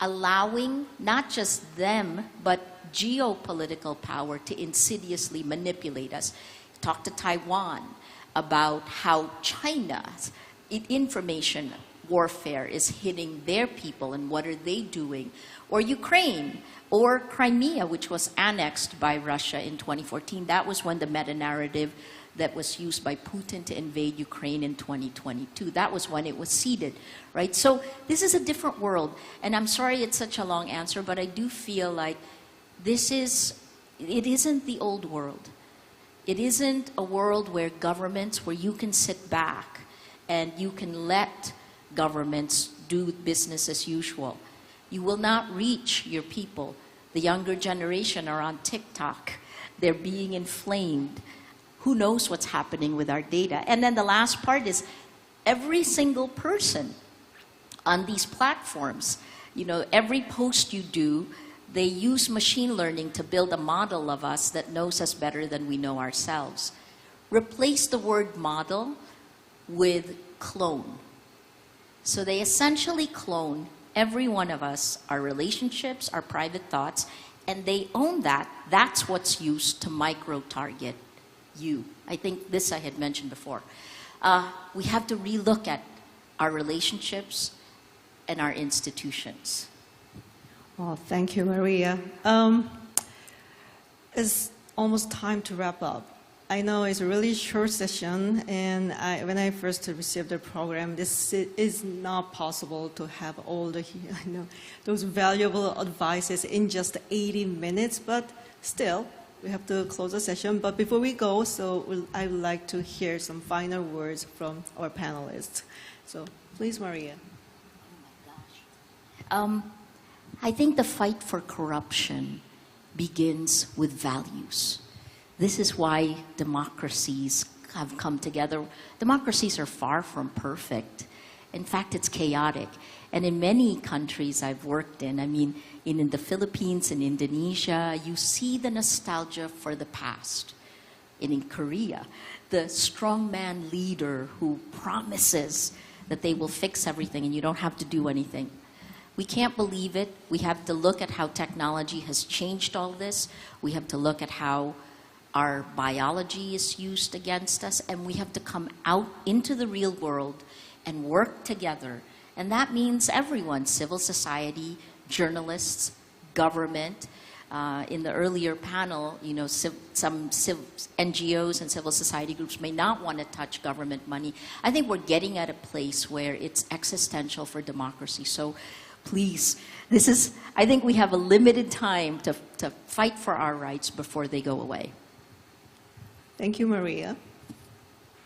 allowing not just them, but geopolitical power to insidiously manipulate us. Talk to Taiwan about how China's information warfare is hitting their people and what are they doing. Or Ukraine, or Crimea, which was annexed by Russia in 2014. That was when the meta-narrative that was used by Putin to invade Ukraine in 2022. That was when it was ceded, right? So this is a different world. And I'm sorry it's such a long answer, but I do feel like it isn't the old world. It isn't a world where you can sit back and you can let governments do business as usual. You will not reach your people. The younger generation are on TikTok. They're being inflamed. Who knows what's happening with our data? And then the last part is every single person on these platforms, every post you do, they use machine learning to build a model of us that knows us better than we know ourselves. Replace the word model with clone. So they essentially clone every one of us, our relationships, our private thoughts, and they own that. That's what's used to micro-target you. I think this I had mentioned before. We have to relook at our relationships and our institutions. Well, thank you, Maria. It's almost time to wrap up. I know it's a really short session, and when I first received the program, this is not possible to have all those valuable advices in just 80 minutes, but still, we have to close the session. But before we go, I would like to hear some final words from our panelists. So please, Maria. I think the fight for corruption begins with values. This is why democracies have come together. Democracies are far from perfect. In fact, it's chaotic. And in many countries I've worked in, in the Philippines and Indonesia, you see the nostalgia for the past. And in Korea, the strongman leader who promises that they will fix everything and you don't have to do anything. We can't believe it. We have to look at how technology has changed all this. We have to look at how our biology is used against us, and we have to come out into the real world and work together. And that means everyone, civil society, journalists, government. In the earlier panel, some NGOs and civil society groups may not want to touch government money. I think we're getting at a place where it's existential for democracy. So please, I think we have a limited time to fight for our rights before they go away. Thank you, Maria.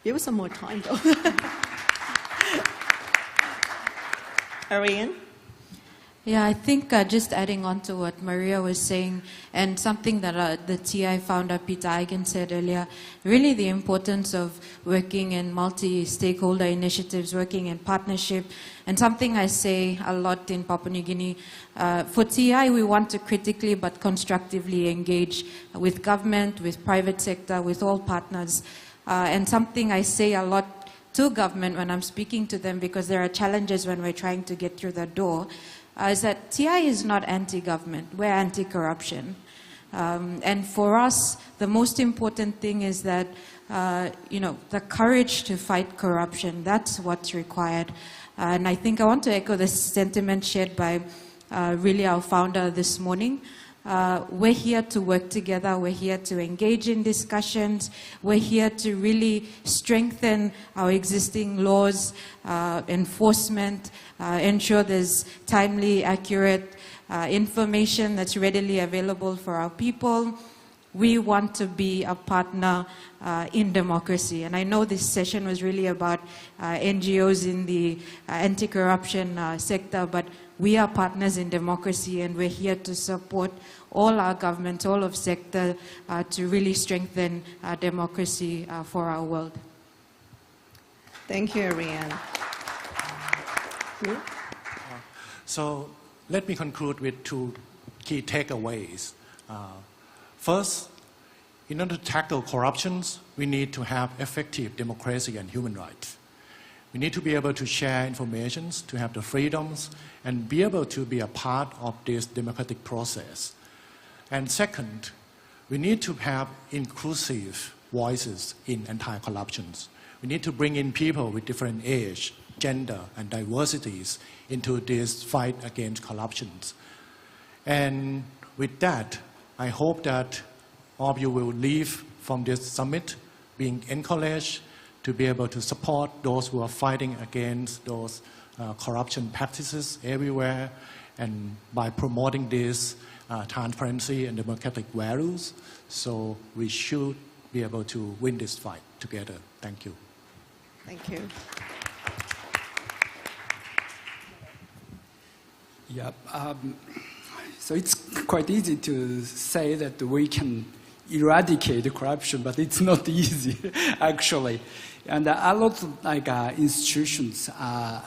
Give us some more time, though. Ariane? Yeah, I think just adding on to what Maria was saying, and something that the TI founder Peter Eigen said earlier, really the importance of working in multi-stakeholder initiatives, working in partnership, and something I say a lot in Papua New Guinea. For TI, we want to critically but constructively engage with government, with private sector, with all partners. And something I say a lot to government when I'm speaking to them, because there are challenges when we're trying to get through the door, is that TI is not anti-government, we're anti-corruption. And for us, the most important thing is that, the courage to fight corruption, that's what's required. And I think I want to echo the sentiment shared by really our founder this morning. We're here to work together, we're here to engage in discussions, we're here to really strengthen our existing laws, enforcement, ensure there's timely, accurate information that's readily available for our people. We want to be a partner in democracy. And I know this session was really about NGOs in the anti-corruption sector, but we are partners in democracy, and we're here to support all our governments, all of sector, to really strengthen democracy for our world. Thank you, Ariane. So let me conclude with two key takeaways. First, in order to tackle corruptions, we need to have effective democracy and human rights. We need to be able to share information, to have the freedoms, and be able to be a part of this democratic process. And second, we need to have inclusive voices in anti-corruption. We need to bring in people with different age, gender, and diversities into this fight against corruption. And with that, I hope that all of you will leave from this summit being encouraged to be able to support those who are fighting against those corruption practices everywhere, and by promoting this transparency and democratic values. So we should be able to win this fight together. Thank you. Thank you. Yeah, so it's quite easy to say that we can eradicate corruption, but it's not easy, actually. And a lot of institutions are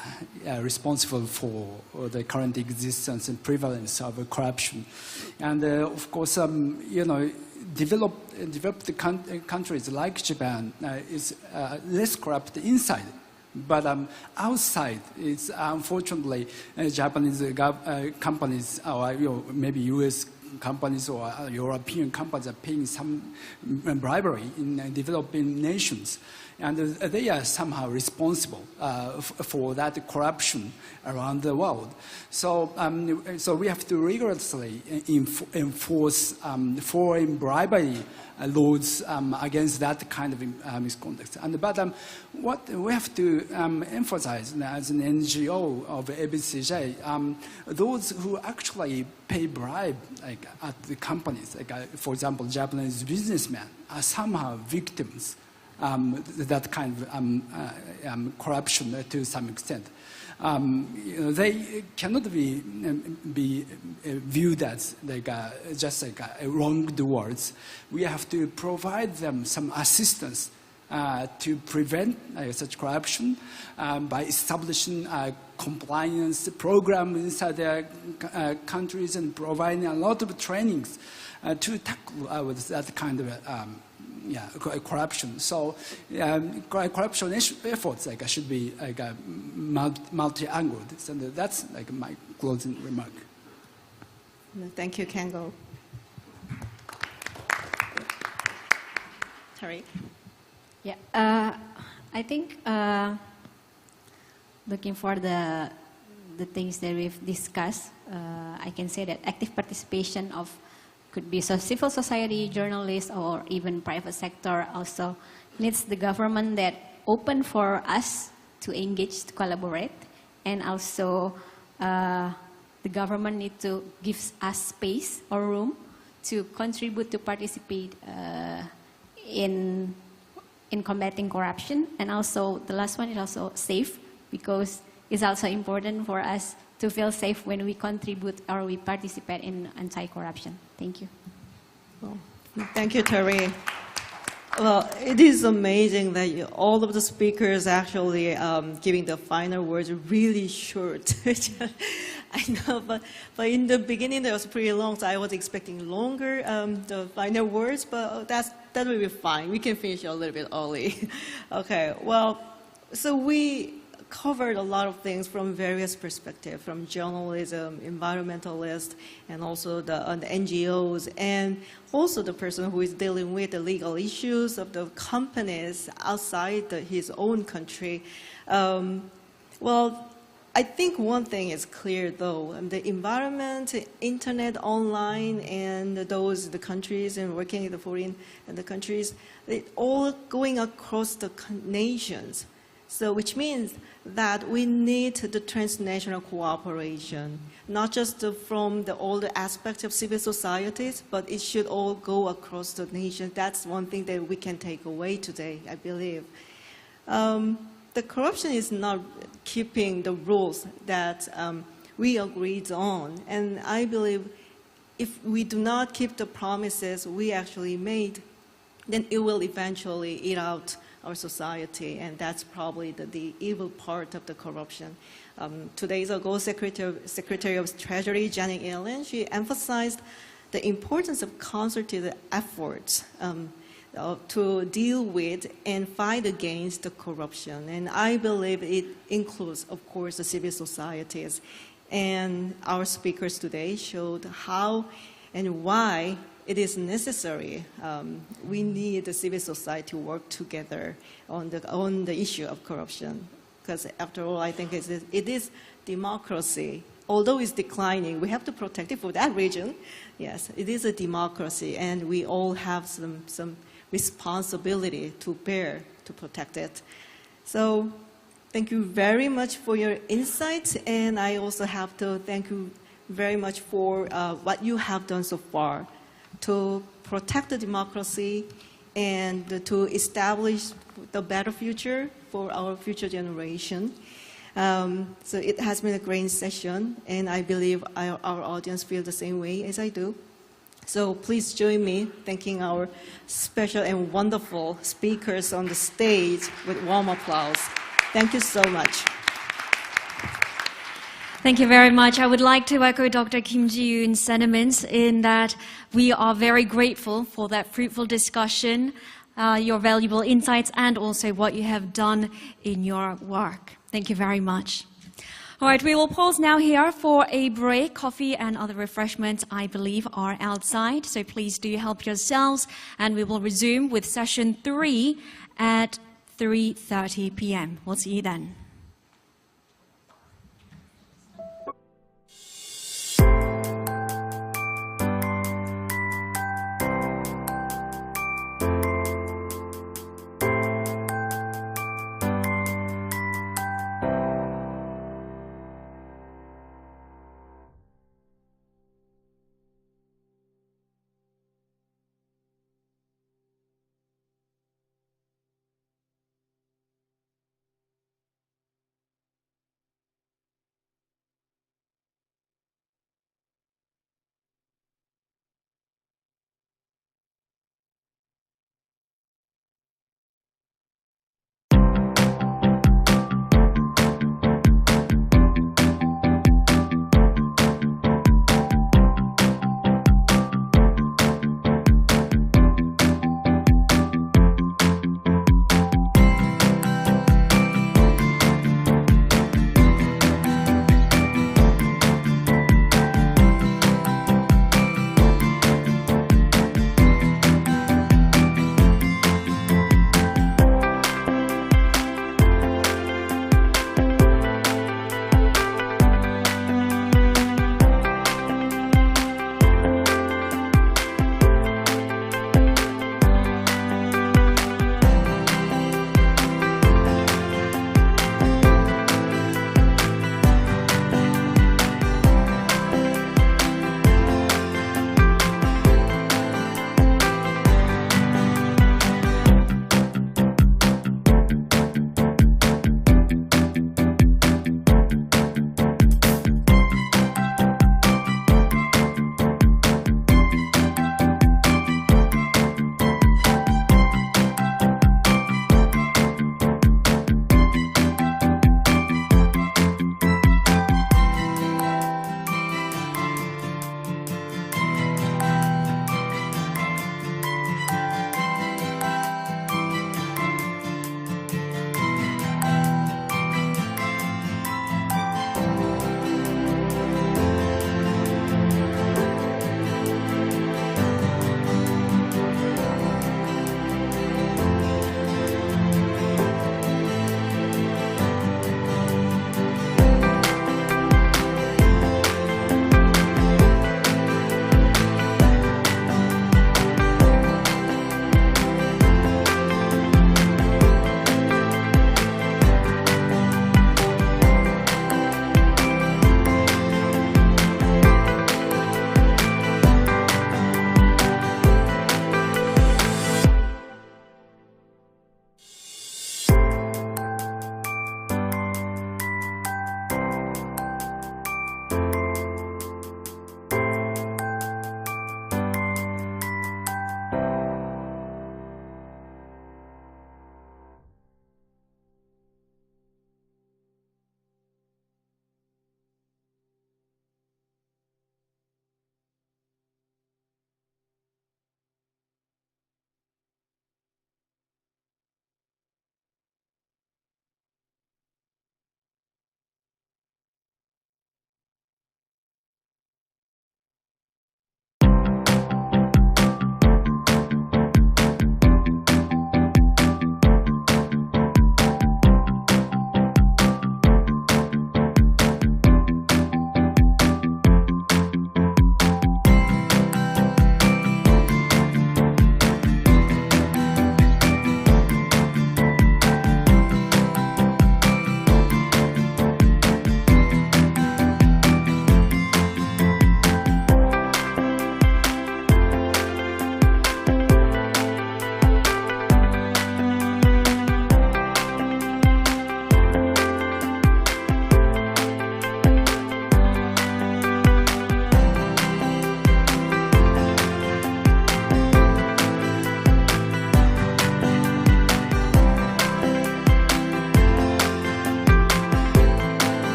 responsible for the current existence and prevalence of corruption. And of course, developed countries like Japan is less corrupt inside. But outside, it's unfortunately Japanese companies, or maybe U.S. companies or European companies are paying some bribery in developing nations. And they are somehow responsible for that corruption around the world. So, so we have to rigorously enforce foreign bribery laws against that kind of misconduct. But what we have to emphasize as an NGO of ABCJ, those who actually pay bribe at the companies, for example, Japanese businessmen, are somehow victims that kind of corruption to some extent. They cannot be viewed as just wrongdoers. We have to provide them some assistance to prevent such corruption by establishing a compliance program inside their countries and providing a lot of trainings to tackle with that kind of corruption. So corruption efforts should be multi-angled. So that's my closing remark. Thank you, Kengo. Sorry. Yeah, I think looking for the things that we've discussed, I can say that active participation of could be civil society, journalists, or even private sector also needs the government that open for us to engage, to collaborate, and also the government need to give us space or room to contribute, to participate in combating corruption. And also the last one is also safe, because it's also important for us to feel safe when we contribute or we participate in anti-corruption. Thank you. Well, thank you, Terry. Well, it is amazing that all of the speakers actually giving the final words really short. I know, but in the beginning it was pretty long, so I was expecting longer the final words, but that will be fine. We can finish a little bit early. Okay, well, So we covered a lot of things from various perspectives, from journalism, environmentalists, and also the NGOs, and also the person who is dealing with the legal issues of the companies outside his own country. Well, I think one thing is clear, though. The environment, internet, online, and the countries and working in the foreign and the countries, it all going across the nations. So which means that we need the transnational cooperation, not just from all the aspects of civil societies, but it should all go across the nation. That's one thing that we can take away today, I believe. The corruption is not keeping the rules that we agreed on. And I believe if we do not keep the promises we actually made, then it will eventually eat out our society, and that's probably the evil part of the corruption. 2 days ago, Secretary of Treasury Janet Yellen, she emphasized the importance of concerted efforts to deal with and fight against the corruption. And I believe it includes, of course, the civil societies. And our speakers today showed how and why it is necessary. We need the civil society to work together on the issue of corruption. Because after all, I think it is democracy. Although it's declining, we have to protect it for that region. Yes, it is a democracy, and we all have some responsibility to bear to protect it. So thank you very much for your insights, and I also have to thank you very much for what you have done so far to protect the democracy and to establish the better future for our future generation. So it has been a great session, and I believe our audience feels the same way as I do. So please join me thanking our special and wonderful speakers on the stage with warm applause. Thank you so much. Thank you very much. I would like to echo Dr. Kim Ji-yoon's sentiments in that we are very grateful for that fruitful discussion, your valuable insights, and also what you have done in your work. Thank you very much. All right, we will pause now here for a break. Coffee and other refreshments, I believe, are outside, so please do help yourselves, and we will resume with session 3 at 3:30 p.m. We'll see you then.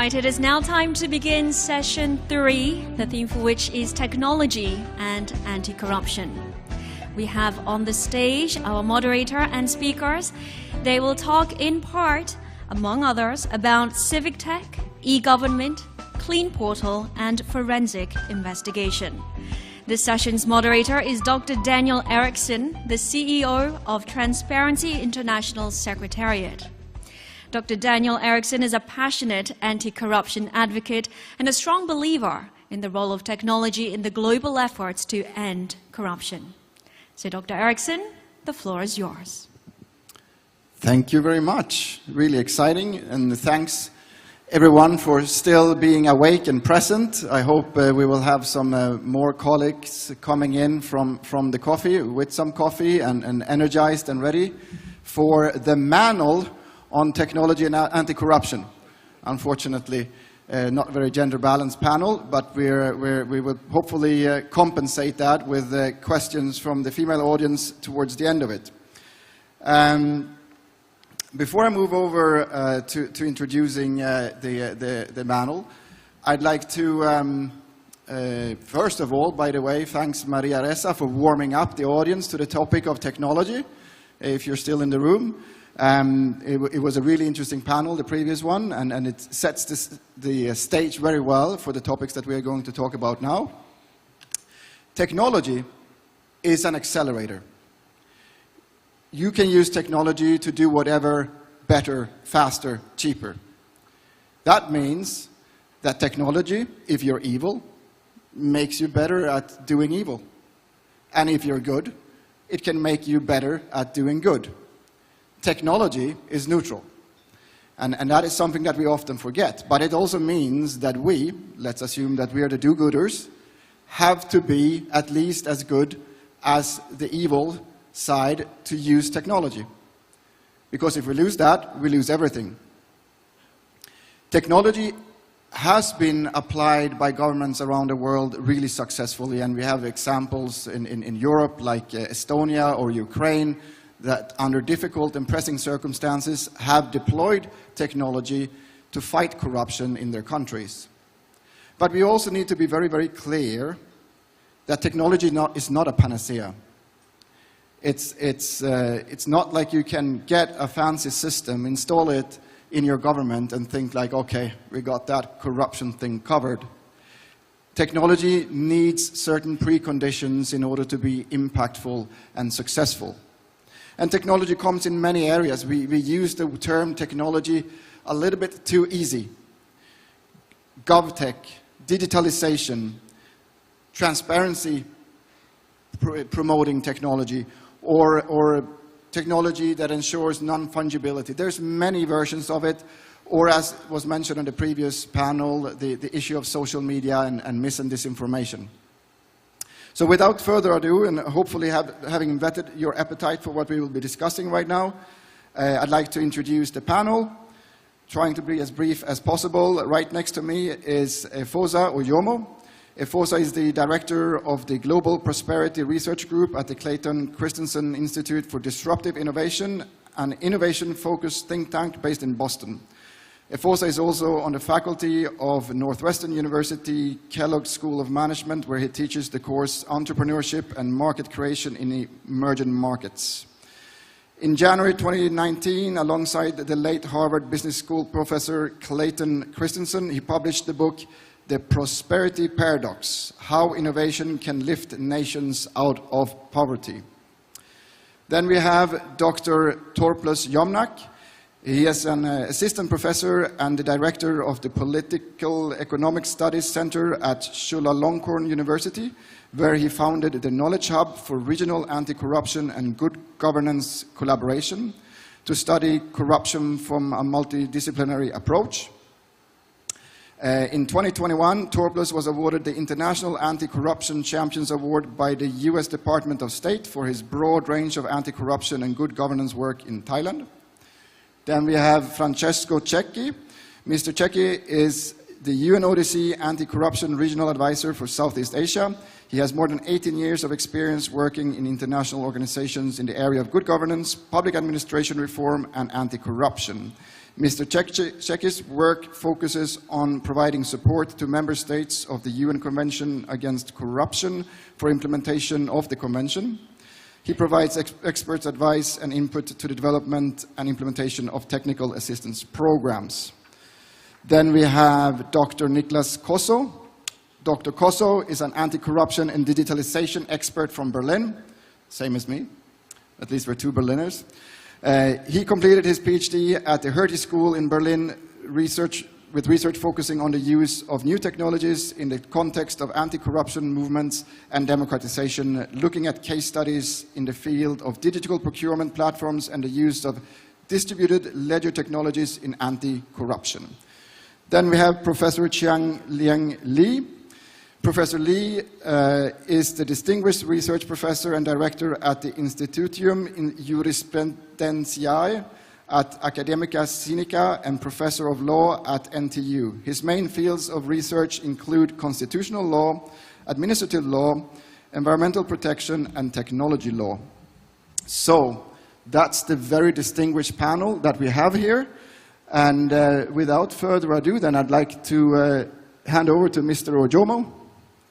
right, it is now time to begin session 3, the theme for which is technology and anti-corruption. We have on the stage our moderator and speakers. They will talk in part, among others, about civic tech, e-government, clean portal, and forensic investigation. This session's moderator is Dr. Daniel Erickson, the CEO of Transparency International Secretariat. Dr. Daniel Erickson is a passionate anti-corruption advocate and a strong believer in the role of technology in the global efforts to end corruption. So, Dr. Erickson, the floor is yours. Thank you very much. Really exciting, and thanks everyone for still being awake and present. I hope we will have some more colleagues coming in from the coffee, with some coffee and energized and ready for the manual on technology and anti-corruption. Unfortunately, not a very gender-balanced panel, but we will hopefully compensate that with questions from the female audience towards the end of it. Before I move over to introducing the manual, I'd like to, first of all, by the way, thanks Maria Ressa for warming up the audience to the topic of technology, if you're still in the room. It was a really interesting panel, the previous one, and it sets the stage very well for the topics that we are going to talk about now. Technology is an accelerator. You can use technology to do whatever better, faster, cheaper. That means that technology, if you're evil, makes you better at doing evil. And if you're good, it can make you better at doing good. Technology is neutral. And that is something that we often forget. But it also means that we, let's assume that we are the do-gooders, have to be at least as good as the evil side to use technology. Because if we lose that, we lose everything. Technology has been applied by governments around the world really successfully, and we have examples in Europe like Estonia or Ukraine that under difficult and pressing circumstances have deployed technology to fight corruption in their countries. But we also need to be very, very clear that technology is not a panacea. It's not like you can get a fancy system, install it in your government and think like, okay, we got that corruption thing covered. Technology needs certain preconditions in order to be impactful and successful. And technology comes in many areas. We use the term technology a little bit too easy. GovTech, digitalization, transparency promoting technology, or technology that ensures non-fungibility. There's many versions of it, or as was mentioned on the previous panel, the issue of social media and mis and disinformation. So without further ado, and hopefully having vetted your appetite for what we will be discussing right now, I'd like to introduce the panel, trying to be as brief as possible. Right next to me is Efosa Oyomo. Efosa is the director of the Global Prosperity Research Group at the Clayton Christensen Institute for Disruptive Innovation, an innovation-focused think tank based in Boston. Efosa is also on the faculty of Northwestern University Kellogg School of Management, where he teaches the course Entrepreneurship and Market Creation in Emerging Markets. In January 2019, alongside the late Harvard Business School professor Clayton Christensen, he published the book The Prosperity Paradox: How Innovation Can Lift Nations Out of Poverty. Then we have Dr. Torplus Jomnak. He is an assistant professor and the director of the Political Economic Studies Center at Chulalongkorn University, where he founded the Knowledge Hub for Regional Anti-Corruption and Good Governance Collaboration to study corruption from a multidisciplinary approach. In 2021, Torplus was awarded the International Anti-Corruption Champions Award by the US Department of State for his broad range of anti-corruption and good governance work in Thailand. Then we have Francesco Cecchi. Mr. Cecchi is the UNODC Anti-Corruption Regional Advisor for Southeast Asia. He has more than 18 years of experience working in international organizations in the area of good governance, public administration reform, and anti-corruption. Mr. Czechi's work focuses on providing support to member states of the UN Convention Against Corruption for implementation of the Convention. He provides expert advice and input to the development and implementation of technical assistance programs. Then we have Dr. Niklas Kosso. Dr. Kosso is an anti-corruption and digitalization expert from Berlin, same as me. At least we're two Berliners. He completed his PhD at the Hertie School in Berlin, with research focusing on the use of new technologies in the context of anti-corruption movements and democratization, looking at case studies in the field of digital procurement platforms and the use of distributed ledger technologies in anti-corruption. Then we have Professor Chiang Liang Li. Professor Li is the Distinguished Research Professor and Director at the Institutium in Jurisprudentiae at Academia Sinica and Professor of Law at NTU. His main fields of research include constitutional law, administrative law, environmental protection, and technology law. So, that's the very distinguished panel that we have here. And without further ado, then I'd like to hand over to Mr. Ojomo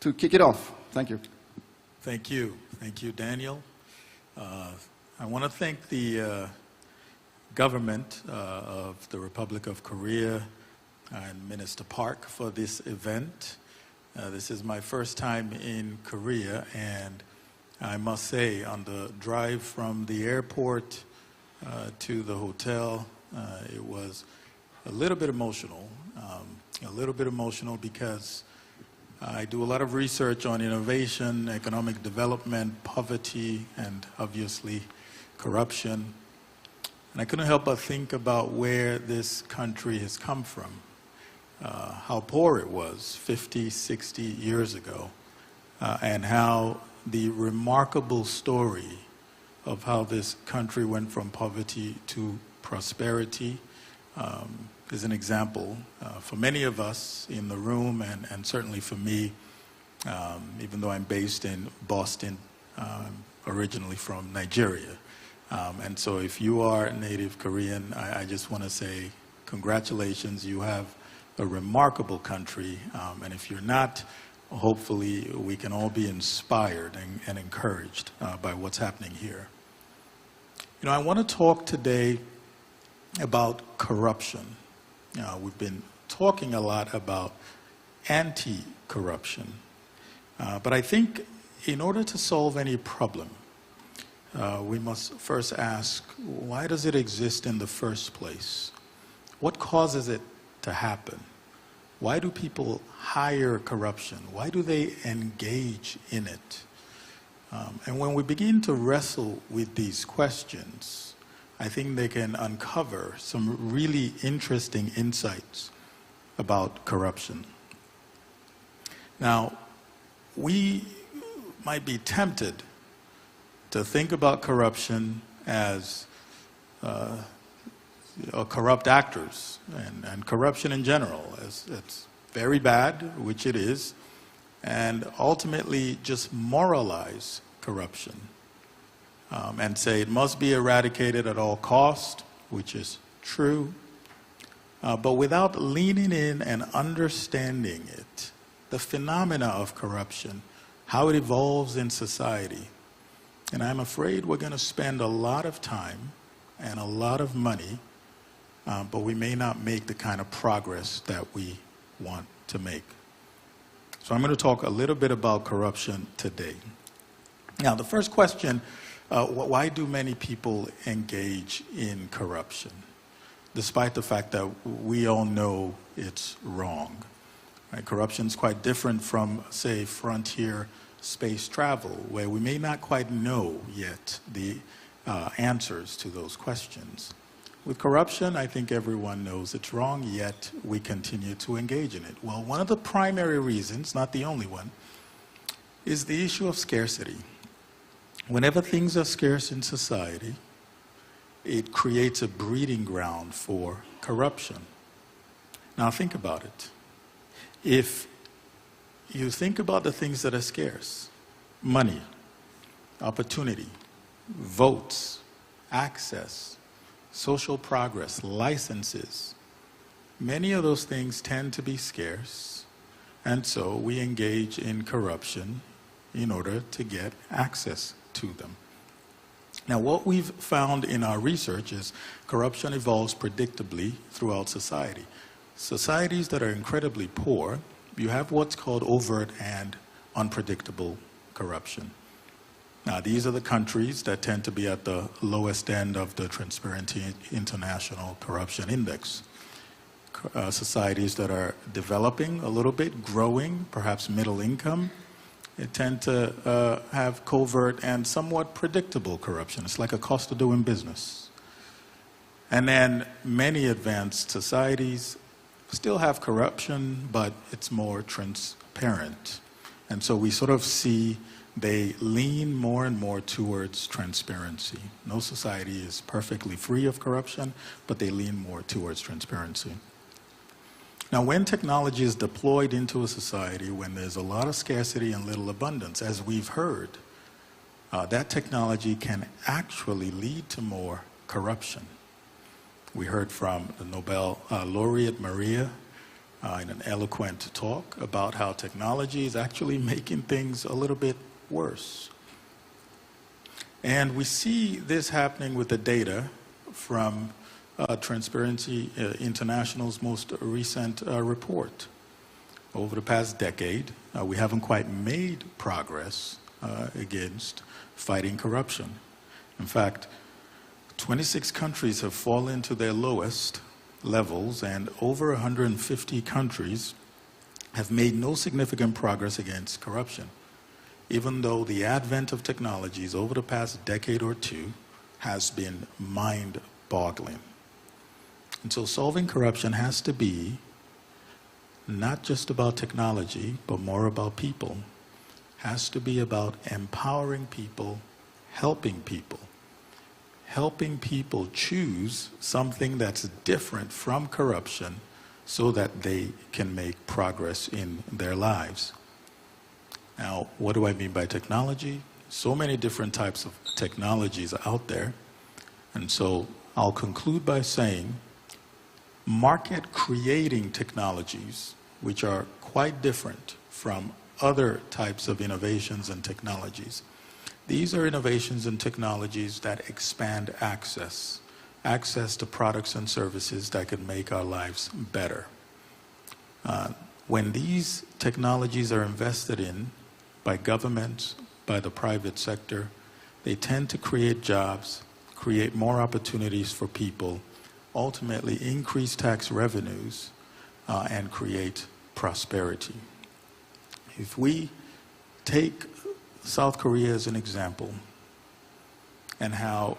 to kick it off. Thank you. Thank you. Thank you, Daniel. I want to thank the government of the Republic of Korea and Minister Park for this event. This is my first time in Korea, and I must say, on the drive from the airport to the hotel, it was a little bit emotional. Because I do a lot of research on innovation, economic development, poverty, and obviously corruption. And I couldn't help but think about where this country has come from, how poor it was 50, 60 years ago, and how the remarkable story of how this country went from poverty to prosperity is an example for many of us in the room, and certainly for me, even though I'm based in Boston, originally from Nigeria. And so if you are native Korean, I just want to say congratulations. You have a remarkable country. And if you're not, hopefully we can all be inspired and encouraged by what's happening here. You know, I want to talk today about corruption. We've been talking a lot about anti-corruption. But I think in order to solve any problem, we must first ask, why does it exist in the first place? What causes it to happen? Why do people hire corruption? Why do they engage in it? And when we begin to wrestle with these questions, I think they can uncover some really interesting insights about corruption. Now, we might be tempted to think about corruption as corrupt actors and corruption in general as it's very bad, which it is, and ultimately just moralize corruption and say it must be eradicated at all cost, which is true, but without leaning in and understanding it, the phenomena of corruption, how it evolves in society. And I'm afraid we're going to spend a lot of time and a lot of money, but we may not make the kind of progress that we want to make. So I'm going to talk a little bit about corruption today. Now, the first question, why do many people engage in corruption, despite the fact that we all know it's wrong? Right? Corruption is quite different from, say, frontier space travel, where we may not quite know yet the answers to those questions. With corruption, I think everyone knows it's wrong, yet we continue to engage in it. Well, one of the primary reasons, not the only one, is the issue of scarcity. Whenever things are scarce in society, it creates a breeding ground for corruption. Now think about it. If you think about the things that are scarce, money, opportunity, votes, access, social progress, licenses. Many of those things tend to be scarce, and so we engage in corruption in order to get access to them. Now, what we've found in our research is corruption evolves predictably throughout society. Societies that are incredibly poor, you have what's called overt and unpredictable corruption. Now, these are the countries that tend to be at the lowest end of the Transparency International Corruption Index. Societies that are developing a little bit, growing, perhaps middle income, they tend to have covert and somewhat predictable corruption. It's like a cost of doing business. And then many advanced societies still have corruption, but it's more transparent. And so we sort of see they lean more and more towards transparency. No society is perfectly free of corruption, but they lean more towards transparency. Now, when technology is deployed into a society, when there's a lot of scarcity and little abundance, as we've heard, that technology can actually lead to more corruption. We heard from the Nobel laureate Maria in an eloquent talk about how technology is actually making things a little bit worse. And we see this happening with the data from Transparency International's most recent report. Over the past decade, we haven't quite made progress against fighting corruption. In fact, 26 countries have fallen to their lowest levels, and over 150 countries have made no significant progress against corruption, even though the advent of technologies over the past decade or two has been mind-boggling. And so solving corruption has to be not just about technology, but more about people. Has to be about empowering people, helping people choose something that's different from corruption so that they can make progress in their lives. Now, what do I mean by technology? So many different types of technologies are out there. And so I'll conclude by saying market-creating technologies, which are quite different from other types of innovations and technologies. These are innovations and technologies that expand access to products and services that can make our lives better. When these technologies are invested in by governments, by the private sector, they tend to create jobs, create more opportunities for people, ultimately increase tax revenues, and create prosperity. If we take South Korea as an example, and how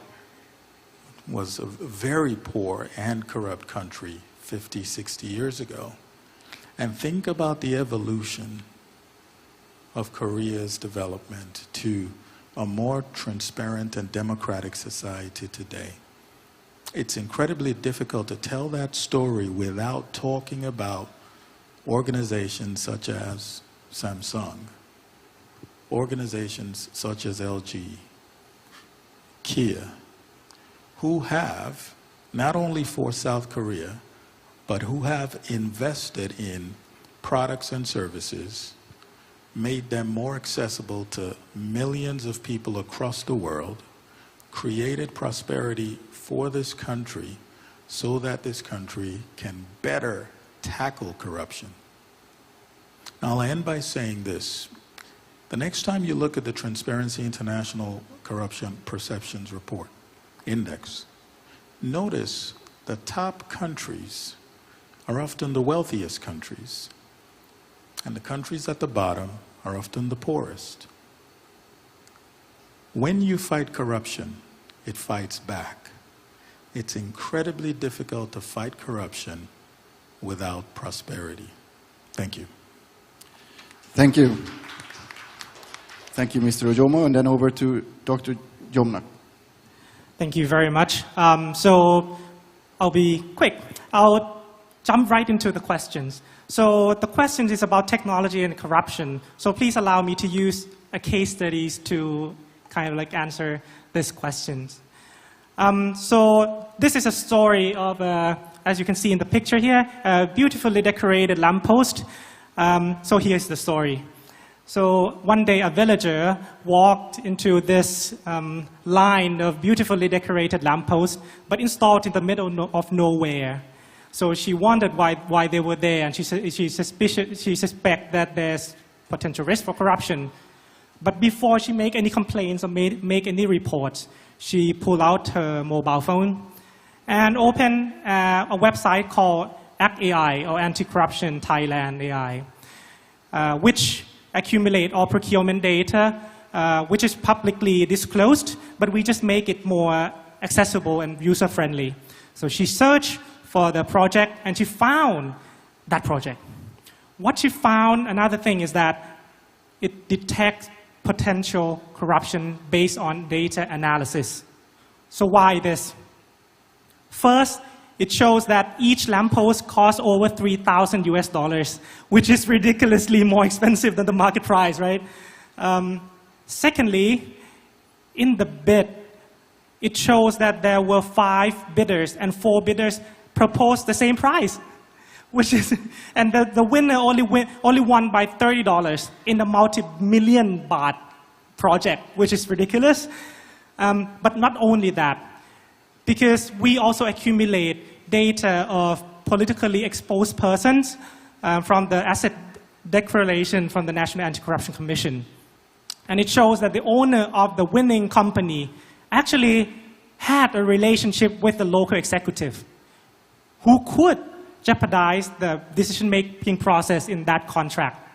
it was a very poor and corrupt country 50, 60 years ago, and think about the evolution of Korea's development to a more transparent and democratic society today. It's incredibly difficult to tell that story without talking about organizations such as Samsung, organizations such as LG, Kia, who have, not only for South Korea, but who have invested in products and services, made them more accessible to millions of people across the world, created prosperity for this country so that this country can better tackle corruption. Now, I'll end by saying this. The next time you look at the Transparency International Corruption Perceptions Report Index, notice the top countries are often the wealthiest countries, and the countries at the bottom are often the poorest. When you fight corruption, it fights back. It's incredibly difficult to fight corruption without prosperity. Thank you. Thank you. Thank you, Mr. Ojomo. And then over to Dr. Jomnak. Thank you very much. So I'll be quick. I'll jump right into the questions. So the question is about technology and corruption. So please allow me to use a case studies to kind of like answer these questions. So this is a story of, as you can see in the picture here, a beautifully decorated lamppost. So here's the story. So one day a villager walked into this line of beautifully decorated lampposts, but installed in the middle of nowhere. So she wondered why they were there, and she suspected that there's potential risk for corruption. But before she make any complaints or make any reports, she pulled out her mobile phone and opened a website called ACT-AI, or Anti-Corruption Thailand AI, which accumulate all procurement data, which is publicly disclosed, but we just make it more accessible and user-friendly. So she searched for the project, and she found that project. What she found, another thing, is that it detects potential corruption based on data analysis. So why this? First, it shows that each lamppost costs over $3,000 US, which is ridiculously more expensive than the market price, right? Secondly, in the bid, it shows that there were 5 bidders, and 4 bidders proposed the same price, which is, and the winner only won by $30 in a multi-million baht project, which is ridiculous. But not only that, because we also accumulate data of politically exposed persons from the asset declaration from the National Anti-Corruption Commission. And it shows that the owner of the winning company actually had a relationship with the local executive who could jeopardize the decision-making process in that contract.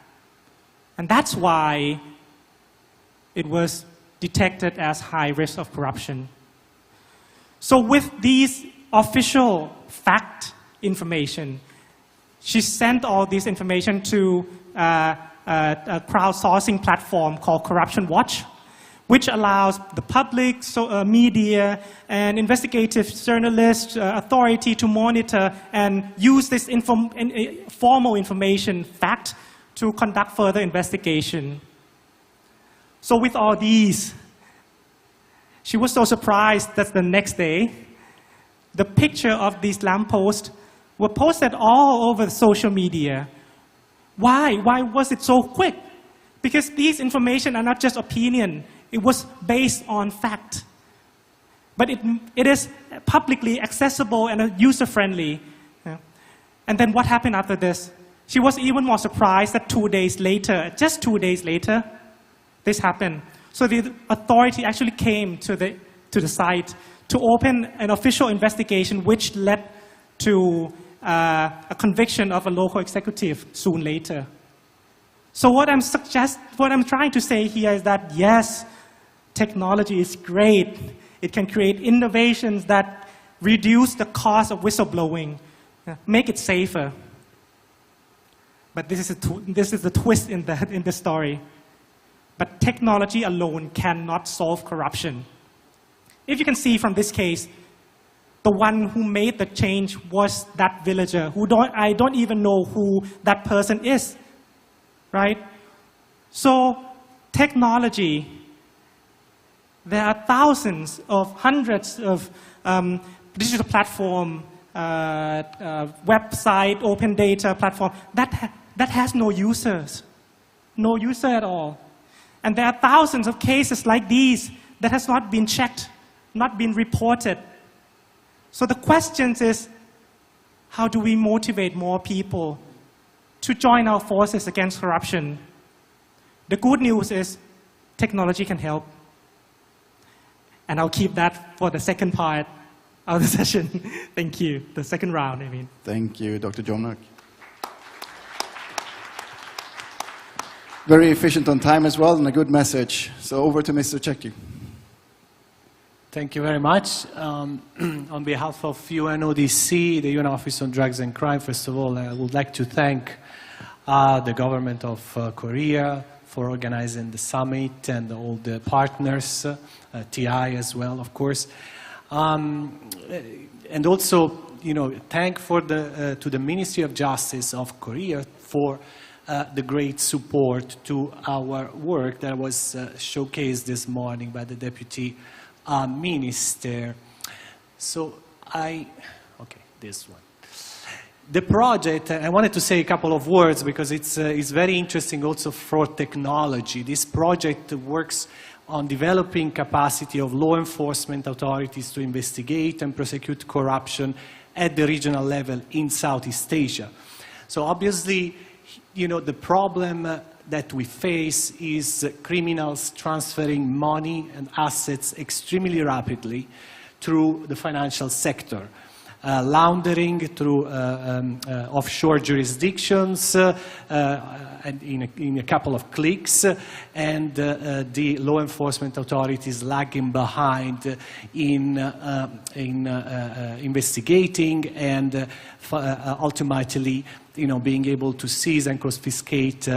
And that's why it was detected as high risk of corruption. So with these official fact information, she sent all this information to a crowdsourcing platform called Corruption Watch, which allows the public, media, and investigative journalists, authority to monitor and use this formal information, fact, to conduct further investigation. So with all these, she was so surprised that the next day, the picture of these lampposts were posted all over social media. Why? Why was it so quick? Because these information are not just opinion. It was based on fact. But it is publicly accessible and user-friendly. Yeah. And then what happened after this? She was even more surprised that 2 days later, just 2 days later, this happened. So the authority actually came to the site to open an official investigation, which led to a conviction of a local executive soon later. So what I'm trying to say here is that yes, technology is great. It can create innovations that reduce the cost of whistleblowing, make it safer. But this is the twist in the story. But technology alone cannot solve corruption. If you can see from this case, the one who made the change was that villager, I don't even know who that person is, right? So technology, there are thousands of hundreds of digital platform, website, open data platform that has no users, no user at all. And there are thousands of cases like these that has not been checked, not been reported. So the question is, how do we motivate more people to join our forces against corruption? The good news is technology can help. And I'll keep that for the second part of the session. Thank you. The second round, I mean. Thank you, Dr. Jomnak. Very efficient on time as well, and a good message. So over to Mr. Checki. Thank you very much. On behalf of UNODC, the UN Office on Drugs and Crime, first of all, I would like to thank the government of Korea for organizing the summit and all the partners, TI as well, of course. And also, thank to the Ministry of Justice of Korea for the great support to our work that was showcased this morning by the Deputy Minister. So okay, this one. The project, I wanted to say a couple of words because it's very interesting also for technology. This project works on developing capacity of law enforcement authorities to investigate and prosecute corruption at the regional level in Southeast Asia. So obviously, you know, the problem that we face is criminals transferring money and assets extremely rapidly through the financial sector. Laundering through offshore jurisdictions and in a couple of clicks, and the law enforcement authorities lagging behind in investigating and ultimately, you know, being able to seize and confiscate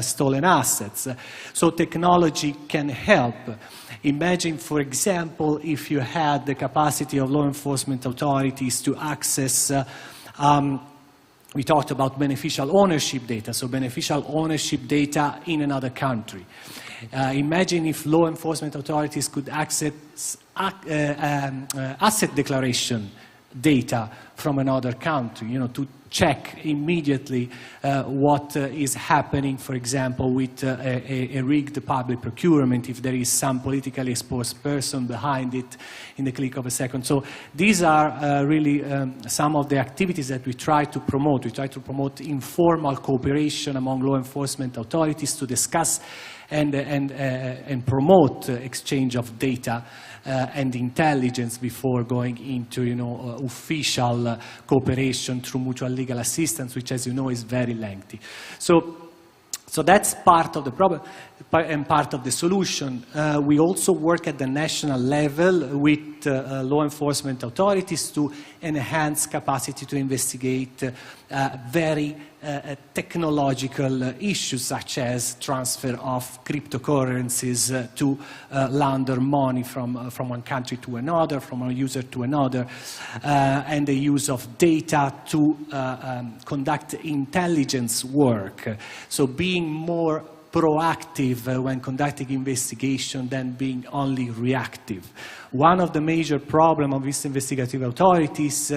stolen assets. So technology can help. Imagine, for example, if you had the capacity of law enforcement authorities to access, we talked about beneficial ownership data, so beneficial ownership data in another country. Imagine if law enforcement authorities could access asset declaration data from another country, you know, to check immediately what is happening, for example, with a rigged public procurement, if there is some politically exposed person behind it in the click of a second. So these are really some of the activities that we try to promote. We try to promote informal cooperation among law enforcement authorities to discuss and promote exchange of data and intelligence before going into, you know, official cooperation through mutual legal assistance, which, as you know, is very lengthy. So that's part of the problem and part of the solution. We also work at the national level with law enforcement authorities to enhance capacity to investigate very technological issues, such as transfer of cryptocurrencies to launder money from one country to another, from a user to another, and the use of data to conduct intelligence work. So being more proactive when conducting investigation than being only reactive. One of the major problems of these investigative authorities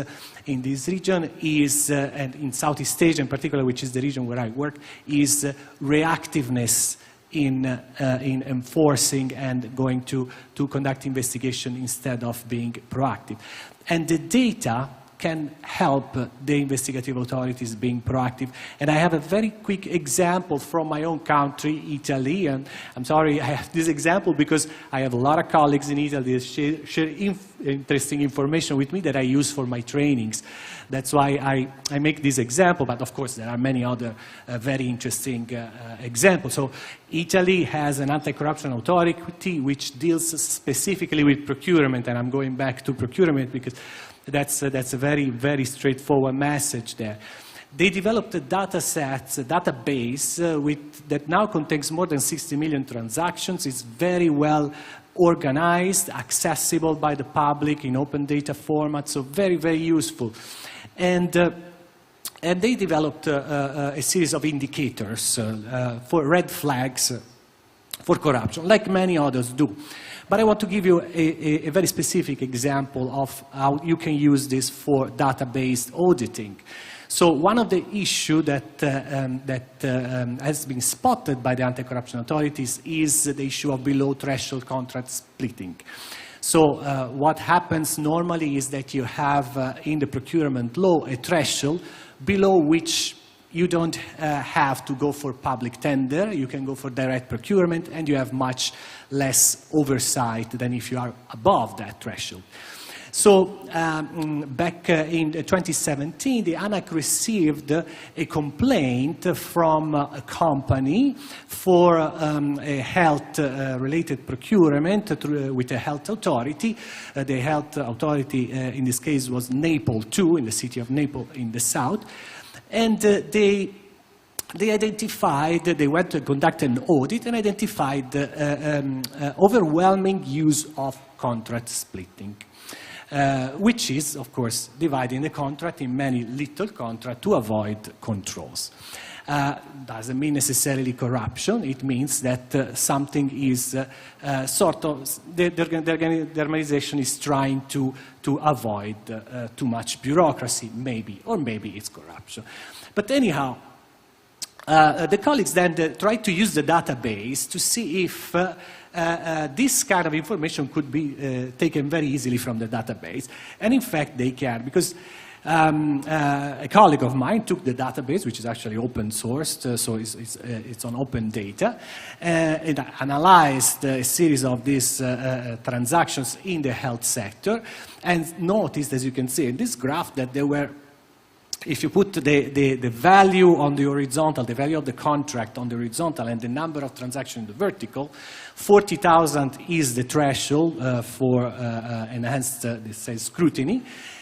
in this region is, and in Southeast Asia in particular, which is the region where I work, is reactiveness in enforcing and going to conduct investigation instead of being proactive. And the data can help the investigative authorities being proactive. And I have a very quick example from my own country, Italy. And I'm sorry I have this example because I have a lot of colleagues in Italy that share interesting information with me that I use for my trainings. That's why I make this example, but of course there are many other very interesting examples. So Italy has an anti-corruption authority which deals specifically with procurement, and I'm going back to procurement because that's a very, very straightforward message there. They developed a database that now contains more than 60 million transactions. It's very well organized, accessible by the public in open data format, so very, very useful. And they developed a series of indicators for red flags for corruption, like many others do. But I want to give you a very specific example of how you can use this for database auditing. So one of the issues that has been spotted by the anti-corruption authorities is the issue of below-threshold contract splitting. So what happens normally is that you have in the procurement law a threshold below which you don't have to go for public tender, you can go for direct procurement, and you have much less oversight than if you are above that threshold. So back in 2017, the ANAC received a complaint from a company for a health-related procurement with a health authority. The health authority in this case was Naples 2, in the city of Naples in the south. And they identified, they went to conduct an audit and identified overwhelming use of contract splitting, which is, of course, dividing the contract in many little contracts to avoid controls. Doesn't mean necessarily corruption. It means that something is sort of, the organization is trying to avoid too much bureaucracy, maybe, or maybe it's corruption. But anyhow, the colleagues then tried to use the database to see if this kind of information could be taken very easily from the database. And in fact, they can, because a colleague of mine took the database, which is actually open sourced, so it's on open data, and analyzed a series of these transactions in the health sector, and noticed, as you can see in this graph, that there were, if you put the value on the horizontal, the value of the contract on the horizontal and the number of transactions in the vertical, 40,000 is the threshold for enhanced scrutiny.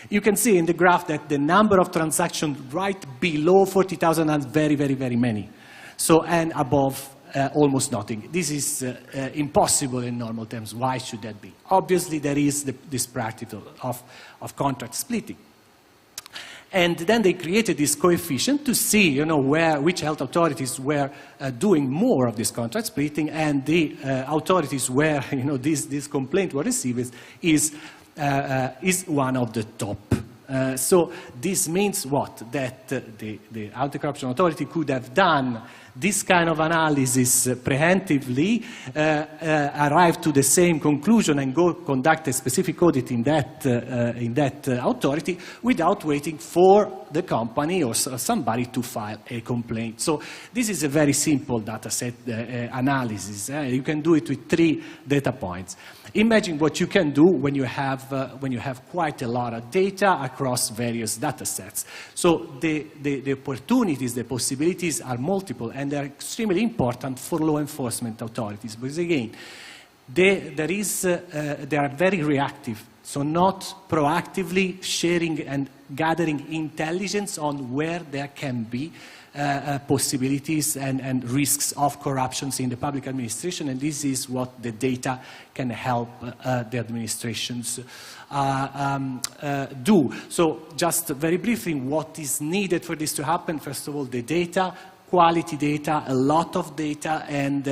You can see in the graph that the number of transactions right below 40,000 are very, very, very many. So, and above almost nothing. This is impossible in normal terms. Why should that be? Obviously, there is this practice of contract splitting. And then they created this coefficient to see, you know, which health authorities were doing more of this contract splitting, and the authorities where, you know, this complaint was received is one of the top. So this means what? That the anti-corruption authority could have done this kind of analysis preemptively, arrive to the same conclusion and go conduct a specific audit in that authority without waiting for the company or somebody to file a complaint. So this is a very simple data set analysis. You can do it with 3 data points. Imagine what you can do when you have quite a lot of data across various data sets. So the opportunities, the possibilities are multiple, and they're extremely important for law enforcement authorities. Because again, they are very reactive, so not proactively sharing and gathering intelligence on where there can be possibilities and risks of corruptions in the public administration, and this is what the data can help the administrations do. So just very briefly, what is needed for this to happen? First of all, the data, quality data, a lot of data, and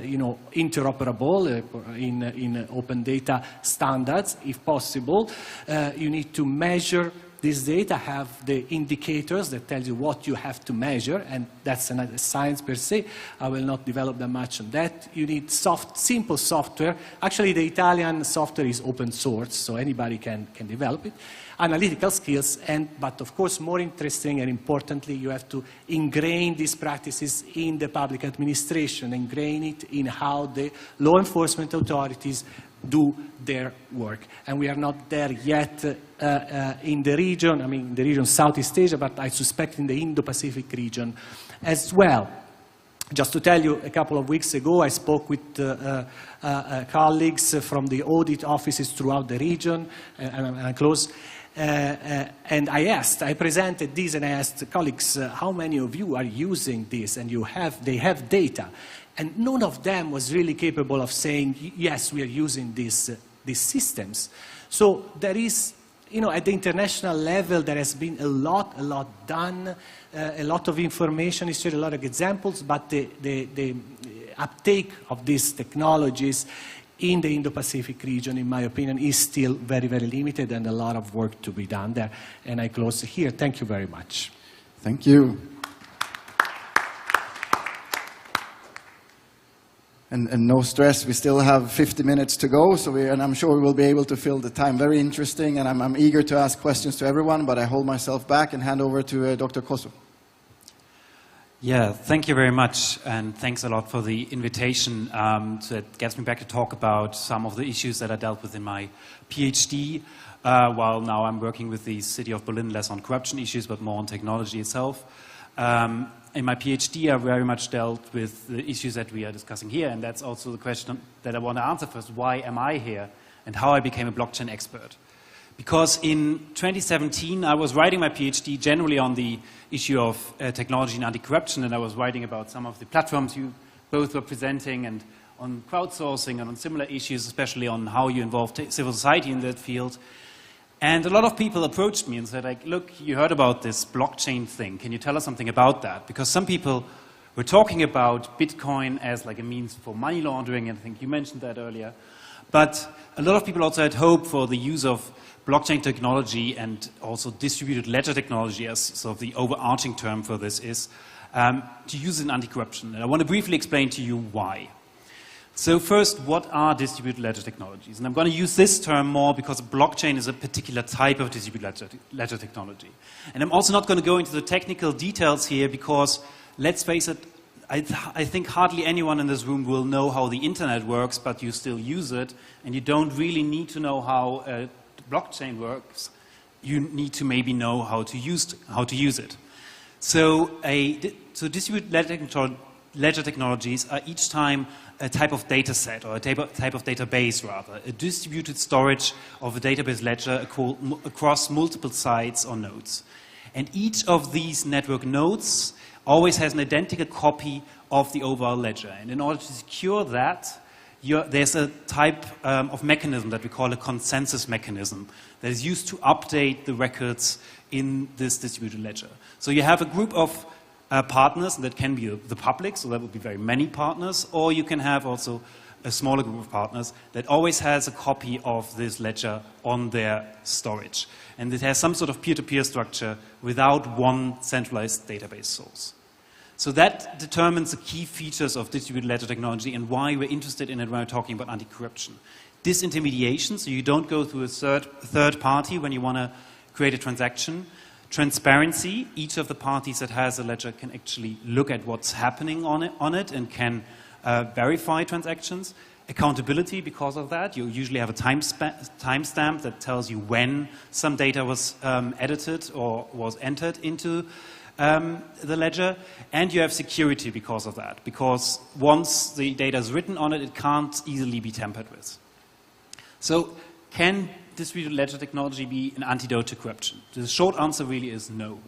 you know, interoperable in open data standards, if possible. You need to measure this data, have the indicators that tell you what you have to measure, and that's another science per se. I will not develop that much on that. You need simple software. Actually, the Italian software is open source, so anybody can develop it. Analytical skills, but of course, more interesting and importantly, you have to ingrain these practices in the public administration, ingrain it in how the law enforcement authorities do their work. And we are not there yet in the region, I mean, in the region Southeast Asia, but I suspect in the Indo-Pacific region as well. Just to tell you, a couple of weeks ago, I spoke with colleagues from the audit offices throughout the region, and I'm close. And I presented this and I asked colleagues, how many of you are using this? And they have data. And none of them was really capable of saying, yes, we are using these systems. So there is, you know, at the international level, there has been a lot done, a lot of information is shared, a lot of examples, but the uptake of these technologies in the Indo-Pacific region, in my opinion, is still very, very limited, and a lot of work to be done there. And I close here. Thank you very much. Thank you. And no stress, we still have 50 minutes to go, and I'm sure we will be able to fill the time. Very interesting, and I'm eager to ask questions to everyone, but I hold myself back and hand over to Dr. Kosu. Yeah, thank you very much, and thanks a lot for the invitation. That gets me back to talk about some of the issues that I dealt with in my PhD, while now I'm working with the city of Berlin, less on corruption issues, but more on technology itself. In my PhD, I very much dealt with the issues that we are discussing here, and that's also the question that I want to answer first. Why am I here, and how I became a blockchain expert? Because in 2017, I was writing my PhD generally on the issue of technology and anti-corruption, and I was writing about some of the platforms you both were presenting, and on crowdsourcing and on similar issues, especially on how you involve civil society in that field. And a lot of people approached me and said, like, look, you heard about this blockchain thing. Can you tell us something about that? Because some people were talking about Bitcoin as like a means for money laundering, and I think you mentioned that earlier. But a lot of people also had hope for the use of blockchain technology and also distributed ledger technology, as sort of the overarching term for this is, to use it in anti-corruption. And I want to briefly explain to you why. So first, what are distributed ledger technologies? And I'm going to use this term more because blockchain is a particular type of distributed ledger technology. And I'm also not going to go into the technical details here because, let's face it, I think hardly anyone in this room will know how the internet works, but you still use it, and you don't really need to know how blockchain works. You need to maybe know how to use it. So distributed ledger technologies are each time a type of data set, or a type of database rather, a distributed storage of a database ledger across multiple sites or nodes. And each of these network nodes always has an identical copy of the overall ledger. And in order to secure that, there's a type of mechanism that we call a consensus mechanism that is used to update the records in this distributed ledger. So you have a group of partners, and that can be the public, so that would be very many partners, or you can have also a smaller group of partners that always has a copy of this ledger on their storage. And it has some sort of peer-to-peer structure without one centralized database source. So that determines the key features of distributed ledger technology and why we're interested in it when we're talking about anti-corruption. Disintermediation, so you don't go through a third party when you want to create a transaction. Transparency, each of the parties that has a ledger can actually look at what's happening on it and can verify transactions. Accountability, because of that, you usually have a timestamp that tells you when some data was edited or was entered into the ledger. And you have security because of that, because once the data is written on it, it can't easily be tampered with. So can distributed ledger technology be an antidote to corruption? The short answer really is no.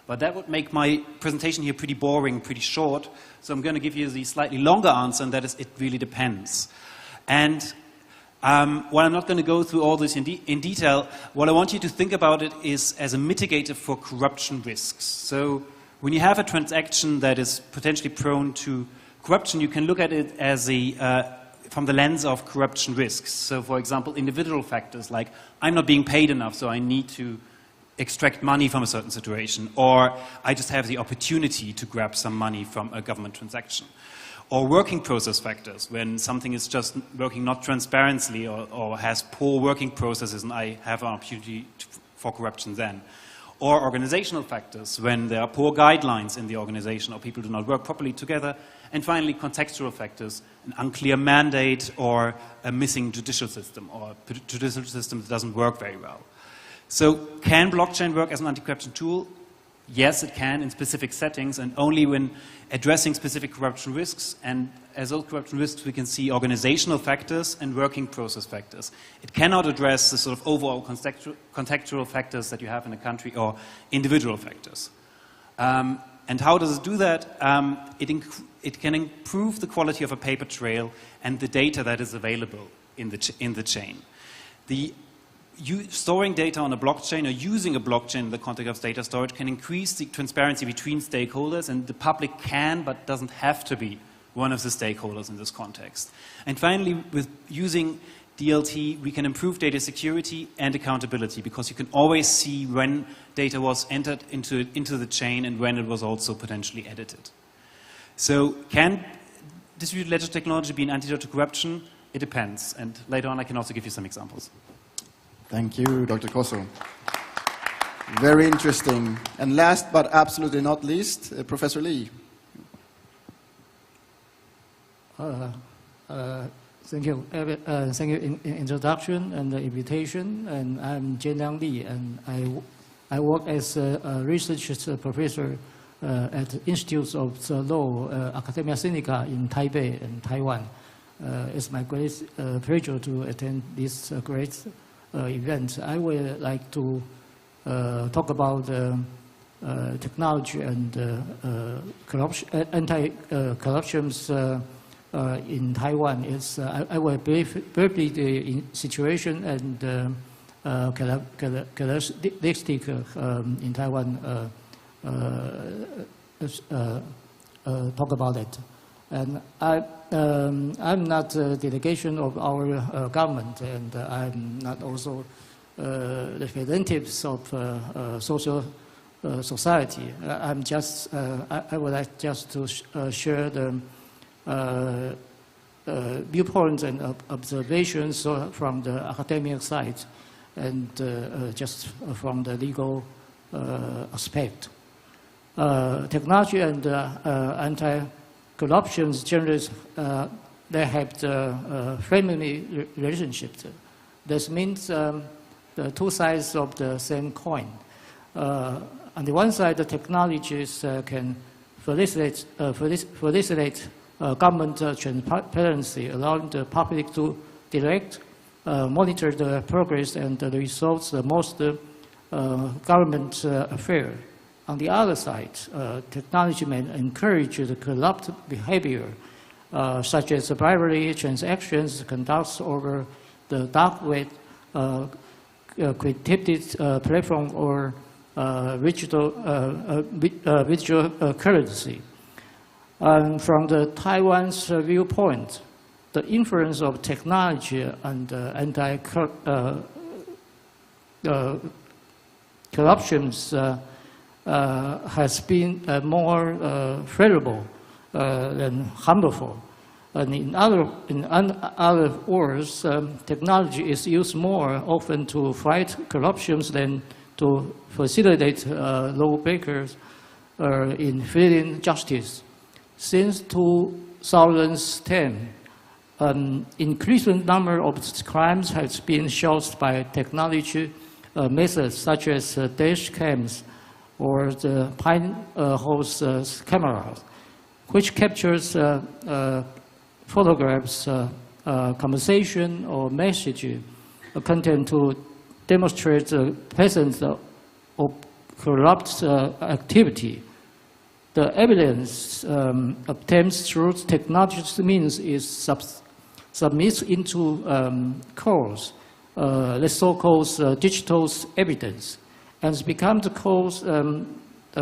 But that would make my presentation here pretty boring, pretty short. So I'm going to give you the slightly longer answer, and that is it really depends. And while I'm not going to go through all this in detail, what I want you to think about it is as a mitigator for corruption risks. So when you have a transaction that is potentially prone to corruption, you can look at it as from the lens of corruption risks. So for example, individual factors like I'm not being paid enough, so I need to extract money from a certain situation, or I just have the opportunity to grab some money from a government transaction. Or working process factors, when something is just working not transparently or has poor working processes and I have an opportunity for corruption then. Or organizational factors, when there are poor guidelines in the organization or people do not work properly together. And finally, contextual factors, an unclear mandate or a missing judicial system or a judicial system that doesn't work very well. So can blockchain work as an anti-corruption tool? Yes, it can in specific settings, and only when addressing specific corruption risks. And as those corruption risks, we can see organizational factors and working process factors. It cannot address the sort of overall contextual factors that you have in a country or individual factors. And how does it do that? It can improve the quality of a paper trail and the data that is available in the chain. Storing data on a blockchain or using a blockchain in the context of data storage can increase the transparency between stakeholders, and the public can but doesn't have to be one of the stakeholders in this context. And finally, with using DLT, we can improve data security and accountability, because you can always see when data was entered into the chain and when it was also potentially edited. So can distributed ledger technology be an antidote to corruption? It depends, and later on I can also give you some examples. Thank you, Dr. Koso. Very interesting. And last but absolutely not least, Professor Lee. Thank you. Thank you in introduction and the invitation. And I'm Jianliang Li, and I work as a research professor at the Institute of the Law, Academia Sinica in Taipei and Taiwan. It's my great pleasure to attend this great event. I would like to talk about technology and anti-corruption in Taiwan. I will briefly the situation and characteristic in Taiwan talk about it. And I'm not a delegation of our government, and I'm not also representatives of social society. I'm just, I would like just to share the viewpoints and observations from the academic side and just from the legal aspect. Technology and anti-corruption generally they have the friendly relationships. This means the two sides of the same coin. On the one side, the technologies can facilitate government transparency, allowing the public to direct, monitor the progress and the results of most government affairs. On the other side, technology may encourage the corrupt behavior, such as bribery transactions conducted over the dark web, crypted platform, or virtual currency. From the Taiwan's viewpoint, the influence of technology and anti-corruption has been more favorable than harmful. And in other words, technology is used more often to fight corruption than to facilitate lawbreakers in filing justice. Since 2010, an increasing number of crimes has been solved by technology methods such as dash cams or the pinhole cameras, which captures photographs, conversation, or message content to demonstrate the presence of corrupt activity. The evidence obtained through technology means is submitted into codes, the so-called digital evidence, and becomes the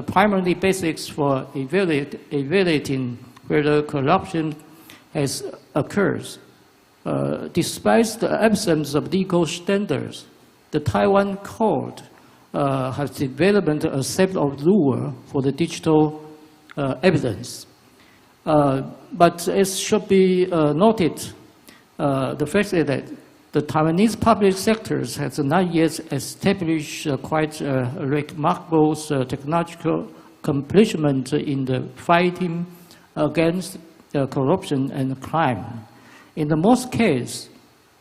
primary basics for evaluating whether corruption has occurred. Despite the absence of legal standards, the Taiwan Court has developed a set of rules for the digital evidence. But it should be noted the fact that the Taiwanese public sectors has not yet established quite remarkable technological accomplishment in the fighting against corruption and crime. In the most cases,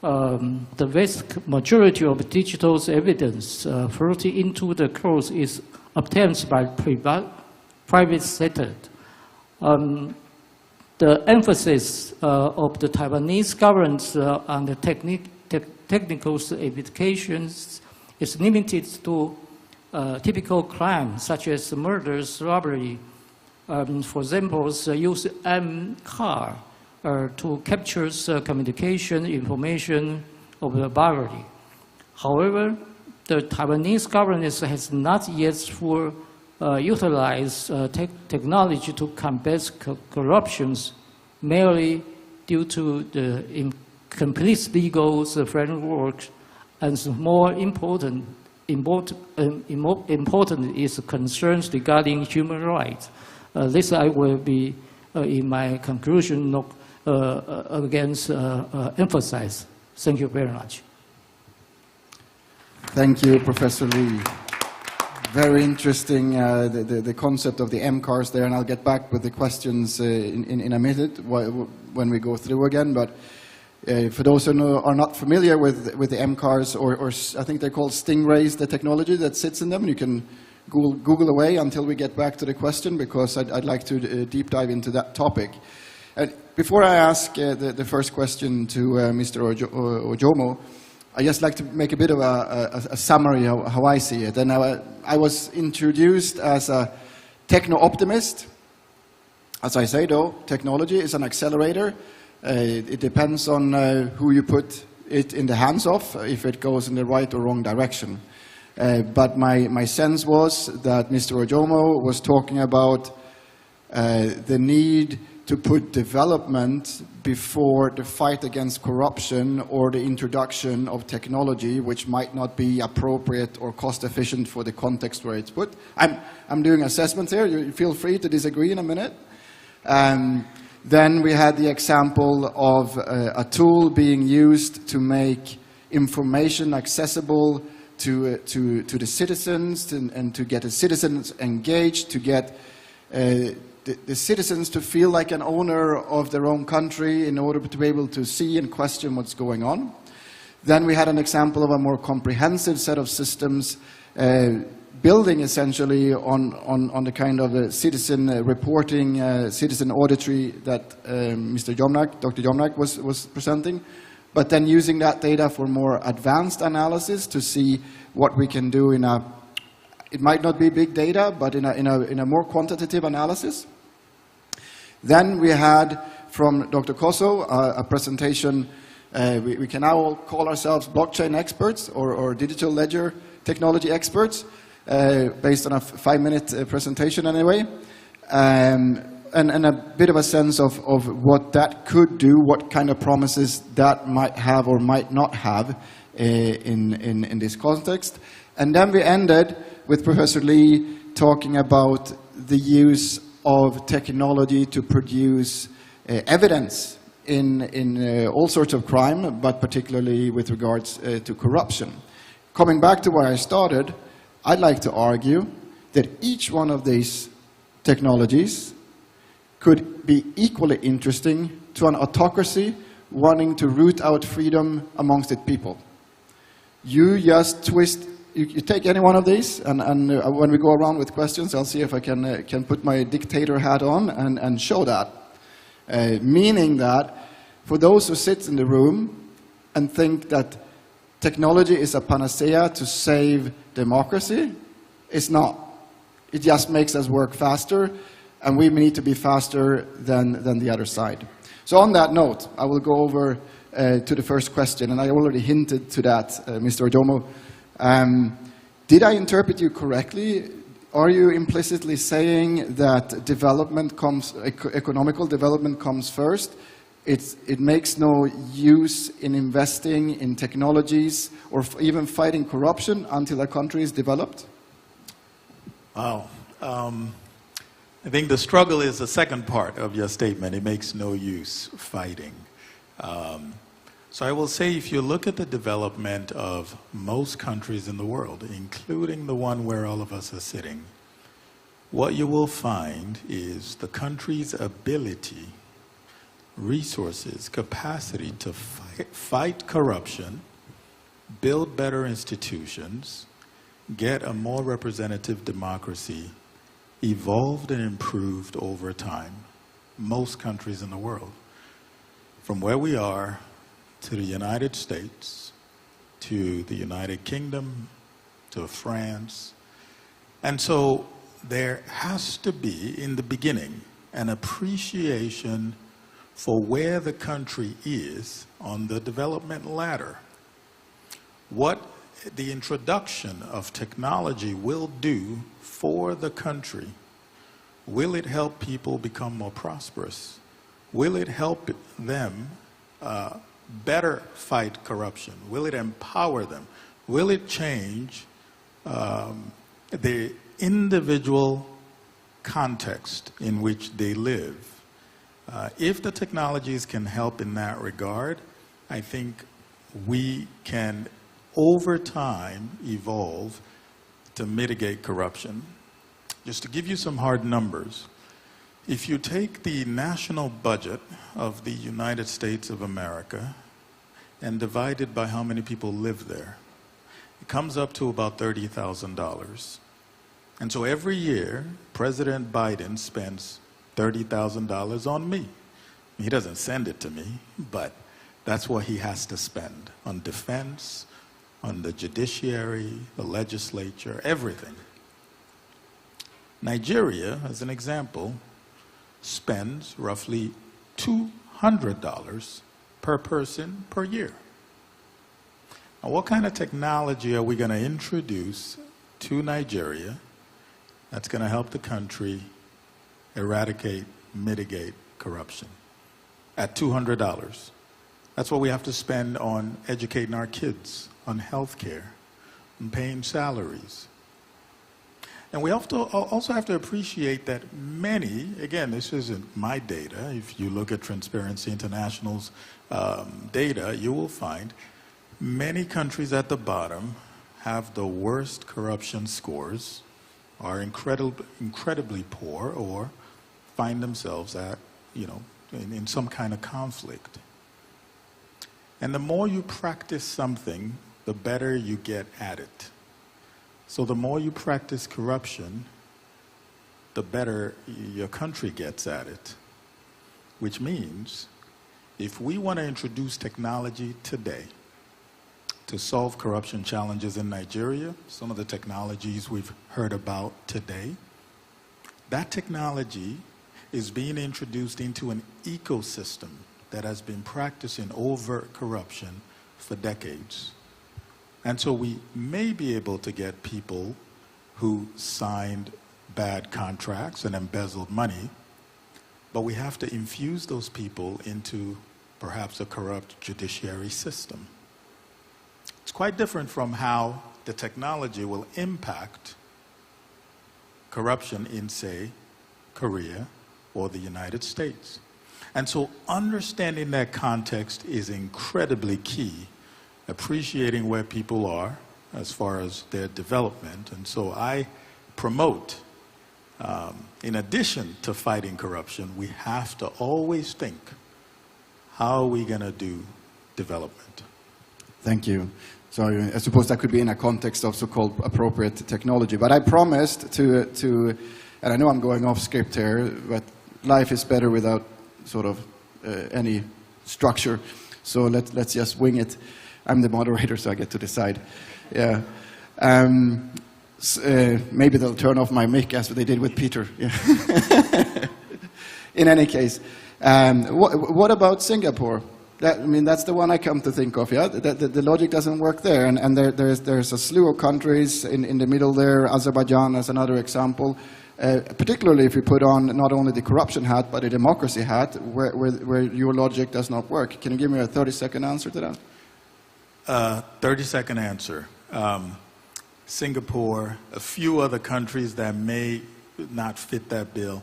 the vast majority of digital evidence floating into the courts is obtained by private sector. The emphasis of the Taiwanese government on the technical applications is limited to typical crimes such as murders, robbery. For example, use car to capture communication information of the burglary. However, the Taiwanese government has not yet fully utilized technology to combat corruption, merely due to the incomplete legal framework, and more important is concerns regarding human rights. This I will be in my conclusion against emphasize. Thank you very much. Thank you, Professor Lee. Very interesting, the concept of the M-cars there, and I'll get back with the questions in a minute when we go through again. But for those who are not familiar with the M-cars, or I think they're called Stingrays, the technology that sits in them, and you can Google away until we get back to the question, because I'd like to deep dive into that topic. Before I ask the first question to Mr. Ojomo, I just like to make a bit of a summary of how I see it. And I was introduced as a techno-optimist. As I say, though, technology is an accelerator. It depends on who you put it in the hands of if it goes in the right or wrong direction. But my sense was that Mr. Ojomo was talking about the need to put development before the fight against corruption or the introduction of technology which might not be appropriate or cost efficient for the context where it's put. I'm doing assessments here. You feel free to disagree in a minute. Then we had the example of a tool being used to make information accessible to the citizens and to get the citizens engaged, to get the citizens to feel like an owner of their own country in order to be able to see and question what's going on. Then we had an example of a more comprehensive set of systems building essentially on the kind of citizen reporting, citizen auditory that Dr. Jomnak was presenting, but then using that data for more advanced analysis to see what we can do in a, it might not be big data, but in a more quantitative analysis. Then we had from Dr. Koso a presentation. We can now all call ourselves blockchain experts or digital ledger technology experts, based on a 5-minute presentation anyway, and a bit of a sense of what that could do, what kind of promises that might have or might not have in this context. And then we ended with Professor Lee talking about the use of technology to produce evidence in all sorts of crime, but particularly with regards to corruption. Coming back to where I started, I'd like to argue that each one of these technologies could be equally interesting to an autocracy wanting to root out freedom amongst its people. You just twist, you take any one of these, and when we go around with questions, I'll see if I can put my dictator hat on and show that. Meaning that for those who sit in the room and think that technology is a panacea to save democracy, it's not. It just makes us work faster, and we need to be faster than the other side. So on that note, I will go over to the first question, and I already hinted to that, Mr. Ojomo. Did I interpret you correctly? Are you implicitly saying that development comes, economical development comes first? It makes no use in investing in technologies or even fighting corruption until a country is developed? Wow. I think the struggle is the second part of your statement. It makes no use fighting. So I will say, if you look at the development of most countries in the world, including the one where all of us are sitting, what you will find is the country's ability, resources, capacity to fight corruption, build better institutions, get a more representative democracy, evolved and improved over time. Most countries in the world. From where we are to the United States, to the United Kingdom, to France. And so there has to be, in the beginning, an appreciation for where the country is on the development ladder. What the introduction of technology will do for the country. Will it help people become more prosperous? Will it help them better fight corruption? Will it empower them? Will it change the individual context in which they live? If the technologies can help in that regard, I think we can, over time, evolve to mitigate corruption. Just to give you some hard numbers, if you take the national budget of the United States of America and divide it by how many people live there, it comes up to about $30,000. And so every year, President Biden spends $30,000 on me. He doesn't send it to me, but that's what he has to spend on defense, on the judiciary, the legislature, everything. Nigeria, as an example, spends roughly $200 per person per year. Now, what kind of technology are we going to introduce to Nigeria that's going to help the country eradicate, mitigate corruption at $200? That's what we have to spend on educating our kids, on health care, on paying salaries. And we also have to appreciate that many, again, this isn't my data. If you look at Transparency International's data, you will find many countries at the bottom have the worst corruption scores, are incredibly poor, or find themselves at, in some kind of conflict. And the more you practice something, the better you get at it. So the more you practice corruption, the better your country gets at it. Which means, if we want to introduce technology today to solve corruption challenges in Nigeria, some of the technologies we've heard about today, that technology is being introduced into an ecosystem that has been practicing overt corruption for decades. And so we may be able to get people who signed bad contracts and embezzled money, but we have to infuse those people into perhaps a corrupt judiciary system. It's quite different from how the technology will impact corruption in, say, Korea or the United States. And so understanding that context is incredibly key, appreciating where people are as far as their development. And so I promote, in addition to fighting corruption, we have to always think, how are we going to do development? Thank you. So I suppose that could be in a context of so-called appropriate technology. But I promised to, and I know I'm going off script here, but life is better without sort of any structure. So let's just wing it. I'm the moderator, so I get to decide. Yeah. Maybe they'll turn off my mic as they did with Peter. Yeah. In any case, what about Singapore? That's the one I come to think of. Yeah, the logic doesn't work there, and there's a slew of countries in the middle there. Azerbaijan as another example. Particularly if you put on not only the corruption hat but a democracy hat, where your logic does not work. Can you give me a 30-second answer to that? 30-second answer. Singapore, a few other countries that may not fit that bill,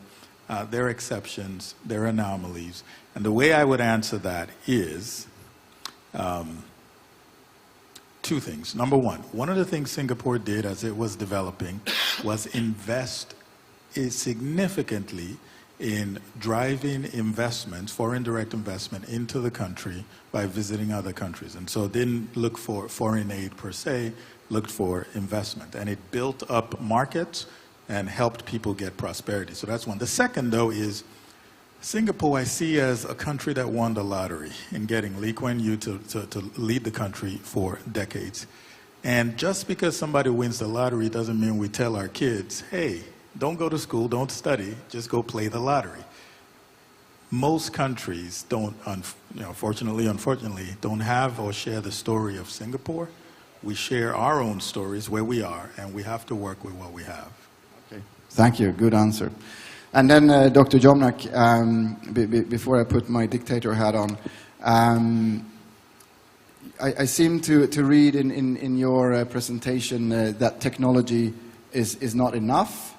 they're exceptions, they're anomalies. And the way I would answer that is two things. Number one of the things Singapore did as it was developing was invest significantly in driving investments, foreign direct investment into the country by visiting other countries. And so it didn't look for foreign aid per se, looked for investment. And it built up markets and helped people get prosperity. So that's one. The second, though, is Singapore I see as a country that won the lottery in getting Lee Kuan Yew to lead the country for decades. And just because somebody wins the lottery doesn't mean we tell our kids, hey, don't go to school, don't study, just go play the lottery. Most countries don't, unfortunately, don't have or share the story of Singapore. We share our own stories where we are, and we have to work with what we have. Okay. Thank you. Good answer. And then, Dr. Jomnak, before I put my dictator hat on, I seem to read in your presentation that technology is not enough.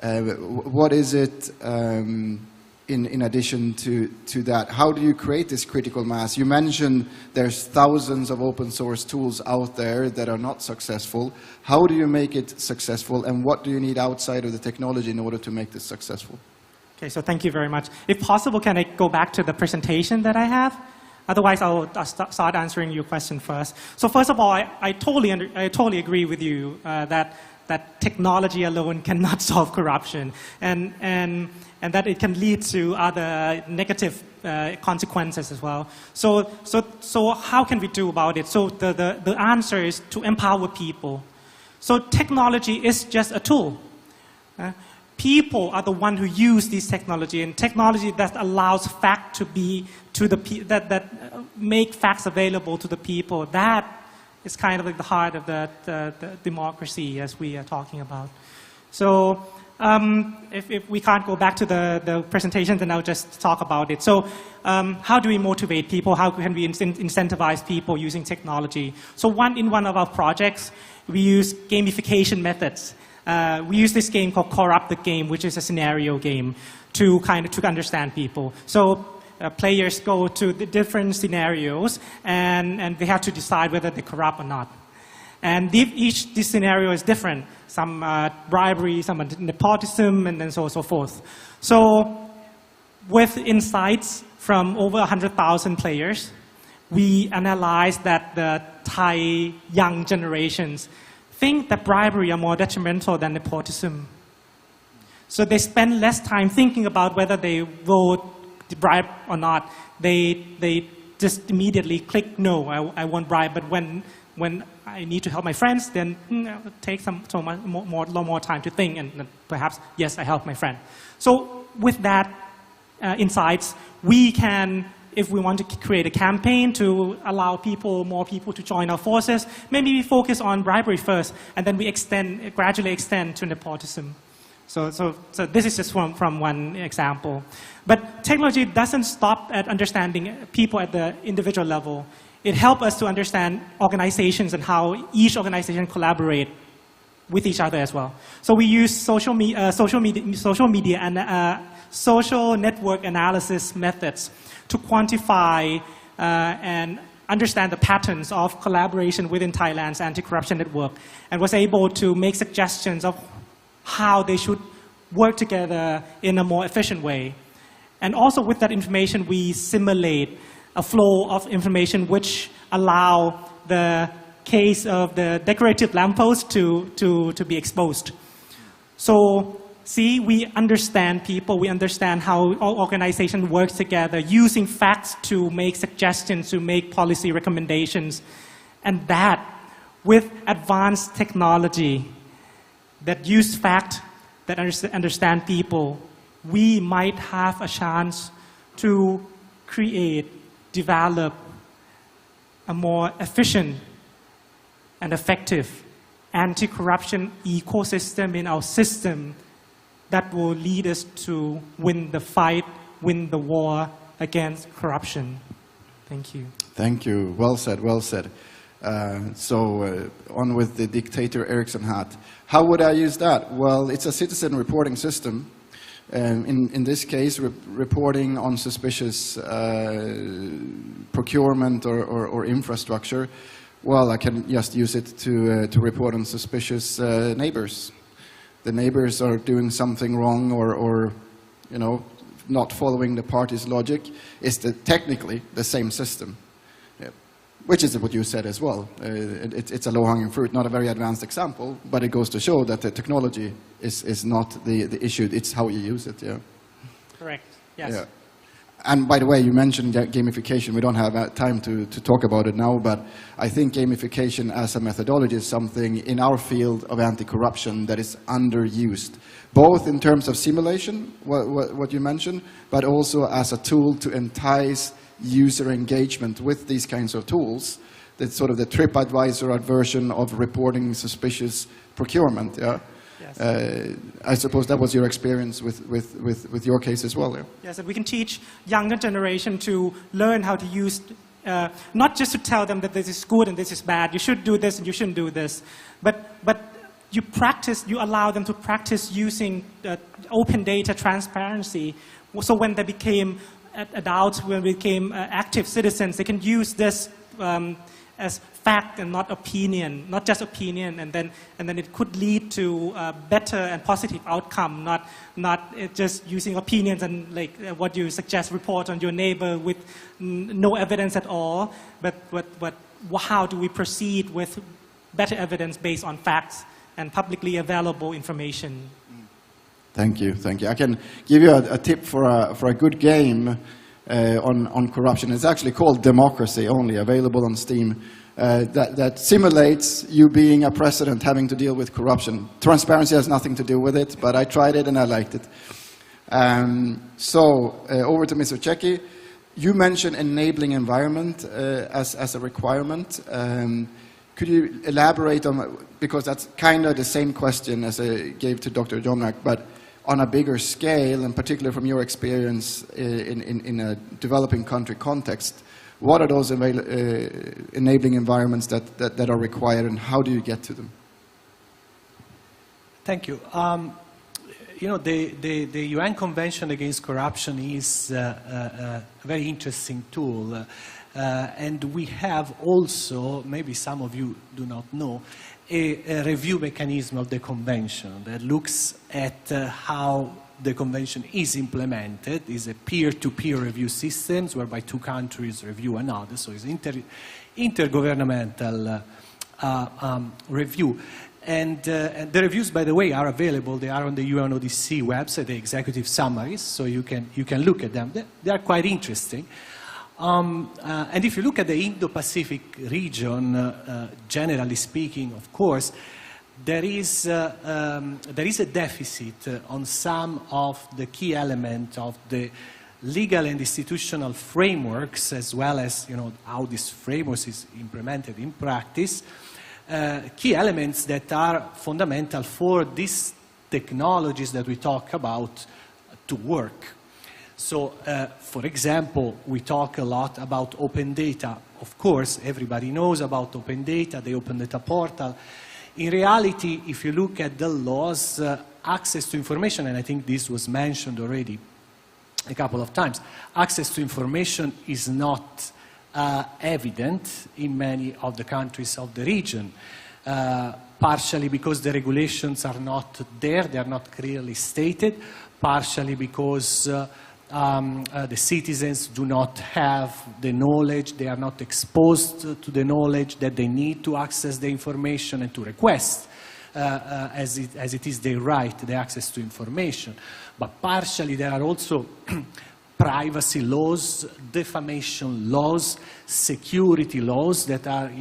What is it in addition to that? How do you create this critical mass? You mentioned there's thousands of open source tools out there that are not successful. How do you make it successful, and what do you need outside of the technology in order to make this successful? Okay, so thank you very much. If possible, can I go back to the presentation that I have? Otherwise, I'll start answering your question first. So first of all, I totally agree with you that technology alone cannot solve corruption, and that it can lead to other negative consequences as well. So how can we do about it? So the answer is to empower people. So technology is just a tool. People are the one who use this technology, and technology that allows fact to be that make facts available to the people. That it's kind of like the heart of the democracy as we are talking about. So if we can't go back to the presentation, then I'll just talk about it. So how do we motivate people? How can we incentivize people using technology? So in one of our projects, we use gamification methods. We use this game called Corrupt the Game, which is a scenario game to understand people. So players go to the different scenarios and they have to decide whether they're corrupt or not. And this scenario is different. Some bribery, some nepotism, and then so on and so forth. So with insights from over 100,000 players, we analyzed that the Thai young generations think that bribery are more detrimental than nepotism. So they spend less time thinking about whether they will bribe or not. They just immediately click, no, I won't bribe. But when I need to help my friends, then I'll take so much more time to think, and perhaps, yes, I help my friend. So with that insights, we can, if we want to create a campaign to allow more people to join our forces, maybe we focus on bribery first, and then we gradually extend to nepotism. So this is just from one example. But technology doesn't stop at understanding people at the individual level. It helps us to understand organizations and how each organization collaborate with each other as well. So we use social media and social network analysis methods to quantify and understand the patterns of collaboration within Thailand's anti-corruption network, and was able to make suggestions of how they should work together in a more efficient way. And also with that information, we simulate a flow of information which allow the case of the decorative lamppost to be exposed. So see, we understand people, we understand how all organizations work together, using facts to make suggestions, to make policy recommendations. And that, with advanced technology that use fact, that understand people, we might have a chance to create, develop a more efficient and effective anti-corruption ecosystem in our system that will lead us to win the fight, win the war against corruption. Thank you. Thank you. Well said, well said. On with the dictator Ericsson hat. How would I use that? Well, it's a citizen reporting system. In this case, reporting on suspicious procurement or infrastructure. Well, I can just use it to report on suspicious neighbors. The neighbors are doing something wrong or not following the party's logic. It's technically the same system. Which is what you said as well. It's a low-hanging fruit, not a very advanced example, but it goes to show that the technology is not the issue, it's how you use it, yeah. Correct, yes. Yeah. And by the way, you mentioned gamification. We don't have time to talk about it now, but I think gamification as a methodology is something in our field of anti-corruption that is underused, both in terms of simulation, what you mentioned, but also as a tool to entice user engagement with these kinds of tools. That's sort of the TripAdvisor version of reporting suspicious procurement. Yeah. Yes. I suppose that was your experience with your case as well. Yeah? Yes, and we can teach younger generation to learn how to use, not just to tell them that this is good and this is bad. You should do this and you shouldn't do this, but you allow them to practice using open data transparency. So when they became adults, when we became active citizens, they can use this as fact and not opinion, not just opinion, and then it could lead to a better and positive outcome, not just using opinions and like what you suggest, report on your neighbor with no evidence at all, but how do we proceed with better evidence based on facts and publicly available information. Thank you, thank you. I can give you a tip for a good game on corruption. It's actually called Democracy, only available on Steam, that simulates you being a president having to deal with corruption. Transparency has nothing to do with it, but I tried it and I liked it. Over to Mr. Checki. You mentioned enabling environment as a requirement. Could you elaborate on, because that's kind of the same question as I gave to Dr. Jomnak, but on a bigger scale, and particularly from your experience in a developing country context, what are those enabling environments that are required, and how do you get to them? Thank you. You know, the UN Convention Against Corruption is a very interesting tool. And we have also, maybe some of you do not know, a review mechanism of the convention that looks at how the convention is implemented. It's a peer-to-peer review system whereby two countries review another, so it's intergovernmental review. And the reviews, by the way, are available. They are on the UNODC website, the executive summaries, so you can look at them. They are quite interesting. And if you look at the Indo-Pacific region, generally speaking, of course, there is a deficit on some of the key elements of the legal and institutional frameworks, as well as how this framework is implemented in practice. Key elements that are fundamental for these technologies that we talk about to work. So, for example, we talk a lot about open data. Of course, everybody knows about open data, the open data portal. In reality, if you look at the laws, access to information, and I think this was mentioned already a couple of times, access to information is not evident in many of the countries of the region, partially because the regulations are not there, they are not clearly stated, partially because the citizens do not have the knowledge, they are not exposed to the knowledge that they need to access the information and to request, as it is their right, the access to information. But partially there are also privacy laws, defamation laws, security laws that are,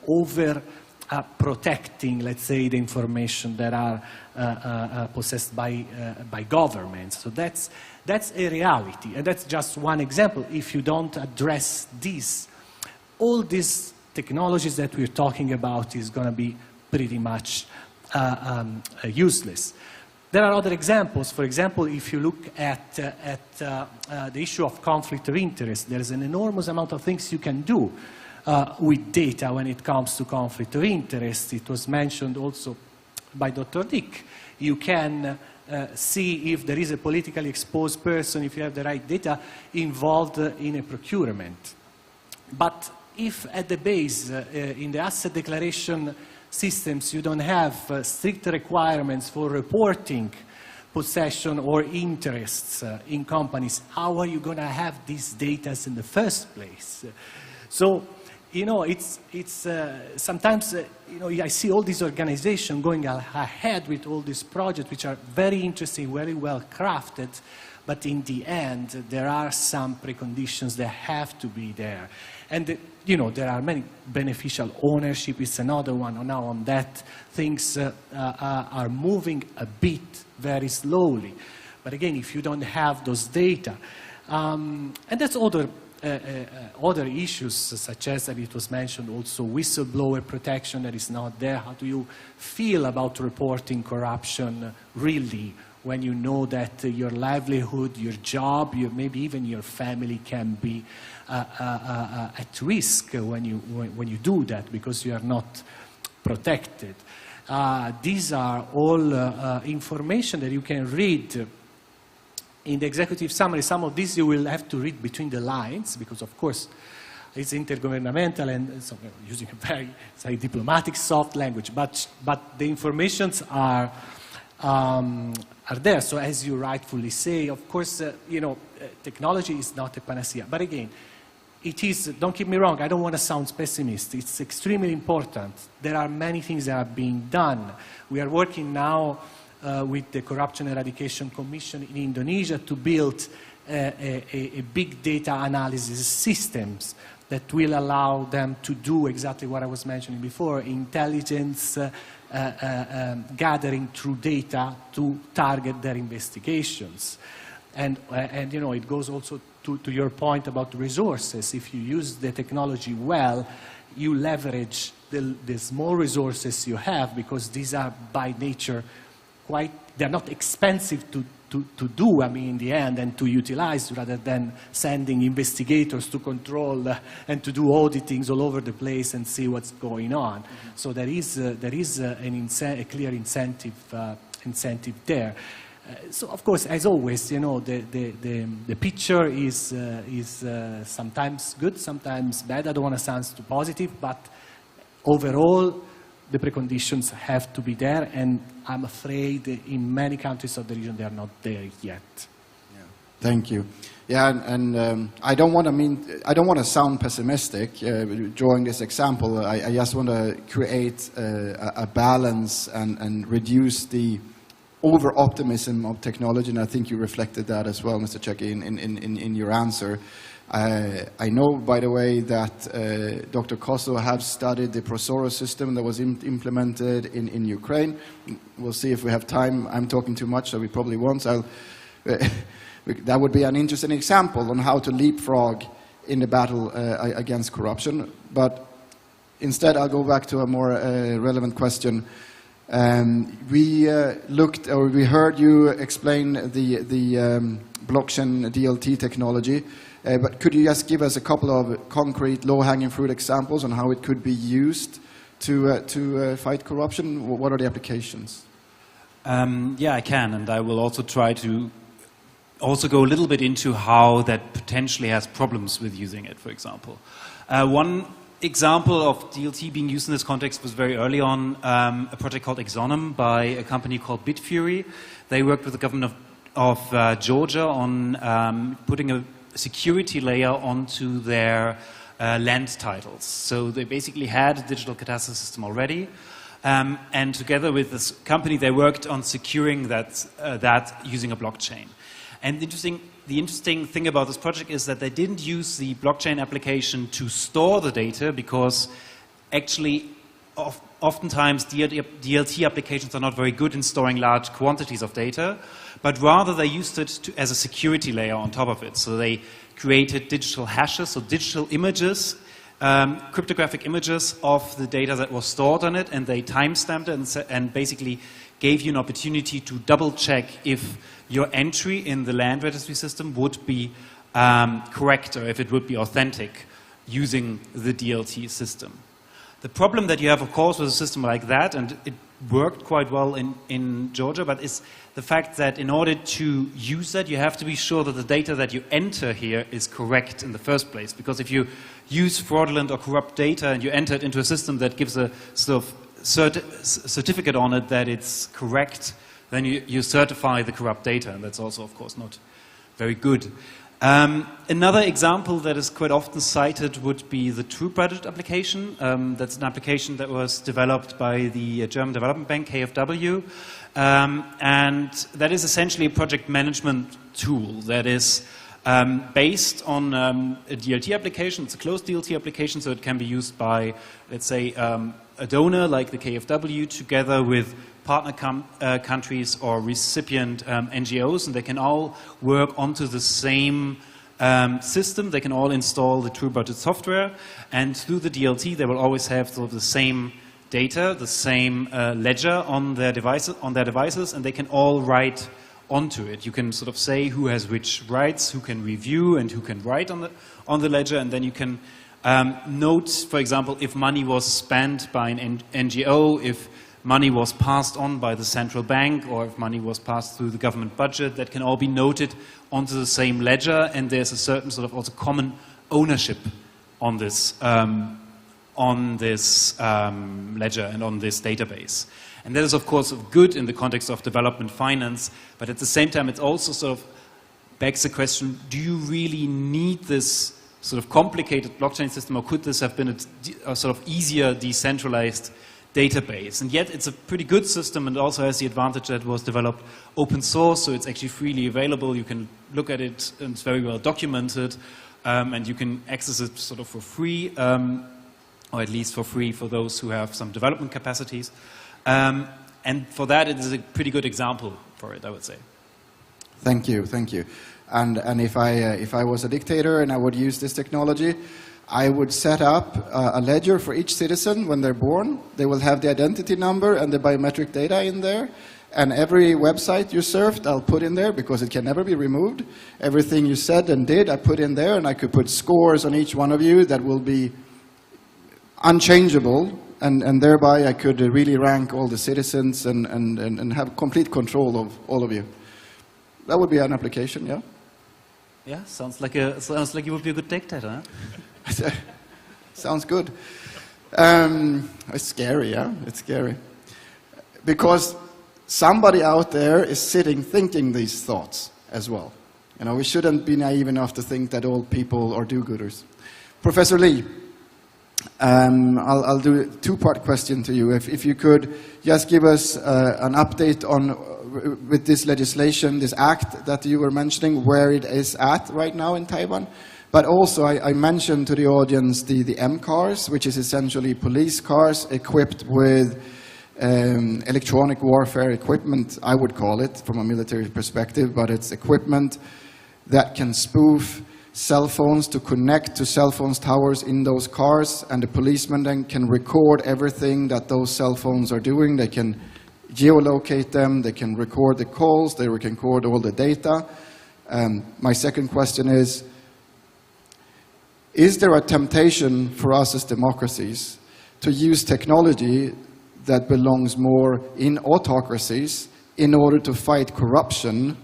over protecting, let's say, the information that are possessed by governments. So that's a reality, and that's just one example. If you don't address these, all these technologies that we're talking about is going to be pretty much useless. There are other examples. For example, if you look at the issue of conflict of interest, there's an enormous amount of things you can do with data when it comes to conflict of interest. It was mentioned also by Dr. Dick. You can see if there is a politically exposed person, if you have the right data, involved in a procurement. But if at the base, in the asset declaration systems, you don't have strict requirements for reporting possession or interests in companies, how are you going to have these data in the first place? So, it's sometimes, I see all these organizations going ahead with all these projects, which are very interesting, very well crafted, but in the end, there are some preconditions that have to be there. And, there are many. Beneficial ownership is another one. Now on that, things are moving a bit very slowly. But again, if you don't have those data, and that's other issues, such as, and it was mentioned also, whistleblower protection that is not there. How do you feel about reporting corruption really, when you know that your livelihood, your job, maybe even your family can be at risk when you do that because you are not protected? These are all information that you can read in the executive summary. Some of these you will have to read between the lines because, of course, it's intergovernmental and so using a very, say, diplomatic, soft language. But the informations are there. So as you rightfully say, of course, technology is not a panacea. But again, it is, don't get me wrong, I don't want to sound pessimist. It's extremely important. There are many things that are being done. We are working now with the Corruption Eradication Commission in Indonesia to build a big data analysis systems that will allow them to do exactly what I was mentioning before, intelligence gathering through data to target their investigations. And it goes also to your point about resources, if you use the technology well, you leverage the small resources you have, because these are by nature they're not expensive to do, I mean, in the end, and to utilize, rather than sending investigators to control and to do auditings all over the place and see what's going on. Mm-hmm. So there is a clear incentive there. So of course, as always, you know, the picture is sometimes good, sometimes bad. I don't want to sound too positive, but overall, the preconditions have to be there, and I'm afraid in many countries of the region they are not there yet. Yeah. Thank you. Yeah, and I don't want to sound pessimistic. Drawing this example, I just want to create a balance and reduce the over-optimism of technology, and I think you reflected that as well, Mr. Checki, in your answer. I know, by the way, that Dr. Koso has studied the Prosoro system that was implemented in Ukraine. We'll see if we have time. I'm talking too much, so we probably won't. That would be an interesting example on how to leapfrog in the battle against corruption. But instead, I'll go back to a more relevant question. We heard you explain the blockchain DLT technology. But could you just give us a couple of concrete low-hanging fruit examples on how it could be used to fight corruption? What are the applications? Yeah, I can, and I will also try to also go a little bit into how that potentially has problems with using it, for example. One example of DLT being used in this context was very early on a project called Exonym by a company called Bitfury. They worked with the government of Georgia on putting a security layer onto their land titles. So they basically had a digital cadastral system already, and together with this company they worked on securing that using a blockchain. And the interesting thing about this project is that they didn't use the blockchain application to store the data, because actually oftentimes DLT applications are not very good in storing large quantities of data, but rather they used it as a security layer on top of it. So they created digital hashes, so digital images, cryptographic images of the data that was stored on it, and they timestamped it and basically gave you an opportunity to double check if your entry in the land registry system would be correct, or if it would be authentic using the DLT system. The problem that you have, of course, with a system like that, and it worked quite well in Georgia, but is the fact that in order to use that, you have to be sure that the data that you enter here is correct in the first place. Because if you use fraudulent or corrupt data and you enter it into a system that gives a sort of certificate on it that it's correct, then you certify the corrupt data, and that's also, of course, not very good. Another example that is quite often cited would be the True Budget application. That's an application that was developed by the German Development Bank, KfW, and that is essentially a project management tool that is based on a DLT application. It's a closed DLT application, so it can be used by, let's say, a donor like the KfW together with partner countries or recipient NGOs, and they can all work onto the same system. They can all install the True Budget software, and through the DLT they will always have sort of the same data, the same ledger on their devices, and they can all write onto it. You can sort of say who has which rights, who can review, and who can write on the ledger, and then you can note, for example, if money was spent by an NGO, if money was passed on by the central bank, or if money was passed through the government budget. That can all be noted onto the same ledger, and there's a certain sort of also common ownership on this ledger and on this database. And that is, of course, good in the context of development finance, but at the same time it also sort of begs the question, do you really need this sort of complicated blockchain system, or could this have been a sort of easier decentralized database? And yet it's a pretty good system, and also has the advantage that it was developed open source, so it's actually freely available. You can look at it, and it's very well documented, and you can access it sort of for free, or at least for free for those who have some development capacities. And for that, it is a pretty good example for it, I would say. Thank you, thank you. And if I was a dictator and I would use this technology, I would set up a ledger for each citizen when they're born. They will have the identity number and the biometric data in there. And every website you surfed, I'll put in there because it can never be removed. Everything you said and did, I put in there, and I could put scores on each one of you that will be unchangeable, and thereby I could really rank all the citizens and have complete control of all of you. That would be an application, yeah? Yeah, sounds like you would be a good dictator, huh? Sounds good. It's scary, yeah? It's scary. Because somebody out there is sitting thinking these thoughts as well. You know, we shouldn't be naive enough to think that all people are do-gooders. Professor Lee, I'll do a two-part question to you. If you could just give us an update on, with this legislation, this act that you were mentioning, where it is at right now in Taiwan. But also, I mentioned to the audience the M cars, which is essentially police cars equipped with electronic warfare equipment, I would call it, from a military perspective, but it's equipment that can spoof cell phones to connect to cell phone towers in those cars, and the policemen then can record everything that those cell phones are doing. They can geolocate them, they can record the calls, they can record all the data. My second question is there a temptation for us as democracies to use technology that belongs more in autocracies in order to fight corruption,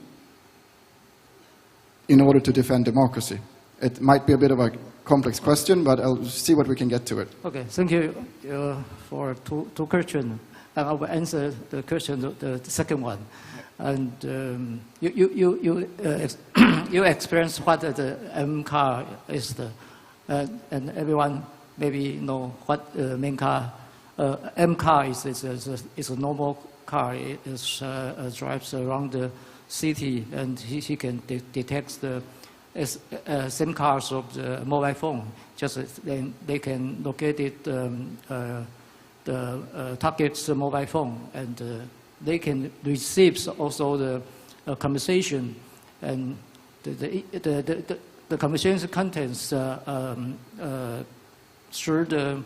in order to defend democracy? It might be a bit of a complex question, but I'll see what we can get to it. Okay, thank you for two questions. I will answer the question, the second one. And you experienced what the M car is, and everyone maybe know what main car. M car is a normal car. It drives around the city, and he can detect the SIM cards of the mobile phone. Just then they can locate it, the target's mobile phone, and they can receive also the conversation, and the conversation contents through the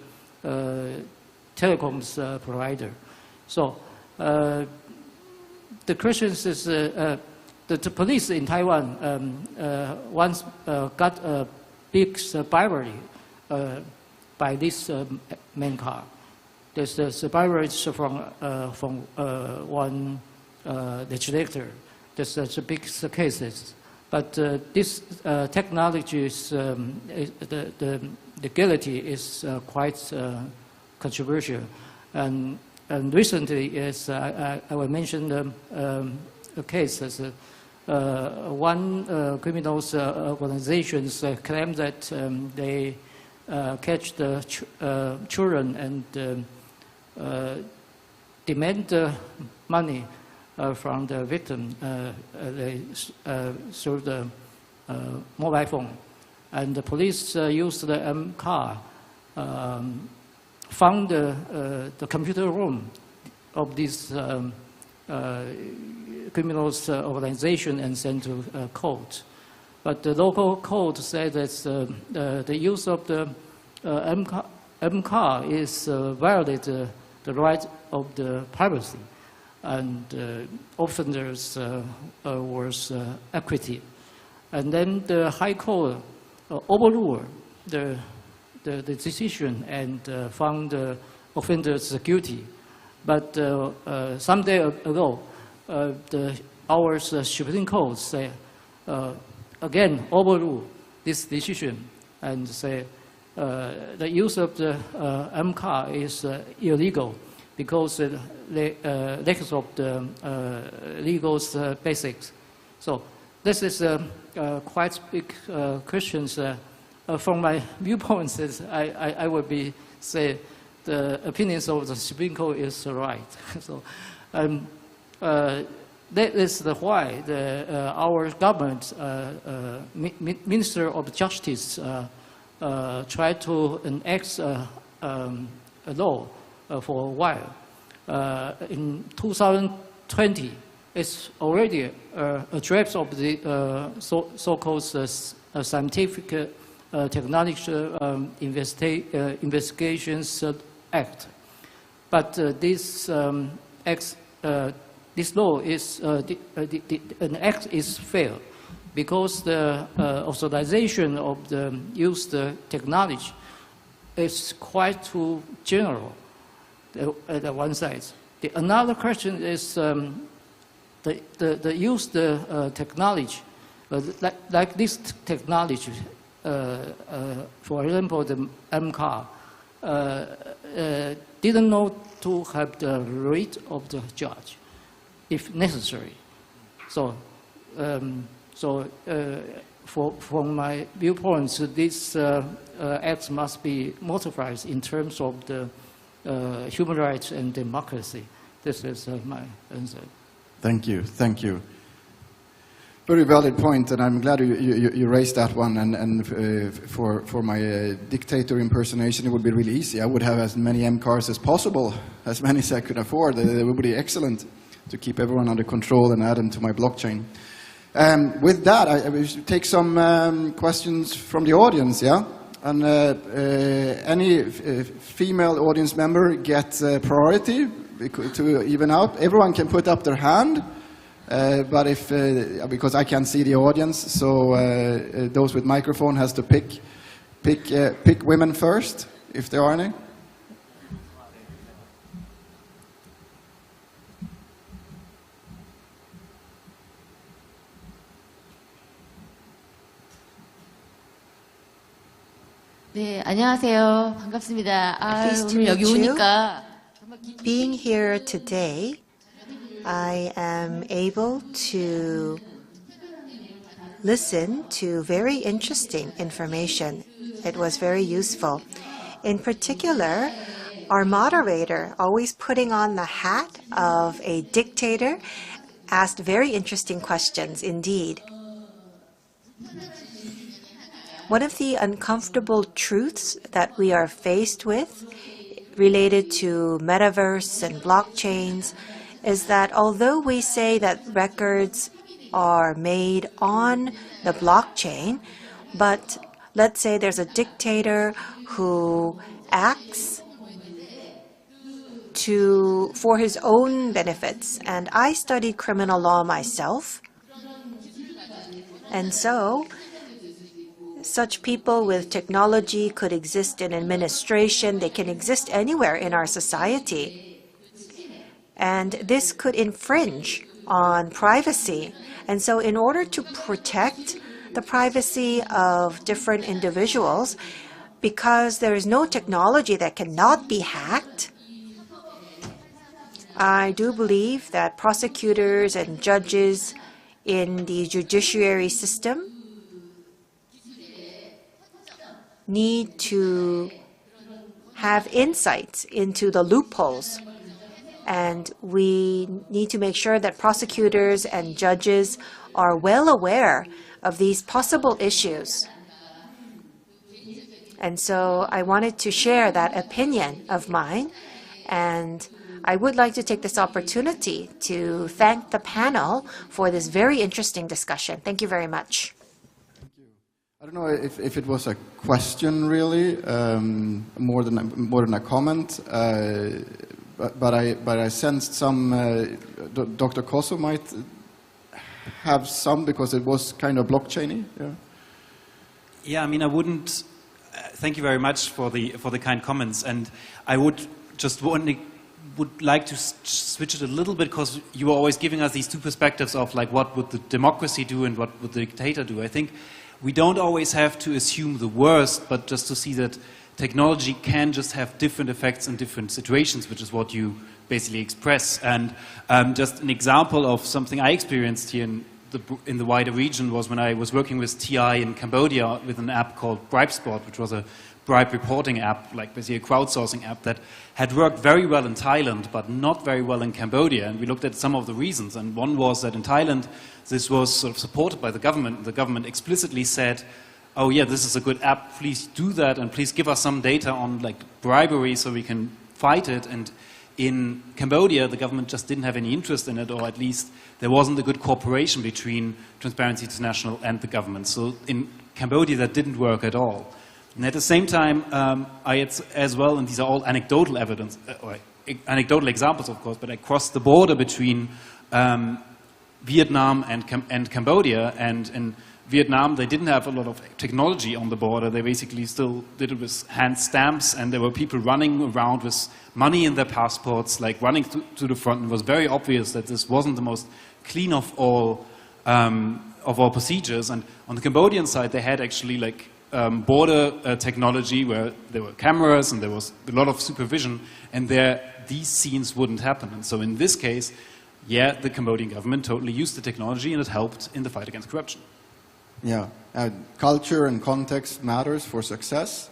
telecoms provider. So the question is the police in Taiwan once got a big bribery by this main car. There's the bribery from one legislator. There's a big cases. But this technology is, the legality is quite controversial. And recently, as I will mention a case, as one criminals organizations claim that they catch the children and demand money from the victim through the mobile phone. And the police used the M car, found the computer room of this criminals organization and sent to court. But the local court said that the use of the M car is violate the right of the privacy, and offenders was equity. And then the High Court overruled the decision and found the offenders guilty. But some day ago, our Supreme Court say again overrule this decision and say the use of the M car is illegal because the lack of the legal basics. So this is quite big questions. From my viewpoints, I would be say the opinions of the Supreme Court is right. So that is why our government, Minister of Justice, tried to enact a law for a while. In 2020, is already a draft of the so-called Scientific Technology Investigations Act. But this law is an act is failed because the authorization of the used technology is quite too general at one side. Another question is the used technology, like this technology, for example, the M-car, didn't know to have the rate of the judge, if necessary. So, from my viewpoints, this act must be modified in terms of the human rights and democracy. This is my answer. Thank you. Thank you. Very valid point, and I'm glad you raised that one. And for my dictator impersonation, it would be really easy. I would have as many M cars as possible, as many as I could afford. It would be excellent to keep everyone under control and add them to my blockchain. With that, I will take some questions from the audience. Yeah, and any female audience member gets priority to even out. Everyone can put up their hand. But if, because I can't see the audience, so those with microphone has to pick women first, if there are any. 네, 안녕하세요. 반갑습니다. Pleased to 오늘 여기 meet you. 오니까 Being here today, I am able to listen to very interesting information. It was very useful. In particular, our moderator, always putting on the hat of a dictator, asked very interesting questions indeed. One of the uncomfortable truths that we are faced with related to metaverse and blockchains is that although we say that records are made on the blockchain, but let's say there's a dictator who acts for his own benefits. And I studied criminal law myself. And so such people with technology could exist in administration. They can exist anywhere in our society. And this could infringe on privacy. And so in order to protect the privacy of different individuals, because there is no technology that cannot be hacked, I do believe that prosecutors and judges in the judiciary system need to have insights into the loopholes. And we need to make sure that prosecutors and judges are well aware of these possible issues. And so I wanted to share that opinion of mine. And I would like to take this opportunity to thank the panel for this very interesting discussion. Thank you very much. I don't know if it was a question really, more than a comment, but I sensed some. Dr. Koso might have some because it was kind of blockchainy. Yeah. Yeah, I mean, I wouldn't. Thank you very much for the kind comments, and I would like to switch it a little bit because you were always giving us these two perspectives of like what would the democracy do and what would the dictator do. I think we don't always have to assume the worst, but just to see that technology can just have different effects in different situations, which is what you basically express. And just an example of something I experienced here in the wider region was when I was working with TI in Cambodia with an app called BribeSpot, which was a bribe reporting app, like basically a crowdsourcing app that had worked very well in Thailand, but not very well in Cambodia. And we looked at some of the reasons. And one was that in Thailand, this was sort of supported by the government. The government explicitly said, oh yeah, this is a good app, please do that, and please give us some data on like bribery so we can fight it. And in Cambodia, the government just didn't have any interest in it, or at least there wasn't a good cooperation between Transparency International and the government. So in Cambodia, that didn't work at all. And at the same time, I had as well, and these are all anecdotal evidence, or anecdotal examples, of course, but I crossed the border between Vietnam and Cambodia, and in Vietnam, they didn't have a lot of technology on the border. They basically still did it with hand stamps, and there were people running around with money in their passports, like running to the front. It was very obvious that this wasn't the most clean of all procedures. And on the Cambodian side, they had actually like border technology where there were cameras and there was a lot of supervision, and these scenes wouldn't happen. And so in this case, yeah, the Cambodian government totally used the technology, and it helped in the fight against corruption. Yeah, culture and context matters for success.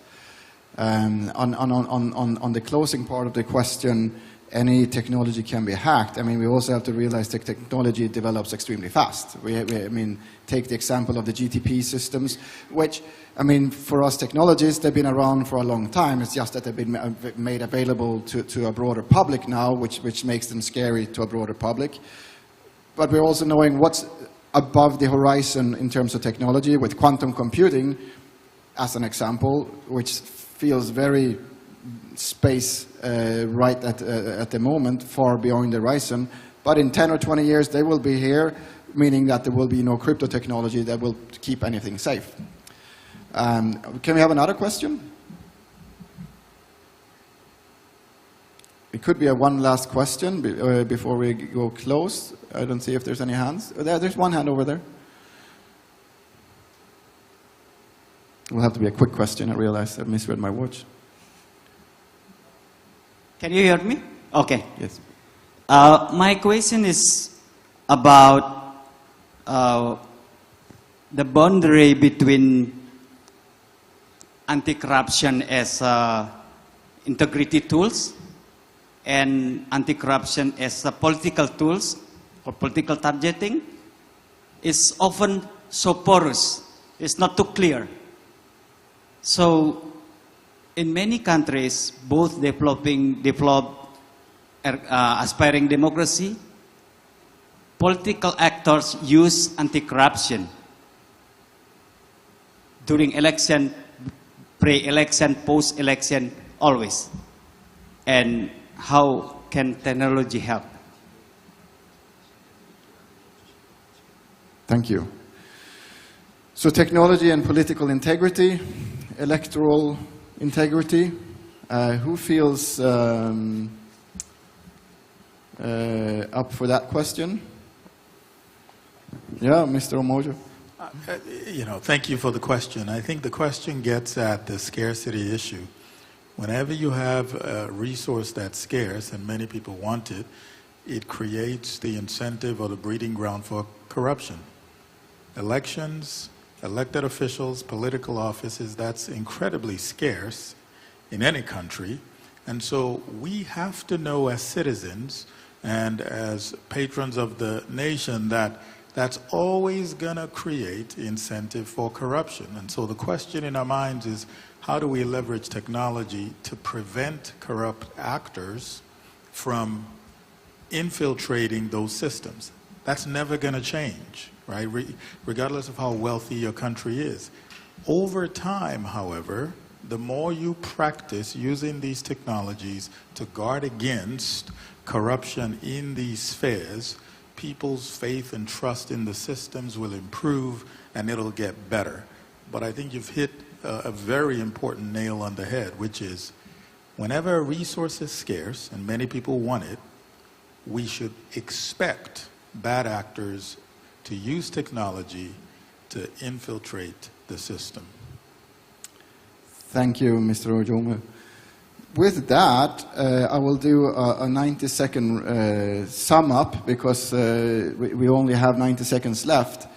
On the closing part of the question, any technology can be hacked. I mean, we also have to realize that technology develops extremely fast. I mean, take the example of the GTP systems, which, I mean, for us technologists, they've been around for a long time. It's just that they've been made available to a broader public now, which makes them scary to a broader public. But we're also knowing what's above the horizon in terms of technology, with quantum computing as an example, which feels very space right at the moment, far beyond the horizon. But in 10 or 20 years, they will be here, meaning that there will be no crypto technology that will keep anything safe. Can we have another question? It could be one last question before we go close. I don't see if there's any hands. There's one hand over there. It will have to be a quick question. I realize I misread my watch. Can you hear me? Okay. Yes. My question is about the boundary between anti-corruption as integrity tools and anti-corruption as political tools or political targeting is often so porous. It's not too clear. So in many countries, both aspiring democracy, political actors use anti-corruption during election, pre-election, post-election, always. And how can technology help? Thank you. So technology and political integrity, electoral integrity. Who feels up for that question? Yeah, Mr. Omojo. Thank you for the question. I think the question gets at the scarcity issue. Whenever you have a resource that's scarce and many people want it, it creates the incentive or the breeding ground for corruption. Elections, elected officials, political offices, that's incredibly scarce in any country. And so we have to know as citizens and as patrons of the nation that that's always going to create incentive for corruption. And so the question in our minds is, how do we leverage technology to prevent corrupt actors from infiltrating those systems? That's never going to change, right? Regardless of how wealthy your country is. Over time, however, the more you practice using these technologies to guard against corruption in these spheres, people's faith and trust in the systems will improve and it'll get better. But I think you've hit a very important nail on the head, which is whenever a resource is scarce and many people want it, we should expect bad actors to use technology to infiltrate the system. Thank you, Mr. Ojoma. With that, I will do a 90-second sum up because we only have 90 seconds left.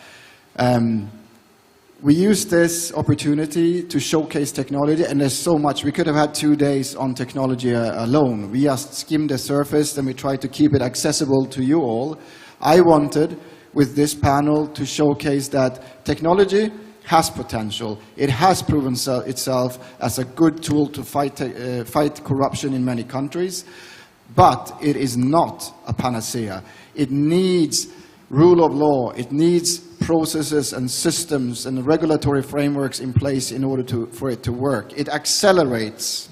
We use this opportunity to showcase technology, and there's so much. We could have had 2 days on technology alone. We just skimmed the surface, and we tried to keep it accessible to you all. I wanted, with this panel, to showcase that technology has potential. It has proven itself as a good tool to fight corruption in many countries. but it is not a panacea. It needs rule of law. It needs processes and systems and regulatory frameworks in place in order for it to work. It accelerates.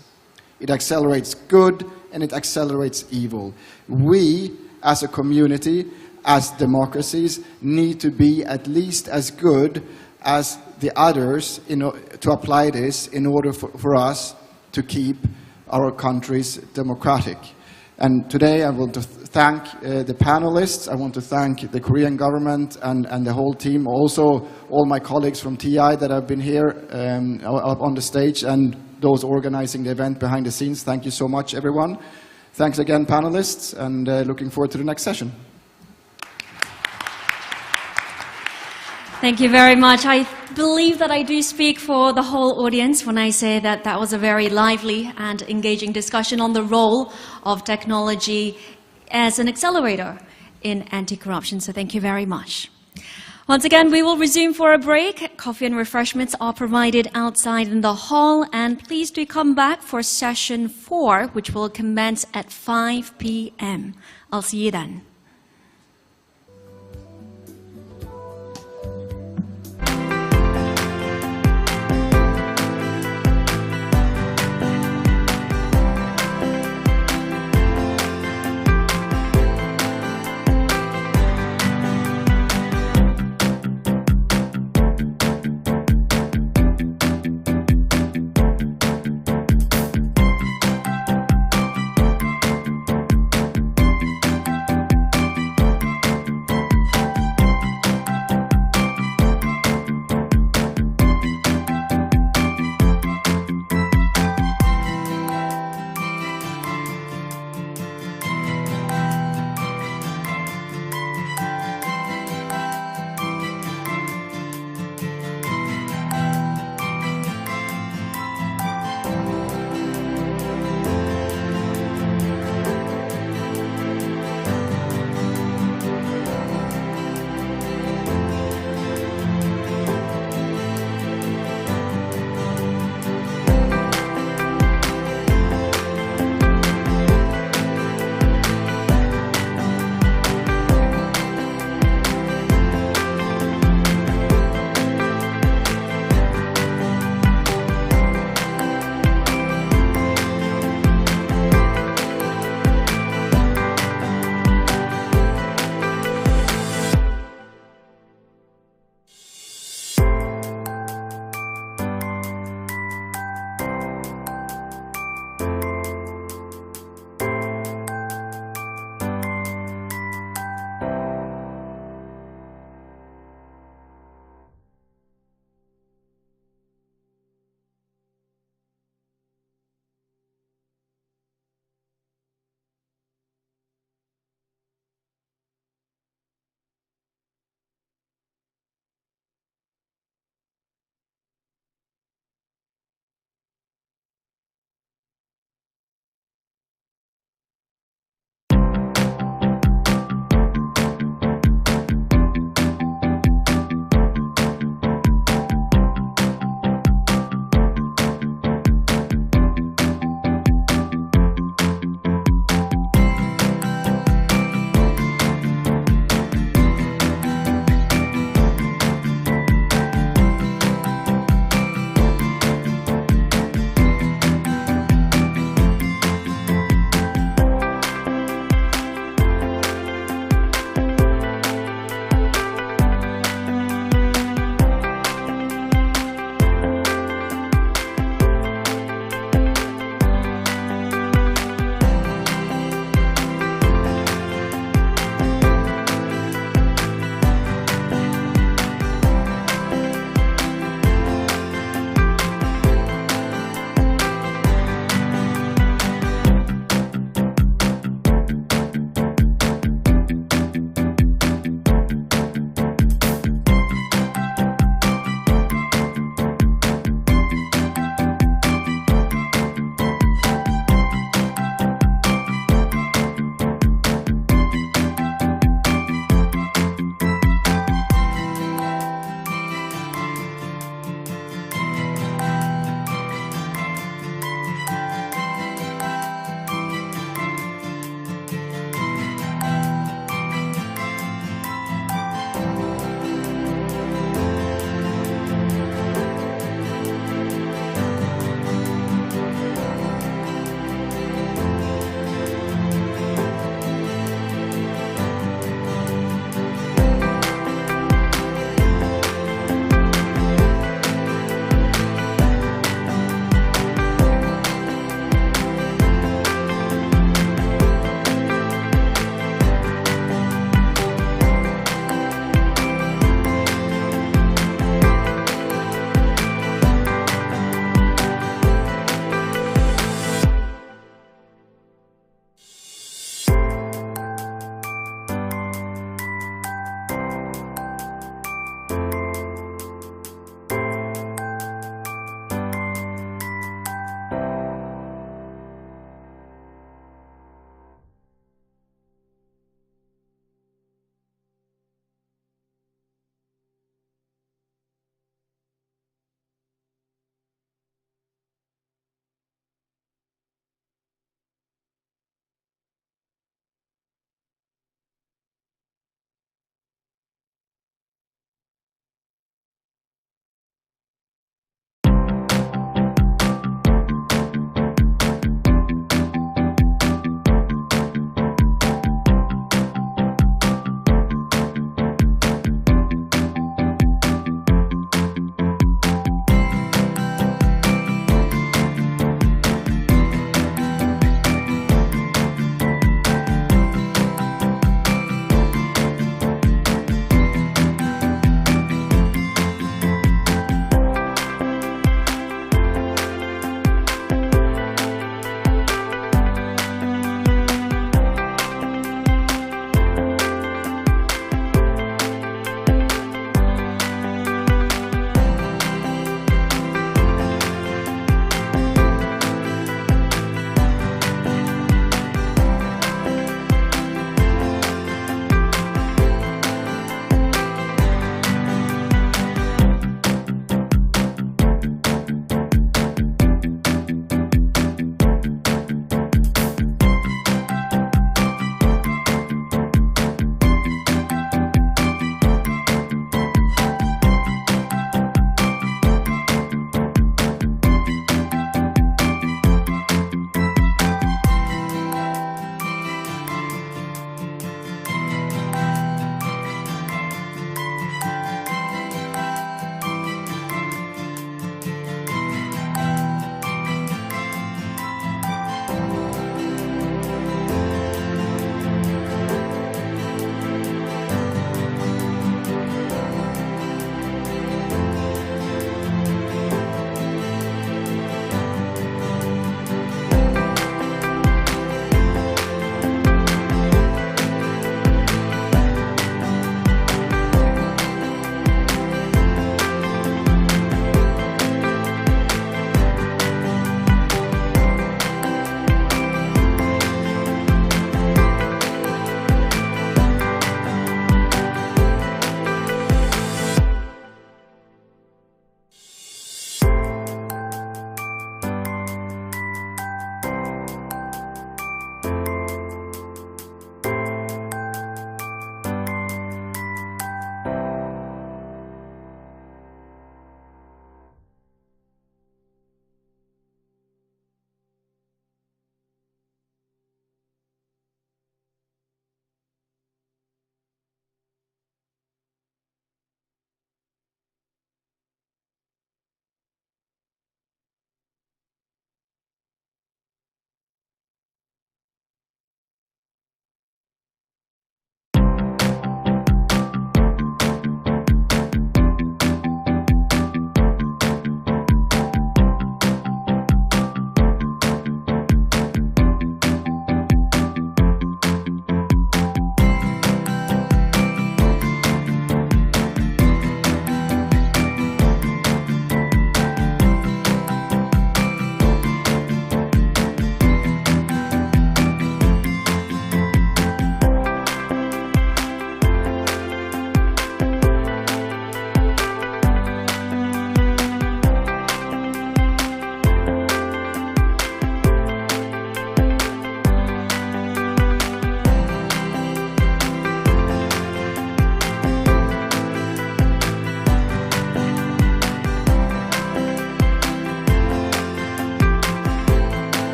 It accelerates good and it accelerates evil. We, as a community, as democracies, need to be at least as good as the others to apply this in order for us to keep our countries democratic. And today I want to thank the panelists. I want to thank the Korean government and the whole team. Also, all my colleagues from TI that have been here up on the stage and those organizing the event behind the scenes. Thank you so much, everyone. Thanks again, panelists, and looking forward to the next session. Thank you very much. I believe that I do speak for the whole audience when I say that that was a very lively and engaging discussion on the role of technology as an accelerator in anti-corruption. So thank you very much. Once again, we will resume for a break. Coffee and refreshments are provided outside in the hall. And please do come back for session 4, which will commence at 5 p.m. I'll see you then.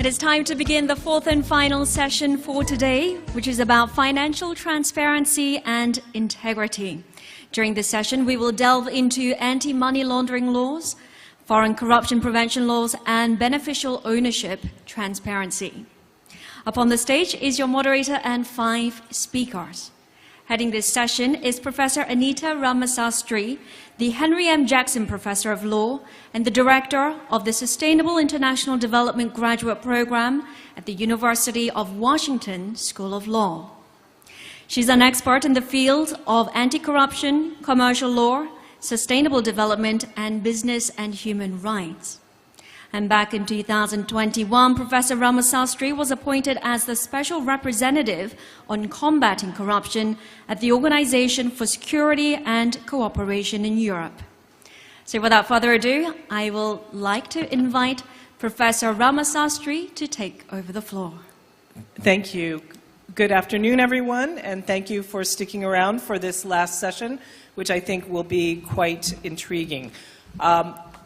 is time to begin the fourth and final session for today, which is about financial transparency and integrity. During this session, we will delve into anti-money laundering laws, foreign corruption prevention laws, and beneficial ownership transparency. Up on the stage is your moderator and 5 speakers. Heading this session is Professor Anita Ramasastry, the Henry M. Jackson Professor of Law and the Director of the Sustainable International Development Graduate Program at the University of Washington School of Law. She's an expert in the field of anti-corruption, commercial law, sustainable development, and business and human rights. And back in 2021, Professor Ramasastry was appointed as the Special Representative on Combating Corruption at the Organization for Security and Cooperation in Europe. So without further ado, I will like to invite Professor Ramasastry to take over the floor. Thank you. Good afternoon, everyone, and thank you for sticking around for this last session, which I think will be quite intriguing.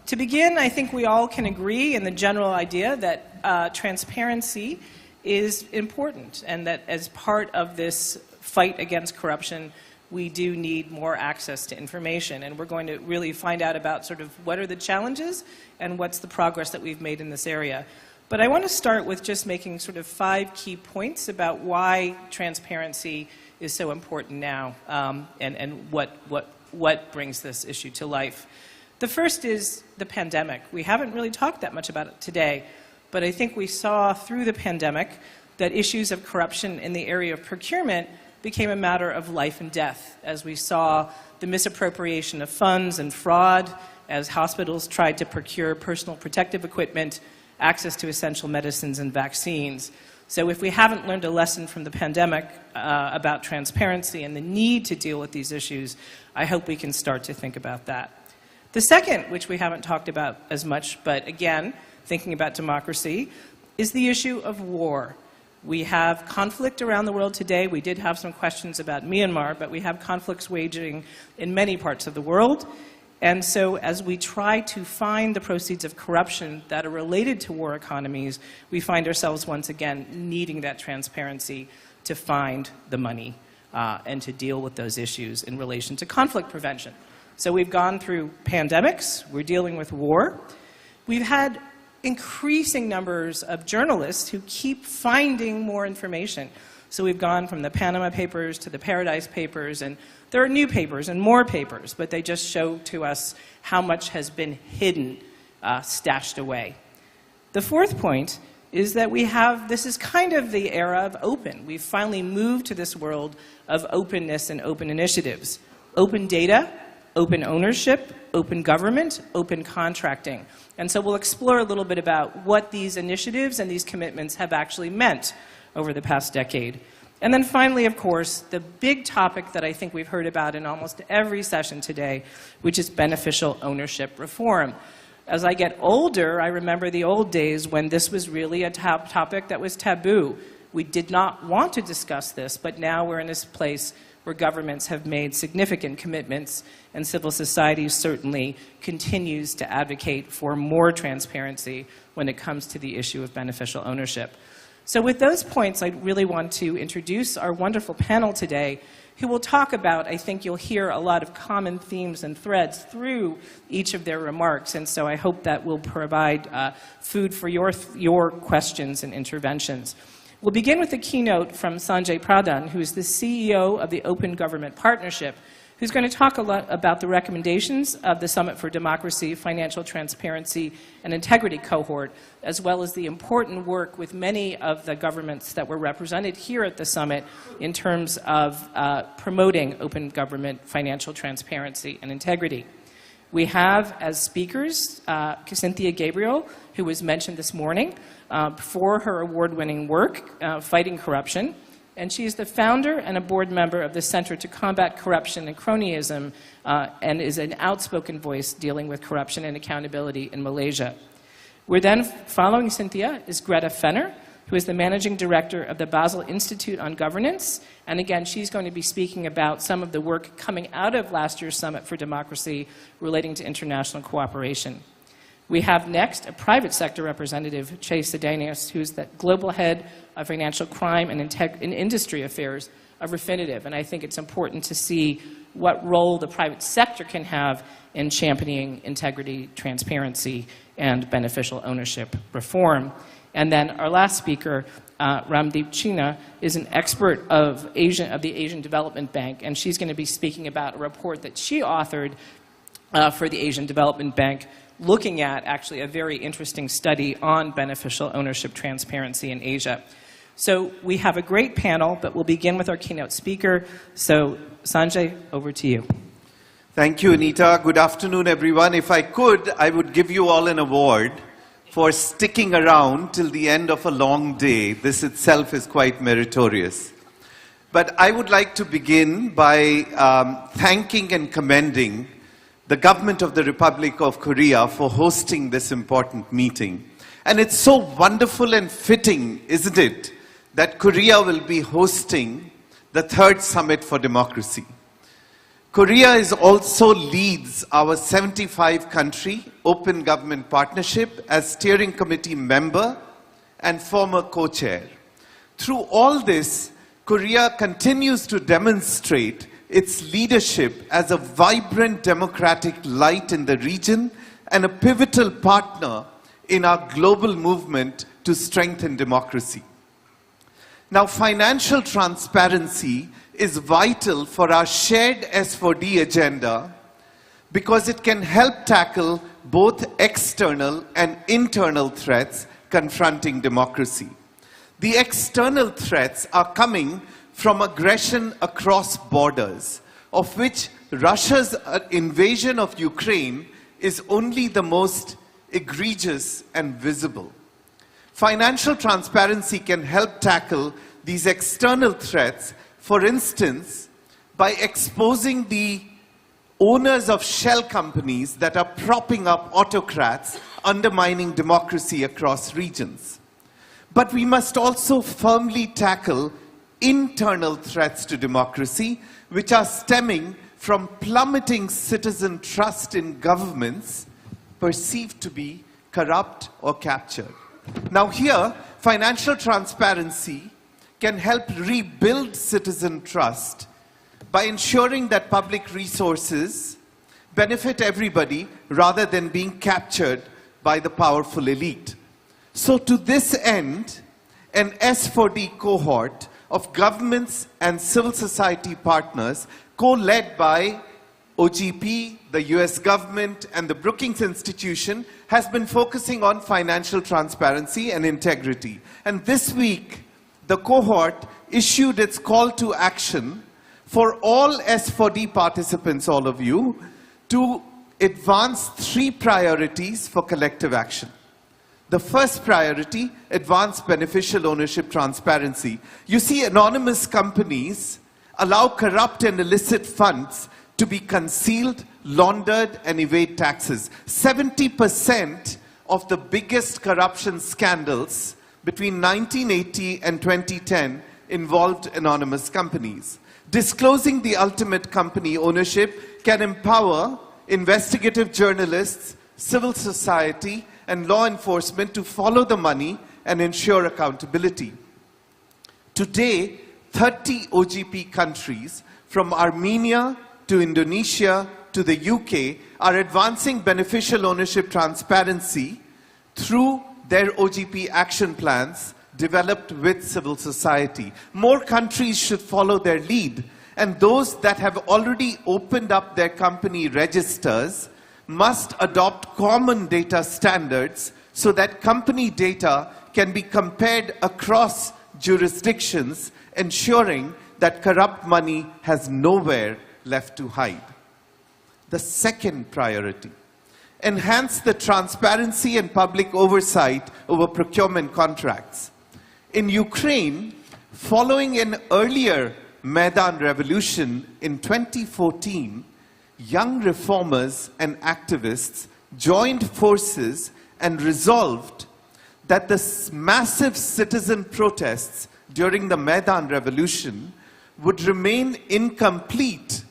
To begin, I think we all can agree in the general idea that transparency is important and that as part of this fight against corruption, we do need more access to information. And we're going to really find out about sort of what are the challenges and what's the progress that we've made in this area. But I want to start with just making sort of 5 key points about why transparency is so important now and what brings this issue to life. The first is the pandemic. We haven't really talked that much about it today, but I think we saw through the pandemic that issues of corruption in the area of procurement became a matter of life and death, as we saw the misappropriation of funds and fraud, as hospitals tried to procure personal protective equipment, access to essential medicines and vaccines. So if we haven't learned a lesson from the pandemic about transparency and the need to deal with these issues, I hope we can start to think about that. The second, which we haven't talked about as much, but again, thinking about democracy, is the issue of war. We have conflict around the world today. We did have some questions about Myanmar, but we have conflicts waging in many parts of the world. And so as we try to find the proceeds of corruption that are related to war economies, we find ourselves once again needing that transparency to find the money and to deal with those issues in relation to conflict prevention. So we've gone through pandemics, we're dealing with war. We've had increasing numbers of journalists who keep finding more information. So we've gone from the Panama Papers to the Paradise Papers, and there are new papers and more papers, but they just show to us how much has been hidden, stashed away. The fourth point is that this is kind of the era of open. We've finally moved to this world of openness and open initiatives. Open data, open ownership, open government, open contracting. And so we'll explore a little bit about what these initiatives and these commitments have actually meant over the past decade. And then finally, of course, the big topic that I think we've heard about in almost every session today, which is beneficial ownership reform. As I get older, I remember the old days when this was really a topic that was taboo. We did not want to discuss this, but now we're in this place where governments have made significant commitments, and civil society certainly continues to advocate for more transparency when it comes to the issue of beneficial ownership. So with those points, I really want to introduce our wonderful panel today, who will talk about, I think you'll hear a lot of common themes and threads through each of their remarks, and so I hope that will provide food for your questions and interventions. We'll begin with a keynote from Sanjay Pradhan, who is the CEO of the Open Government Partnership, who's going to talk a lot about the recommendations of the Summit for Democracy, Financial Transparency, and Integrity cohort, as well as the important work with many of the governments that were represented here at the summit in terms of promoting open government, financial transparency, and integrity. We have as speakers Cynthia Gabriel, who was mentioned this morning for her award-winning work fighting corruption, and she is the founder and a board member of the Center to Combat Corruption and Cronyism and is an outspoken voice dealing with corruption and accountability in Malaysia. We're then, following Cynthia, is Greta Fenner, who is the managing director of the Basel Institute on Governance. And again, she's going to be speaking about some of the work coming out of last year's Summit for Democracy relating to international cooperation. We have next a private sector representative, Chase Sedanius, who's the global head of financial crime and industry affairs of Refinitiv. And I think it's important to see what role the private sector can have in championing integrity, transparency, and beneficial ownership reform. And then our last speaker, Ramdeep China, is an expert of the Asian Development Bank, and she's going to be speaking about a report that she authored for the Asian Development Bank, looking at actually a very interesting study on beneficial ownership transparency in Asia. So we have a great panel, but we'll begin with our keynote speaker. So Sanjay, over to you. Thank you, Anita. Good afternoon, everyone. If I could, I would give you all an award for sticking around till the end of a long day. This itself is quite meritorious. But I would like to begin by thanking and commending the government of the Republic of Korea for hosting this important meeting. And it's so wonderful and fitting, isn't it, that Korea will be hosting the 3rd Summit for Democracy. Korea also leads our 75-country Open Government Partnership as steering committee member and former co-chair. Through all this, Korea continues to demonstrate its leadership as a vibrant democratic light in the region and a pivotal partner in our global movement to strengthen democracy. Now, financial transparency is vital for our shared S4D agenda because it can help tackle both external and internal threats confronting democracy. The external threats are coming from aggression across borders, of which Russia's invasion of Ukraine is only the most egregious and visible. Financial transparency can help tackle these external threats, for instance, by exposing the owners of shell companies that are propping up autocrats, undermining democracy across regions. But we must also firmly tackle internal threats to democracy, which are stemming from plummeting citizen trust in governments perceived to be corrupt or captured. Now here, financial transparency can help rebuild citizen trust by ensuring that public resources benefit everybody rather than being captured by the powerful elite. So to this end, an S4D cohort of governments and civil society partners, co-led by OGP, the US government, and the Brookings Institution, has been focusing on financial transparency and integrity. And this week, the cohort issued its call to action for all S4D participants, all of you, to advance 3 priorities for collective action. The first priority, advance beneficial ownership transparency. You see, anonymous companies allow corrupt and illicit funds to be concealed, laundered, and evade taxes. 70% of the biggest corruption scandals between 1980 and 2010 involved anonymous companies. Disclosing the ultimate company ownership can empower investigative journalists, civil society, and law enforcement to follow the money and ensure accountability. Today, 30 OGP countries, from Armenia to Indonesia to the UK, are advancing beneficial ownership transparency through their OGP action plans developed with civil society. More countries should follow their lead, and those that have already opened up their company registers must adopt common data standards so that company data can be compared across jurisdictions, ensuring that corrupt money has nowhere left to hide. The second priority, enhance the transparency and public oversight over procurement contracts. In Ukraine, following an earlier Maidan revolution in 2014, young reformers and activists joined forces and resolved that the massive citizen protests during the Maidan revolution would remain incomplete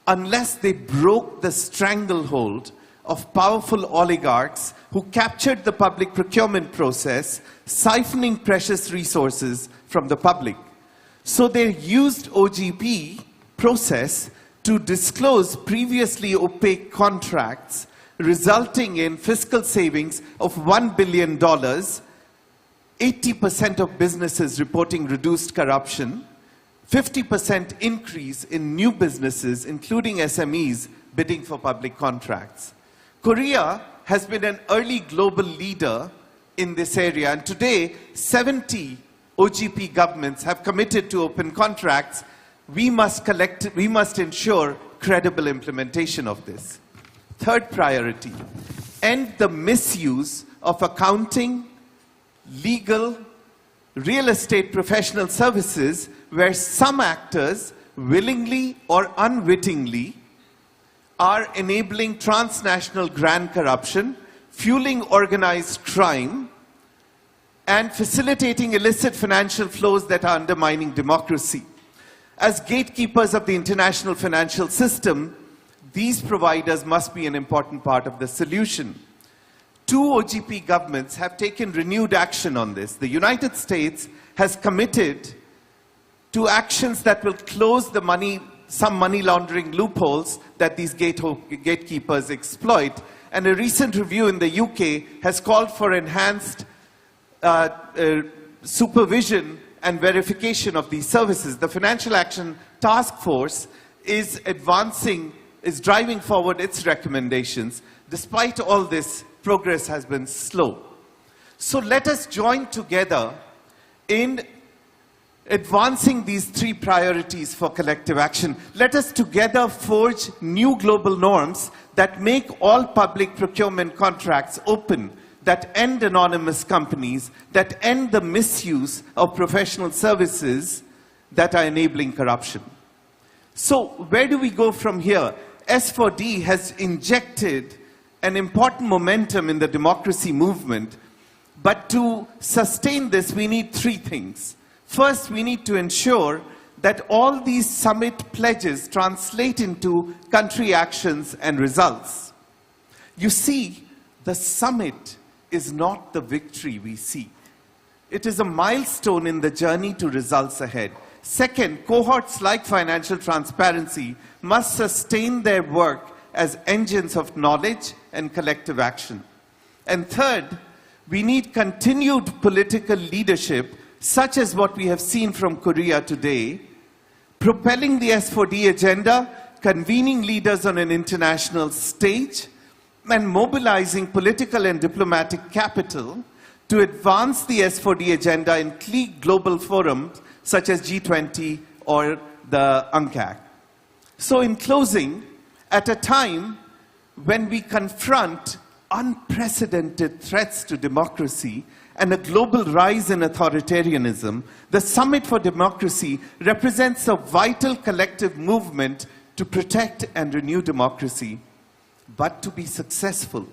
unless they broke the stranglehold of powerful oligarchs who captured the public procurement process, siphoning precious resources from the public. So they used OGP process to disclose previously opaque contracts, resulting in fiscal savings of $1 billion, 80% of businesses reporting reduced corruption, 50% increase in new businesses, including SMEs, bidding for public contracts. Korea has been an early global leader in this area, and today 70 OGP governments have committed to open contracts. We must ensure credible implementation of this. Third priority, end the misuse of accounting, legal, real estate professional services where some actors, willingly or unwittingly, are enabling transnational grand corruption, fueling organized crime, and facilitating illicit financial flows that are undermining democracy. As gatekeepers of the international financial system, these providers must be an important part of the solution. 2 OGP governments have taken renewed action on this. The United States has committed to actions that will close some money laundering loopholes that these gatekeepers exploit. And a recent review in the UK has called for enhanced supervision and verification of these services. The Financial Action Task Force is driving forward its recommendations. Despite all this, progress has been slow. So let us join together in advancing these 3 priorities for collective action. Let us together forge new global norms that make all public procurement contracts open, that end anonymous companies, that end the misuse of professional services that are enabling corruption. So where do we go from here? S4D has injected an important momentum in the democracy movement, but to sustain this, we need 3 things. First, we need to ensure that all these summit pledges translate into country actions and results. You see, the summit is not the victory we seek. It is a milestone in the journey to results ahead. Second, cohorts like financial transparency must sustain their work as engines of knowledge and collective action. And third, we need continued political leadership, such as what we have seen from Korea today, propelling the S4D agenda, convening leaders on an international stage, and mobilizing political and diplomatic capital to advance the S4D agenda in key global forums such as G20 or the UNCAC. So in closing, at a time when we confront unprecedented threats to democracy and a global rise in authoritarianism, the Summit for Democracy represents a vital collective movement to protect and renew democracy. But to be successful,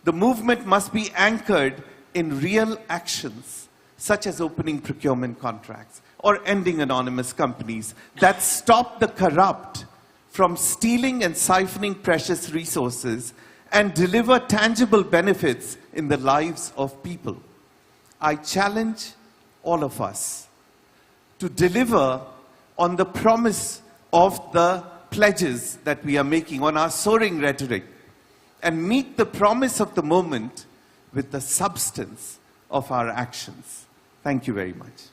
the movement must be anchored in real actions, such as opening procurement contracts or ending anonymous companies that stop the corrupt from stealing and siphoning precious resources and deliver tangible benefits in the lives of people. I challenge all of us to deliver on the promise of the pledges that we are making, on our soaring rhetoric, and meet the promise of the moment with the substance of our actions. Thank you very much.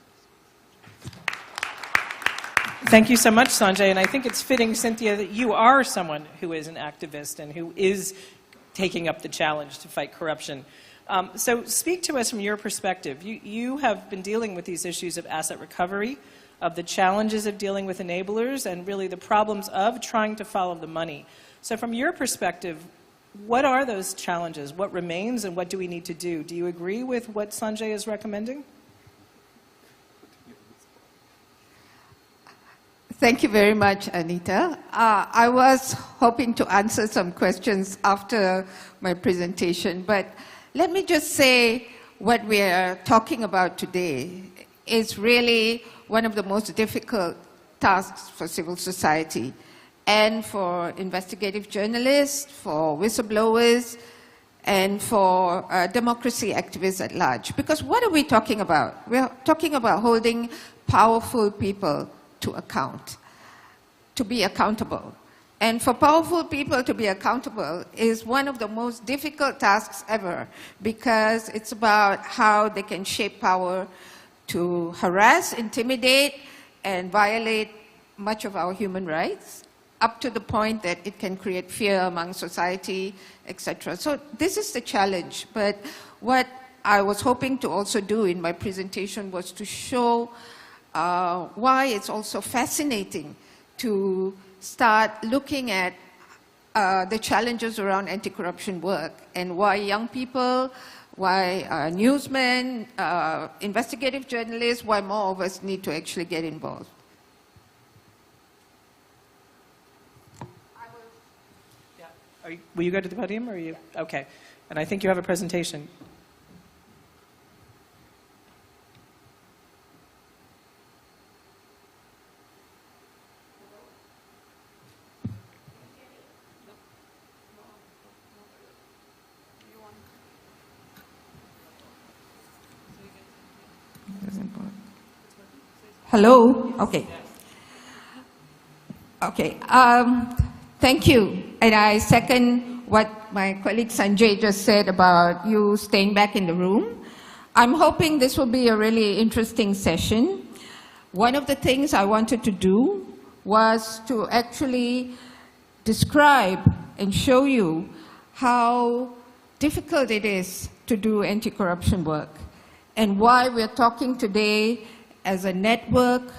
Thank you so much, Sanjay. And I think it's fitting, Cynthia, that you are someone who is an activist and who is taking up the challenge to fight corruption. So speak to us from your perspective. You have been dealing with these issues of asset recovery, of the challenges of dealing with enablers, and really the problems of trying to follow the money. So from your perspective, what are those challenges? What remains and what do we need to do? Do you agree with what Sanjay is recommending? Thank you very much, Anita. I was hoping to answer some questions after my presentation, but let me just say what we are talking about today is really one of the most difficult tasks for civil society. and for investigative journalists, for whistleblowers, and for democracy activists at large. Because what are we talking about? We're talking about holding powerful people to account, to be accountable. And for powerful people to be accountable is one of the most difficult tasks ever, because it's about how they can shape power to harass, intimidate, and violate much of our human rights, up to the point that it can create fear among society, etc. So this is the challenge. But what I was hoping to also do in my presentation was to show why it's also fascinating to start looking at the challenges around anti-corruption work, and why young people, why newsmen, investigative journalists, why more of us need to actually get involved. Will you go to the podium, or are you? Okay. And I think you have a presentation. Hello? Okay. Okay. Thank you. And I second what my colleague Sanjay just said about you staying back in the room. I'm hoping this will be a really interesting session. One of the things I wanted to do was to actually describe and show you how difficult it is to do anti-corruption work, and why we're talking today as a network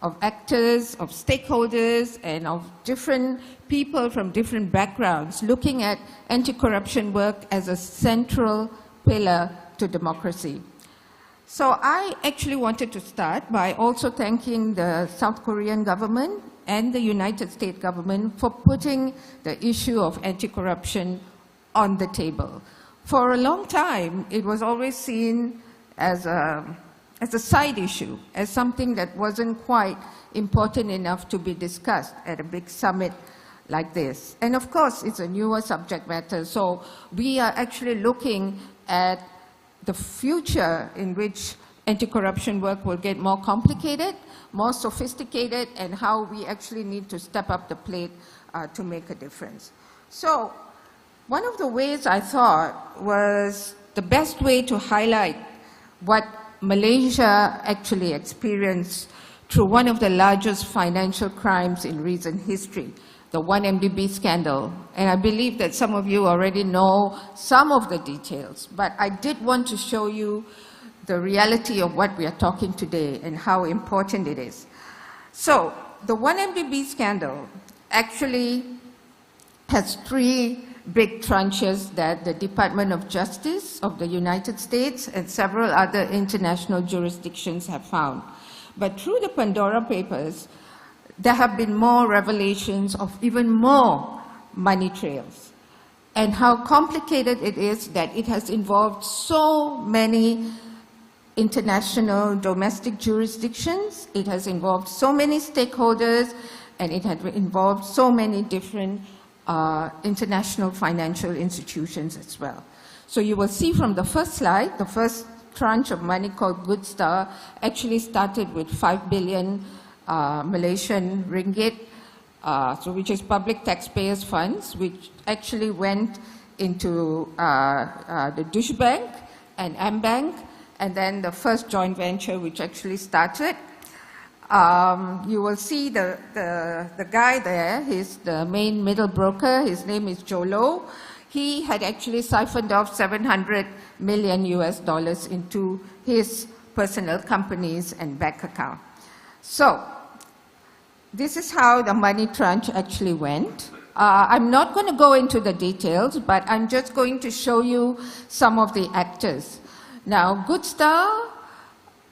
of actors, of stakeholders, and of different people from different backgrounds looking at anti-corruption work as a central pillar to democracy. So I actually wanted to start by also thanking the South Korean government and the United States government for putting the issue of anti-corruption on the table. For a long time, it was always seen as a side issue, as something that wasn't quite important enough to be discussed at a big summit like this. And of course, it's a newer subject matter, so we are actually looking at the future in which anti-corruption work will get more complicated, more sophisticated, and how we actually need to step up the plate to make a difference. So one of the ways I thought was the best way to highlight what Malaysia actually experienced through one of the largest financial crimes in recent history, the 1MDB scandal. And I believe that some of you already know some of the details, but I did want to show you the reality of what we are talking today and how important it is. So the 1MDB scandal actually has three big tranches that the Department of Justice of the United States and several other international jurisdictions have found. But through the Pandora Papers, there have been more revelations of even more money trails, and how complicated it is that it has involved so many international domestic jurisdictions, it has involved so many stakeholders, and it has involved so many different international financial institutions as well. So you will see from the first slide, the first tranche of money called Good Star actually started with 5 billion Malaysian ringgit, which is public taxpayers' funds, which actually went into the Dish Bank and M-Bank, and then the first joint venture which actually started. You will see the guy there, he's the main middle broker, his name is Jolo. He had actually siphoned off $700 million into his personal companies and bank account. So this is how the money tranche actually went. I'm not going to go into the details, but I'm just going to show you some of the actors. Now, Good Star,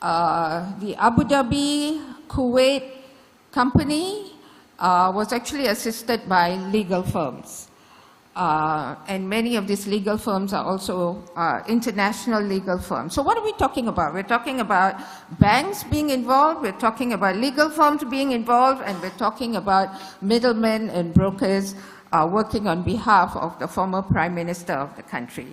the Abu Dhabi, Kuwait company was actually assisted by legal firms. And many of these legal firms are also international legal firms. So what are we talking about? We're talking about banks being involved, we're talking about legal firms being involved, and we're talking about middlemen and brokers working on behalf of the former Prime Minister of the country.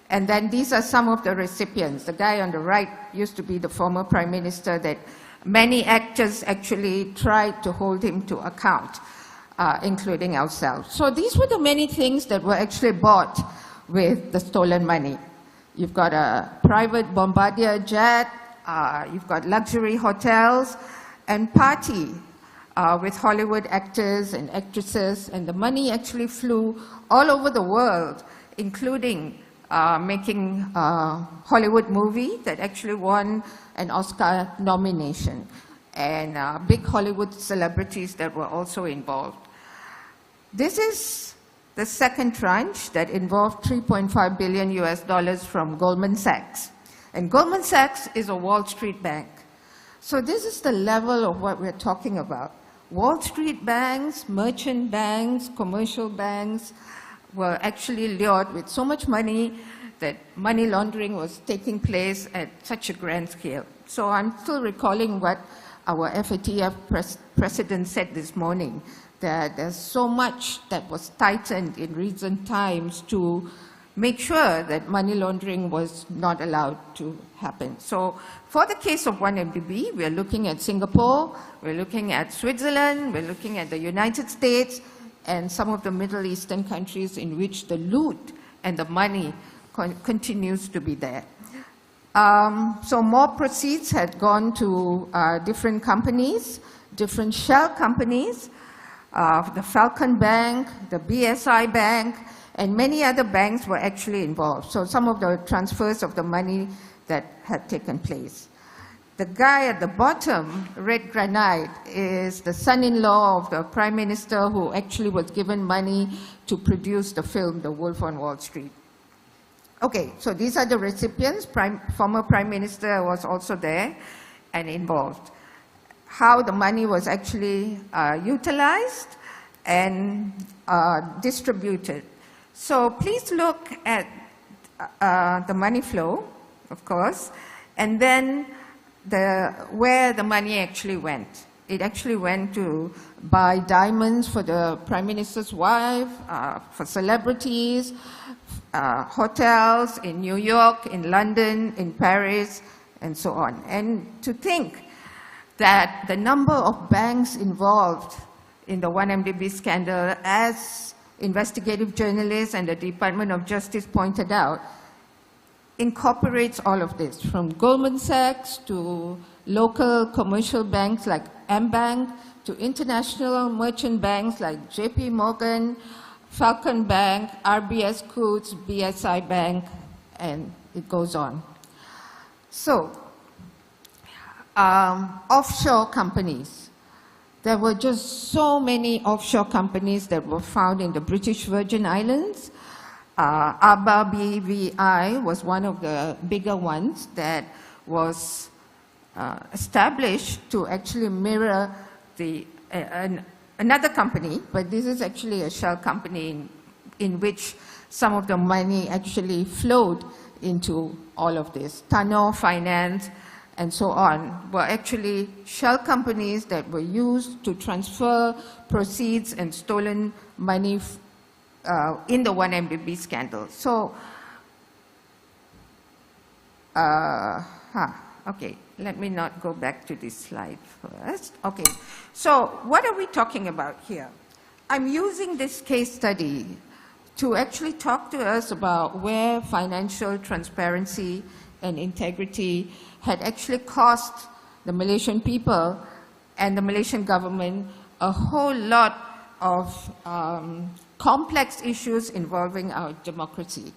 And then these are some of the recipients. The guy on the right used to be the former Prime Minister that many actors actually tried to hold him to account. Including ourselves. So these were the many things that were actually bought with the stolen money. You've got a private bombardier jet, you've got luxury hotels, and party with Hollywood actors and actresses, and the money actually flew all over the world, including making a Hollywood movie that actually won an Oscar nomination, and big Hollywood celebrities that were also involved. This is the second tranche that involved $3.5 billion from Goldman Sachs. And Goldman Sachs is a Wall Street bank. So this is the level of what we're talking about. Wall Street banks, merchant banks, commercial banks were actually lured with so much money that money laundering was taking place at such a grand scale. So I'm still recalling what our FATF president said this morning, that there's so much that was tightened in recent times to make sure that money laundering was not allowed to happen. So for the case of 1MDB, we're looking at Singapore, we're looking at Switzerland, we're looking at the United States, and some of the Middle Eastern countries in which the loot and the money continues to be there. So more proceeds had gone to different companies, different shell companies, the Falcon Bank, the BSI Bank, and many other banks were actually involved. So some of the transfers of the money that had taken place. The guy at the bottom, red granite, is the son-in-law of the Prime Minister who actually was given money to produce the film, The Wolf on Wall Street. Okay, so these are the recipients. Former Prime Minister was also there and involved. How the money was actually utilized and distributed. So please look at the money flow, of course, and then where the money actually went. It actually went to buy diamonds for the Prime Minister's wife, for celebrities, hotels in New York, in London, in Paris, and so on. And to think that the number of banks involved in the 1MDB scandal, as investigative journalists and the Department of Justice pointed out, incorporates all of this, from Goldman Sachs to local commercial banks like M-Bank, to international merchant banks like JP Morgan, Falcon Bank, RBS Coutts, BSI Bank, and it goes on. So, offshore companies. There were just so many offshore companies that were found in the British Virgin Islands. ABBA BVI was one of the bigger ones that was established to actually mirror another company, but this is actually a shell company in which some of the money actually flowed into all of this. Tano Finance and so on were actually shell companies that were used to transfer proceeds and stolen money in the 1MDB scandal. So, okay, let me not go back to this slide first. Okay, so what are we talking about here? I'm using this case study to actually talk to us about where financial transparency and integrity had actually cost the Malaysian people and the Malaysian government a whole lot of complex issues involving our democracy.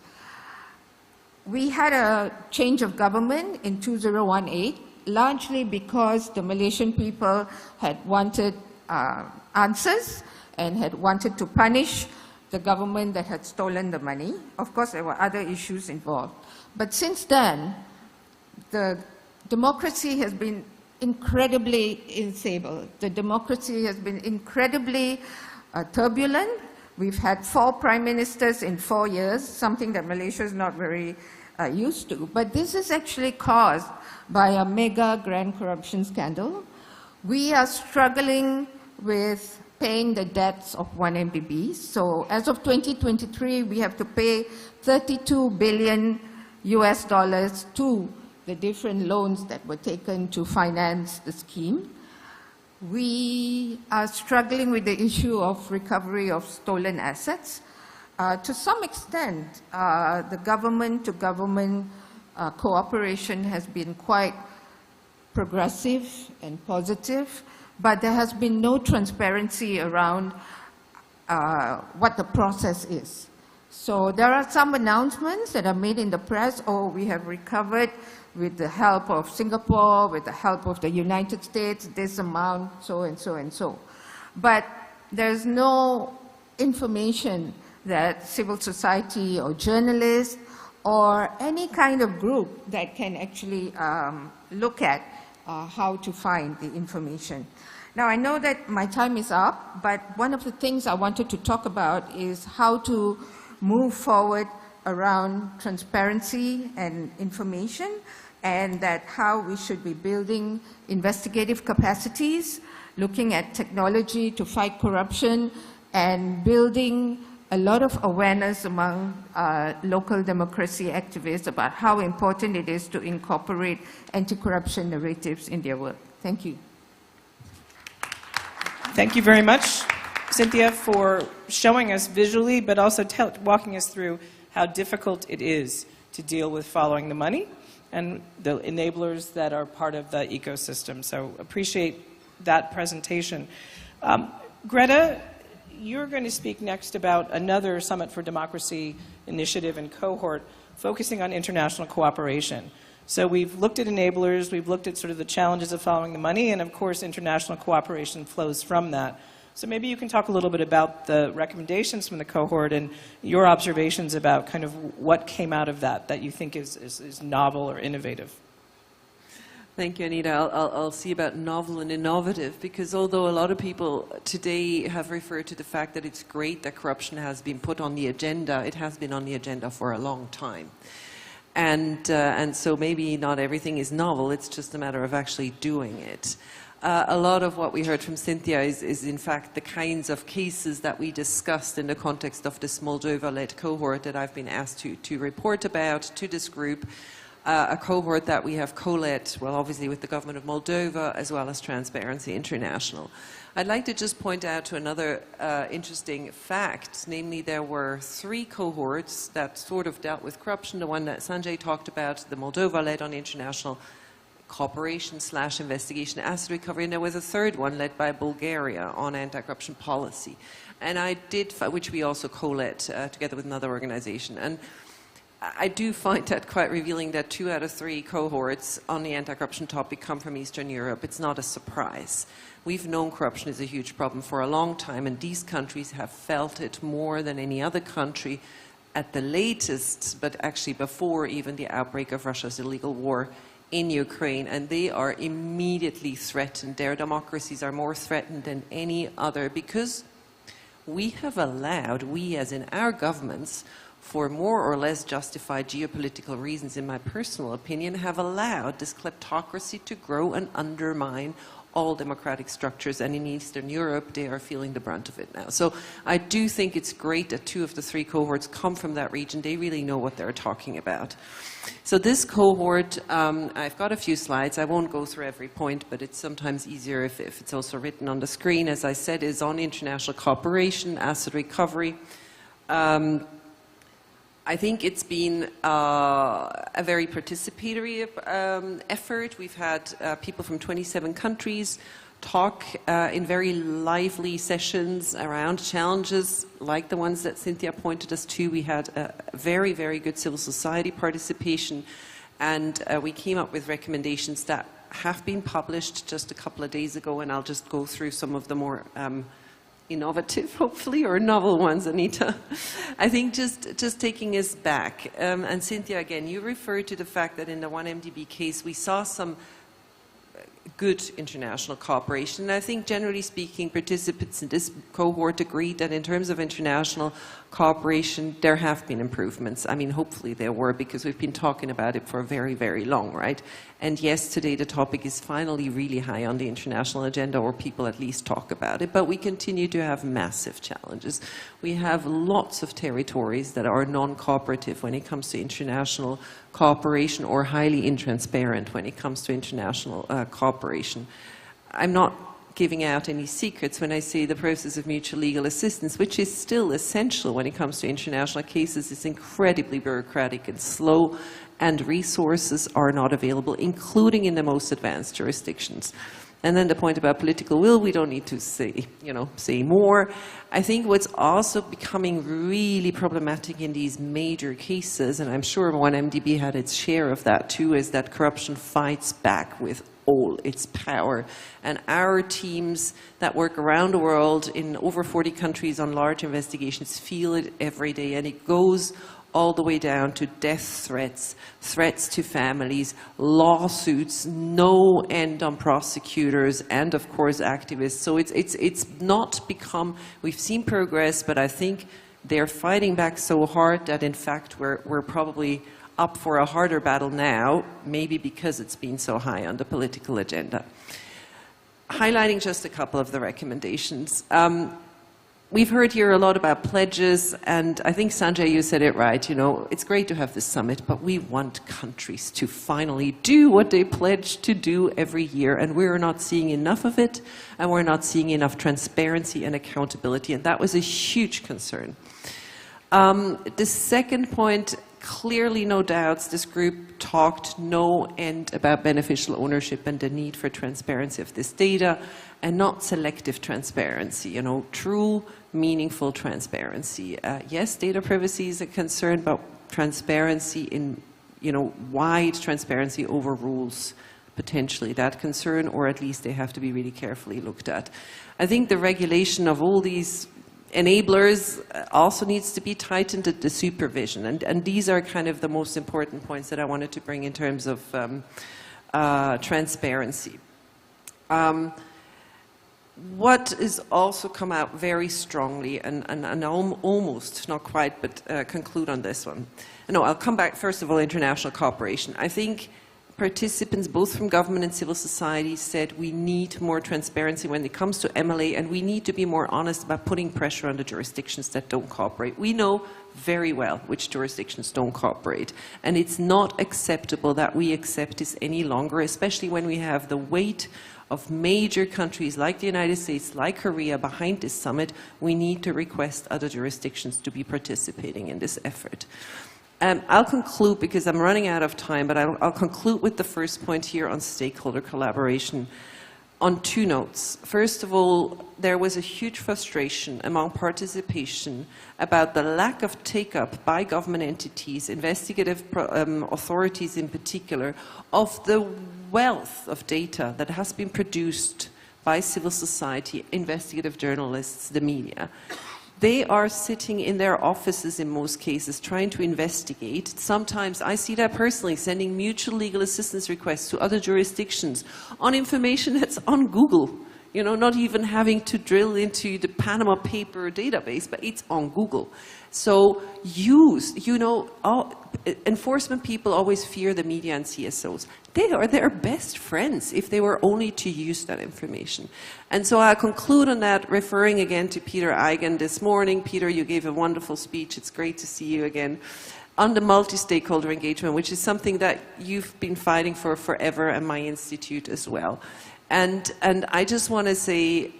We had a change of government in 2018, largely because the Malaysian people had wanted answers and had wanted to punish the government that had stolen the money. Of course, there were other issues involved. But since then, the democracy has been incredibly unstable. The democracy has been incredibly turbulent. We've had 4 prime ministers in 4 years, something that Malaysia is not very used to. But this is actually caused by a mega grand corruption scandal. We are struggling with paying the debts of 1MDB. So as of 2023, we have to pay $32 billion to the different loans that were taken to finance the scheme. We are struggling with the issue of recovery of stolen assets. To some extent, the government-to-government cooperation has been quite progressive and positive, but there has been no transparency around what the process is. So there are some announcements that are made in the press, oh, we have recovered with the help of Singapore, with the help of the United States, this amount, so and so and so. But there's no information that civil society or journalists or any kind of group that can actually look at how to find the information. Now, I know that my time is up, but one of the things I wanted to talk about is how to move forward around transparency and information, and that how we should be building investigative capacities, looking at technology to fight corruption, and building a lot of awareness among local democracy activists about how important it is to incorporate anti-corruption narratives in their work. Thank you. Thank you very much, Cynthia, for showing us visually, but also walking us through how difficult it is to deal with following the money and the enablers that are part of the ecosystem. So appreciate that presentation. Greta, you're going to speak next about another Summit for Democracy initiative and cohort focusing on international cooperation. So we've looked at enablers, we've looked at sort of the challenges of following the money, and of course international cooperation flows from that. So maybe you can talk a little bit about the recommendations from the cohort and your observations about kind of what came out of that you think is novel or innovative. Thank you, Anita. I'll see about novel and innovative, because although a lot of people today have referred to the fact that it's great that corruption has been put on the agenda, it has been on the agenda for a long time. And so maybe not everything is novel, it's just a matter of actually doing it. A lot of what we heard from Cynthia is in fact the kinds of cases that we discussed in the context of this Moldova-led cohort that I've been asked to report about to this group, a cohort that we have co-led, well, obviously with the government of Moldova as well as Transparency International. I'd like to just point out to another interesting fact, namely there were 3 cohorts that sort of dealt with corruption, the one that Sanjay talked about, the Moldova-led on international cooperation / investigation asset recovery, and there was a 3rd one led by Bulgaria on anti-corruption policy. And I did, which we also co-led together with another organization. And I do find that quite revealing that 2 out of 3 cohorts on the anti-corruption topic come from Eastern Europe. It's not a surprise. We've known corruption is a huge problem for a long time, and these countries have felt it more than any other country at the latest, but actually before even the outbreak of Russia's illegal war in Ukraine, and they are immediately threatened. Their democracies are more threatened than any other because we have allowed, we as in our governments, for more or less justified geopolitical reasons, in my personal opinion, have allowed this kleptocracy to grow and undermine all democratic structures, and in Eastern Europe they are feeling the brunt of it now. So I do think it's great that 2 of the 3 cohorts come from that region. They really know what they're talking about. So this cohort, I've got a few slides. I won't go through every point, but it's sometimes easier if it's also written on the screen. As I said, is on international cooperation, asset recovery. I think it's been a very participatory effort. We've had people from 27 countries talk in very lively sessions around challenges like the ones that Cynthia pointed us to. We had a very, very good civil society participation, and we came up with recommendations that have been published just a couple of days ago, and I'll just go through some of the more innovative, hopefully, or novel ones, Anita. I think just taking us back, and Cynthia, again, you referred to the fact that in the 1MDB case, we saw some good international cooperation. And I think, generally speaking, participants in this cohort agreed that in terms of international cooperation, there have been improvements. I mean, hopefully there were, because we've been talking about it for very, very long, right? And yes, today the topic is finally really high on the international agenda, or people at least talk about it, but we continue to have massive challenges. We have lots of territories that are non-cooperative when it comes to international cooperation, or highly intransparent when it comes to international cooperation. I'm not giving out any secrets when I say the process of mutual legal assistance, which is still essential when it comes to international cases, is incredibly bureaucratic and slow, and resources are not available, including in the most advanced jurisdictions. And then the point about political will, we don't need to say more. I think what's also becoming really problematic in these major cases, and I'm sure 1MDB had its share of that too, is that corruption fights back with all its power. And our teams that work around the world in over 40 countries on large investigations feel it every day, and it goes all the way down to death threats, threats to families, lawsuits, no end on prosecutors, and of course activists. So it's not become, we've seen progress, but I think they're fighting back so hard that in fact we're probably up for a harder battle now, maybe because it's been so high on the political agenda. Highlighting just a couple of the recommendations. We've heard here a lot about pledges, and I think, Sanjay, you said it right. You know, it's great to have this summit, but we want countries to finally do what they pledge to do every year, and we're not seeing enough of it, and we're not seeing enough transparency and accountability, and that was a huge concern. The second point, clearly no doubts, this group talked no end about beneficial ownership and the need for transparency of this data, and not selective transparency, you know, true, meaningful transparency. Yes, data privacy is a concern, but transparency in, you know, wide transparency overrules potentially that concern, or at least they have to be really carefully looked at. I think the regulation of all these enablers also needs to be tightened at the supervision, and these are kind of the most important points that I wanted to bring in terms of transparency. What has also come out very strongly, and almost, not quite, but conclude on this one. No, I'll come back, first of all, international cooperation. I think participants, both from government and civil society, said we need more transparency when it comes to MLA, and we need to be more honest about putting pressure on the jurisdictions that don't cooperate. We know very well which jurisdictions don't cooperate, and it's not acceptable that we accept this any longer, especially when we have the weight of major countries like the United States, like Korea, behind this summit. We need to request other jurisdictions to be participating in this effort. I'll conclude, because I'm running out of time, but I'll conclude with the first point here on stakeholder collaboration on two notes. First of all, there was a huge frustration among participation about the lack of take-up by government entities, investigative authorities in particular, of the wealth of data that has been produced by civil society, investigative journalists, the media. They are sitting in their offices in most cases trying to investigate. Sometimes I see that personally, sending mutual legal assistance requests to other jurisdictions on information that's on Google. You know, not even having to drill into the Panama paper database, but it's on Google. So enforcement people always fear the media and CSOs. They are their best friends if they were only to use that information. And so I'll conclude on that, referring again to Peter Eigen this morning. Peter, you gave a wonderful speech. It's great to see you again. On the multi-stakeholder engagement, which is something that you've been fighting for forever, and my institute as well. And I just want to say,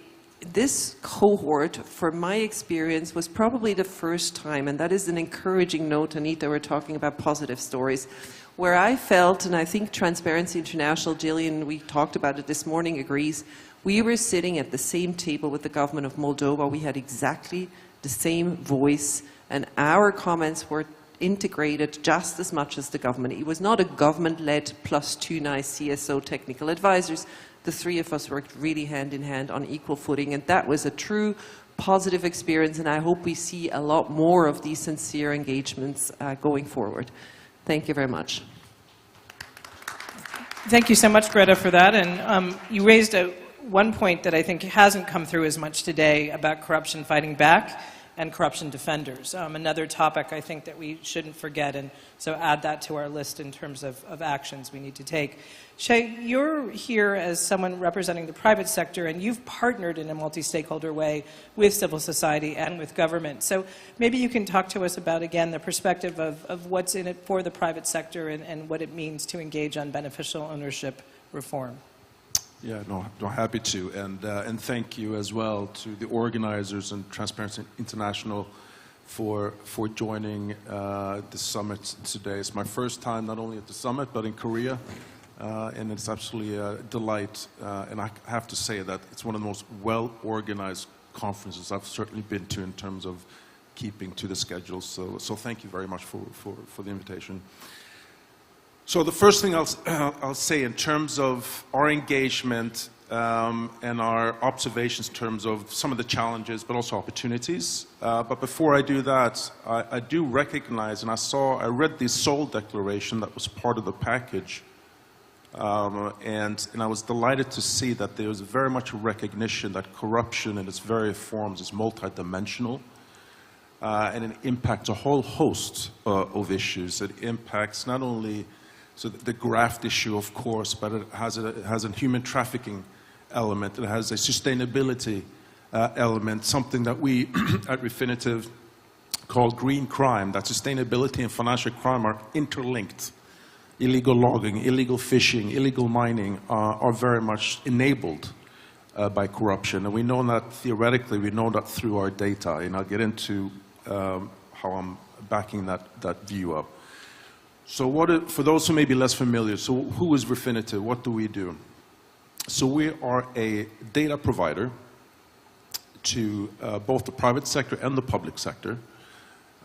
this cohort, from my experience, was probably the first time, and that is an encouraging note, Anita, we're talking about positive stories, where I felt, and I think Transparency International, Gillian, we talked about it this morning, agrees, we were sitting at the same table with the government of Moldova. We had exactly the same voice, and our comments were integrated just as much as the government. It was not a government-led plus two nice CSO technical advisors. The three of us worked really hand in hand on equal footing, and that was a true positive experience, and I hope we see a lot more of these sincere engagements going forward. Thank you very much. Thank you so much, Greta, for that. And you raised one point that I think hasn't come through as much today about corruption fighting back and corruption defenders. Another topic I think that we shouldn't forget, and so add that to our list in terms of actions we need to take. Shay, you're here as someone representing the private sector, and you've partnered in a multi-stakeholder way with civil society and with government. So maybe you can talk to us about, again, the perspective of what's in it for the private sector and what it means to engage on beneficial ownership reform. Yeah, no, happy to, and thank you as well to the organizers and Transparency International for joining this summit today. It's my first time not only at the summit but in Korea, and it's absolutely a delight. And I have to say that it's one of the most well-organized conferences I've certainly been to in terms of keeping to the schedule. So thank you very much for the invitation. So the first thing I'll say in terms of our engagement and our observations in terms of some of the challenges, but also opportunities. But before I do that, I do recognize, and I read the Seoul Declaration that was part of the package, and I was delighted to see that there was very much a recognition that corruption in its various forms is multidimensional. And it impacts a whole host of issues. It impacts not only the graft issue, of course, but it has a human trafficking element. It has a sustainability element, something that we at Refinitiv call green crime, that sustainability and financial crime are interlinked. Illegal logging, illegal fishing, illegal mining are very much enabled by corruption. And we know that theoretically, we know that through our data. And I'll get into how I'm backing that view up. So for those who may be less familiar, so who is Refinitiv? What do we do? So we are a data provider to both the private sector and the public sector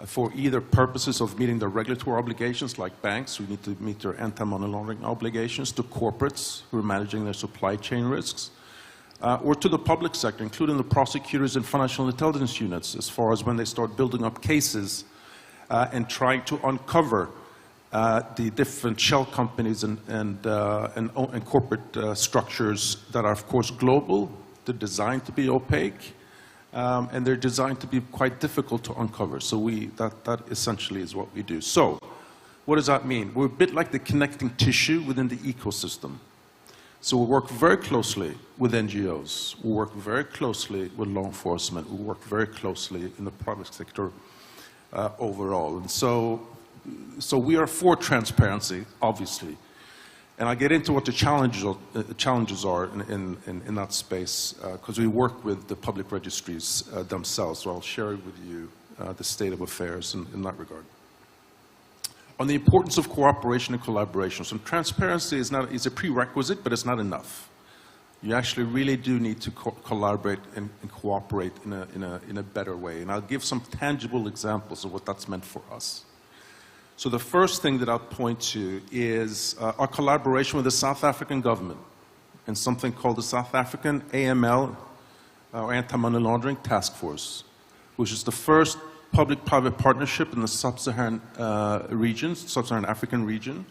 for either purposes of meeting their regulatory obligations, like banks who need to meet their anti-money laundering obligations, to corporates who are managing their supply chain risks, or to the public sector, including the prosecutors and financial intelligence units, as far as when they start building up cases and trying to uncover the different shell companies and corporate structures that are, of course, global. They're designed to be opaque, and they're designed to be quite difficult to uncover. So that essentially is what we do. So what does that mean? We're a bit like the connecting tissue within the ecosystem. So we work very closely with NGOs. We work very closely with law enforcement. We work very closely in the private sector overall. And so we are for transparency, obviously. And I'll get into what the challenges are in that space, because we work with the public registries themselves. So I'll share with you the state of affairs in that regard. On the importance of cooperation and collaboration. So transparency is a prerequisite, but it's not enough. You actually really do need to collaborate and cooperate in a better way. And I'll give some tangible examples of what that's meant for us. So the first thing that I'll point to is our collaboration with the South African government and something called the South African AML, or Anti-Money Laundering Task Force, which is the first public-private partnership in the sub-Saharan region, sub-Saharan African region,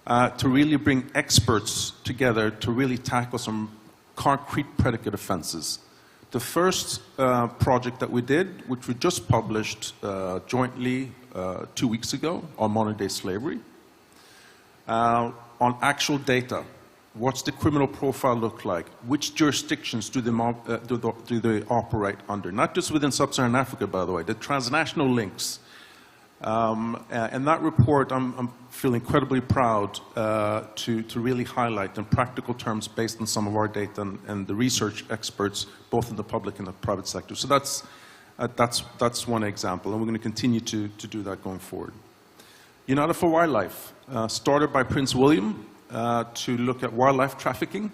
to really bring experts together to really tackle some concrete predicate offenses. The first project that we did, which we just published jointly 2 weeks ago on modern-day slavery, on actual data. What's the criminal profile look like? Which jurisdictions do they operate under? Not just within sub-Saharan Africa, by the way, the transnational links. And that report, I'm feel incredibly proud to really highlight in practical terms based on some of our data and the research experts, both in the public and the private sector. So that's one example, and we're going to continue to do that going forward. United for Wildlife, started by Prince William to look at wildlife trafficking.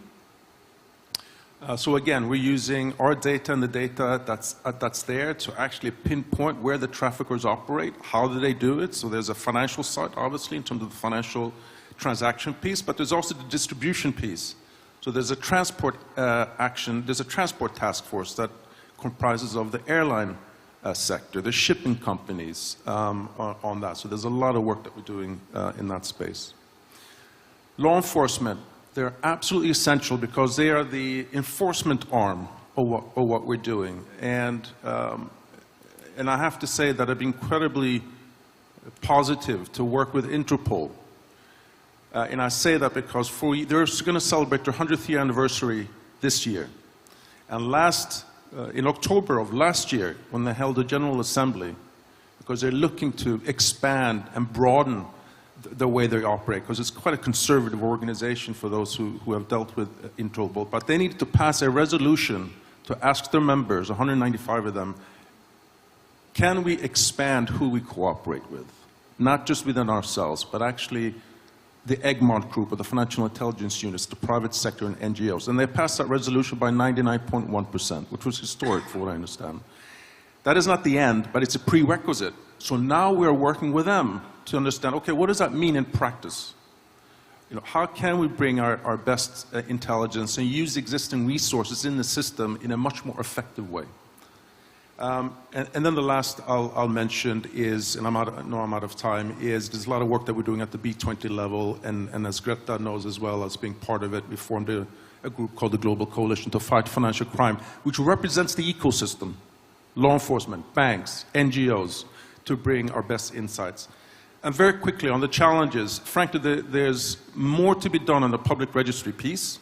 So again, we're using our data and the data that's there to actually pinpoint where the traffickers operate, how do they do it. So there's a financial side, obviously, in terms of the financial transaction piece, but there's also the distribution piece. So there's a transport there's a transport task force that comprises of the airline sector, the shipping companies on that. So there's a lot of work that we're doing in that space. Law enforcement, they're absolutely essential because they are the enforcement arm of what we're doing. And I have to say that I've been incredibly positive to work with Interpol. And I say that because they're going to celebrate their 100th year anniversary this year. And in October of last year, when they held a General Assembly, because they're looking to expand and broaden the way they operate, because it's quite a conservative organization for those who have dealt with Interpol. But they needed to pass a resolution to ask their members, 195 of them, can we expand who we cooperate with? Not just within ourselves, but actually the Egmont Group, or the financial intelligence units, the private sector and NGOs. And they passed that resolution by 99.1%, which was historic for what I understand. That is not the end, but it's a prerequisite. So now we're working with them to understand, okay, what does that mean in practice? You know, how can we bring our best intelligence and use existing resources in the system in a much more effective way? And then the last I'll mention is, and I'm out of time, is there's a lot of work that we're doing at the B20 level, and as Greta knows as well as being part of it, we formed a group called the Global Coalition to Fight Financial Crime, which represents the ecosystem, law enforcement, banks, NGOs, to bring our best insights. And very quickly on the challenges, frankly, there's more to be done on the public registry piece.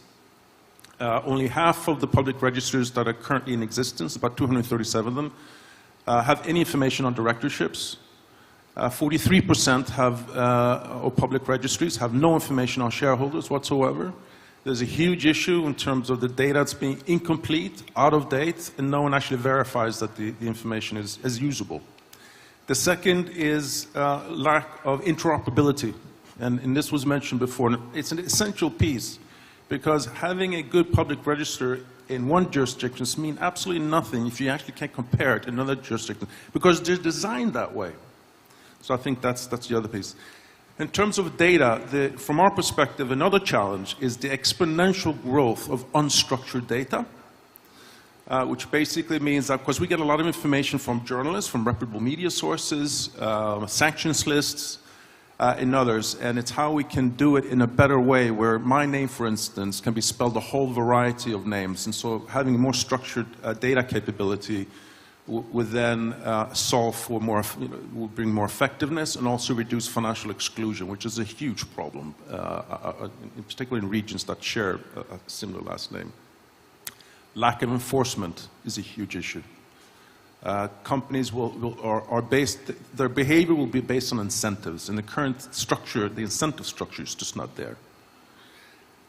Only half of the public registers that are currently in existence, about 237 of them, have any information on directorships. 43% of public registries have no information on shareholders whatsoever. There's a huge issue in terms of the data that's being incomplete, out of date, and no one actually verifies that the information is usable. The second is lack of interoperability, and this was mentioned before. And it's an essential piece, because having a good public register in one jurisdiction means absolutely nothing if you actually can't compare it to another jurisdiction, because they're designed that way. So I think that's the other piece. In terms of data, from our perspective, another challenge is the exponential growth of unstructured data, which basically means that, because we get a lot of information from journalists, from reputable media sources, sanctions lists, and others, and it's how we can do it in a better way, where my name, for instance, can be spelled a whole variety of names. And so having more structured data capability would then solve for more, will bring more effectiveness and also reduce financial exclusion, which is a huge problem, particularly in regions that share a similar last name. Lack of enforcement is a huge issue. Companies are based, their behavior will be based on incentives. In the current structure, the incentive structure is just not there.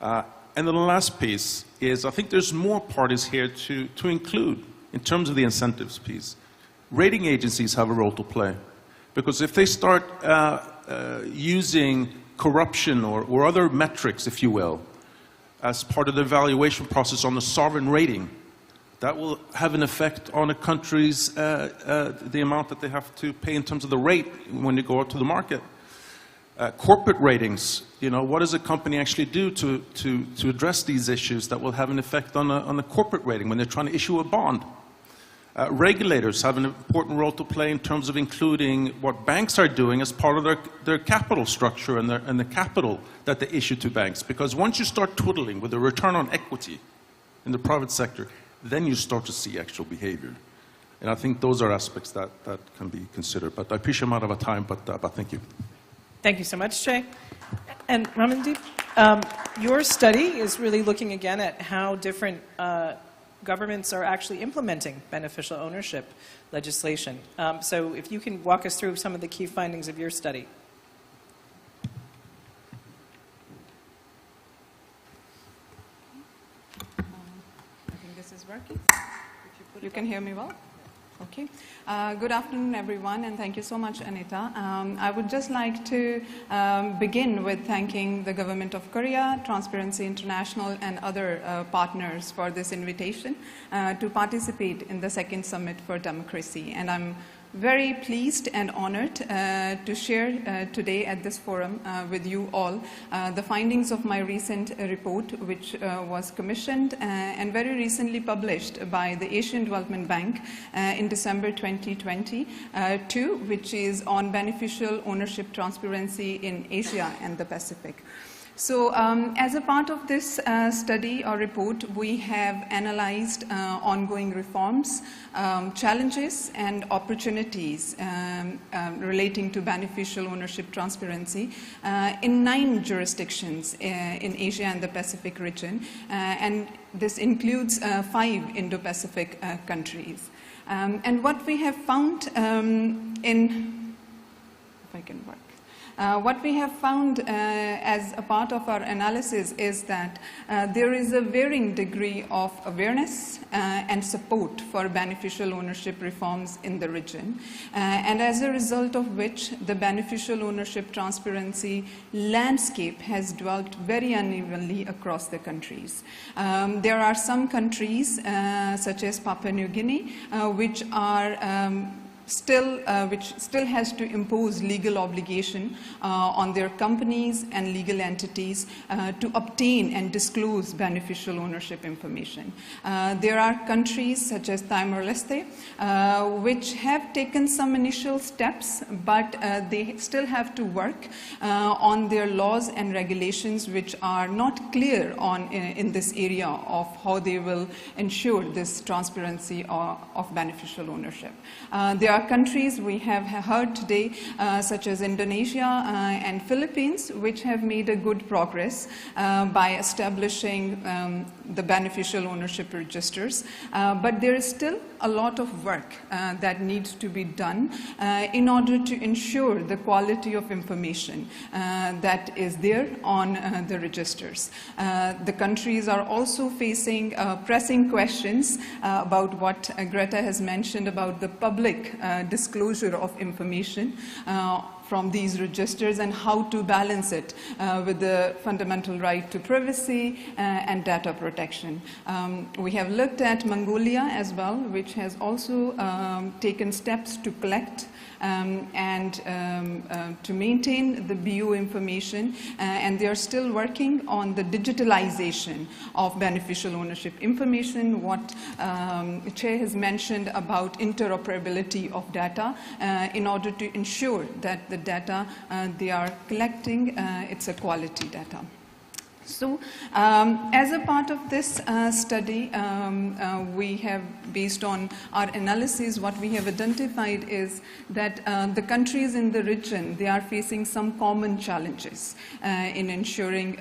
And then the last piece is, I think there's more parties here to include in terms of the incentives piece. Rating agencies have a role to play, because if they start using corruption or other metrics, if you will, as part of the evaluation process on the sovereign rating, that will have an effect on a country's, the amount that they have to pay in terms of the rate when they go out to the market. Corporate ratings, you know, what does a company actually do to address these issues that will have an effect on the corporate rating when they're trying to issue a bond? Regulators have an important role to play in terms of including what banks are doing as part of their capital structure and the capital that they issue to banks. Because once you start twiddling with the return on equity in the private sector, then you start to see actual behavior. And I think those are aspects that can be considered. But I appreciate I'm out of time, but thank you. Thank you so much, Jay. And Ramandeep, your study is really looking again at how different governments are actually implementing beneficial ownership legislation. So if you can walk us through some of the key findings of your study. Working? You can hear me well? Okay. Good afternoon, everyone, and thank you so much, Anita. I would just like to begin with thanking the Government of Korea, Transparency International, and other partners for this invitation to participate in the second Summit for Democracy. And I'm very pleased and honored to share today at this forum with you all the findings of my recent report, which was commissioned and very recently published by the Asian Development Bank in December 2020, which is on beneficial ownership transparency in Asia and the Pacific. So as a part of this study or report, we have analyzed ongoing reforms, challenges and opportunities relating to beneficial ownership transparency in 9 jurisdictions in Asia and the Pacific region, and this includes 5 Indo-Pacific countries. And what we have found what we have found as a part of our analysis is that there is a varying degree of awareness and support for beneficial ownership reforms in the region, and as a result of which the beneficial ownership transparency landscape has developed very unevenly across the countries. There are some countries, such as Papua New Guinea, which still has to impose legal obligation on their companies and legal entities to obtain and disclose beneficial ownership information. There are countries such as Timor-Leste which have taken some initial steps, but they still have to work on their laws and regulations which are not clear in this area of how they will ensure this transparency of beneficial ownership. There are countries we have heard today, such as Indonesia and Philippines, which have made a good progress by establishing the beneficial ownership registers. But there is still a lot of work that needs to be done in order to ensure the quality of information that is there on the registers. The countries are also facing pressing questions about what Greta has mentioned about the public disclosure of information from these registers and how to balance it with the fundamental right to privacy and data protection. We have looked at Mongolia as well, which has also taken steps to collect and to maintain the BO information, and they are still working on the digitalization of beneficial ownership information, what Chair has mentioned about interoperability of data in order to ensure that the data they are collecting, it's a quality data. So, as a part of this study, we have, based on our analysis, what we have identified is that the countries in the region, they are facing some common challenges in ensuring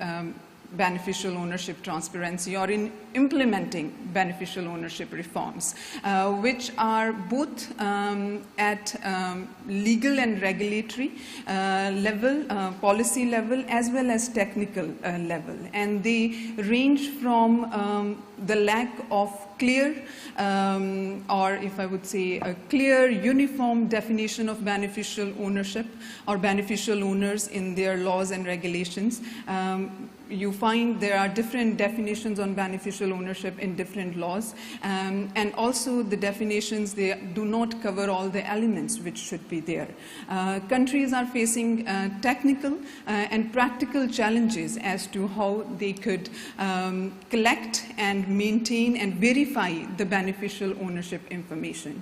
beneficial ownership transparency or in implementing beneficial ownership reforms, which are both at legal and regulatory level, policy level, as well as technical level. And they range from the lack of clear, or if I would say a clear, uniform definition of beneficial ownership or beneficial owners in their laws and regulations. You find there are different definitions on beneficial ownership in different laws, and also the definitions, they do not cover all the elements which should be there. Countries are facing technical and practical challenges as to how they could collect and maintain and verify the beneficial ownership information.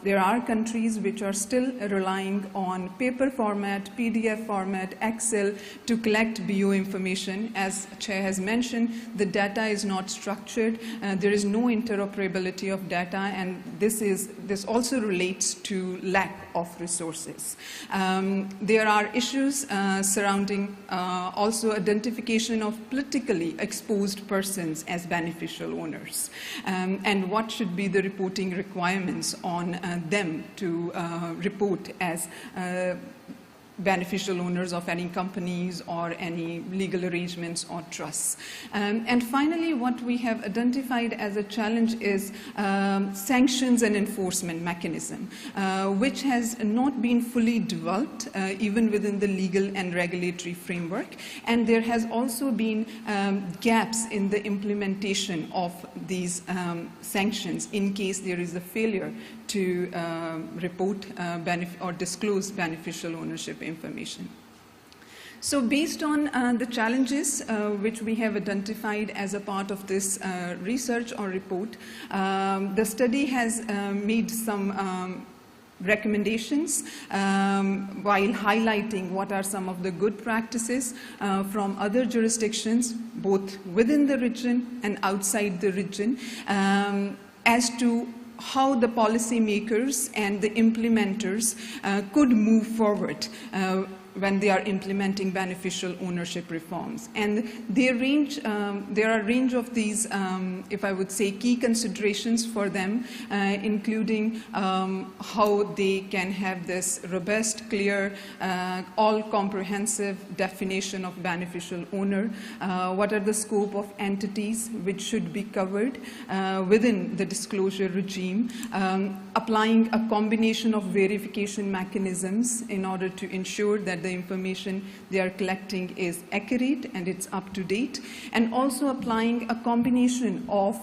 There are countries which are still relying on paper format, PDF format, Excel to collect BO information. As Chair has mentioned, the data is not structured. There is no interoperability of data, and this also relates to lack of resources. There are issues surrounding also identification of politically exposed persons as beneficial owners, and what should be the reporting requirements on them to report as beneficial owners of any companies or any legal arrangements or trusts. And finally, what we have identified as a challenge is sanctions and enforcement mechanism, which has not been fully developed even within the legal and regulatory framework. And there has also been gaps in the implementation of these sanctions in case there is a failure to report or disclose beneficial ownership information. So based on the challenges which we have identified as a part of this research or report, the study has made some recommendations while highlighting what are some of the good practices from other jurisdictions, both within the region and outside the region, as to how the policymakers and the implementers could move forward when they are implementing beneficial ownership reforms. And there are a range of these, if I would say, key considerations for them, including how they can have this robust, clear, all-comprehensive definition of beneficial owner, what are the scope of entities which should be covered within the disclosure regime, applying a combination of verification mechanisms in order to ensure that the information they are collecting is accurate and it's up to date, and also applying a combination of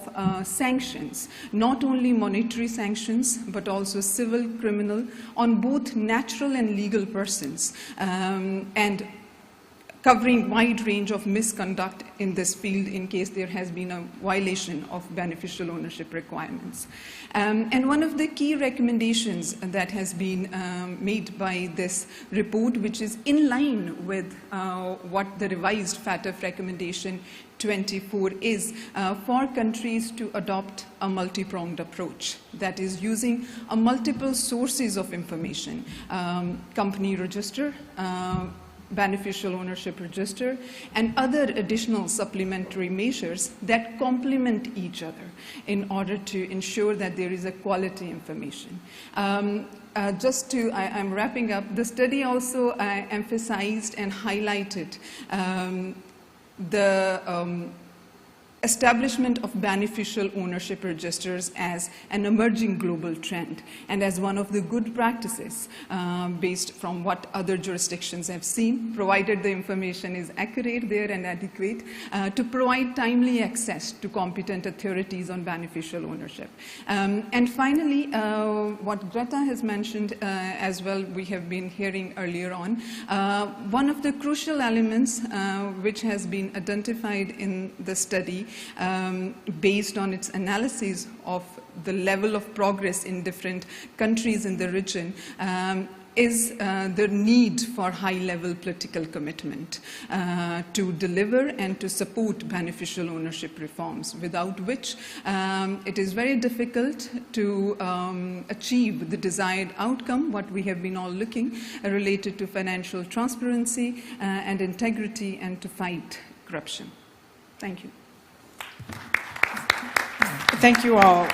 sanctions, not only monetary sanctions, but also civil, criminal, on both natural and legal persons, and covering wide range of misconduct in this field in case there has been a violation of beneficial ownership requirements. And one of the key recommendations that has been made by this report, which is in line with what the revised FATF recommendation 24 is, for countries to adopt a multi-pronged approach, that is using a multiple sources of information, company register, beneficial ownership register, and other additional supplementary measures that complement each other in order to ensure that there is a quality information. I'm wrapping up. The study also emphasized and highlighted the establishment of beneficial ownership registers as an emerging global trend and as one of the good practices based from what other jurisdictions have seen, provided the information is accurate there and adequate, to provide timely access to competent authorities on beneficial ownership. And finally, what Greta has mentioned as well, we have been hearing earlier on, one of the crucial elements which has been identified in the study based on its analysis of the level of progress in different countries in the region is the need for high-level political commitment to deliver and to support beneficial ownership reforms, without which it is very difficult to achieve the desired outcome, what we have been all looking, related to financial transparency and integrity, and to fight corruption. Thank you. Thank you all.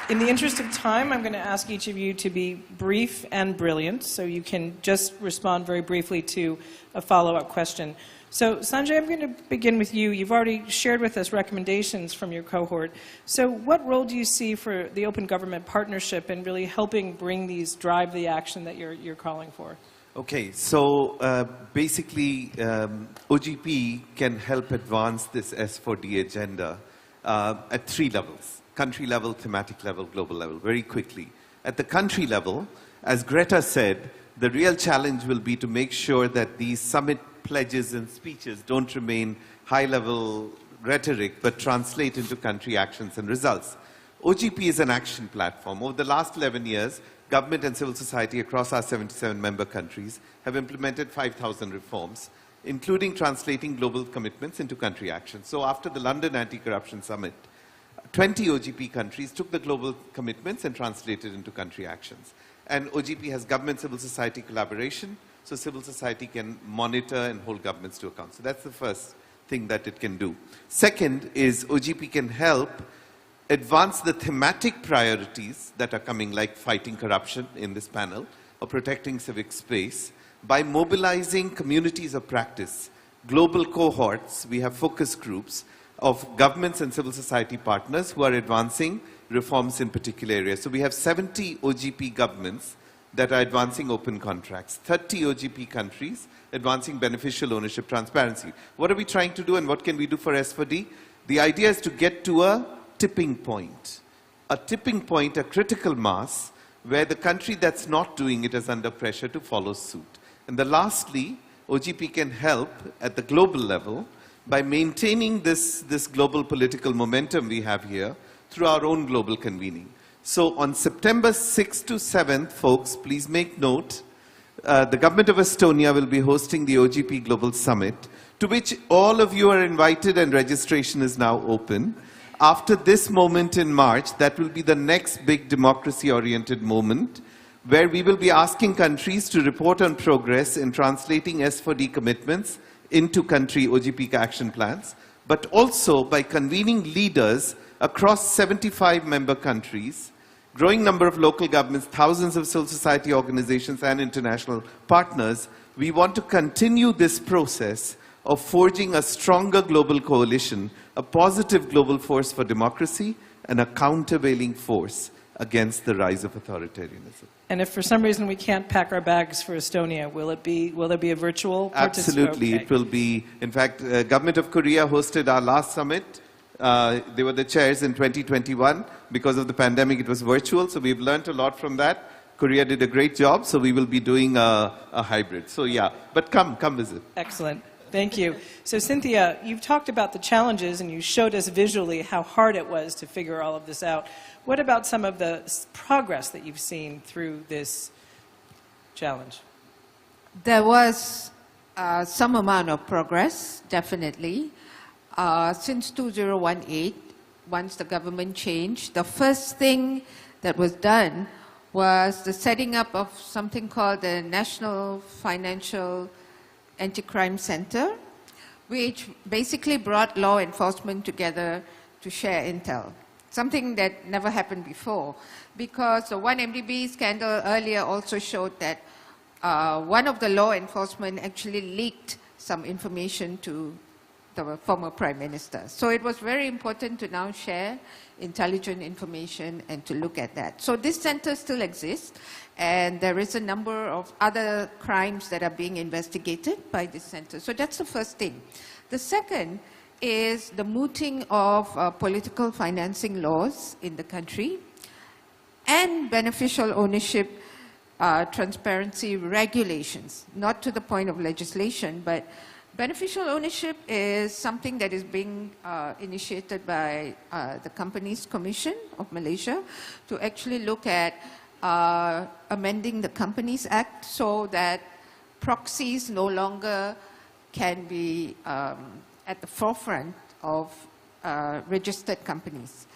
In the interest of time, I'm going to ask each of you to be brief and brilliant, so you can just respond very briefly to a follow-up question. So, Sanjay, I'm going to begin with you. You've already shared with us recommendations from your cohort. So what role do you see for the Open Government Partnership in really helping drive the action that you're calling for? Okay, so basically, OGP can help advance this S4D agenda at 3 levels: country level, thematic level, global level, very quickly. At the country level, as Greta said, the real challenge will be to make sure that these summit pledges and speeches don't remain high-level rhetoric, but translate into country actions and results. OGP is an action platform. Over the last 11 years, government and civil society across our 77 member countries have implemented 5,000 reforms, including translating global commitments into country actions. So after the London Anti-Corruption Summit, 20 OGP countries took the global commitments and translated into country actions. And OGP has government-civil society collaboration, so civil society can monitor and hold governments to account. So that's the first thing that it can do. Second is OGP can help advance the thematic priorities that are coming, like fighting corruption in this panel, or protecting civic space, by mobilizing communities of practice, global cohorts. We have focus groups of governments and civil society partners who are advancing reforms in particular areas. So we have 70 OGP governments that are advancing open contracts, 30 OGP countries advancing beneficial ownership transparency. What are we trying to do, and what can we do for S4D? The idea is to get to a tipping point, a critical mass, where the country that's not doing it is under pressure to follow suit. And then lastly, OGP can help at the global level by maintaining this global political momentum we have here through our own global convening. So on September 6th to 7th, folks, please make note, the government of Estonia will be hosting the OGP Global Summit, to which all of you are invited and registration is now open. After this moment in March, that will be the next big democracy-oriented moment, where we will be asking countries to report on progress in translating S4D commitments into country OGP action plans, but also by convening leaders across 75 member countries, growing number of local governments, thousands of civil society organizations and international partners. We want to continue this process of forging a stronger global coalition, a positive global force for democracy, and a countervailing force against the rise of authoritarianism. And if for some reason we can't pack our bags for Estonia, will there be a virtual participation? Absolutely, Okay. it will be. In fact, Government of Korea hosted our last summit. They were the chairs in 2021. Because of the pandemic, it was virtual, so we've learned a lot from that. Korea did a great job, so we will be doing a hybrid. So yeah, but come visit. Excellent. Thank you. So Cynthia, you've talked about the challenges and you showed us visually how hard it was to figure all of this out. What about some of the progress that you've seen through this challenge? There was some amount of progress, definitely. Since 2018, once the government changed, the first thing that was done was the setting up of something called the National Financial Anti-Crime Center, which basically brought law enforcement together to share intel, something that never happened before, because the 1MDB scandal earlier also showed that one of the law enforcement actually leaked some information to the former Prime Minister. So it was very important to now share intelligent information and to look at that. So this center still exists, and there is a number of other crimes that are being investigated by this center. So that's the first thing. The second is the mooting of political financing laws in the country and beneficial ownership transparency regulations, not to the point of legislation, but beneficial ownership is something that is being initiated by the Companies Commission of Malaysia to actually look at amending the Companies Act so that proxies no longer can be at the forefront of registered companies.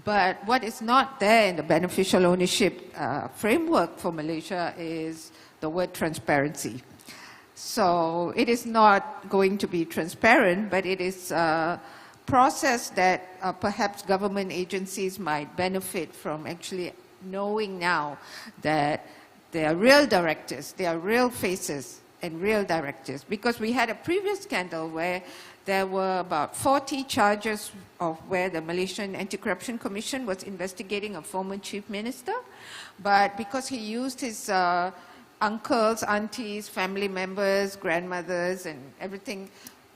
But what is not there in the beneficial ownership framework for Malaysia is the word transparency. So it is not going to be transparent, but it is a process that perhaps government agencies might benefit from actually knowing now that there are real directors, there are real faces and real directors. Because we had a previous scandal where there were about 40 charges of where the Malaysian Anti-Corruption Commission was investigating a former chief minister, but because he used his uncles, aunties, family members, grandmothers, and everything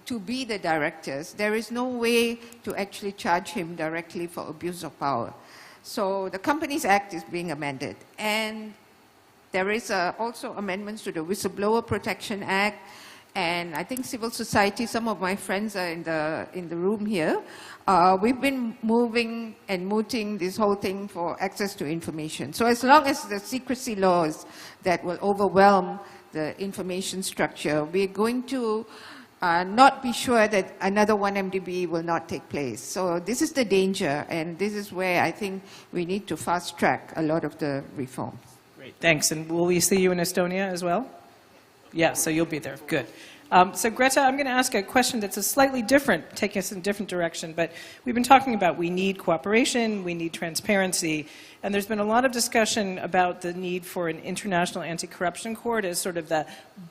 to be the directors, there is no way to actually charge him directly for abuse of power. So the Companies Act is being amended. And there is also amendments to the Whistleblower Protection Act. And I think civil society, some of my friends are in the room here. We've been moving and mooting this whole thing for access to information. So as long as the secrecy laws that will overwhelm the information structure, we're going to not be sure that another 1MDB will not take place. So this is the danger, and this is where I think we need to fast track a lot of the reforms. Great, thanks. And will we see you in Estonia as well? Yeah, so you'll be there. Good. So Greta, I'm going to ask a question that's a slightly different, taking us in a different direction, but we've been talking about we need cooperation, we need transparency, and there's been a lot of discussion about the need for an international anti-corruption court as sort of the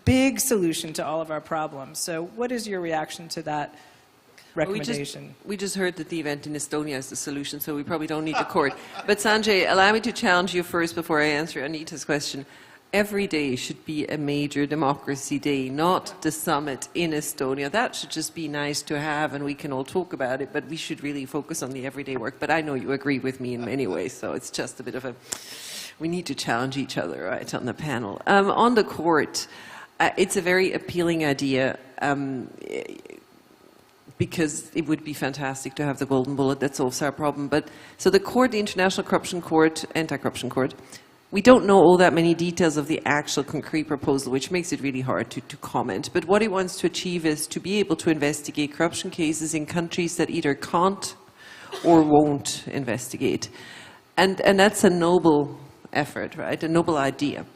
big solution to all of our problems. So what is your reaction to that recommendation? We just heard that the event in Estonia is the solution, so we probably don't need the court. But Sanjay, allow me to challenge you first before I answer Anita's question. Every day should be a major democracy day, not the summit in Estonia. That should just be nice to have, and we can all talk about it, but we should really focus on the everyday work. But I know you agree with me in many ways, so it's just a bit of a... We need to challenge each other, right, on the panel. On the court, it's a very appealing idea. because it would be fantastic to have the golden bullet that solves our problem. But so the court, the International Corruption Court, Anti-Corruption Court, we don't know all that many details of the actual concrete proposal, which makes it really hard to comment. But what it wants to achieve is to be able to investigate corruption cases in countries that either can't or won't investigate. And that's a noble effort, right? A noble idea.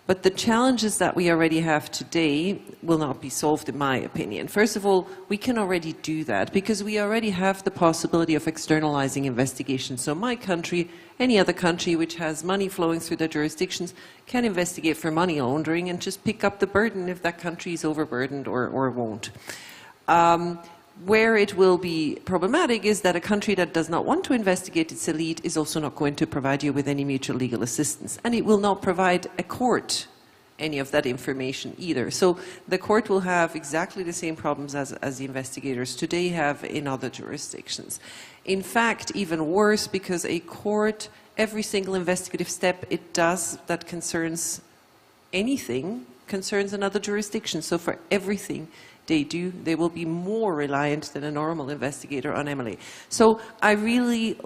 But the challenges that we already have today will not be solved, in my opinion. First of all, we can already do that because we already have the possibility of externalizing investigations. So my country, any other country which has money flowing through their jurisdictions, can investigate for money laundering and just pick up the burden if that country is overburdened or won't. Where it will be problematic is that a country that does not want to investigate its elite is also not going to provide you with any mutual legal assistance. And it will not provide a court any of that information either. So the court will have exactly the same problems as the investigators today have in other jurisdictions. In fact, even worse, because a court, every single investigative step it does that concerns anything, concerns another jurisdiction. So for everything they do, they will be more reliant than a normal investigator on MLA. So I really,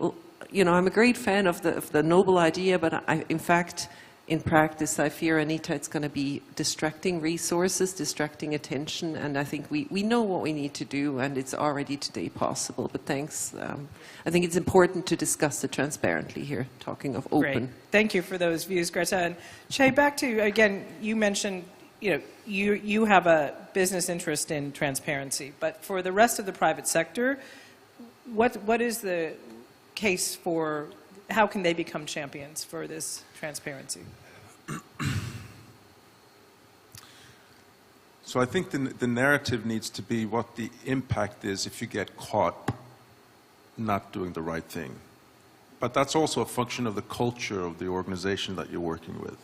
I'm a great fan of the noble idea, but in fact, in practice, I fear, Anita, it's going to be distracting resources, distracting attention, and I think we know what we need to do, and it's already today possible. But thanks. I think it's important to discuss it transparently here, talking of open. Great. Thank you for those views, Greta. And Shay, back to, again, you mentioned you have a business interest in transparency, but for the rest of the private sector, what is the case for, how can they become champions for this transparency? So I think the narrative needs to be what the impact is if you get caught not doing the right thing. But that's also a function of the culture of the organization that you're working with.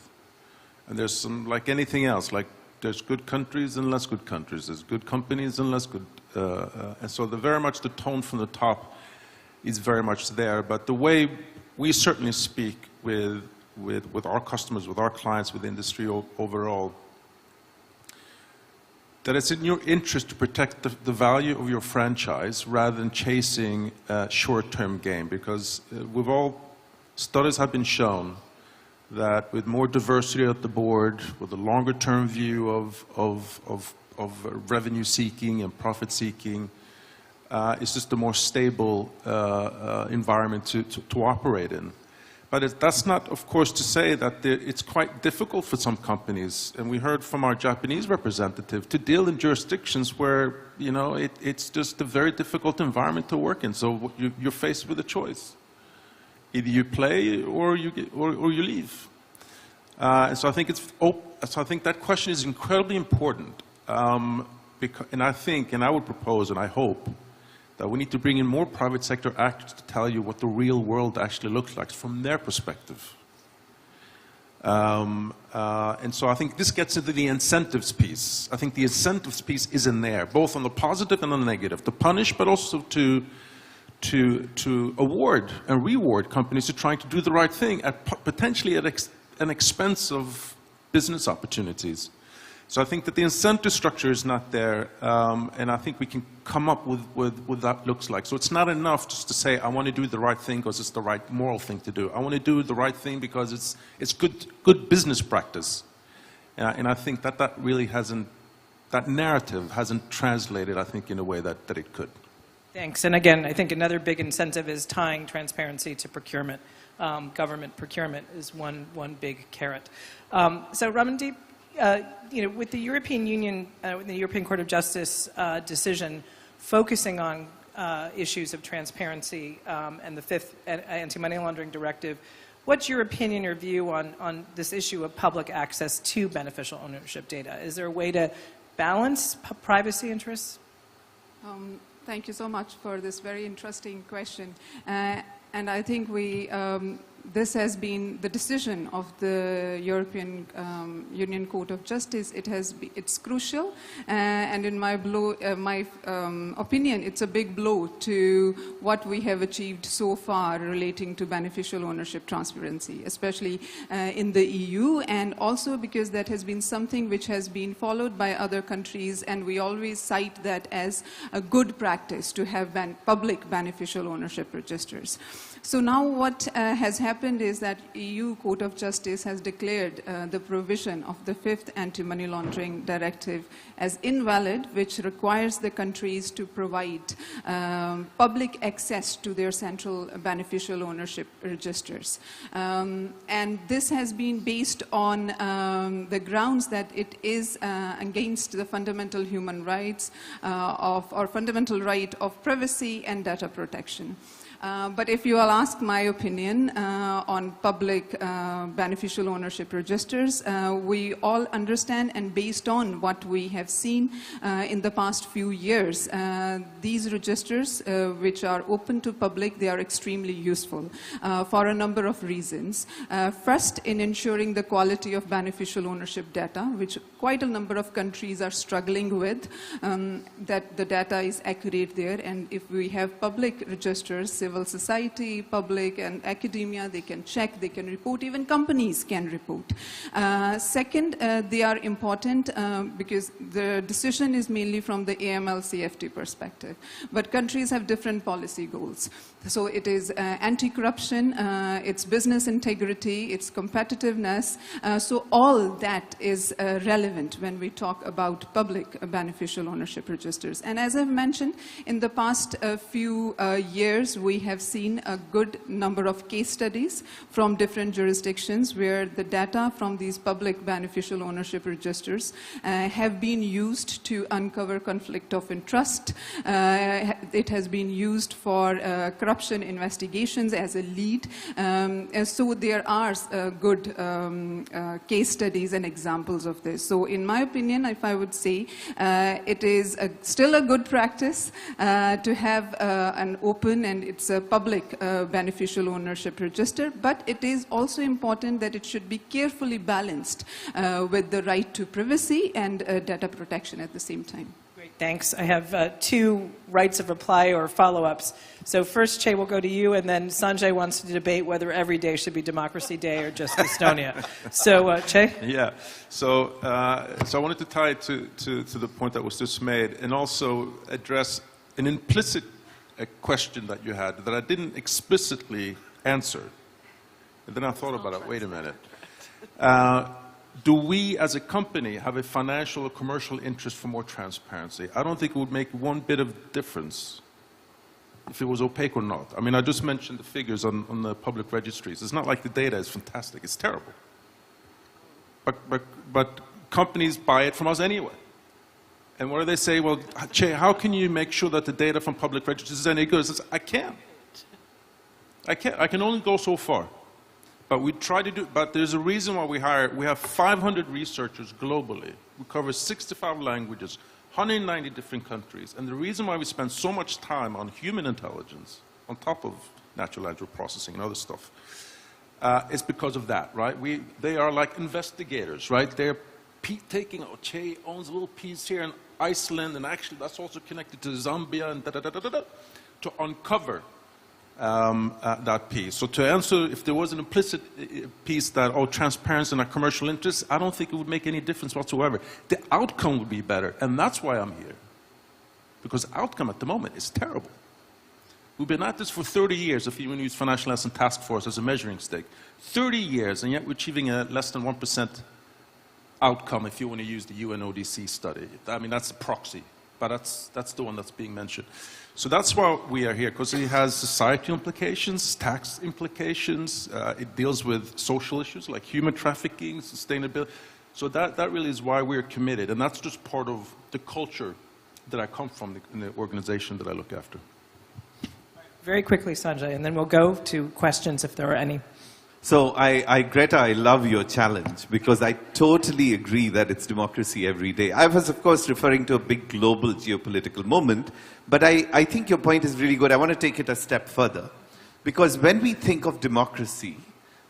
And there's some, like anything else, like there's good countries and less good countries. There's good companies and less good. And so very much the tone from the top is very much there. But the way we certainly speak with our customers, with our clients, with industry overall, that it's in your interest to protect the value of your franchise rather than chasing short-term gain. Because studies have been shown that with more diversity at the board, with a longer-term view of revenue seeking and profit seeking, it's just a more stable environment to operate in. But that's not, of course, to say that it's quite difficult for some companies, and we heard from our Japanese representative, to deal in jurisdictions where, it's just a very difficult environment to work in. So you're faced with a choice. Either you play or you leave. And so I think that question is incredibly important. And I would propose, and I hope, that we need to bring in more private sector actors to tell you what the real world actually looks like from their perspective. And so I think this gets into the incentives piece. I think the incentives piece is in there, both on the positive and on the negative, to punish, but also to award and reward companies who are trying to do the right thing, potentially at an expense of business opportunities. So I think that the incentive structure is not there, and I think we can come up with what that looks like. So it's not enough just to say, I want to do the right thing because it's the right moral thing to do. I want to do the right thing because it's good business practice. And I think that really hasn't, that narrative hasn't translated, I think, in a way that it could. Thanks. And again, I think another big incentive is tying transparency to procurement. Government procurement is one big carrot. So Ramandeep, with the European Union, with the European Court of Justice decision focusing on issues of transparency and the 5th Anti-Money Laundering Directive, what's your opinion or view on this issue of public access to beneficial ownership data? Is there a way to balance privacy interests? Thank you so much for this very interesting question. And I think we this has been the decision of the European Union Court of Justice. It's crucial, and in my opinion, it's a big blow to what we have achieved so far relating to beneficial ownership transparency, especially in the EU, and also because that has been something which has been followed by other countries, and we always cite that as a good practice to have public beneficial ownership registers. So now what has happened is that EU Court of Justice has declared the provision of the 5th Anti-Money Laundering Directive as invalid, which requires the countries to provide public access to their central beneficial ownership registers. And this has been based on the grounds that it is against the fundamental human rights or fundamental right of privacy and data protection. But if you will ask my opinion on public beneficial ownership registers, we all understand, and based on what we have seen in the past few years, these registers, which are open to public, they are extremely useful for a number of reasons. First, in ensuring the quality of beneficial ownership data, which quite a number of countries are struggling with, that the data is accurate there, and if we have public registers, civil society, public and academia, they can check, they can report, even companies can report. Second, they are important because the decision is mainly from the AML-CFT perspective, but countries have different policy goals. So it is anti-corruption, it's business integrity, it's competitiveness, so all that is relevant when we talk about public beneficial ownership registers. And as I've mentioned, in the past few years, we have seen a good number of case studies from different jurisdictions where the data from these public beneficial ownership registers have been used to uncover conflict of interest. It has been used for corruption investigations as a lead. And so there are good case studies and examples of this. So in my opinion, if I would say, it is still a good practice to have an open and it's a public beneficial ownership register, but it is also important that it should be carefully balanced with the right to privacy and data protection at the same time. Great, thanks. I have two rights of reply or follow-ups. So first, Che, we'll go to you, and then Sanjay wants to debate whether every day should be Democracy Day or just Estonia. So, Che? Yeah. So I wanted to tie it to the point that was just made, and also address an implicit question that you had that I didn't explicitly answer. And then I thought about it, wait a minute. Do we as a company have a financial or commercial interest for more transparency? I don't think it would make one bit of difference if it was opaque or not. I mean, I just mentioned the figures on the public registries. It's not like the data is fantastic, it's terrible. But companies buy it from us anyway. And what do they say? Well, Che, how can you make sure that the data from public registers is any good? I says, I can't. I can only go so far. But we try to do, but there's a reason why we have 500 researchers globally. We cover 65 languages, 190 different countries. And the reason why we spend so much time on human intelligence, on top of natural language processing and other stuff, is because of that, right? They are like investigators, right? They're taking, Che owns a little piece here in Iceland, and actually that's also connected to Zambia, and to uncover that piece. So to answer, if there was an implicit piece that, transparency and a commercial interest, I don't think it would make any difference whatsoever. The outcome would be better, and that's why I'm here. Because the outcome at the moment is terrible. We've been at this for 30 years, if you want to use Financial Assessment Task Force as a measuring stick. 30 years, and yet we're achieving a less than 1% outcome if you want to use the UNODC study. I mean, that's the proxy, but that's the one that's being mentioned. So that's why we are here, because it has societal implications, tax implications, it deals with social issues like human trafficking, sustainability. So that really is why we're committed, and that's just part of the culture that I come from in the organization that I look after. Very quickly, Sanjay, and then we'll go to questions if there are any. So, Greta, I love your challenge, because I totally agree that it's democracy every day. I was, of course, referring to a big global geopolitical moment, but I think your point is really good. I want to take it a step further, because when we think of democracy,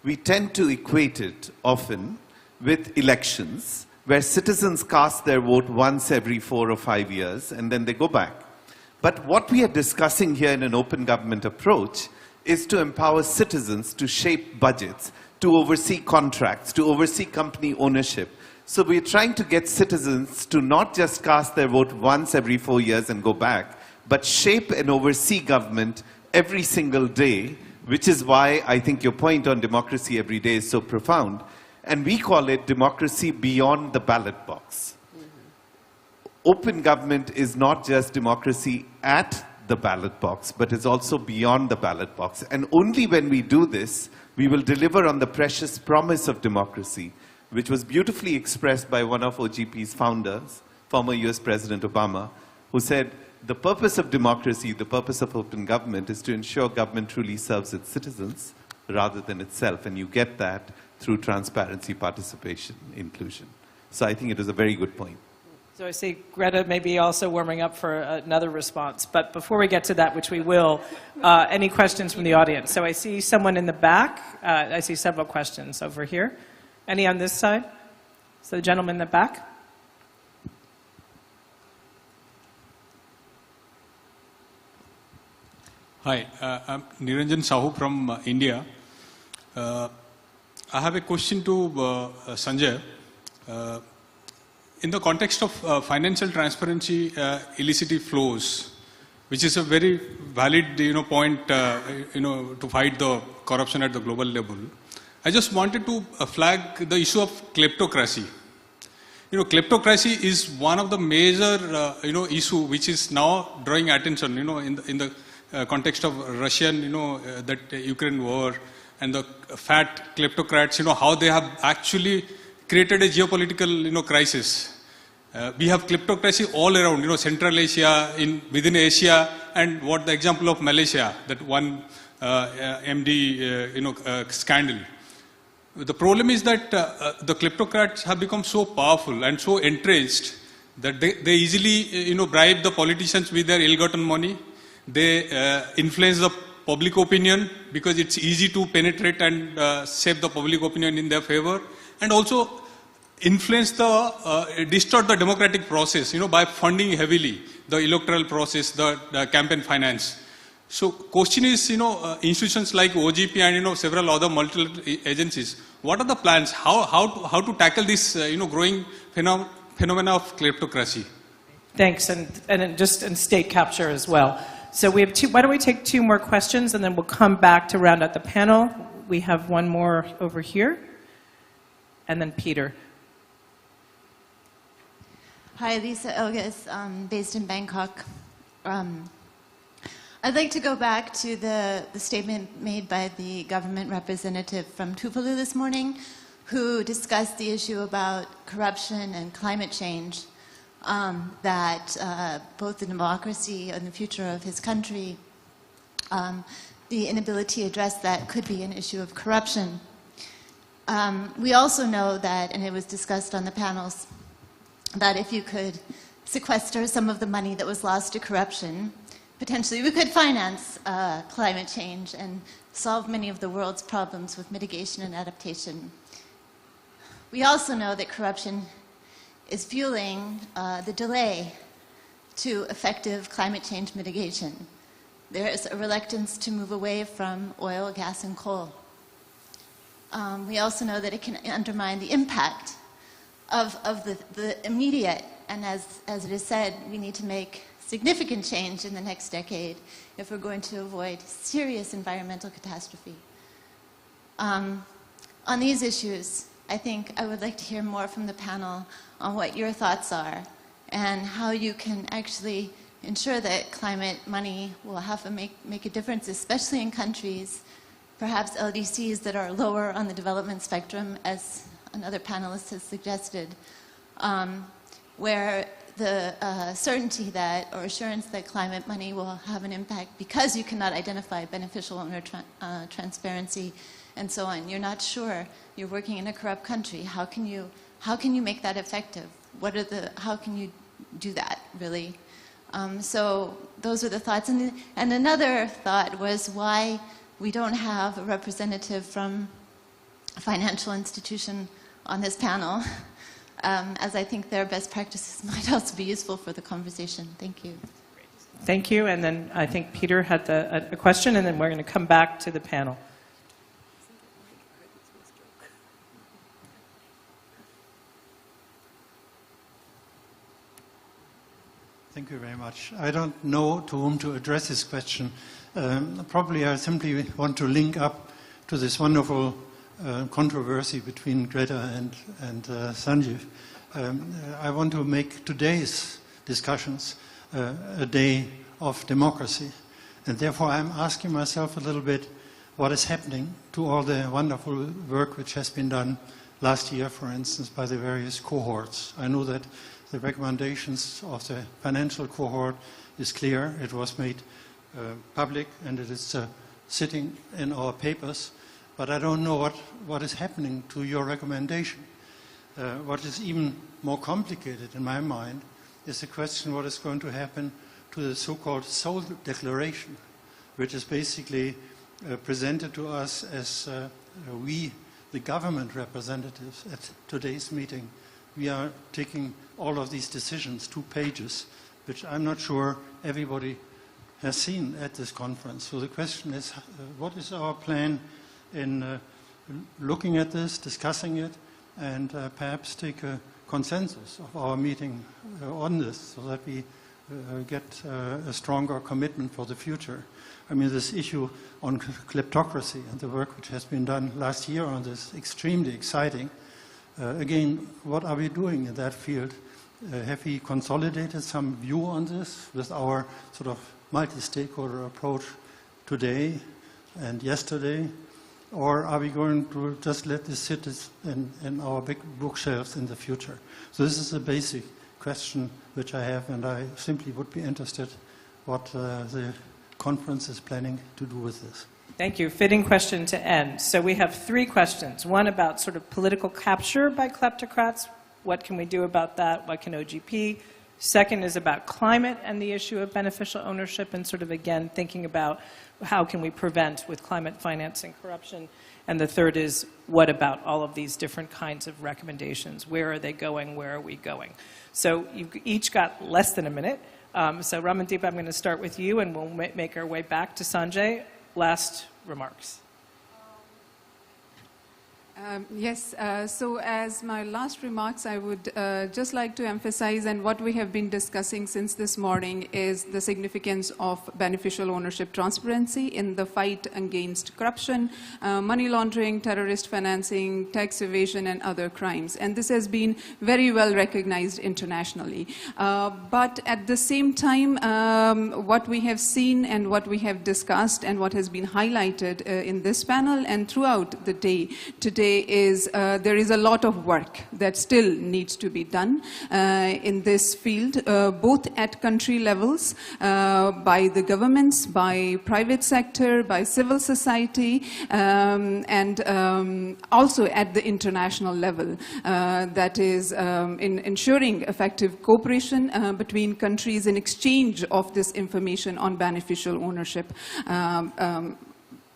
we tend to equate it often with elections, where citizens cast their vote once every 4 or 5 years, and then they go back. But what we are discussing here in an open government approach is to empower citizens to shape budgets, to oversee contracts, to oversee company ownership. So we're trying to get citizens to not just cast their vote once every 4 years and go back, but shape and oversee government every single day, which is why I think your point on democracy every day is so profound. And we call it democracy beyond the ballot box. Open government is not just democracy at the ballot box, but is also beyond the ballot box. And only when we do this, we will deliver on the precious promise of democracy, which was beautifully expressed by one of OGP's founders, former US President Obama, who said, the purpose of democracy, the purpose of open government is to ensure government truly serves its citizens rather than itself. And you get that through transparency, participation, inclusion. So I think it was a very good point. So I see Greta may be also warming up for another response. But before we get to that, which we will, any questions from the audience? So I see someone in the back. I see several questions over here. Any on this side? So the gentleman in the back. Hi, I'm Niranjan Sahu from India. I have a question to Sanjay. In the context of financial transparency, illicit flows, which is a very valid point to fight the corruption at the global level, I just wanted to flag the issue of kleptocracy. Kleptocracy is one of the major issue which is now drawing attention in the context of Russian that Ukraine war, and the fat kleptocrats, how they have actually created a geopolitical, crisis. We have kleptocracy all around, Central Asia, within Asia, and what the example of Malaysia, that one MD, scandal. The problem is that the kleptocrats have become so powerful and so entrenched that they easily, bribe the politicians with their ill-gotten money. They influence the public opinion because it's easy to penetrate and shape the public opinion in their favor, and also influence distort the democratic process, by funding heavily the electoral process, the campaign finance. So question is, institutions like OGP and several other multilateral agencies, what are the plans? How to tackle this growing phenomena of kleptocracy? Thanks, and just in state capture as well. So we have why don't we take 2 more questions, and then we'll come back to round out the panel. We have one more over here, and then Peter. Hi, Lisa Ilges, based in Bangkok. I'd like to go back to the statement made by the government representative from Tuvalu this morning, who discussed the issue about corruption and climate change. That both the democracy and the future of his country, the inability to address that could be an issue of corruption. We also know that, and it was discussed on the panels, that if you could sequester some of the money that was lost to corruption, potentially we could finance climate change and solve many of the world's problems with mitigation and adaptation. We also know that corruption is fueling the delay to effective climate change mitigation. There is a reluctance to move away from oil, gas, and coal. We also know that it can undermine the impact of the immediate, and as it is said, we need to make significant change in the next decade if we're going to avoid serious environmental catastrophe. On these issues, I think I would like to hear more from the panel on what your thoughts are and how you can actually ensure that climate money will have to make a difference, especially in countries, perhaps LDCs that are lower on the development spectrum, as another panelist has suggested, where the certainty that, or assurance that climate money will have an impact because you cannot identify beneficial owner transparency and so on. You're not sure. You're working in a corrupt country. How can you make that effective? How can you do that, really? So those are the thoughts. And another thought was why we don't have a representative from financial institution on this panel, as I think their best practices might also be useful for the conversation. Thank you. Thank you. And then I think Peter had a question, and then we're going to come back to the panel. Thank you very much. I don't know to whom to address this question. Probably I simply want to link up to this wonderful controversy between Greta and Sanjeev. I want to make today's discussions a day of democracy. And therefore I'm asking myself a little bit what is happening to all the wonderful work which has been done last year, for instance, by the various cohorts. I know that the recommendations of the financial cohort is clear. It was made public and it is sitting in our papers. But I don't know what is happening to your recommendation. What is even more complicated in my mind is the question what is going to happen to the so-called Seoul Declaration, which is basically presented to us as we, the government representatives at today's meeting, we are taking all of these decisions, 2 pages, which I'm not sure everybody has seen at this conference. So the question is, what is our plan in looking at this, discussing it, and perhaps take a consensus of our meeting on this so that we get a stronger commitment for the future. I mean, this issue on kleptocracy and the work which has been done last year on this, extremely exciting. Again, what are we doing in that field? Have we consolidated some view on this with our sort of multi-stakeholder approach today and yesterday? Or are we going to just let this sit in our big bookshelves in the future? So this is a basic question which I have, and I simply would be interested what the conference is planning to do with this. Thank you. Fitting question to end. So we have 3 questions. One about sort of political capture by kleptocrats. What can we do about that? What can OGP? Second is about climate and the issue of beneficial ownership and sort of, again, thinking about how can we prevent with climate financing corruption. And the third is what about all of these different kinds of recommendations? Where are they going? Where are we going? So you've each got less than a minute. So Ramandeep, I'm going to start with you, and we'll make our way back to Sanjay. Last remarks. Yes, so as my last remarks, I would just like to emphasize, and what we have been discussing since this morning is the significance of beneficial ownership transparency in the fight against corruption, money laundering, terrorist financing, tax evasion, and other crimes. And this has been very well recognized internationally. But at the same time, what we have seen and what we have discussed and what has been highlighted in this panel and throughout the day today is there is a lot of work that still needs to be done in this field, both at country levels, by the governments, by private sector, by civil society, and also at the international level. That is in ensuring effective cooperation between countries in exchange of this information on beneficial ownership,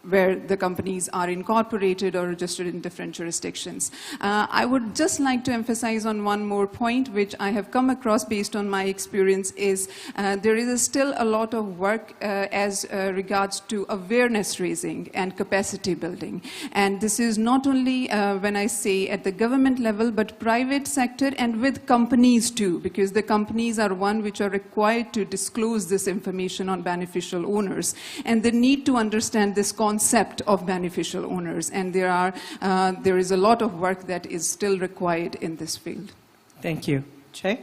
where the companies are incorporated or registered in different jurisdictions. I would just like to emphasize on one more point, which I have come across based on my experience, is there is still a lot of work as regards to awareness raising and capacity building. And this is not only when I say at the government level, but private sector and with companies too, because the companies are one which are required to disclose this information on beneficial owners. And they need to understand this concept of beneficial owners, and there is a lot of work that is still required in this field. Thank you. Che?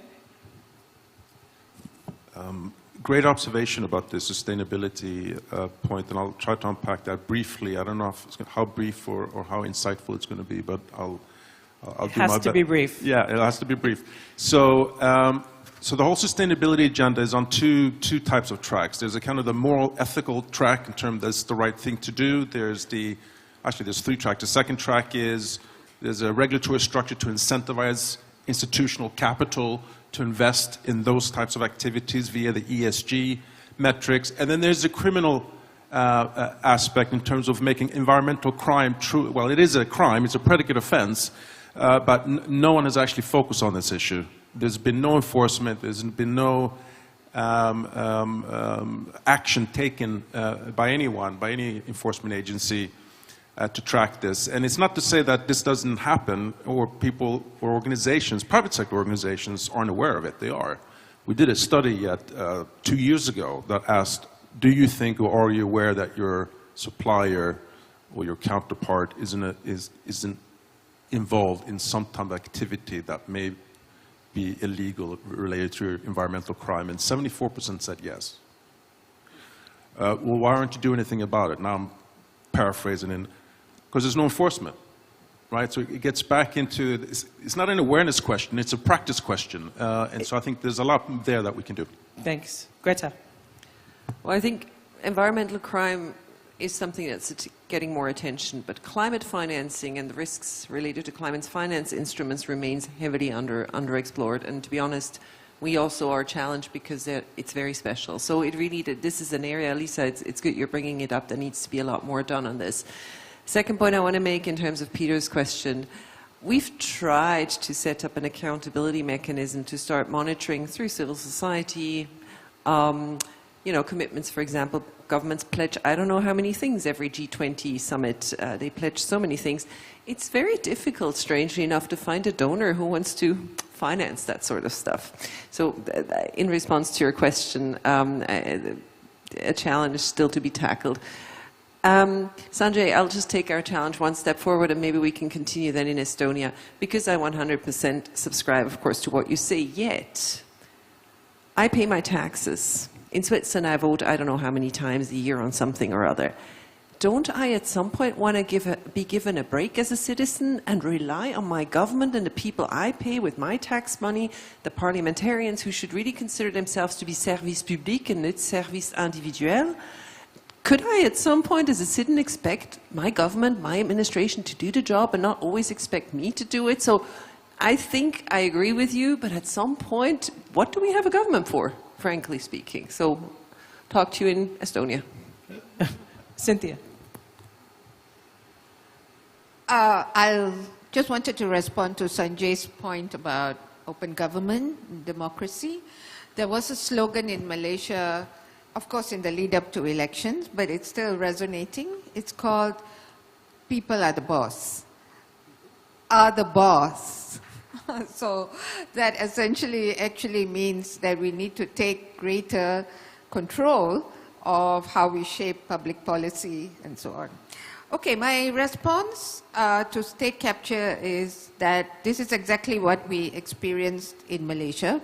Great observation about the sustainability point, and I'll try to unpack that briefly. I don't know how brief or how insightful it's going to be, but I'll do my best. It has to be brief. Yeah, it has to be brief. So, so the whole sustainability agenda is on two types of tracks. There's a kind of the moral, ethical track in terms that's the right thing to do. There's 3 tracks. The second track is there's a regulatory structure to incentivize institutional capital to invest in those types of activities via the ESG metrics. And then there's the criminal aspect in terms of making environmental crime true. Well, it is a crime, it's a predicate offense, but no one has actually focused on this issue. There's been no enforcement, there's been no action taken by anyone, by any enforcement agency to track this. And it's not to say that this doesn't happen, or people or organizations, private sector organizations, aren't aware of it. They are. We did a study 2 years ago that asked, do you think or are you aware that your supplier or your counterpart isn't involved in some type of activity that may be illegal related to environmental crime? And 74% said yes. Well, why aren't you doing anything about it? Now I'm paraphrasing, because there's no enforcement, right? So it gets back into, it's not an awareness question, it's a practice question. And so I think there's a lot there that we can do. Thanks. Greta. Well, I think environmental crime is something that's getting more attention, but climate financing and the risks related to climate finance instruments remains heavily underexplored. And to be honest, we also are challenged because it's very special. So it really, this is an area, Lisa, it's good you're bringing it up. There needs to be a lot more done on this. Second point I want to make in terms of Peter's question, we've tried to set up an accountability mechanism to start monitoring through civil society, commitments, for example, governments pledge, I don't know how many things every G20 summit, they pledge so many things. It's very difficult, strangely enough, to find a donor who wants to finance that sort of stuff. So in response to your question, a challenge still to be tackled. Sanjay, I'll just take our challenge one step forward and maybe we can continue then in Estonia, because I 100% subscribe, of course, to what you say, yet I pay my taxes. In Switzerland, I vote I don't know how many times a year on something or other. Don't I at some point want to be given a break as a citizen and rely on my government and the people I pay with my tax money, the parliamentarians who should really consider themselves to be service public and not service individuel? Could I at some point as a citizen expect my government, my administration to do the job and not always expect me to do it? So I think I agree with you, but at some point, what do we have a government for, frankly speaking? So talk to you in Estonia. Cynthia. I just wanted to respond to Sanjay's point about open government, democracy. There was a slogan in Malaysia, of course in the lead up to elections, but it's still resonating. It's called, people are the boss. Are the boss. So that essentially actually means that we need to take greater control of how we shape public policy and so on. Okay, my response to state capture is that this is exactly what we experienced in Malaysia.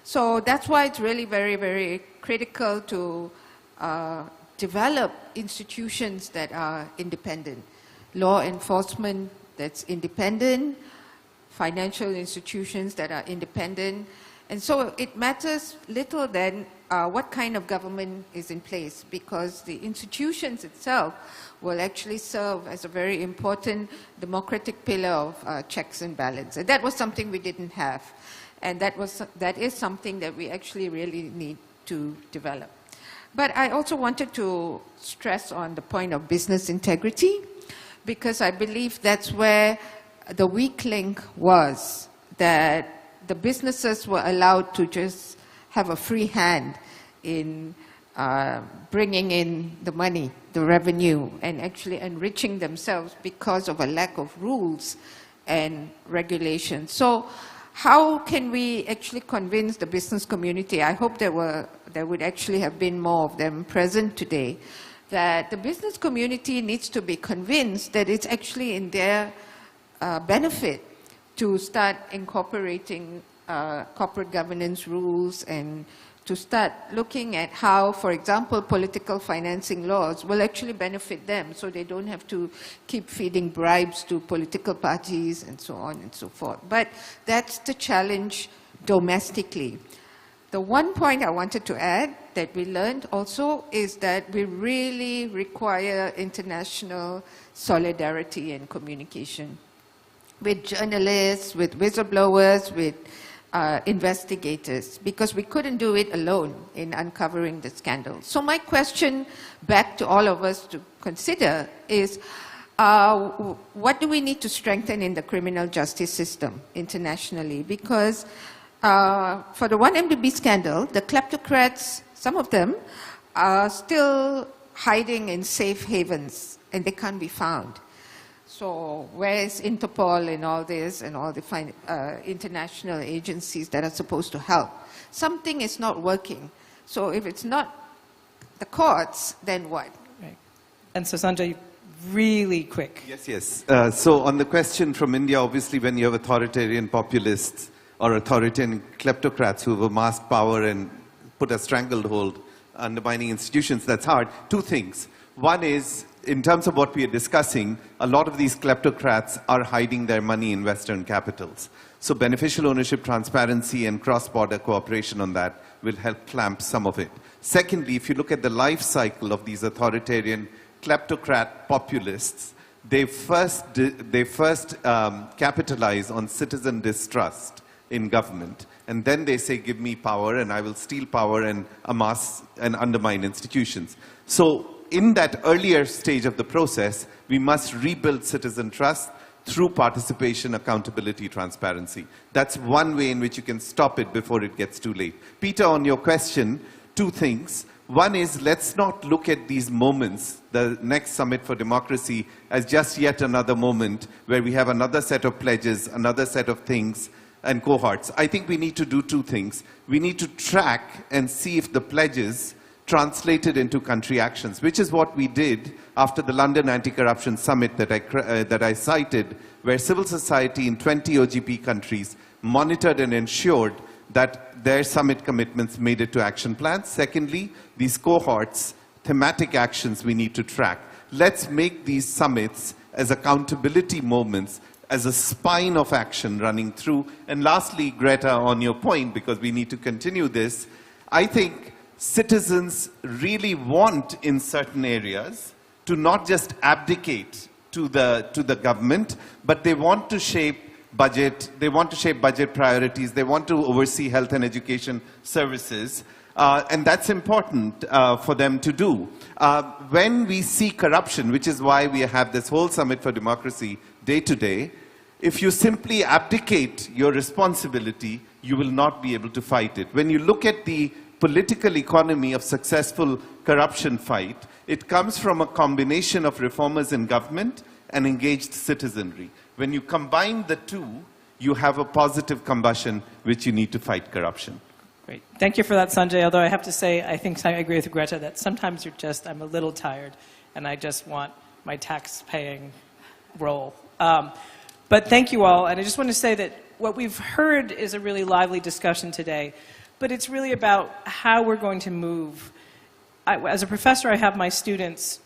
So that's why it's really very, very critical to develop institutions that are independent. Law enforcement that's independent, financial institutions that are independent. And so it matters little then what kind of government is in place, because the institutions itself will actually serve as a very important democratic pillar of checks and balance. And that was something we didn't have. And that is something that we actually really need to develop. But I also wanted to stress on the point of business integrity, because I believe that's where the weak link was, that the businesses were allowed to just have a free hand in bringing in the money, the revenue, and actually enriching themselves because of a lack of rules and regulations. So how can we actually convince the business community? I hope there would actually have been more of them present today, that the business community needs to be convinced that it's actually in their benefit to start incorporating corporate governance rules and to start looking at how, for example, political financing laws will actually benefit them, so they don't have to keep feeding bribes to political parties and so on and so forth. But that's the challenge domestically. The one point I wanted to add that we learned also is that we really require international solidarity and communication with journalists, with whistleblowers, with investigators, because we couldn't do it alone in uncovering the scandal. So my question back to all of us to consider is, what do we need to strengthen in the criminal justice system internationally? Because for the 1MDB scandal, the kleptocrats, some of them, are still hiding in safe havens and they can't be found. So where is Interpol in all this and all the international agencies that are supposed to help? Something is not working. So if it's not the courts, then what? Right. And so Sanjay, really quick. Yes. So on the question from India, obviously when you have authoritarian populists or authoritarian kleptocrats who have amassed power and put a stranglehold undermining institutions, that's hard. Two things. One is, in terms of what we are discussing, a lot of these kleptocrats are hiding their money in Western capitals. So beneficial ownership, transparency, and cross-border cooperation on that will help clamp some of it. Secondly, if you look at the life cycle of these authoritarian kleptocrat populists, they first capitalize on citizen distrust in government, and then they say, give me power and I will steal power and amass and undermine institutions. So in that earlier stage of the process, we must rebuild citizen trust through participation, accountability, transparency. That's one way in which you can stop it before it gets too late. Peter, on your question, two things. One is, let's not look at these moments, the next Summit for Democracy, as just yet another moment where we have another set of pledges, another set of things and cohorts. I think we need to do two things. We need to track and see if the pledges translated into country actions, which is what we did after the London Anti-Corruption Summit that I cited, where civil society in 20 OGP countries monitored and ensured that their summit commitments made it to action plans. Secondly, these cohorts, thematic actions we need to track. Let's make these summits as accountability moments, as a spine of action running through. And lastly, Greta, on your point, because we need to continue this, I think citizens really want in certain areas to not just abdicate to the government, but they want to shape budget, they want to shape budget priorities, they want to oversee health and education services, and that's important for them to do. When we see corruption, which is why we have this whole Summit for Democracy day to day, if you simply abdicate your responsibility, you will not be able to fight it. When you look at the political economy of successful corruption fight, it comes from a combination of reformers in government and engaged citizenry. When you combine the two, you have a positive combustion which you need to fight corruption. Great. Thank you for that, Sanjay. Although I have to say, I think I agree with Greta that sometimes I'm a little tired and I just want my tax-paying role. But thank you all. And I just want to say that what we've heard is a really lively discussion today, but it's really about how we're going to move. As a professor, I have my students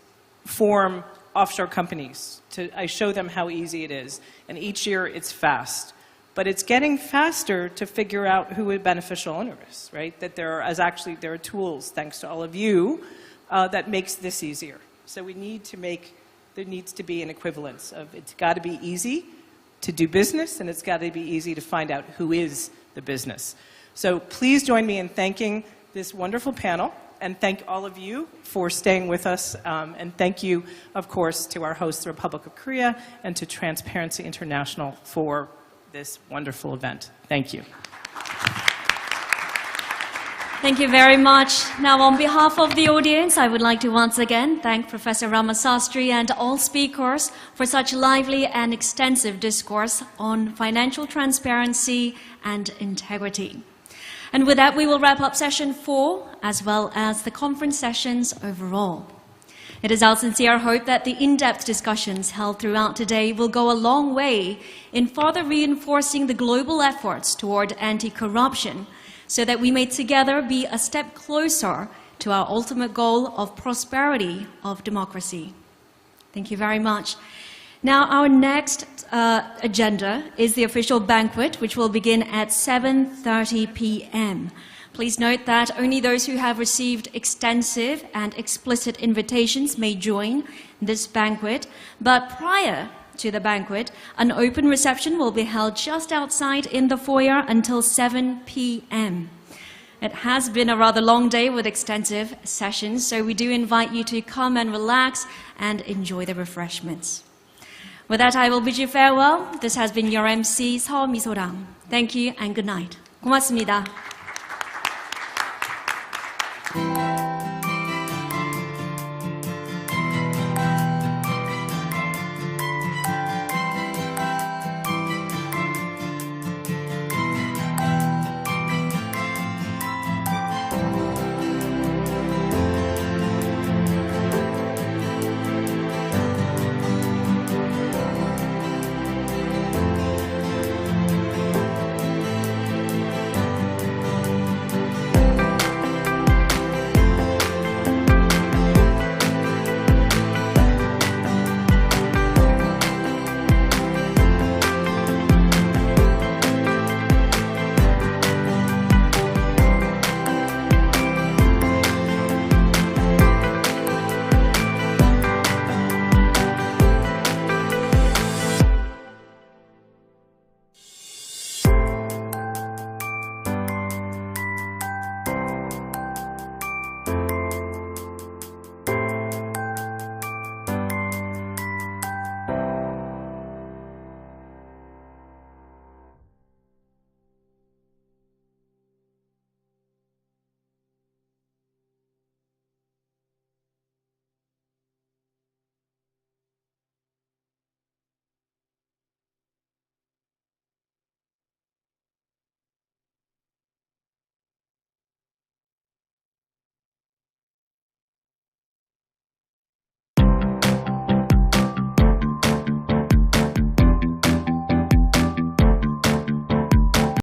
form offshore companies. I show them how easy it is. And each year it's fast. But it's getting faster to figure out who a beneficial owner is, right? That there are tools, thanks to all of you, that makes this easier. So there needs to be an equivalence of it's got to be easy to do business, and it's got to be easy to find out who is the business. So please join me in thanking this wonderful panel, and thank all of you for staying with us. And thank you, of course, to our host, the Republic of Korea, and to Transparency International for this wonderful event. Thank you. Thank you very much. Now, on behalf of the audience, I would like to once again thank Professor Ramasastry and all speakers for such lively and extensive discourse on financial transparency and integrity. And with that, we will wrap up session 4, as well as the conference sessions overall. It is our sincere hope that the in-depth discussions held throughout today will go a long way in further reinforcing the global efforts toward anti-corruption, so that we may together be a step closer to our ultimate goal of prosperity of democracy. Thank you very much. Now, our next agenda is the official banquet, which will begin at 7:30 p.m. Please note that only those who have received extensive and explicit invitations may join this banquet, but prior to the banquet, an open reception will be held just outside in the foyer until 7 p.m. It has been a rather long day with extensive sessions, so we do invite you to come and relax and enjoy the refreshments. With that, I will bid you farewell. This has been your MC, Ishoda. Thank you and good night. 고맙습니다.